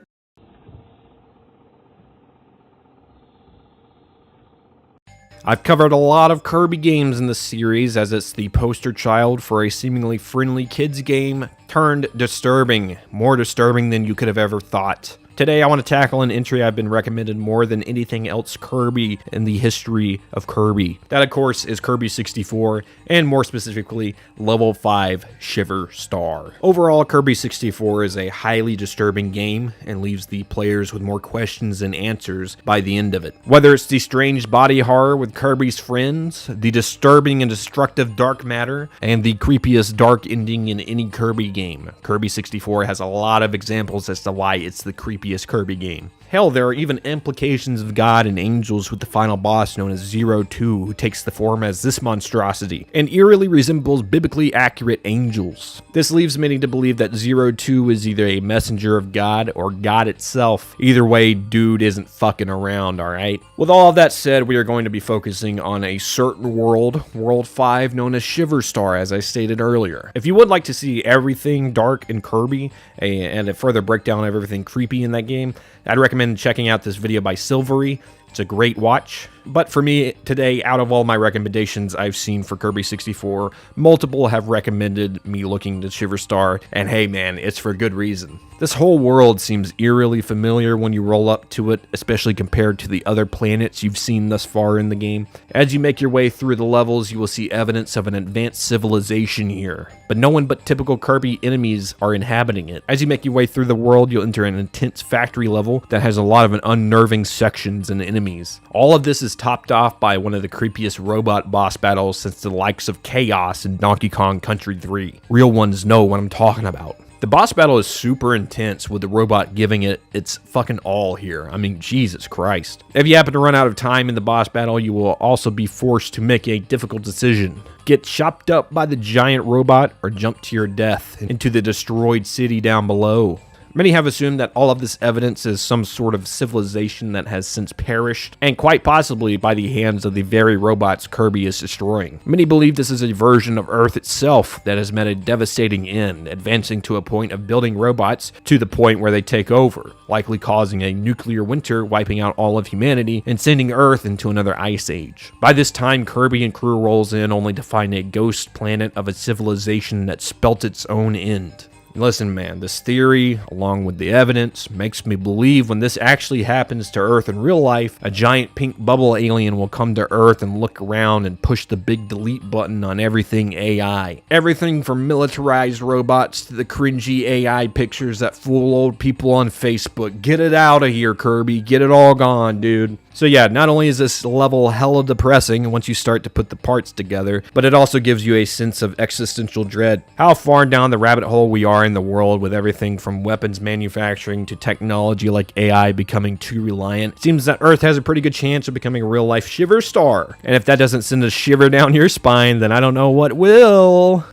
I've covered a lot of Kirby games in this series, as it's the poster child for a seemingly friendly kids game turned disturbing, more disturbing than you could have ever thought. Today, I want to tackle an entry I've been recommended more than anything else Kirby in the history of Kirby. That, of course, is Kirby 64, and more specifically, Level 5 Shiver Star. Overall, Kirby 64 is a highly disturbing game, and leaves the players with more questions than answers by the end of it. Whether it's the strange body horror with Kirby's friends, the disturbing and destructive dark matter, and the creepiest dark ending in any Kirby game, Kirby 64 has a lot of examples as to why it's the creepiest Kirby game. Hell, there are even implications of God and angels with the final boss known as Zero-2, who takes the form as this monstrosity, and eerily resembles biblically accurate angels. This leaves many to believe that Zero-2 is either a messenger of God or God itself. Either way, dude isn't fucking around, alright? With all of that said, we are going to be focusing on a certain world, World 5, known as Shiver Star, as I stated earlier. If you would like to see everything dark in Kirby, and a further breakdown of everything creepy in that game, I'd recommend checking out this video by Silvery. It's a great watch. But for me, today, out of all my recommendations I've seen for Kirby 64, multiple have recommended me looking to Shiver Star, and hey man, it's for good reason. This whole world seems eerily familiar when you roll up to it, especially compared to the other planets you've seen thus far in the game. As you make your way through the levels, you will see evidence of an advanced civilization here, but no one but typical Kirby enemies are inhabiting it. As you make your way through the world, you'll enter an intense factory level that has a lot of unnerving sections and enemies. All of this is topped off by one of the creepiest robot boss battles since the likes of Chaos in Donkey Kong Country 3. Real ones know what I'm talking about. The boss battle is super intense, with the robot giving it its fucking all here. I mean, Jesus Christ. If you happen to run out of time in the boss battle, you will also be forced to make a difficult decision. Get chopped up by the giant robot or jump to your death into the destroyed city down below. Many have assumed that all of this evidence is some sort of civilization that has since perished, and quite possibly by the hands of the very robots Kirby is destroying. Many believe this is a version of Earth itself that has met a devastating end, advancing to a point of building robots to the point where they take over, likely causing a nuclear winter, wiping out all of humanity, and sending Earth into another ice age. By this time, Kirby and crew rolls in only to find a ghost planet of a civilization that spelt its own end. Listen, man, this theory, along with the evidence, makes me believe when this actually happens to Earth in real life, a giant pink bubble alien will come to Earth and look around and push the big delete button on everything AI. Everything from militarized robots to the cringy AI pictures that fool old people on Facebook. Get it out of here, Kirby. Get it all gone, dude. So yeah, not only is this level hella depressing once you start to put the parts together, but it also gives you a sense of existential dread. How far down the rabbit hole we are in the world with everything from weapons manufacturing to technology like AI becoming too reliant. It seems that Earth has a pretty good chance of becoming a real life shiver star. And if that doesn't send a shiver down your spine, then I don't know what will.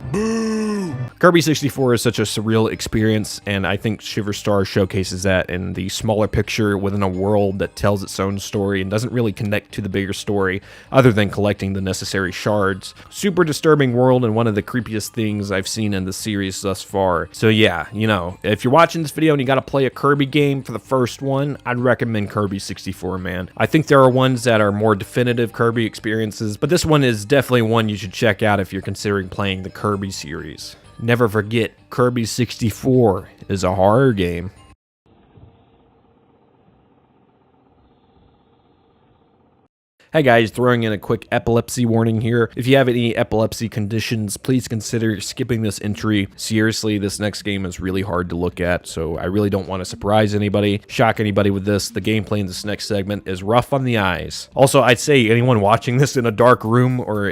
Kirby 64 is such a surreal experience, and I think Shiver Star showcases that in the smaller picture within a world that tells its own story and doesn't really connect to the bigger story other than collecting the necessary shards. Super disturbing world and one of the creepiest things I've seen in the series thus far. So yeah, you know, if you're watching this video and you gotta play a Kirby game for the first one, I'd recommend Kirby 64, man. I think there are ones that are more definitive Kirby experiences, but this one is definitely one you should check out if you're considering playing the Kirby series. Never forget, Kirby 64 is a horror game. Hey guys, throwing in a quick epilepsy warning here. If you have any epilepsy conditions, please consider skipping this entry. Seriously, this next game is really hard to look at, so I really don't want to surprise anybody, shock anybody with this. The gameplay in this next segment is rough on the eyes. Also, I'd say anyone watching this in a dark room or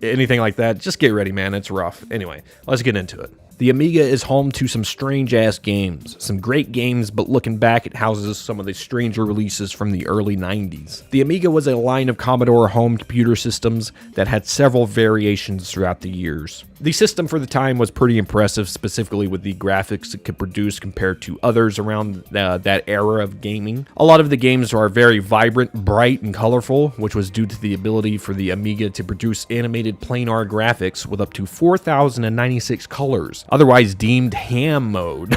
anything like that, just get ready, man. It's rough. Anyway, let's get into it. The Amiga is home to some strange-ass games. Some great games, but looking back, it houses some of the stranger releases from the early 90s. The Amiga was a line of Commodore home computer systems that had several variations throughout the years. The system for the time was pretty impressive, specifically with the graphics it could produce compared to others around that era of gaming. A lot of the games are very vibrant, bright, and colorful, which was due to the ability for the Amiga to produce animated planar graphics with up to 4,096 colors, otherwise deemed ham mode.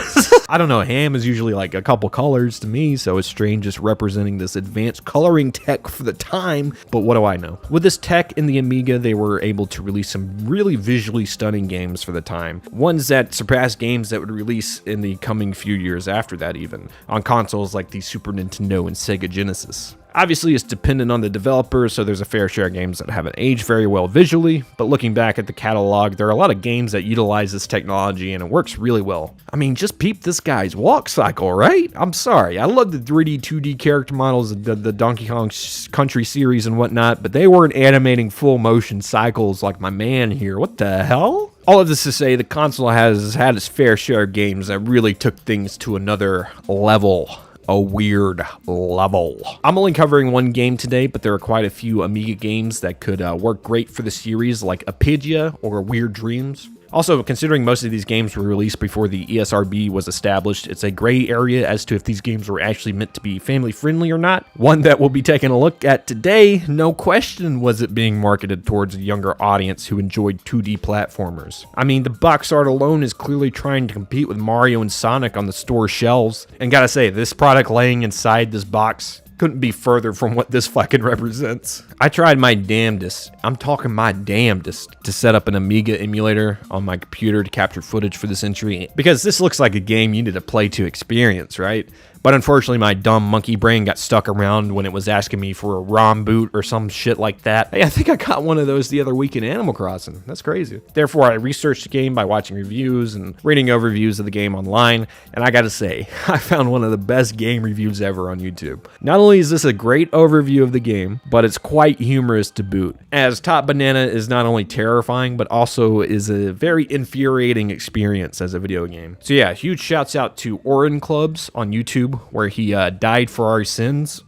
I don't know, ham is usually like a couple colors to me, so it's strange just representing this advanced coloring tech for the time, but what do I know? With this tech in the Amiga, they were able to release some really visually stunning games for the time, ones that surpassed games that would release in the coming few years after that even, on consoles like the Super Nintendo and Sega Genesis. Obviously, it's dependent on the developer, so there's a fair share of games that haven't aged very well visually, but looking back at the catalog, there are a lot of games that utilize this technology and it works really well. I mean, just peep this guy's walk cycle, right? I'm sorry, I love the 3D, 2D character models, the Donkey Kong Country series and whatnot, but they weren't animating full motion cycles like my man here. What the hell? All of this to say, the console has had its fair share of games that really took things to another level. A weird level. I'm only covering one game today, but there are quite a few Amiga games that could work great for the series, like Apidia or Weird Dreams. Also, considering most of these games were released before the ESRB was established, it's a gray area as to if these games were actually meant to be family friendly or not. One that we'll be taking a look at today, no question was it being marketed towards a younger audience who enjoyed 2D platformers. I mean, the box art alone is clearly trying to compete with Mario and Sonic on the store shelves. And gotta say, this product laying inside this box couldn't be further from what this fucking represents. I tried my damnedest, I'm talking my damnedest, to set up an Amiga emulator on my computer to capture footage for this entry, because this looks like a game you need to play to experience, right? But unfortunately, my dumb monkey brain got stuck around when it was asking me for a ROM boot or some shit like that. Hey, I think I got one of those the other week in Animal Crossing. That's crazy. Therefore, I researched the game by watching reviews and reading overviews of the game online, and I gotta say, I found one of the best game reviews ever on YouTube. Not only is this a great overview of the game, but it's quite humorous to boot, as Top Banana is not only terrifying, but also is a very infuriating experience as a video game. So yeah, huge shouts out to Orin Clubs on YouTube, where he died for our sins.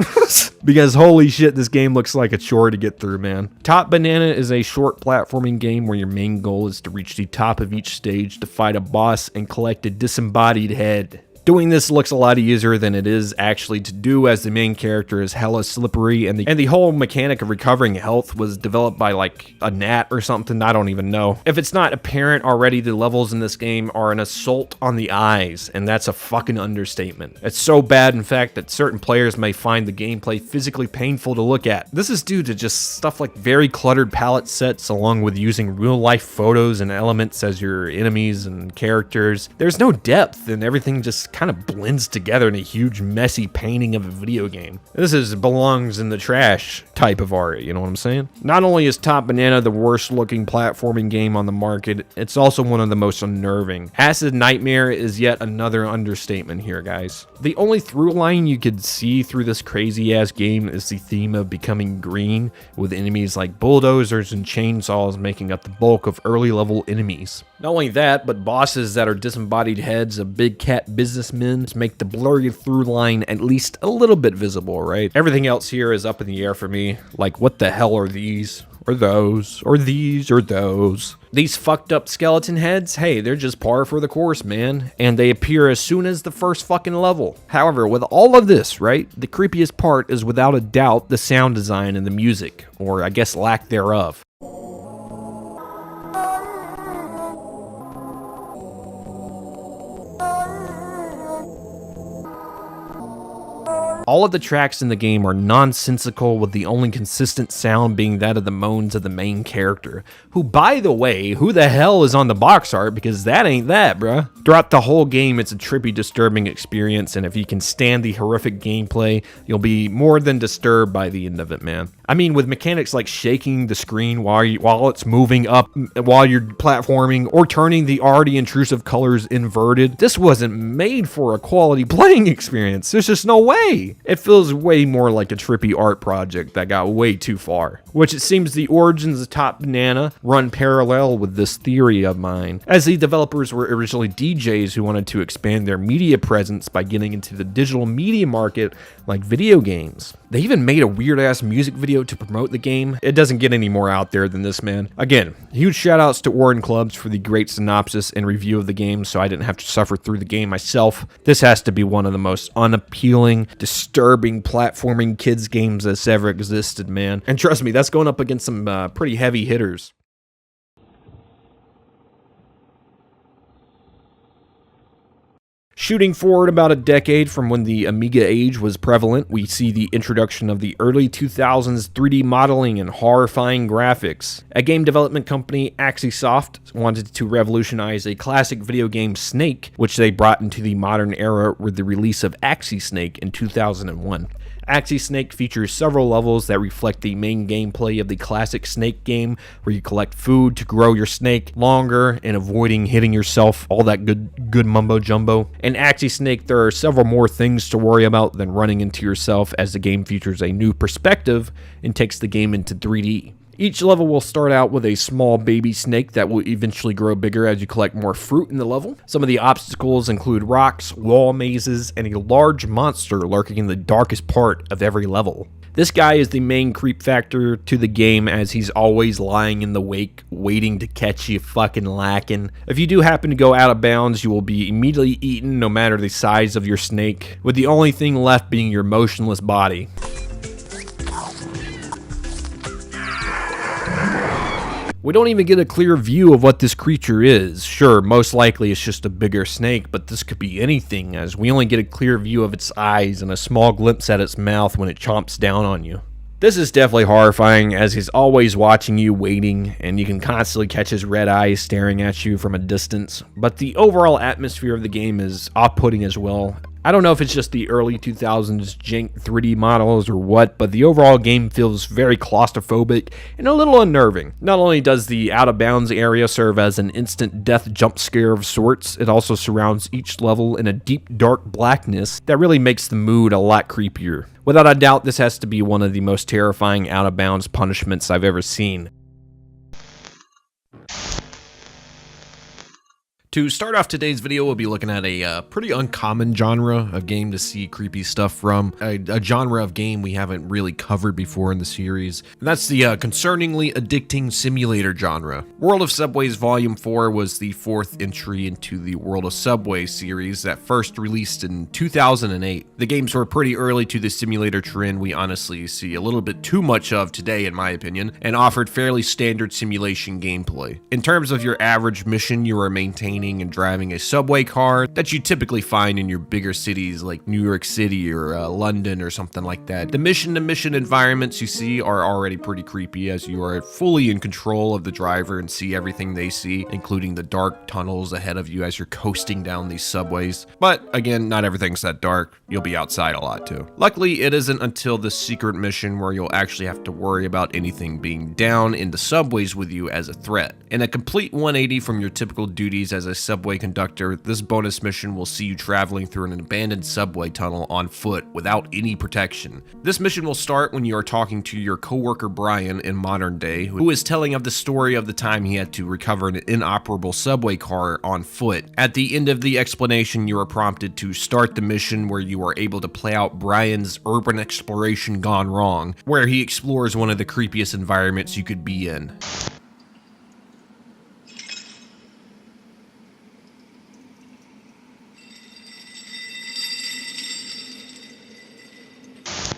Because holy shit, this game looks like a chore to get through, man. Top Banana is a short platforming game where your main goal is to reach the top of each stage to fight a boss and collect a disembodied head. Doing this looks a lot easier than it is actually to do, as the main character is hella slippery, and the whole mechanic of recovering health was developed by like a gnat or something, I don't even know. If it's not apparent already, the levels in this game are an assault on the eyes, and that's a fucking understatement. It's so bad, in fact, that certain players may find the gameplay physically painful to look at. This is due to just stuff like very cluttered palette sets, along with using real life photos and elements as your enemies and characters. There's no depth, and everything just kind of blends together in a huge messy painting of a video game. This belongs in the trash type of art, you know what I'm saying? Not only is Top Banana the worst looking platforming game on the market, it's also one of the most unnerving. Acid Nightmare is yet another understatement here, guys. The only through line you could see through this crazy ass game is the theme of becoming green, with enemies like bulldozers and chainsaws making up the bulk of early level enemies. Not only that, but bosses that are disembodied heads of big cat businessmen make the blurry through line at least a little bit visible, right? Everything else here is up in the air for me. Like, what the hell are these? Or those? Or these? Or those? These fucked up skeleton heads? Hey, they're just par for the course, man. And they appear as soon as the first fucking level. However, with all of this, right, the creepiest part is without a doubt the sound design and the music, or I guess lack thereof. All of the tracks in the game are nonsensical, with the only consistent sound being that of the moans of the main character, who, by the way, who the hell is on the box art, because that ain't that, bruh. Throughout the whole game, it's a trippy, disturbing experience, and if you can stand the horrific gameplay, you'll be more than disturbed by the end of it, man. I mean, with mechanics like shaking the screen while it's moving up while you're platforming, or turning the already intrusive colors inverted, this wasn't made for a quality playing experience. There's just no way. It feels way more like a trippy art project that got way too far, which it seems the origins of Top Banana run parallel with this theory of mine, as the developers were originally DJs who wanted to expand their media presence by getting into the digital media market like video games. They even made a weird-ass music video to promote the game. It doesn't get any more out there than this, man. Again, huge shout-outs to Warren Clubs for the great synopsis and review of the game, so I didn't have to suffer through the game myself. This has to be one of the most unappealing, disturbing platforming kids games that's ever existed, man. And trust me, that's going up against some pretty heavy hitters. Shooting forward about a decade from when the Amiga age was prevalent, we see the introduction of the early 2000s 3D modeling and horrifying graphics. A game development company, Axisoft, wanted to revolutionize a classic video game, Snake, which they brought into the modern era with the release of Axie Snake in 2001. Axie Snake features several levels that reflect the main gameplay of the classic Snake game, where you collect food to grow your snake longer and avoiding hitting yourself, all that good mumbo jumbo. In Axie Snake, there are several more things to worry about than running into yourself, as the game features a new perspective and takes the game into 3D. Each level will start out with a small baby snake that will eventually grow bigger as you collect more fruit in the level. Some of the obstacles include rocks, wall mazes, and a large monster lurking in the darkest part of every level. This guy is the main creep factor to the game, as he's always lying in the wake, waiting to catch you fucking lacking. If you do happen to go out of bounds, you will be immediately eaten no matter the size of your snake, with the only thing left being your motionless body. We don't even get a clear view of what this creature is. Sure, most likely it's just a bigger snake, but this could be anything, as we only get a clear view of its eyes and a small glimpse at its mouth when it chomps down on you. This is definitely horrifying, as he's always watching you, waiting, and you can constantly catch his red eyes staring at you from a distance. But the overall atmosphere of the game is off-putting as well. I don't know if it's just the early 2000s jank 3D models or what, but the overall game feels very claustrophobic and a little unnerving. Not only does the out of bounds area serve as an instant death jump scare of sorts, it also surrounds each level in a deep dark blackness that really makes the mood a lot creepier. Without a doubt, this has to be one of the most terrifying out of bounds punishments I've ever seen. To start off today's video, we'll be looking at a pretty uncommon genre of game to see creepy stuff from, a genre of game we haven't really covered before in the series, and that's the concerningly addicting simulator genre. World of Subways Volume 4 was the fourth entry into the World of Subway series that first released in 2008. The games were pretty early to the simulator trend we honestly see a little bit too much of today in my opinion, and offered fairly standard simulation gameplay. In terms of your average mission, you are maintaining and driving a subway car that you typically find in your bigger cities like New York City or London or something like that. The mission-to-mission environments you see are already pretty creepy, as you are fully in control of the driver and see everything they see, including the dark tunnels ahead of you as you're coasting down these subways. But again, not everything's that dark. You'll be outside a lot too. Luckily, it isn't until the secret mission where you'll actually have to worry about anything being down in the subways with you as a threat. In a complete 180 from your typical duties as a subway conductor, this bonus mission will see you traveling through an abandoned subway tunnel on foot without any protection. This mission will start when you are talking to your coworker Brian in modern day, who is telling of the story of the time he had to recover an inoperable subway car on foot. At the end of the explanation, you are prompted to start the mission where you are able to play out Brian's urban exploration gone wrong, where he explores one of the creepiest environments you could be in.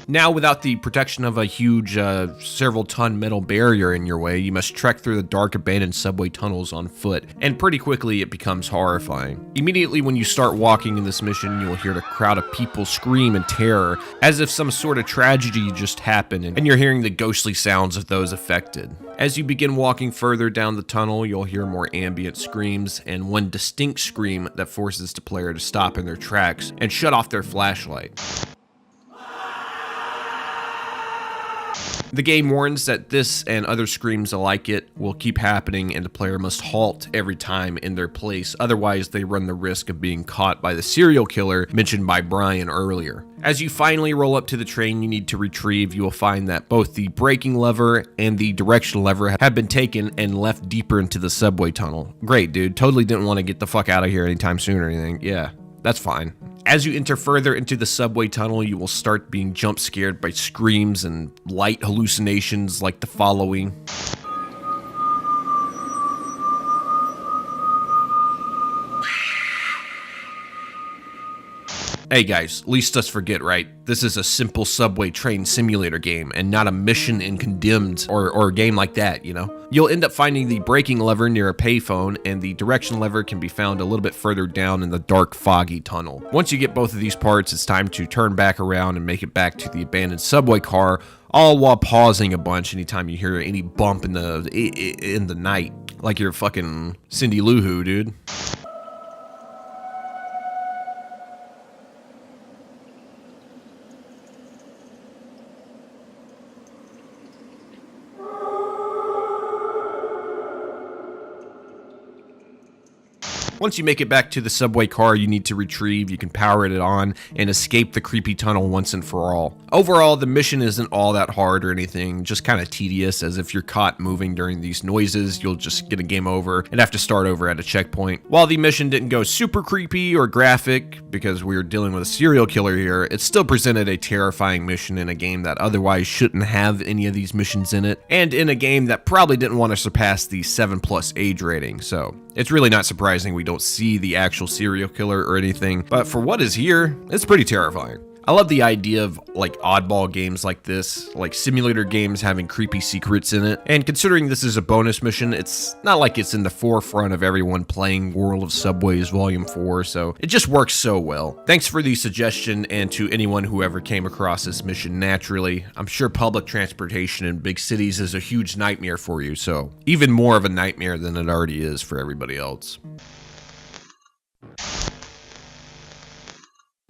Now, without the protection of a huge several-ton metal barrier in your way, you must trek through the dark abandoned subway tunnels on foot, and pretty quickly it becomes horrifying. Immediately when you start walking in this mission, you will hear the crowd of people scream in terror, as if some sort of tragedy just happened, and you're hearing the ghostly sounds of those affected. As you begin walking further down the tunnel, you'll hear more ambient screams, and one distinct scream that forces the player to stop in their tracks and shut off their flashlight. The game warns that this and other screams like it will keep happening, and the player must halt every time in their place, otherwise they run the risk of being caught by the serial killer mentioned by Brian earlier. As you finally roll up to the train you need to retrieve, you will find that both the braking lever and the direction lever have been taken and left deeper into the subway tunnel. Great, dude. Totally didn't want to get the fuck out of here anytime soon or anything. Yeah, that's fine. As you enter further into the subway tunnel, you will start being jump scared by screams and light hallucinations like the following. Hey guys, least us forget, right? This is a simple subway train simulator game and not a mission in Condemned or a game like that, you know? You'll end up finding the braking lever near a payphone, and the direction lever can be found a little bit further down in the dark, foggy tunnel. Once you get both of these parts, it's time to turn back around and make it back to the abandoned subway car, all while pausing a bunch anytime you hear any bump in the night. Like you're fucking Cindy Lou Who, dude. Once you make it back to the subway car you need to retrieve, you can power it on and escape the creepy tunnel once and for all. Overall, the mission isn't all that hard or anything, just kind of tedious, as if you're caught moving during these noises, you'll just get a game over and have to start over at a checkpoint. While the mission didn't go super creepy or graphic, because we were dealing with a serial killer here, it still presented a terrifying mission in a game that otherwise shouldn't have any of these missions in it, and in a game that probably didn't want to surpass the 7+ age rating, so it's really not surprising we don't see the actual serial killer or anything, but for what is here, it's pretty terrifying. I love the idea of like oddball games like this, like simulator games having creepy secrets in it, and considering this is a bonus mission, it's not like it's in the forefront of everyone playing World of Subways Volume 4, so it just works so well. Thanks for the suggestion, and to anyone who ever came across this mission naturally. I'm sure public transportation in big cities is a huge nightmare for you, so even more of a nightmare than it already is for everybody else.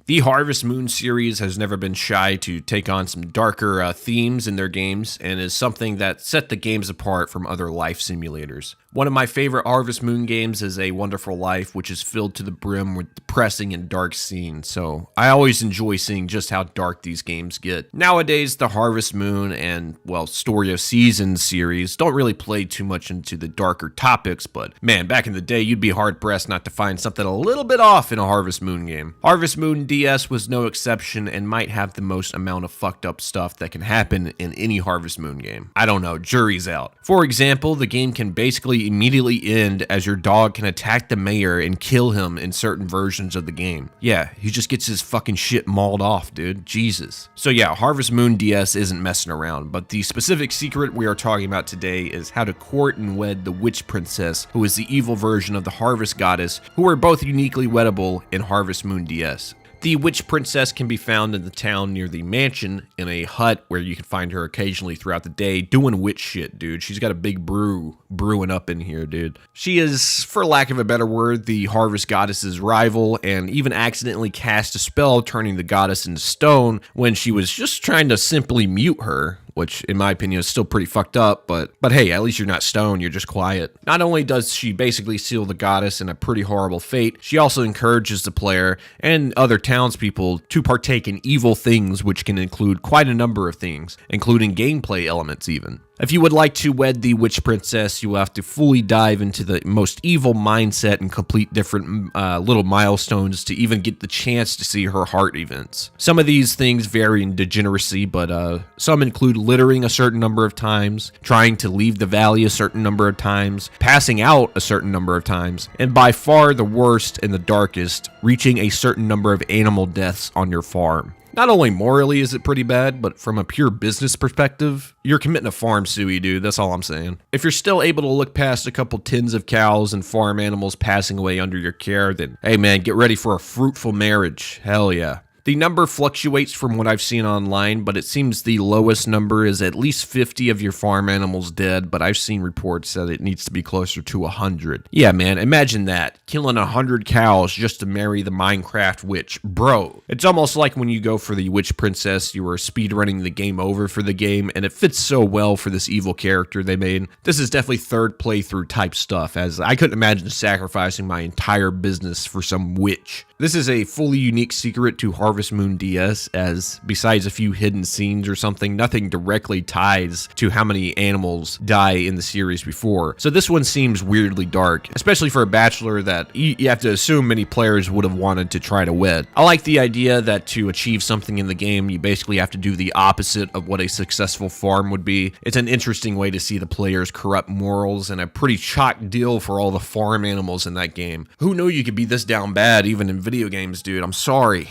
The Harvest Moon series has never been shy to take on some darker themes in their games and is something that set the games apart from other life simulators. One of my favorite Harvest Moon games is A Wonderful Life, which is filled to the brim with depressing and dark scenes, so I always enjoy seeing just how dark these games get. Nowadays, the Harvest Moon and, well, Story of Seasons series don't really play too much into the darker topics, but man, back in the day, you'd be hard-pressed not to find something a little bit off in a Harvest Moon game. Harvest Moon DS was no exception and might have the most amount of fucked up stuff that can happen in any Harvest Moon game. I don't know, jury's out. For example, the game can basically immediately end as your dog can attack the mayor and kill him in certain versions of the game. Yeah, he just gets his fucking shit mauled off, dude. Jesus. So yeah, Harvest Moon DS isn't messing around, but the specific secret we are talking about today is how to court and wed the Witch Princess, who is the evil version of the Harvest Goddess, who are both uniquely weddable in Harvest Moon DS. The Witch Princess can be found in the town near the mansion in a hut where you can find her occasionally throughout the day doing witch shit, dude. She's got a big brewing up in here, dude. She is, for lack of a better word, the Harvest Goddess's rival and even accidentally cast a spell turning the goddess into stone when she was just trying to simply mute her, which in my opinion is still pretty fucked up, but hey, at least you're not stoned, you're just quiet. Not only does she basically seal the goddess in a pretty horrible fate, she also encourages the player and other townspeople to partake in evil things, which can include quite a number of things, including gameplay elements even. If you would like to wed the Witch Princess, you will have to fully dive into the most evil mindset and complete different little milestones to even get the chance to see her heart events. Some of these things vary in degeneracy, but some include littering a certain number of times, trying to leave the valley a certain number of times, passing out a certain number of times, and by far the worst and the darkest, reaching a certain number of animal deaths on your farm. Not only morally is it pretty bad, but from a pure business perspective, you're committing a farm suey, dude. That's all I'm saying. If you're still able to look past a couple tins of cows and farm animals passing away under your care, then hey man, get ready for a fruitful marriage. Hell yeah. The number fluctuates from what I've seen online, but it seems the lowest number is at least 50 of your farm animals dead, but I've seen reports that it needs to be closer to 100. Yeah, man, imagine that. Killing 100 cows just to marry the Minecraft witch. Bro, it's almost like when you go for the Witch Princess, you were speedrunning the game over for the game, and it fits so well for this evil character they made. This is definitely third playthrough type stuff, as I couldn't imagine sacrificing my entire business for some witch. This is a fully unique secret to Harvest Moon DS, as besides a few hidden scenes or something, nothing directly ties to how many animals die in the series before. So this one seems weirdly dark, especially for a bachelor that you have to assume many players would have wanted to try to wed. I like the idea that to achieve something in the game, you basically have to do the opposite of what a successful farm would be. It's an interesting way to see the player's corrupt morals and a pretty chalk deal for all the farm animals in that game. Who knew you could be this down bad even in video games, dude? I'm sorry,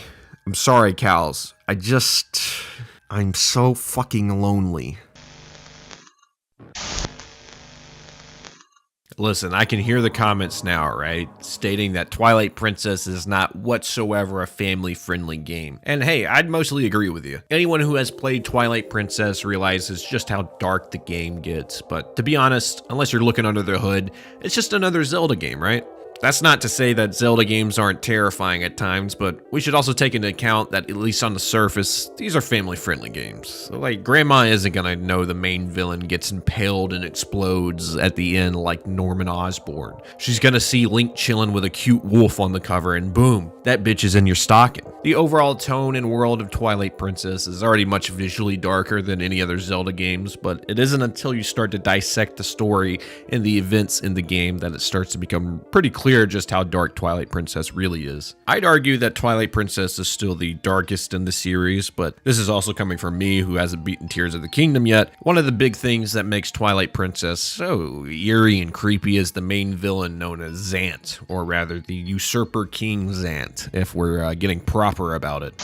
cows. I'm so fucking lonely. Listen, I can hear the comments now, right? Stating that Twilight Princess is not whatsoever a family-friendly game. And hey, I'd mostly agree with you. Anyone who has played Twilight Princess realizes just how dark the game gets. But to be honest, unless you're looking under the hood, it's just another Zelda game, right? That's not to say that Zelda games aren't terrifying at times, but we should also take into account that, at least on the surface, these are family-friendly games. So, like, Grandma isn't gonna know the main villain gets impaled and explodes at the end like Norman Osborn. She's gonna see Link chilling with a cute wolf on the cover, and boom, that bitch is in your stocking. The overall tone and world of Twilight Princess is already much visually darker than any other Zelda games, but it isn't until you start to dissect the story and the events in the game that it starts to become pretty clear just how dark Twilight Princess really is. I'd argue that Twilight Princess is still the darkest in the series, but this is also coming from me who hasn't beaten Tears of the Kingdom yet. One of the big things that makes Twilight Princess so eerie and creepy is the main villain known as Zant, or rather the Usurper King Zant, if we're getting proper about it.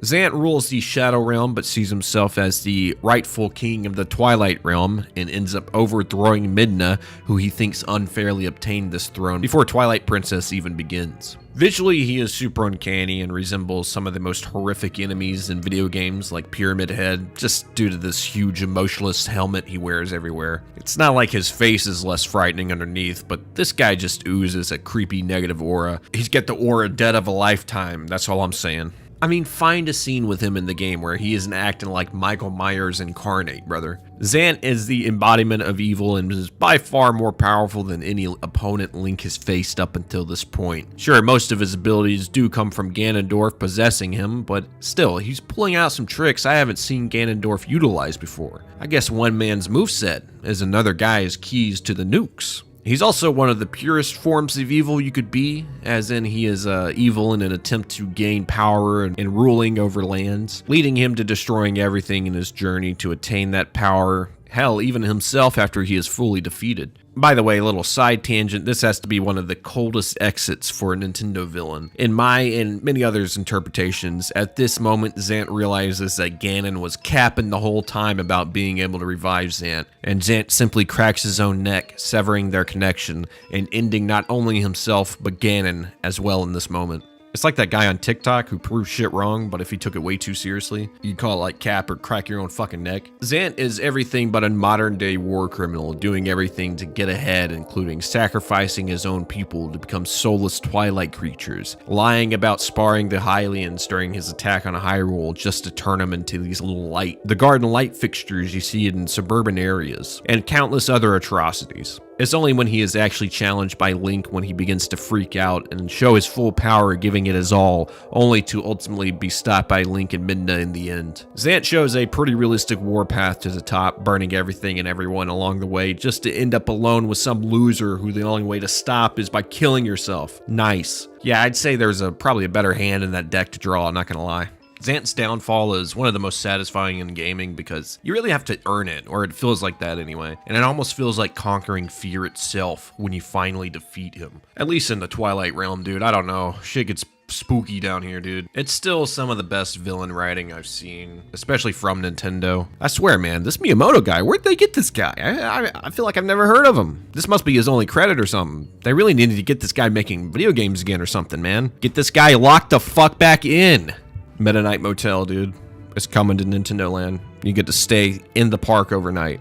Zant rules the Shadow Realm, but sees himself as the rightful king of the Twilight Realm, and ends up overthrowing Midna, who he thinks unfairly obtained this throne before Twilight Princess even begins. Visually, he is super uncanny and resembles some of the most horrific enemies in video games like Pyramid Head, just due to this huge emotionless helmet he wears everywhere. It's not like his face is less frightening underneath, but this guy just oozes a creepy negative aura. He's got the aura dead of a lifetime, that's all I'm saying. I mean, find a scene with him in the game where he isn't acting like Michael Myers incarnate, brother. Zant is the embodiment of evil and is by far more powerful than any opponent Link has faced up until this point. Sure, most of his abilities do come from Ganondorf possessing him, but still, he's pulling out some tricks I haven't seen Ganondorf utilize before. I guess one man's moveset is another guy's keys to the nukes. He's also one of the purest forms of evil you could be, as in he is evil in an attempt to gain power and ruling over lands, leading him to destroying everything in his journey to attain that power, hell, even himself after he is fully defeated. By the way, a little side tangent, this has to be one of the coldest exits for a Nintendo villain. In my and many others' interpretations, at this moment, Zant realizes that Ganon was capping the whole time about being able to revive Zant, and Zant simply cracks his own neck, severing their connection, and ending not only himself, but Ganon as well in this moment. It's like that guy on TikTok who proves shit wrong, but if he took it way too seriously, you'd call it like cap or crack your own fucking neck. Zant is everything but a modern day war criminal, doing everything to get ahead, including sacrificing his own people to become soulless twilight creatures, lying about sparring the Hylians during his attack on Hyrule just to turn them into these little the garden light fixtures you see in suburban areas, and countless other atrocities. It's only when he is actually challenged by Link when he begins to freak out and show his full power, giving it his all, only to ultimately be stopped by Link and Midna in the end. Zant shows a pretty realistic warpath to the top, burning everything and everyone along the way, just to end up alone with some loser who the only way to stop is by killing yourself. Nice. Yeah, I'd say there's probably a better hand in that deck to draw, I'm not gonna lie. Zant's downfall is one of the most satisfying in gaming because you really have to earn it, or it feels like that anyway, and it almost feels like conquering fear itself when you finally defeat him. At least in the Twilight Realm, dude, I don't know, shit gets spooky down here, dude. It's still some of the best villain writing I've seen, especially from Nintendo. I swear, man, this Miyamoto guy, where'd they get this guy? I feel like I've never heard of him. This must be his only credit or something. They really needed to get this guy making video games again or something, man. Get this guy locked the fuck back in. Meta Night Motel, dude. It's coming to Nintendo Land. You get to stay in the park overnight.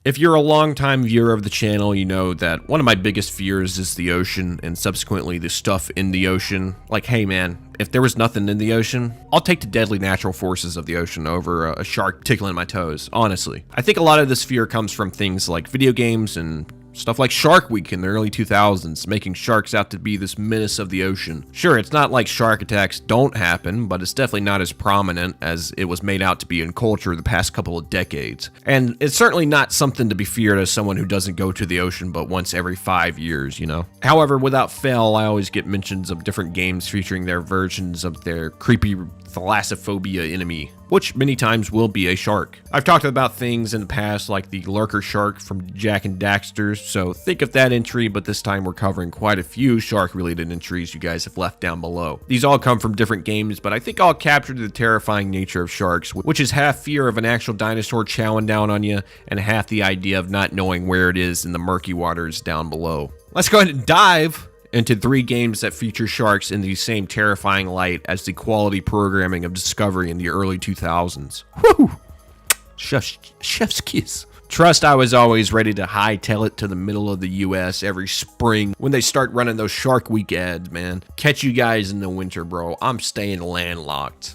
If you're a longtime viewer of the channel, you know that one of my biggest fears is the ocean and subsequently the stuff in the ocean. Like, hey man, if there was nothing in the ocean, I'll take the deadly natural forces of the ocean over a shark tickling my toes, honestly. I think a lot of this fear comes from things like video games and stuff like Shark Week in the early 2000s, making sharks out to be this menace of the ocean. Sure, it's not like shark attacks don't happen, but it's definitely not as prominent as it was made out to be in culture the past couple of decades. And it's certainly not something to be feared as someone who doesn't go to the ocean but once every 5 years, you know? However, without fail, I always get mentions of different games featuring their versions of their creepy thalassophobia enemy, which many times will be a shark. I've talked about things in the past like the lurker shark from Jak and Daxter, so think of that entry, but this time we're covering quite a few shark-related entries you guys have left down below. These all come from different games, but I think all captured the terrifying nature of sharks, which is half fear of an actual dinosaur chowing down on you, and half the idea of not knowing where it is in the murky waters down below. Let's go ahead and dive into 3 games that feature sharks in the same terrifying light as the quality programming of Discovery in the early 2000s. Woo! Chef's kiss. Trust I was always ready to hightail it to the middle of the US every spring when they start running those Shark Week ads, man. Catch you guys in the winter, bro. I'm staying landlocked.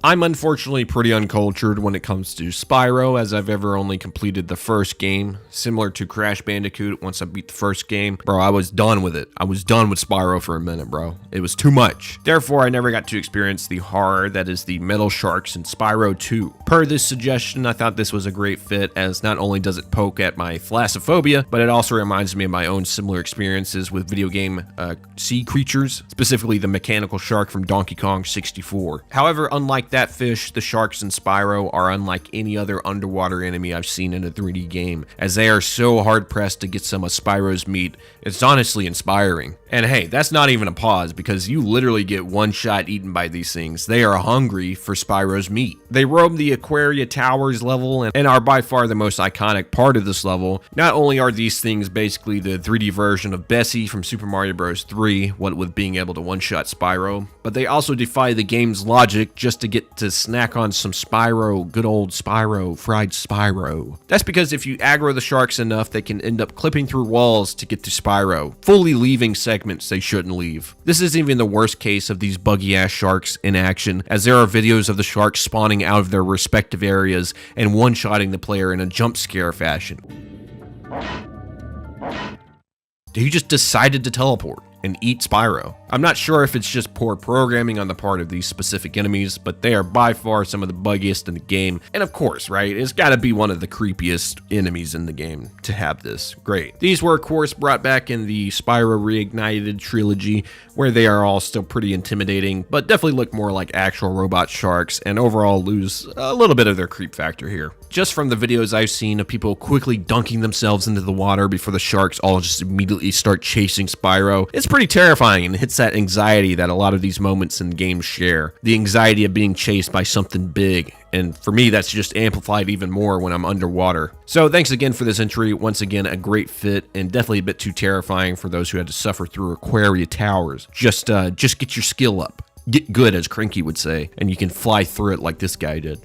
I'm unfortunately pretty uncultured when it comes to Spyro, as I've ever only completed the first game. Similar to Crash Bandicoot, once I beat the first game, bro, I was done with it. I was done with Spyro for a minute, bro. It was too much. Therefore, I never got to experience the horror that is the metal sharks in Spyro 2. Per this suggestion, I thought this was a great fit, as not only does it poke at my thalassophobia, but it also reminds me of my own similar experiences with video game sea creatures, specifically the mechanical shark from Donkey Kong 64. However, unlike that fish, the sharks in Spyro are unlike any other underwater enemy I've seen in a 3D game, as they are so hard-pressed to get some of Spyro's meat, it's honestly inspiring. And hey, that's not even a pause, because you literally get one shot eaten by these things. They are hungry for Spyro's meat. They roam the Aquaria Towers level and are by far the most iconic part of this level. Not only are these things basically the 3D version of Bessie from Super Mario Bros. 3, what with being able to one-shot Spyro, but they also defy the game's logic just to get to snack on some Spyro, good old Spyro, fried Spyro. That's because if you aggro the sharks enough, they can end up clipping through walls to get to Spyro, fully leaving segments they shouldn't leave. This isn't even the worst case of these buggy ass sharks in action, as there are videos of the sharks spawning out of their respective areas and one-shotting the player in a jump scare fashion. He just decided to teleport and eat Spyro. I'm not sure if it's just poor programming on the part of these specific enemies, but they are by far some of the buggiest in the game. And of course, right, it's gotta be one of the creepiest enemies in the game to have this. Great. These were of course brought back in the Spyro Reignited trilogy, where they are all still pretty intimidating, but definitely look more like actual robot sharks and overall lose a little bit of their creep factor here. Just from the videos I've seen of people quickly dunking themselves into the water before the sharks all just immediately start chasing Spyro, it's pretty terrifying and hits that anxiety that a lot of these moments in games share. The anxiety of being chased by something big. And for me, that's just amplified even more when I'm underwater. So thanks again for this entry. Once again, a great fit and definitely a bit too terrifying for those who had to suffer through Aquaria Towers. Just get your skill up. Get good, as Cranky would say, and you can fly through it like this guy did.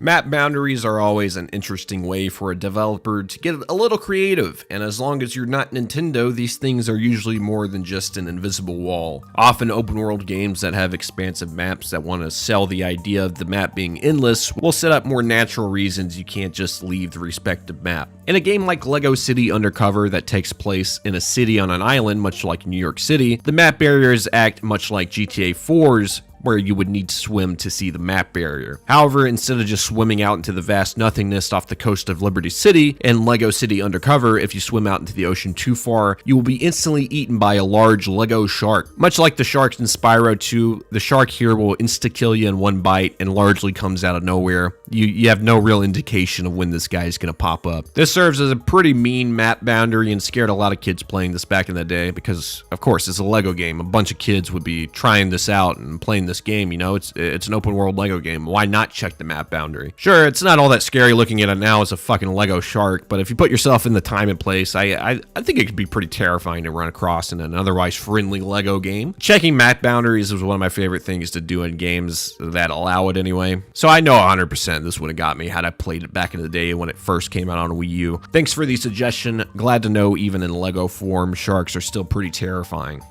Map boundaries are always an interesting way for a developer to get a little creative, and as long as you're not Nintendo, these things are usually more than just an invisible wall. Often open world games that have expansive maps that want to sell the idea of the map being endless will set up more natural reasons you can't just leave the respective map. In a game like LEGO City Undercover that takes place in a city on an island, much like New York City, the map barriers act much like GTA 4's, where you would need to swim to see the map barrier. However, instead of just swimming out into the vast nothingness off the coast of Liberty City, in LEGO City Undercover, if you swim out into the ocean too far, you will be instantly eaten by a large LEGO shark. Much like the sharks in Spyro 2, the shark here will insta-kill you in one bite and largely comes out of nowhere. You have no real indication of when this guy is going to pop up. This serves as a pretty mean map boundary and scared a lot of kids playing this back in the day because, of course, it's a LEGO game. A bunch of kids would be trying this out and playing this game, you know, it's an open world LEGO game. Why not check the map boundary? Sure, it's not all that scary looking at it now as a fucking LEGO shark, but if you put yourself in the time and place, I think it could be pretty terrifying to run across in an otherwise friendly LEGO game. Checking map boundaries is one of my favorite things to do in games that allow it anyway. So I know 100% this would have got me had I played it back in the day when it first came out on Wii U. Thanks for the suggestion. Glad to know even in LEGO form, sharks are still pretty terrifying.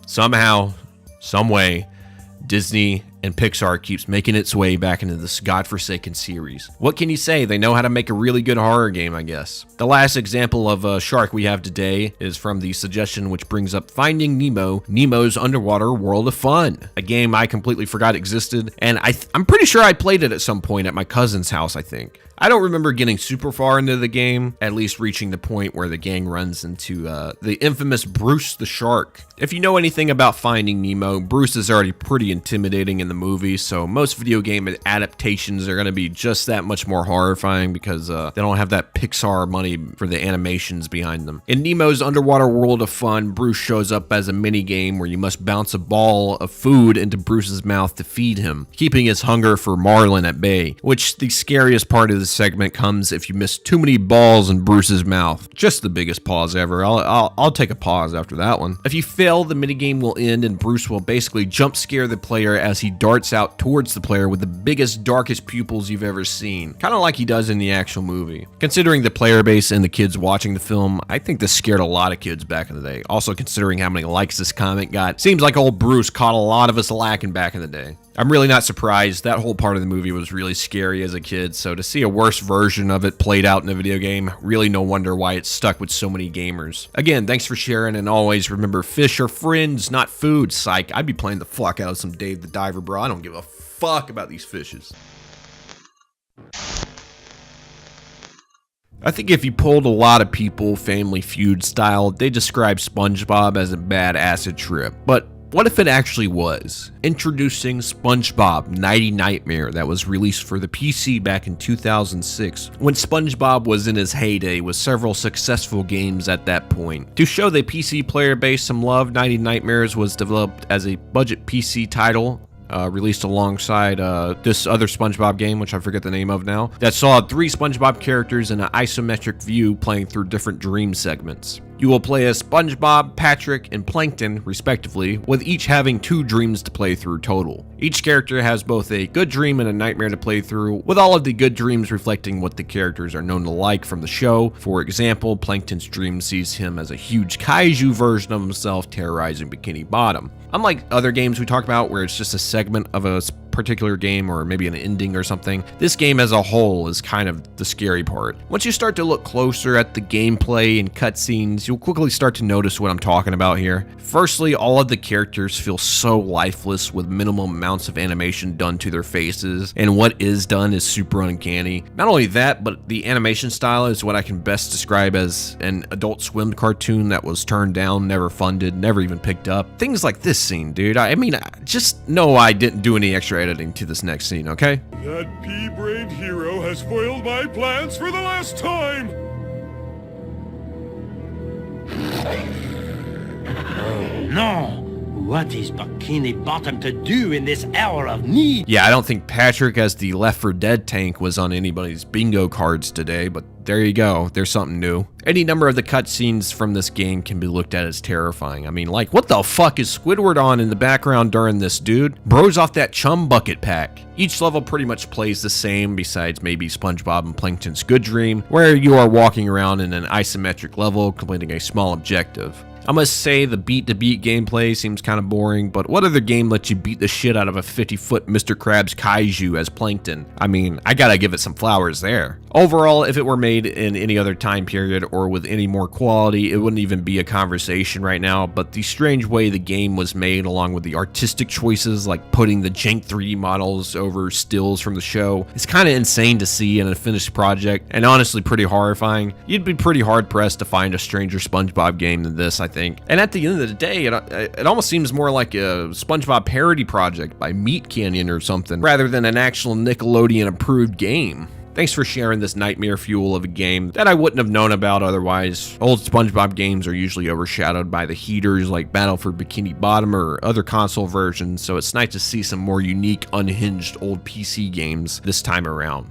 Somehow, some way, Disney and Pixar keeps making its way back into this godforsaken series. What can you say? They know how to make a really good horror game, I guess. The last example of a shark we have today is from the suggestion which brings up Finding Nemo, Nemo's Underwater World of Fun, a game I completely forgot existed, and I'm pretty sure I played it at some point at my cousin's house, I think. I don't remember getting super far into the game, at least reaching the point where the gang runs into the infamous Bruce the Shark. If you know anything about Finding Nemo, Bruce is already pretty intimidating in the movie, so most video game adaptations are going to be just that much more horrifying because they don't have that Pixar money for the animations behind them. In Nemo's Underwater World of Fun, Bruce shows up as a mini-game where you must bounce a ball of food into Bruce's mouth to feed him, keeping his hunger for marlin at bay, which the scariest part of the segment comes if you miss too many balls in Bruce's mouth. Just the biggest pause ever. I'll take a pause after that one. If you fail, the minigame will end and Bruce will basically jump scare the player as he darts out towards the player with the biggest, darkest pupils you've ever seen. Kind of like he does in the actual movie. Considering the player base and the kids watching the film, I think this scared a lot of kids back in the day. Also considering how many likes this comment got, seems like old Bruce caught a lot of us lacking back in the day. I'm really not surprised. That whole part of the movie was really scary as a kid, so to see a worse version of it played out in a video game, really no wonder why it's stuck with so many gamers. Again, thanks for sharing, and always remember, fish are friends, not food. Psych, I'd be playing the fuck out of some Dave the Diver, bro. I don't give a fuck about these fishes. I think if you polled a lot of people, Family Feud style, they describe SpongeBob as a bad acid trip, but What if it actually was? Introducing SpongeBob Nighty Nightmare that was released for the PC back in 2006, when SpongeBob was in his heyday with several successful games at that point. To show the PC player base some love, Nighty Nightmares was developed as a budget PC title, released alongside this other SpongeBob game, which I forget the name of now, that saw 3 SpongeBob characters in an isometric view playing through different dream segments. You will play as SpongeBob, Patrick, and Plankton, respectively, with each having 2 dreams to play through total. Each character has both a good dream and a nightmare to play through, with all of the good dreams reflecting what the characters are known to like from the show. For example, Plankton's dream sees him as a huge kaiju version of himself terrorizing Bikini Bottom. Unlike other games we talk about where it's just a segment of a particular game or maybe an ending or something, this game as a whole is kind of the scary part. Once you start to look closer at the gameplay and cutscenes, you'll quickly start to notice what I'm talking about here. Firstly, all of the characters feel so lifeless with minimum amounts of animation done to their faces, and what is done is super uncanny. Not only that, but the animation style is what I can best describe as an Adult Swim cartoon that was turned down, never funded, never even picked up. Things like this scene, dude. I mean, just know I didn't do any extra editing to this next scene, okay? That pea-brained hero has foiled my plans for the last time! Oh no! What is Bikini Bottom to do in this hour of need? Yeah, I don't think Patrick as the Left 4 Dead tank was on anybody's bingo cards today, but there you go. There's something new. Any number of the cutscenes from this game can be looked at as terrifying. I mean, like, what the fuck is Squidward on in the background during this, dude? Bro's off that chum bucket pack. Each level pretty much plays the same, besides maybe SpongeBob and Plankton's Good Dream, where you are walking around in an isometric level, completing a small objective. I must say the beat-to-beat gameplay seems kind of boring, but what other game lets you beat the shit out of a 50-foot Mr. Krabs kaiju as Plankton? I mean, I gotta give it some flowers there. Overall, if it were made in any other time period or with any more quality, it wouldn't even be a conversation right now, but the strange way the game was made, along with the artistic choices like putting the jank 3D models over stills from the show, is kind of insane to see in a finished project, and honestly pretty horrifying. You'd be pretty hard-pressed to find a stranger SpongeBob game than this, I think. And at the end of the day, it almost seems more like a SpongeBob parody project by Meat Canyon or something, rather than an actual Nickelodeon-approved game. Thanks for sharing this nightmare fuel of a game that I wouldn't have known about otherwise. Old SpongeBob games are usually overshadowed by the heaters like Battle for Bikini Bottom or other console versions, so it's nice to see some more unique, unhinged old PC games this time around.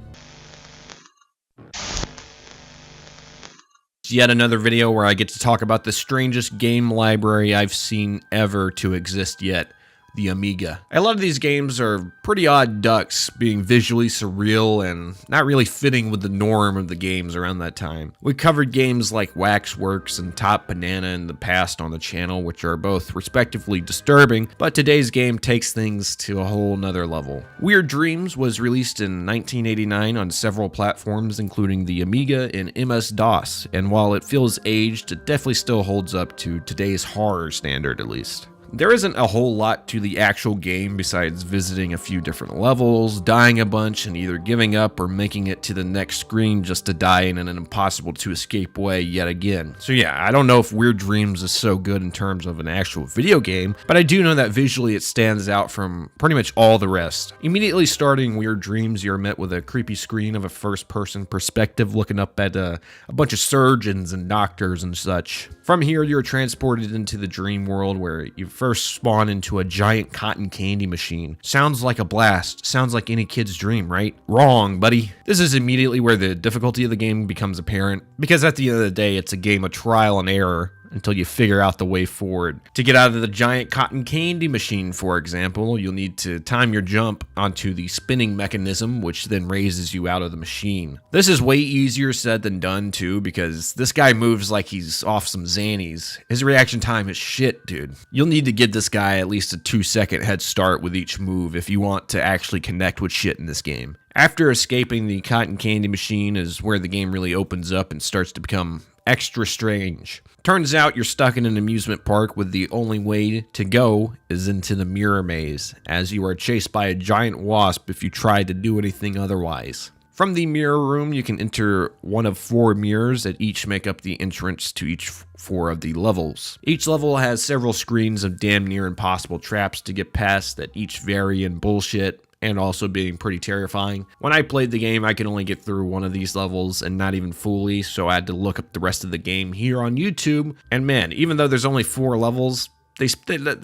Yet another video where I get to talk about the strangest game library I've seen ever to exist yet. The Amiga. A lot of these games are pretty odd ducks, being visually surreal and not really fitting with the norm of the games around that time. We covered games like Waxworks and Top Banana in the past on the channel, which are both respectively disturbing, but today's game takes things to a whole nother level. Weird Dreams was released in 1989 on several platforms, including the Amiga and MS-DOS, and while it feels aged, it definitely still holds up to today's horror standard at least. There isn't a whole lot to the actual game besides visiting a few different levels, dying a bunch, and either giving up or making it to the next screen just to die in an impossible to escape way yet again. So yeah, I don't know if Weird Dreams is so good in terms of an actual video game, but I do know that visually it stands out from pretty much all the rest. Immediately starting Weird Dreams, you're met with a creepy screen of a first-person perspective looking up at a bunch of surgeons and doctors and such. From here, you're transported into the dream world where you first spawn into a giant cotton candy machine. Sounds like a blast. Sounds like any kid's dream, right? Wrong, buddy. This is immediately where the difficulty of the game becomes apparent, because at the end of the day, it's a game of trial and error until you figure out the way forward. To get out of the giant cotton candy machine, for example, you'll need to time your jump onto the spinning mechanism, which then raises you out of the machine. This is way easier said than done, too, because this guy moves like he's off some Xannies. His reaction time is shit, dude. You'll need to give this guy at least a 2-second head start with each move if you want to actually connect with shit in this game. After escaping the cotton candy machine is where the game really opens up and starts to become extra strange. Turns out you're stuck in an amusement park with the only way to go is into the mirror maze, as you are chased by a giant wasp if you try to do anything otherwise. From the mirror room, you can enter one of 4 mirrors that each make up the entrance to each 4 of the levels. Each level has several screens of damn near impossible traps to get past that each vary in bullshit and also being pretty terrifying. When I played the game, I could only get through one of these levels and not even fully, so I had to look up the rest of the game here on YouTube. And man, even though there's only 4 levels, they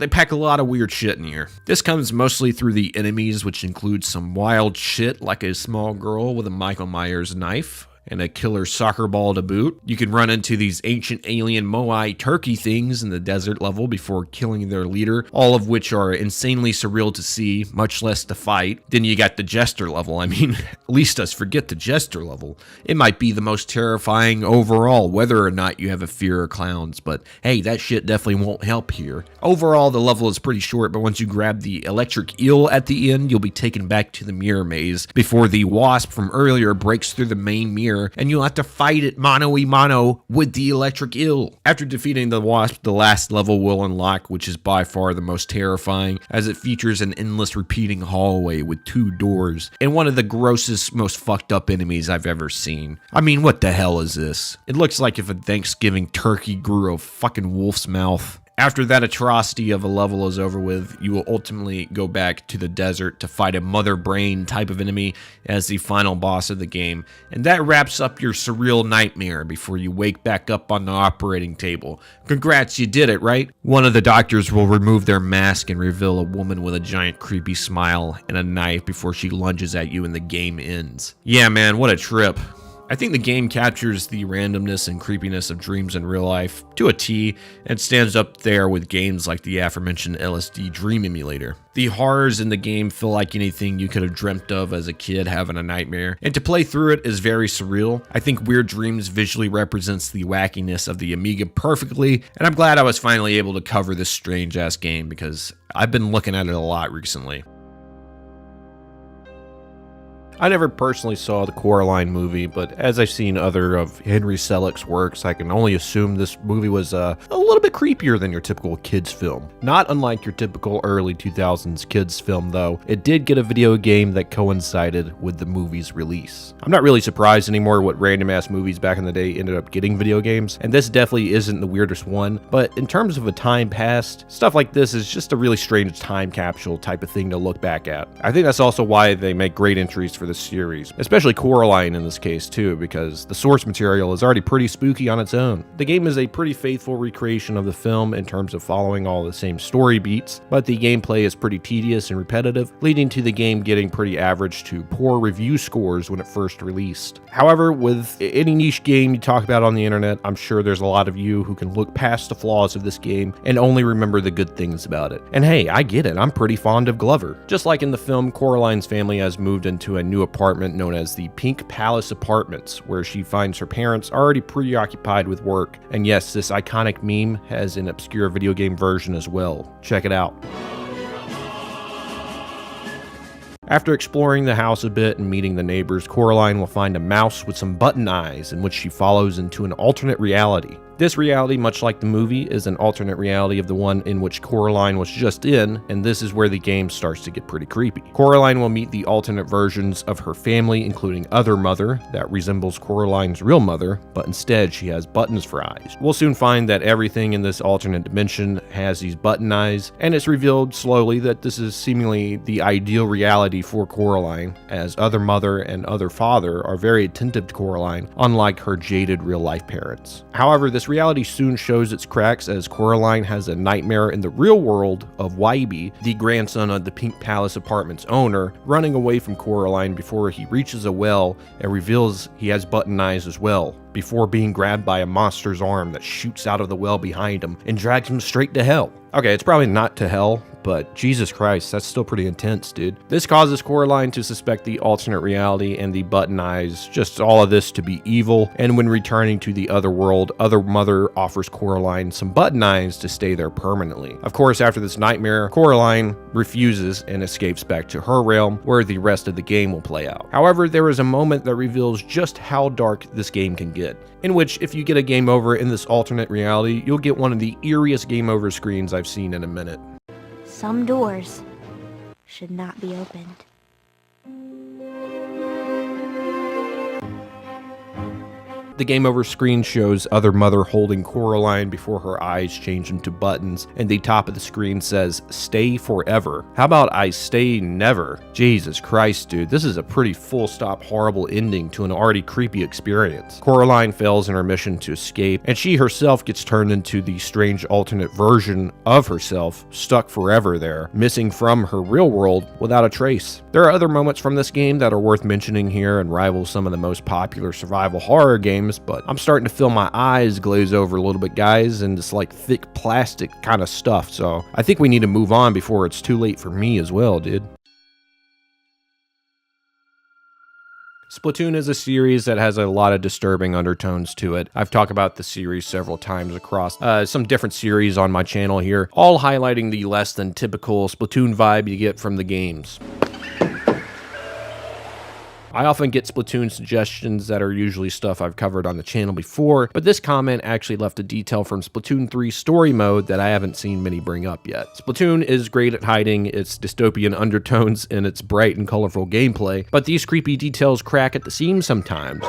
pack a lot of weird shit in here. This comes mostly through the enemies, which include some wild shit like a small girl with a Michael Myers knife and a killer soccer ball to boot. You can run into these ancient alien Moai turkey things in the desert level before killing their leader, all of which are insanely surreal to see, much less to fight. Then you got the jester level. I mean, at least us forget the jester level. It might be the most terrifying overall, whether or not you have a fear of clowns, but hey, that shit definitely won't help here. Overall, the level is pretty short, but once you grab the electric eel at the end, you'll be taken back to the mirror maze before the wasp from earlier breaks through the main mirror, and you'll have to fight it mano-y-mano with the electric eel. After defeating the wasp, the last level will unlock, which is by far the most terrifying, as it features an endless repeating hallway with 2 doors, and one of the grossest, most fucked up enemies I've ever seen. I mean, what the hell is this? It looks like if a Thanksgiving turkey grew a fucking wolf's mouth. After that atrocity of a level is over with, you will ultimately go back to the desert to fight a mother brain type of enemy as the final boss of the game, and that wraps up your surreal nightmare before you wake back up on the operating table. Congrats, you did it, right? One of the doctors will remove their mask and reveal a woman with a giant creepy smile and a knife before she lunges at you and the game ends. Yeah man, what a trip. I think the game captures the randomness and creepiness of dreams in real life to a T, and stands up there with games like the aforementioned LSD Dream Emulator. The horrors in the game feel like anything you could have dreamt of as a kid having a nightmare, and to play through it is very surreal. I think Weird Dreams visually represents the wackiness of the Amiga perfectly, and I'm glad I was finally able to cover this strange ass game because I've been looking at it a lot recently. I never personally saw the Coraline movie, but as I've seen other of Henry Selick's works, I can only assume this movie was a little bit creepier than your typical kids film. Not unlike your typical early 2000s kids film though, it did get a video game that coincided with the movie's release. I'm not really surprised anymore what random ass movies back in the day ended up getting video games, and this definitely isn't the weirdest one, but in terms of a time past, stuff like this is just a really strange time capsule type of thing to look back at. I think that's also why they make great entries for the series, especially Coraline in this case too, because the source material is already pretty spooky on its own. The game is a pretty faithful recreation of the film in terms of following all the same story beats, but the gameplay is pretty tedious and repetitive, leading to the game getting pretty average to poor review scores when it first released. However, with any niche game you talk about on the internet, I'm sure there's a lot of you who can look past the flaws of this game and only remember the good things about it. And hey, I get it, I'm pretty fond of Glover. Just like in the film, Coraline's family has moved into a new apartment known as the Pink Palace Apartments, where she finds her parents already preoccupied with work. And yes, this iconic meme has an obscure video game version as well. Check it out. After exploring the house a bit and meeting the neighbors, Coraline will find a mouse with some button eyes in which she follows into an alternate reality. This reality, much like the movie, is an alternate reality of the one in which Coraline was just in, and this is where the game starts to get pretty creepy. Coraline will meet the alternate versions of her family, including Other Mother, that resembles Coraline's real mother, but instead she has buttons for eyes. We'll soon find that everything in this alternate dimension has these button eyes, and it's revealed slowly that this is seemingly the ideal reality for Coraline, as Other Mother and Other Father are very attentive to Coraline, unlike her jaded real-life parents. However, this reality soon shows its cracks as Coraline has a nightmare in the real world of Wybie, the grandson of the Pink Palace Apartment's owner, running away from Coraline before he reaches a well and reveals he has button eyes as well, before being grabbed by a monster's arm that shoots out of the well behind him and drags him straight to hell. Okay, it's probably not to hell, but Jesus Christ, that's still pretty intense, dude. This causes Coraline to suspect the alternate reality and the button eyes, just all of this to be evil, and when returning to the other world, Other Mother offers Coraline some button eyes to stay there permanently. Of course, after this nightmare, Coraline refuses and escapes back to her realm, where the rest of the game will play out. However, there is a moment that reveals just how dark this game can get, in which if you get a game over in this alternate reality, you'll get one of the eeriest game over screens I've seen in a minute. Some doors should not be opened. The game over screen shows other mother holding Coraline before her eyes change into buttons, and the top of the screen says, "Stay forever." How about I stay never? Jesus Christ, dude, this is a pretty full stop horrible ending to an already creepy experience. Coraline fails in her mission to escape, and she herself gets turned into the strange alternate version of herself, stuck forever there, missing from her real world without a trace. There are other moments from this game that are worth mentioning here and rival some of the most popular survival horror games, but I'm starting to feel my eyes glaze over a little bit, guys, and it's like thick plastic kind of stuff, so I think we need to move on before it's too late for me as well, dude. Splatoon is a series that has a lot of disturbing undertones to it. I've talked about the series several times across some different series on my channel here, all highlighting the less than typical Splatoon vibe you get from the games. I often get Splatoon suggestions that are usually stuff I've covered on the channel before, but this comment actually left a detail from Splatoon 3 story mode that I haven't seen many bring up yet. Splatoon is great at hiding its dystopian undertones in its bright and colorful gameplay, but these creepy details crack at the seams sometimes.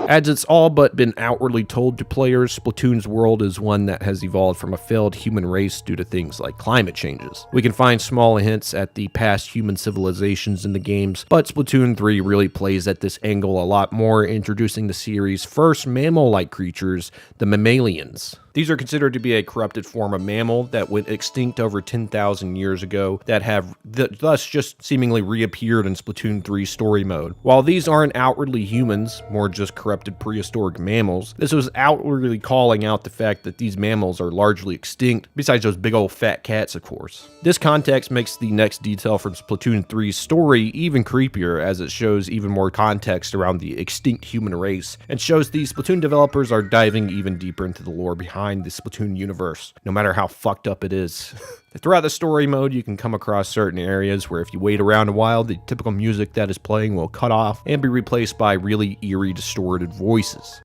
As it's all but been outwardly told to players, Splatoon's world is one that has evolved from a failed human race due to things like climate changes. We can find small hints at the past human civilizations in the games, but Splatoon 3 really plays at this angle a lot more, introducing the series' first mammal-like creatures, the mammalians. These are considered to be a corrupted form of mammal that went extinct over 10,000 years ago that have thus just seemingly reappeared in Splatoon 3 story mode. While these aren't outwardly humans, more just corrupted prehistoric mammals, this was outwardly calling out the fact that these mammals are largely extinct, besides those big old fat cats, of course. This context makes the next detail from Splatoon 3's story even creepier, as it shows even more context around the extinct human race, and shows the Splatoon developers are diving even deeper into the lore behind the Splatoon universe, no matter how fucked up it is. Throughout the story mode, you can come across certain areas where if you wait around a while, the typical music that is playing will cut off and be replaced by really eerie, distorted voices.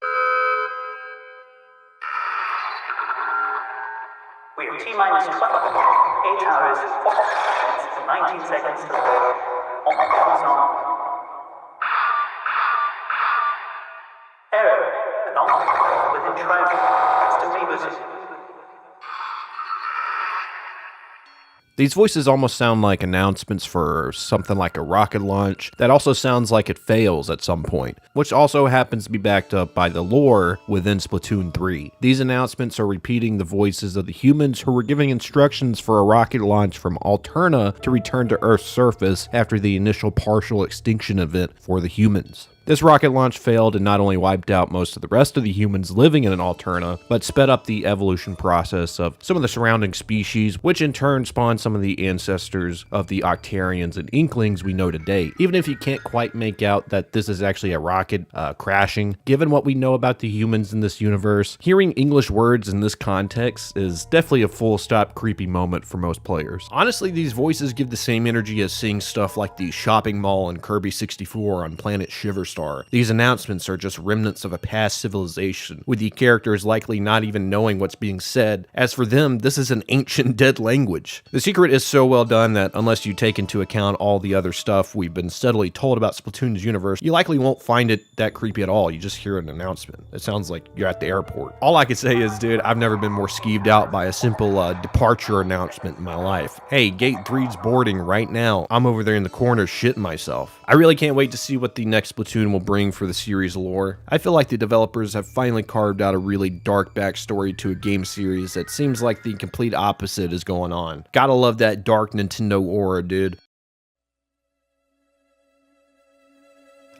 We have T-minus 12, 8 hours, 4 minutes, 19 seconds. Almost on. Error. Anomaly within traffic. These voices almost sound like announcements for something like a rocket launch that also sounds like it fails at some point, which also happens to be backed up by the lore within Splatoon 3. These announcements are repeating the voices of the humans who were giving instructions for a rocket launch from Alterna to return to Earth's surface after the initial partial extinction event for the humans. This rocket launch failed and not only wiped out most of the rest of the humans living in an Alterna, but sped up the evolution process of some of the surrounding species, which in turn spawned some of the ancestors of the Octarians and Inklings we know today. Even if you can't quite make out that this is actually a rocket crashing, given what we know about the humans in this universe, hearing English words in this context is definitely a full stop creepy moment for most players. Honestly, these voices give the same energy as seeing stuff like the shopping mall in Kirby 64 on Planet Shiverstar. These announcements are just remnants of a past civilization, with the characters likely not even knowing what's being said, as for them, this is an ancient dead language. The secret is so well done that unless you take into account all the other stuff we've been steadily told about Splatoon's universe, you likely won't find it that creepy at all. You just hear an announcement. It sounds like you're at the airport. All I can say is, dude, I've never been more skeeved out by a simple departure announcement in my life. Hey, Gate 3's boarding right now. I'm over there in the corner shitting myself. I really can't wait to see what the next Splatoon will bring for the series lore. I feel like the developers have finally carved out a really dark backstory to a game series that seems like the complete opposite is going on. Gotta love that dark Nintendo aura, dude.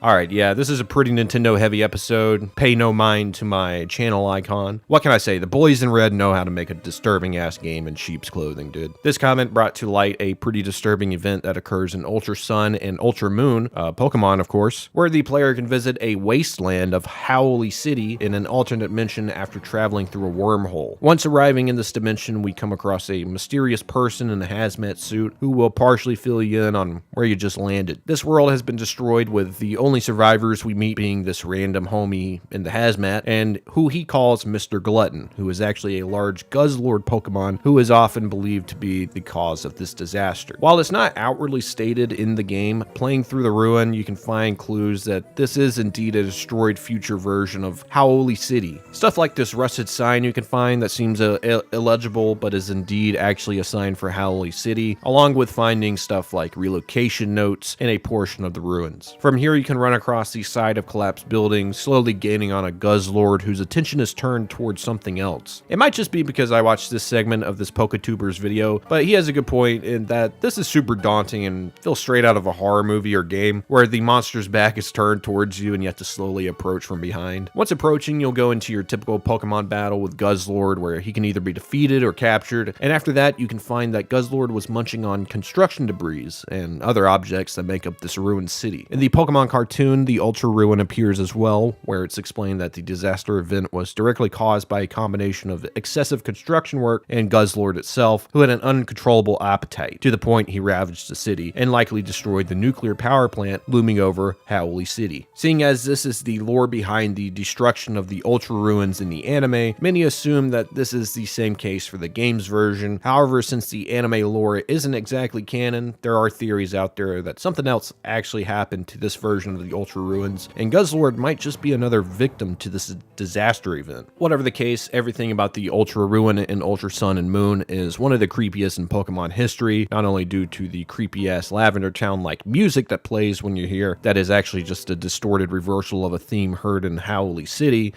Alright, yeah, this is a pretty Nintendo-heavy episode. Pay no mind to my channel icon. What can I say? The boys in red know how to make a disturbing-ass game in sheep's clothing, dude. This comment brought to light a pretty disturbing event that occurs in Ultra Sun and Ultra Moon, Pokemon, of course, where the player can visit a wasteland of Howley City in an alternate dimension after traveling through a wormhole. Once arriving in this dimension, we come across a mysterious person in a hazmat suit who will partially fill you in on where you just landed. This world has been destroyed with the only only survivors we meet being this random homie in the hazmat, and who he calls Mr. Glutton, who is actually a large Guzzlord Pokemon who is often believed to be the cause of this disaster. While it's not outwardly stated in the game, playing through the ruin, you can find clues that this is indeed a destroyed future version of Howley City. Stuff like this rusted sign you can find that seems illegible, but is indeed actually a sign for Howley City, along with finding stuff like relocation notes in a portion of the ruins. From here, you can run across the side of collapsed buildings, slowly gaining on a Guzzlord whose attention is turned towards something else. It might just be because I watched this segment of this PokeTuber's video, but he has a good point in that this is super daunting and feels straight out of a horror movie or game, where the monster's back is turned towards you and you have to slowly approach from behind. Once approaching, you'll go into your typical Pokemon battle with Guzzlord, where he can either be defeated or captured, and after that, you can find that Guzzlord was munching on construction debris and other objects that make up this ruined city. In the Pokemon cartoon, the Ultra Ruin appears as well, where it's explained that the disaster event was directly caused by a combination of excessive construction work and Guzzlord itself, who had an uncontrollable appetite, to the point he ravaged the city and likely destroyed the nuclear power plant looming over Howley City. Seeing as this is the lore behind the destruction of the Ultra Ruins in the anime, many assume that this is the same case for the game's version. However, since the anime lore isn't exactly canon, there are theories out there that something else actually happened to this version of the Ultra Ruins, and Guzzlord might just be another victim to this disaster event. Whatever the case, everything about the Ultra Ruin and Ultra Sun and Moon is one of the creepiest in Pokemon history, not only due to the creepy-ass Lavender Town-like music that plays when you're here, that is actually just a distorted reversal of a theme heard in Howley City,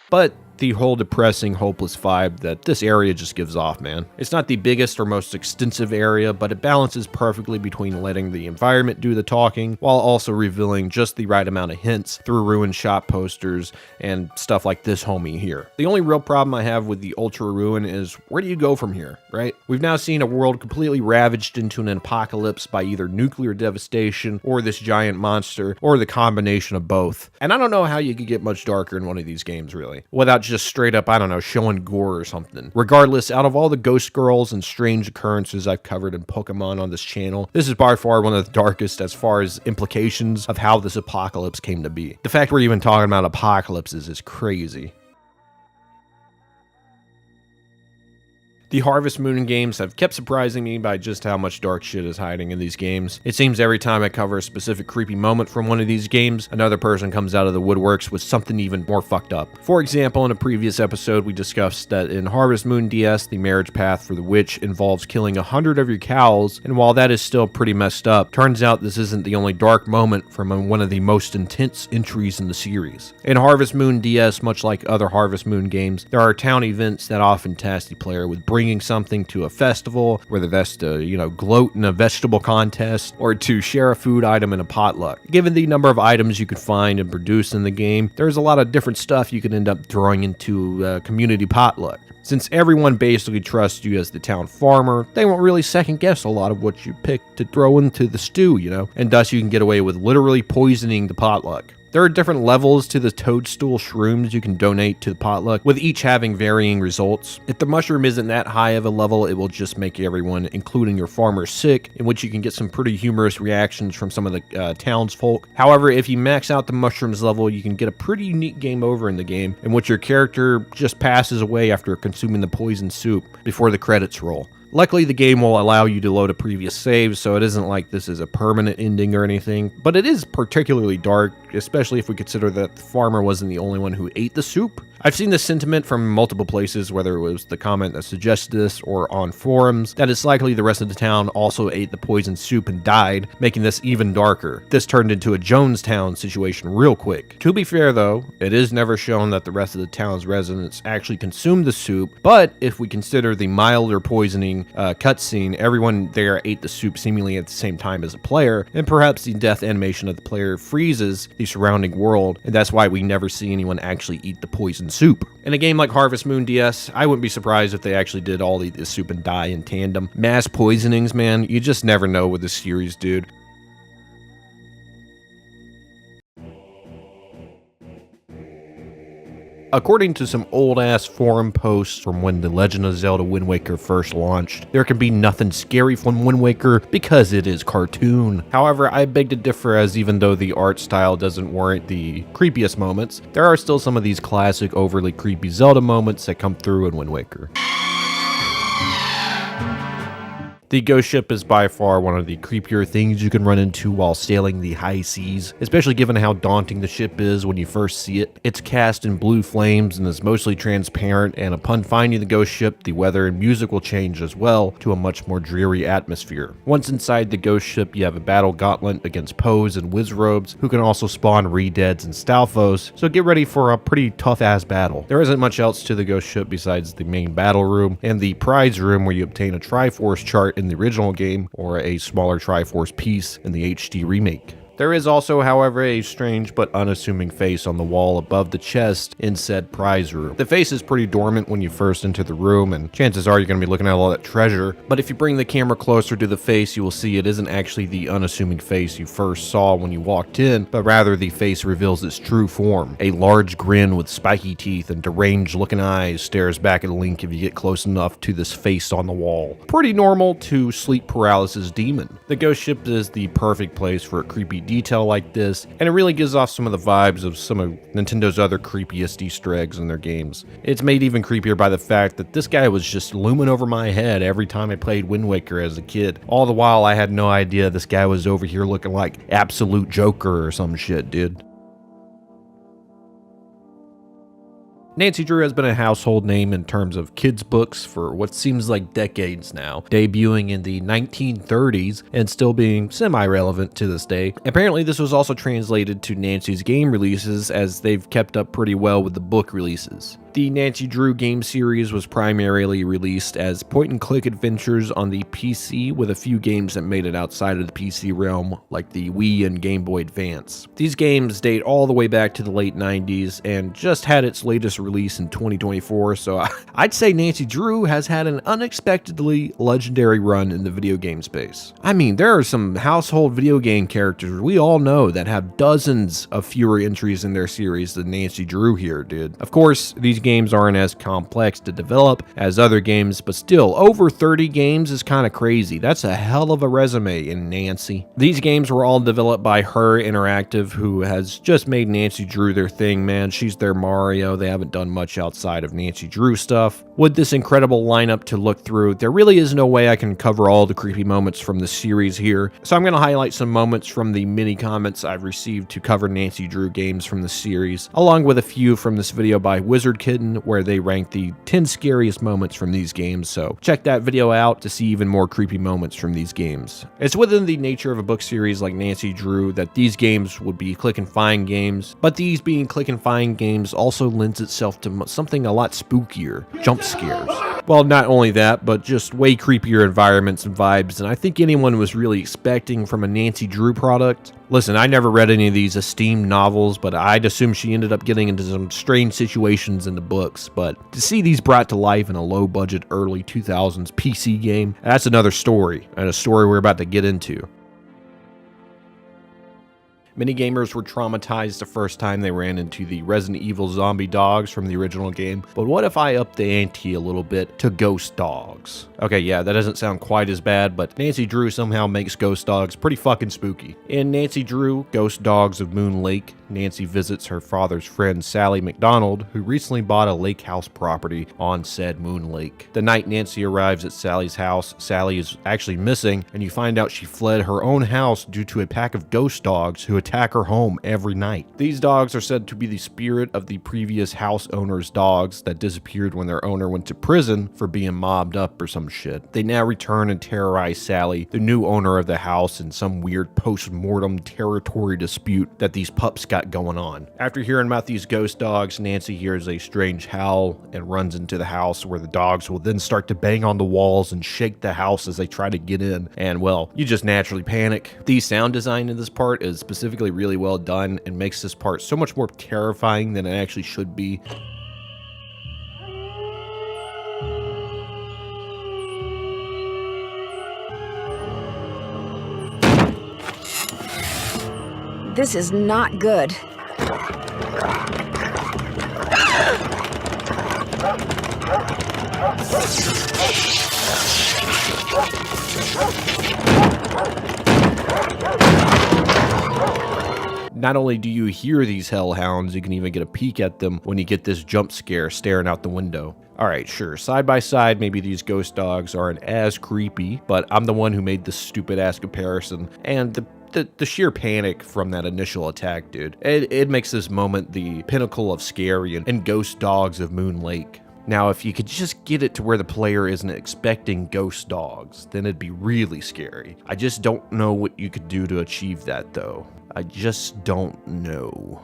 but the whole depressing, hopeless vibe that this area just gives off, man. It's not the biggest or most extensive area, but it balances perfectly between letting the environment do the talking, while also revealing just the right amount of hints through ruined shop posters and stuff like this homie here. The only real problem I have with the Ultra Ruin is, where do you go from here, right? We've now seen a world completely ravaged into an apocalypse by either nuclear devastation or this giant monster, or the combination of both. And I don't know how you could get much darker in one of these games, really, without just straight up, I don't know, showing gore or something. Regardless, out of all the ghost girls and strange occurrences I've covered in Pokemon on this channel, this is by far one of the darkest as far as implications of how this apocalypse came to be. The fact we're even talking about apocalypses is crazy. The Harvest Moon games have kept surprising me by just how much dark shit is hiding in these games. It seems every time I cover a specific creepy moment from one of these games, another person comes out of the woodworks with something even more fucked up. For example, in a previous episode, we discussed that in Harvest Moon DS, the marriage path for the witch involves killing 100 of your cows, and while that is still pretty messed up, turns out this isn't the only dark moment from one of the most intense entries in the series. In Harvest Moon DS, much like other Harvest Moon games, there are town events that often task the player with bringing something to a festival, whether that's to, gloat in a vegetable contest, or to share a food item in a potluck. Given the number of items you could find and produce in the game, there's a lot of different stuff you could end up throwing into a community potluck. Since everyone basically trusts you as the town farmer, they won't really second guess a lot of what you pick to throw into the stew, and thus you can get away with literally poisoning the potluck. There are different levels to the toadstool shrooms you can donate to the potluck, with each having varying results. If the mushroom isn't that high of a level, it will just make everyone, including your farmer, sick, in which you can get some pretty humorous reactions from some of the townsfolk. However, if you max out the mushrooms level, you can get a pretty unique game over in the game, in which your character just passes away after consuming the poison soup before the credits roll. Luckily, the game will allow you to load a previous save, so it isn't like this is a permanent ending or anything, but it is particularly dark, especially if we consider that the farmer wasn't the only one who ate the soup. I've seen this sentiment from multiple places, whether it was the comment that suggested this or on forums, that it's likely the rest of the town also ate the poisoned soup and died, making this even darker. This turned into a Jonestown situation real quick. To be fair though, it is never shown that the rest of the town's residents actually consumed the soup, but if we consider the milder poisoning cutscene, everyone there ate the soup seemingly at the same time as a player, and perhaps the death animation of the player freezes the surrounding world, and that's why we never see anyone actually eat the poisoned soup. In a game like Harvest Moon DS, I wouldn't be surprised if they actually did all eat the soup and die in tandem. Mass poisonings, man, you just never know with this series, dude. According to some old-ass forum posts from when The Legend of Zelda Wind Waker first launched, there can be nothing scary from Wind Waker because it is cartoon. However, I beg to differ, as even though the art style doesn't warrant the creepiest moments, there are still some of these classic overly creepy Zelda moments that come through in Wind Waker. The ghost ship is by far one of the creepier things you can run into while sailing the high seas, especially given how daunting the ship is when you first see it. It's cast in blue flames and is mostly transparent, and upon finding the ghost ship, the weather and music will change as well to a much more dreary atmosphere. Once inside the ghost ship, you have a battle gauntlet against Poes and Wizrobes, who can also spawn Redeads and Stalfos, so get ready for a pretty tough-ass battle. There isn't much else to the ghost ship besides the main battle room and the prize room where you obtain a Triforce chart in the original game, or a smaller Triforce piece in the HD remake. There is also, however, a strange but unassuming face on the wall above the chest in said prize room. The face is pretty dormant when you first enter the room, and chances are you're going to be looking at all that treasure, but if you bring the camera closer to the face, you will see it isn't actually the unassuming face you first saw when you walked in, but rather the face reveals its true form. A large grin with spiky teeth and deranged looking eyes stares back at Link if you get close enough to this face on the wall. Pretty normal to sleep paralysis demon. The ghost ship is the perfect place for a creepy detail like this, and it really gives off some of the vibes of some of Nintendo's other creepiest Easter eggs in their games. It's made even creepier by the fact that this guy was just looming over my head every time I played Wind Waker as a kid. All the while I had no idea this guy was over here looking like absolute Joker or some shit, dude. Nancy Drew has been a household name in terms of kids' books for what seems like decades now, debuting in the 1930s and still being semi-relevant to this day. Apparently, this was also translated to Nancy's game releases, as they've kept up pretty well with the book releases. The Nancy Drew game series was primarily released as point-and-click adventures on the PC, with a few games that made it outside of the PC realm, like the Wii and Game Boy Advance. These games date all the way back to the late 90s and just had its latest release in 2024, so I'd say Nancy Drew has had an unexpectedly legendary run in the video game space. I mean, there are some household video game characters we all know that have dozens of fewer entries in their series than Nancy Drew here, dude. Of course, these games aren't as complex to develop as other games, but still, over 30 games is kind of crazy. That's a hell of a resume in Nancy. These games were all developed by Her Interactive, who has just made Nancy Drew their thing, man. She's their Mario. They haven't done much outside of Nancy Drew stuff. With this incredible lineup to look through, there really is no way I can cover all the creepy moments from the series here, so I'm going to highlight some moments from the many comments I've received to cover Nancy Drew games from the series, along with a few from this video by Wizard Kitten, where they rank the 10 scariest moments from these games, so check that video out to see even more creepy moments from these games. It's within the nature of a book series like Nancy Drew that these games would be click and find games, but these being click and find games also lends itself to something a lot spookier, jump scares. Well, not only that, but just way creepier environments and vibes than I think anyone was really expecting from a Nancy Drew product. Listen, I never read any of these esteemed novels, but I'd assume she ended up getting into some strange situations in the books, but to see these brought to life in a low-budget early 2000s PC game, that's another story, and a story we're about to get into. Many gamers were traumatized the first time they ran into the Resident Evil zombie dogs from the original game, but what if I up the ante a little bit to ghost dogs? Okay, yeah, that doesn't sound quite as bad, but Nancy Drew somehow makes ghost dogs pretty fucking spooky. In Nancy Drew, Ghost Dogs of Moon Lake, Nancy visits her father's friend Sally McDonald, who recently bought a lake house property on said Moon Lake. The night Nancy arrives at Sally's house, Sally is actually missing, and you find out she fled her own house due to a pack of ghost dogs who attack her home every night. These dogs are said to be the spirit of the previous house owner's dogs that disappeared when their owner went to prison for being mobbed up or some shit. They now return and terrorize Sally, the new owner of the house, in some weird post-mortem territory dispute that these pups got going on. After hearing about these ghost dogs, Nancy hears a strange howl and runs into the house, where the dogs will then start to bang on the walls and shake the house as they try to get in, and well, you just naturally panic. The sound design in this part is specifically really well done and makes this part so much more terrifying than it actually should be. This is not good. Not only do you hear these hellhounds, you can even get a peek at them when you get this jump scare staring out the window. Alright, sure, side by side, maybe these ghost dogs aren't as creepy, but I'm the one who made this stupid ass comparison, and the sheer panic from that initial attack, dude. It makes this moment the pinnacle of scary and ghost dogs of Moon Lake. Now, if you could just get it to where the player isn't expecting ghost dogs, then it'd be really scary. I just don't know what you could do to achieve that, though. I just don't know.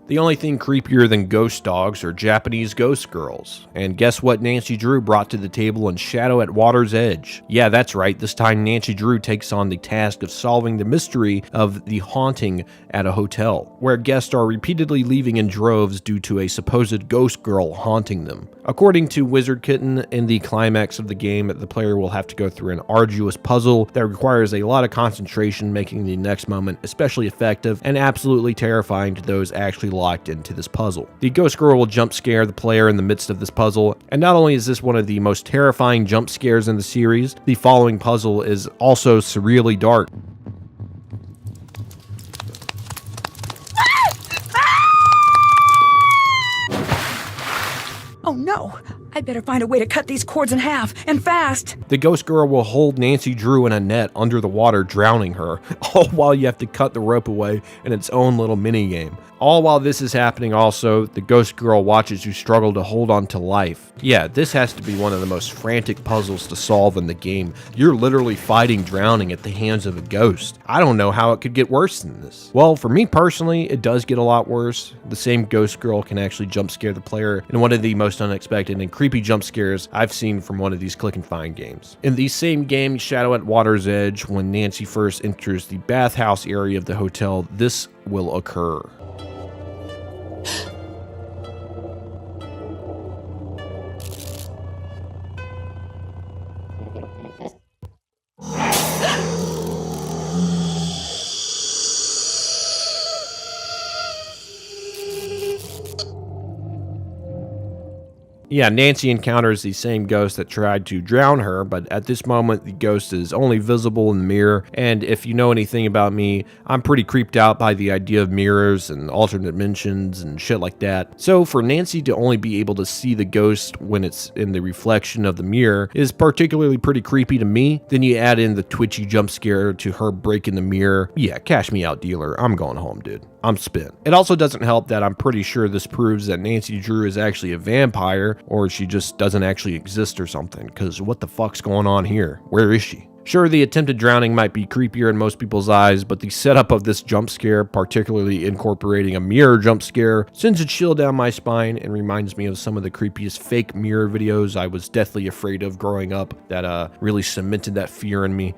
The only thing creepier than ghost dogs are Japanese ghost girls. And guess what Nancy Drew brought to the table in Shadow at Water's Edge? Yeah, that's right, this time Nancy Drew takes on the task of solving the mystery of the haunting at a hotel, where guests are repeatedly leaving in droves due to a supposed ghost girl haunting them. According to Wizard Kitten, in the climax of the game, the player will have to go through an arduous puzzle that requires a lot of concentration, making the next moment especially effective and absolutely terrifying to those actually locked into this puzzle. The ghost girl will jump scare the player in the midst of this puzzle, and not only is this one of the most terrifying jump scares in the series, the following puzzle is also surreally dark. Oh no! I'd better find a way to cut these cords in half, and fast! The ghost girl will hold Nancy Drew in a net under the water, drowning her, all while you have to cut the rope away in its own little mini-game. All while this is happening also, the ghost girl watches you struggle to hold on to life. Yeah, this has to be one of the most frantic puzzles to solve in the game. You're literally fighting drowning at the hands of a ghost. I don't know how it could get worse than this. Well, for me personally, it does get a lot worse. The same ghost girl can actually jump scare the player in one of the most unexpected and creepy jump scares I've seen from one of these click and find games. In the same game, Shadow at Water's Edge, when Nancy first enters the bathhouse area of the hotel, this will occur. Yeah, Nancy encounters the same ghost that tried to drown her, but at this moment the ghost is only visible in the mirror, and if you know anything about me, I'm pretty creeped out by the idea of mirrors and alternate dimensions and shit like that. So for Nancy to only be able to see the ghost when it's in the reflection of the mirror is particularly pretty creepy to me. Then you add in the twitchy jump scare to her breaking the mirror. Yeah, cash me out, dealer. I'm going home, dude. I'm spent. It also doesn't help that I'm pretty sure this proves that Nancy Drew is actually a vampire, or she just doesn't actually exist or something, because what the fuck's going on here? Where is she? Sure, the attempted drowning might be creepier in most people's eyes, but the setup of this jump scare, particularly incorporating a mirror jump scare, sends a chill down my spine and reminds me of some of the creepiest fake mirror videos I was deathly afraid of growing up that really cemented that fear in me.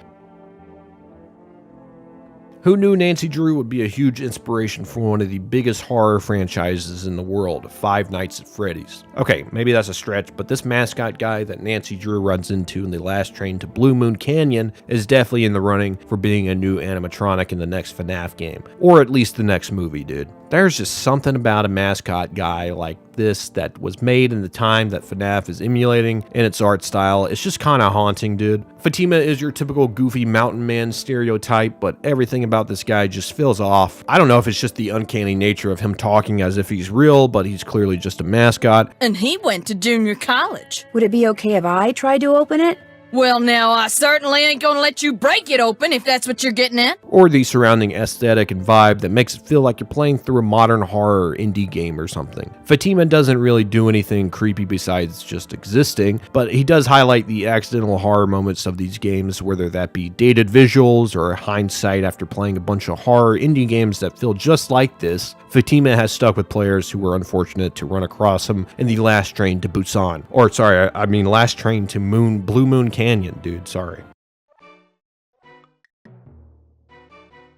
Who knew Nancy Drew would be a huge inspiration for one of the biggest horror franchises in the world, Five Nights at Freddy's? Okay, maybe that's a stretch, but this mascot guy that Nancy Drew runs into in the last train to Blue Moon Canyon is definitely in the running for being a new animatronic in the next FNAF game, or at least the next movie, dude. There's just something about a mascot guy like this that was made in the time that FNAF is emulating in its art style. It's just kind of haunting, dude. Fatima is your typical goofy mountain man stereotype, but everything about this guy just feels off. I don't know if it's just the uncanny nature of him talking as if he's real, but he's clearly just a mascot. And he went to junior college. Would it be okay if I tried to open it? Well, now, I certainly ain't gonna let you break it open if that's what you're getting at. Or the surrounding aesthetic and vibe that makes it feel like you're playing through a modern horror indie game or something. Fatima doesn't really do anything creepy besides just existing, but he does highlight the accidental horror moments of these games, whether that be dated visuals or hindsight after playing a bunch of horror indie games that feel just like this. Fatima has stuck with players who were unfortunate to run across him in the last train to Busan. Or, sorry, I mean last train to Blue Moon Canyon, dude, sorry.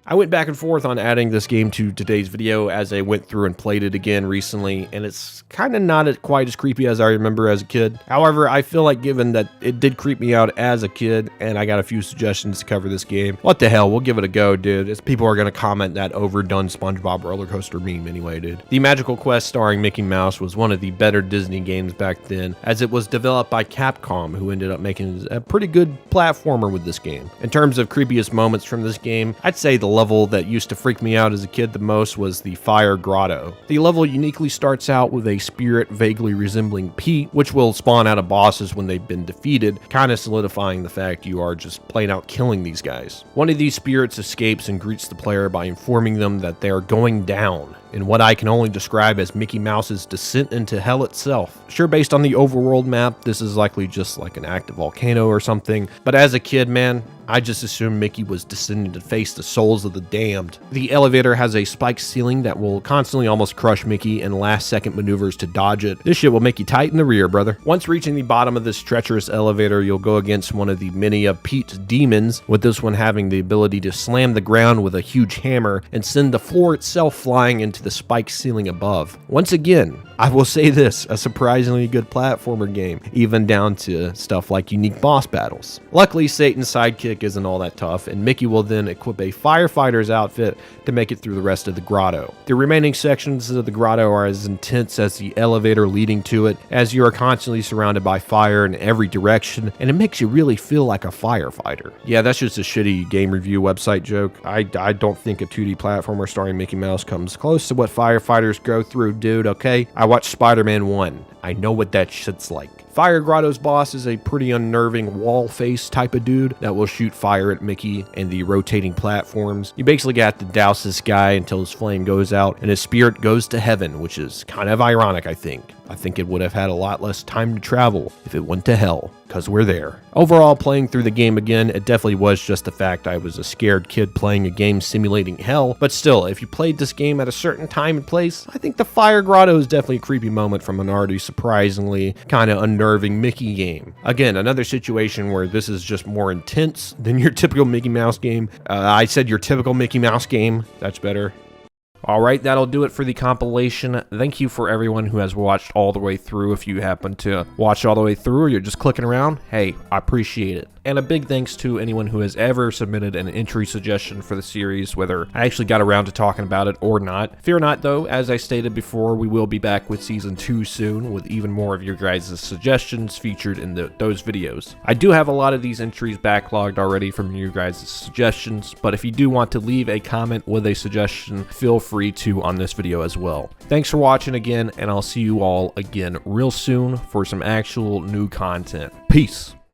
I went back and forth on adding this game to today's video as I went through and played it again recently, and it's kind of not quite as creepy as I remember as a kid. However, I feel like given that it did creep me out as a kid, and I got a few suggestions to cover this game, what the hell, we'll give it a go, dude. It's people are going to comment that overdone SpongeBob roller coaster meme anyway, dude. The Magical Quest starring Mickey Mouse was one of the better Disney games back then, as it was developed by Capcom, who ended up making a pretty good platformer with this game. In terms of creepiest moments from this game, I'd say the level that used to freak me out as a kid the most was the Fire Grotto. The level uniquely starts out with a spirit vaguely resembling Pete, which will spawn out of bosses when they've been defeated, kind of solidifying the fact you are just plain out killing these guys. One of these spirits escapes and greets the player by informing them that they are going down in what I can only describe as Mickey Mouse's descent into hell itself. Sure, based on the Overworld map, this is likely just like an active volcano or something, but as a kid, man, I just assumed Mickey was descending to face the souls of the damned. The elevator has a spiked ceiling that will constantly almost crush Mickey and last-second maneuvers to dodge it. This shit will make you tight in the rear, brother. Once reaching the bottom of this treacherous elevator, you'll go against one of the many of Pete's demons, with this one having the ability to slam the ground with a huge hammer and send the floor itself flying into the spiked ceiling above. Once again, I will say this, a surprisingly good platformer game, even down to stuff like unique boss battles. Luckily, Satan's sidekick isn't all that tough, and Mickey will then equip a firefighter's outfit to make it through the rest of the grotto. The remaining sections of the grotto are as intense as the elevator leading to it, as you are constantly surrounded by fire in every direction, and it makes you really feel like a firefighter. Yeah, that's just a shitty game review website joke. I don't think a 2D platformer starring Mickey Mouse comes close to what firefighters go through, dude, okay? I watched Spider-Man 1. I know what that shit's like. Fire Grotto's boss is a pretty unnerving wall face type of dude that will shoot fire at Mickey and the rotating platforms. You basically got to douse this guy until his flame goes out and his spirit goes to heaven, which is kind of ironic, I think. I think it would have had a lot less time to travel if it went to hell, because we're there. Overall, playing through the game again, it definitely was just the fact I was a scared kid playing a game simulating hell, but still, if you played this game at a certain time and place, I think the Fire Grotto is definitely a creepy moment from an already surprisingly kind of unnerving Mickey game. Again, another situation where this is just more intense than your typical Mickey Mouse game. I said your typical Mickey Mouse game, that's better. Alright, that'll do it for the compilation. Thank you for everyone who has watched all the way through. If you happen to watch all the way through or you're just clicking around, hey, I appreciate it. And a big thanks to anyone who has ever submitted an entry suggestion for the series, whether I actually got around to talking about it or not. Fear not though, as I stated before, we will be back with Season 2 soon, with even more of your guys' suggestions featured in those videos. I do have a lot of these entries backlogged already from you guys' suggestions, but if you do want to leave a comment with a suggestion, feel free to on this video as well. Thanks for watching again, and I'll see you all again real soon for some actual new content. Peace.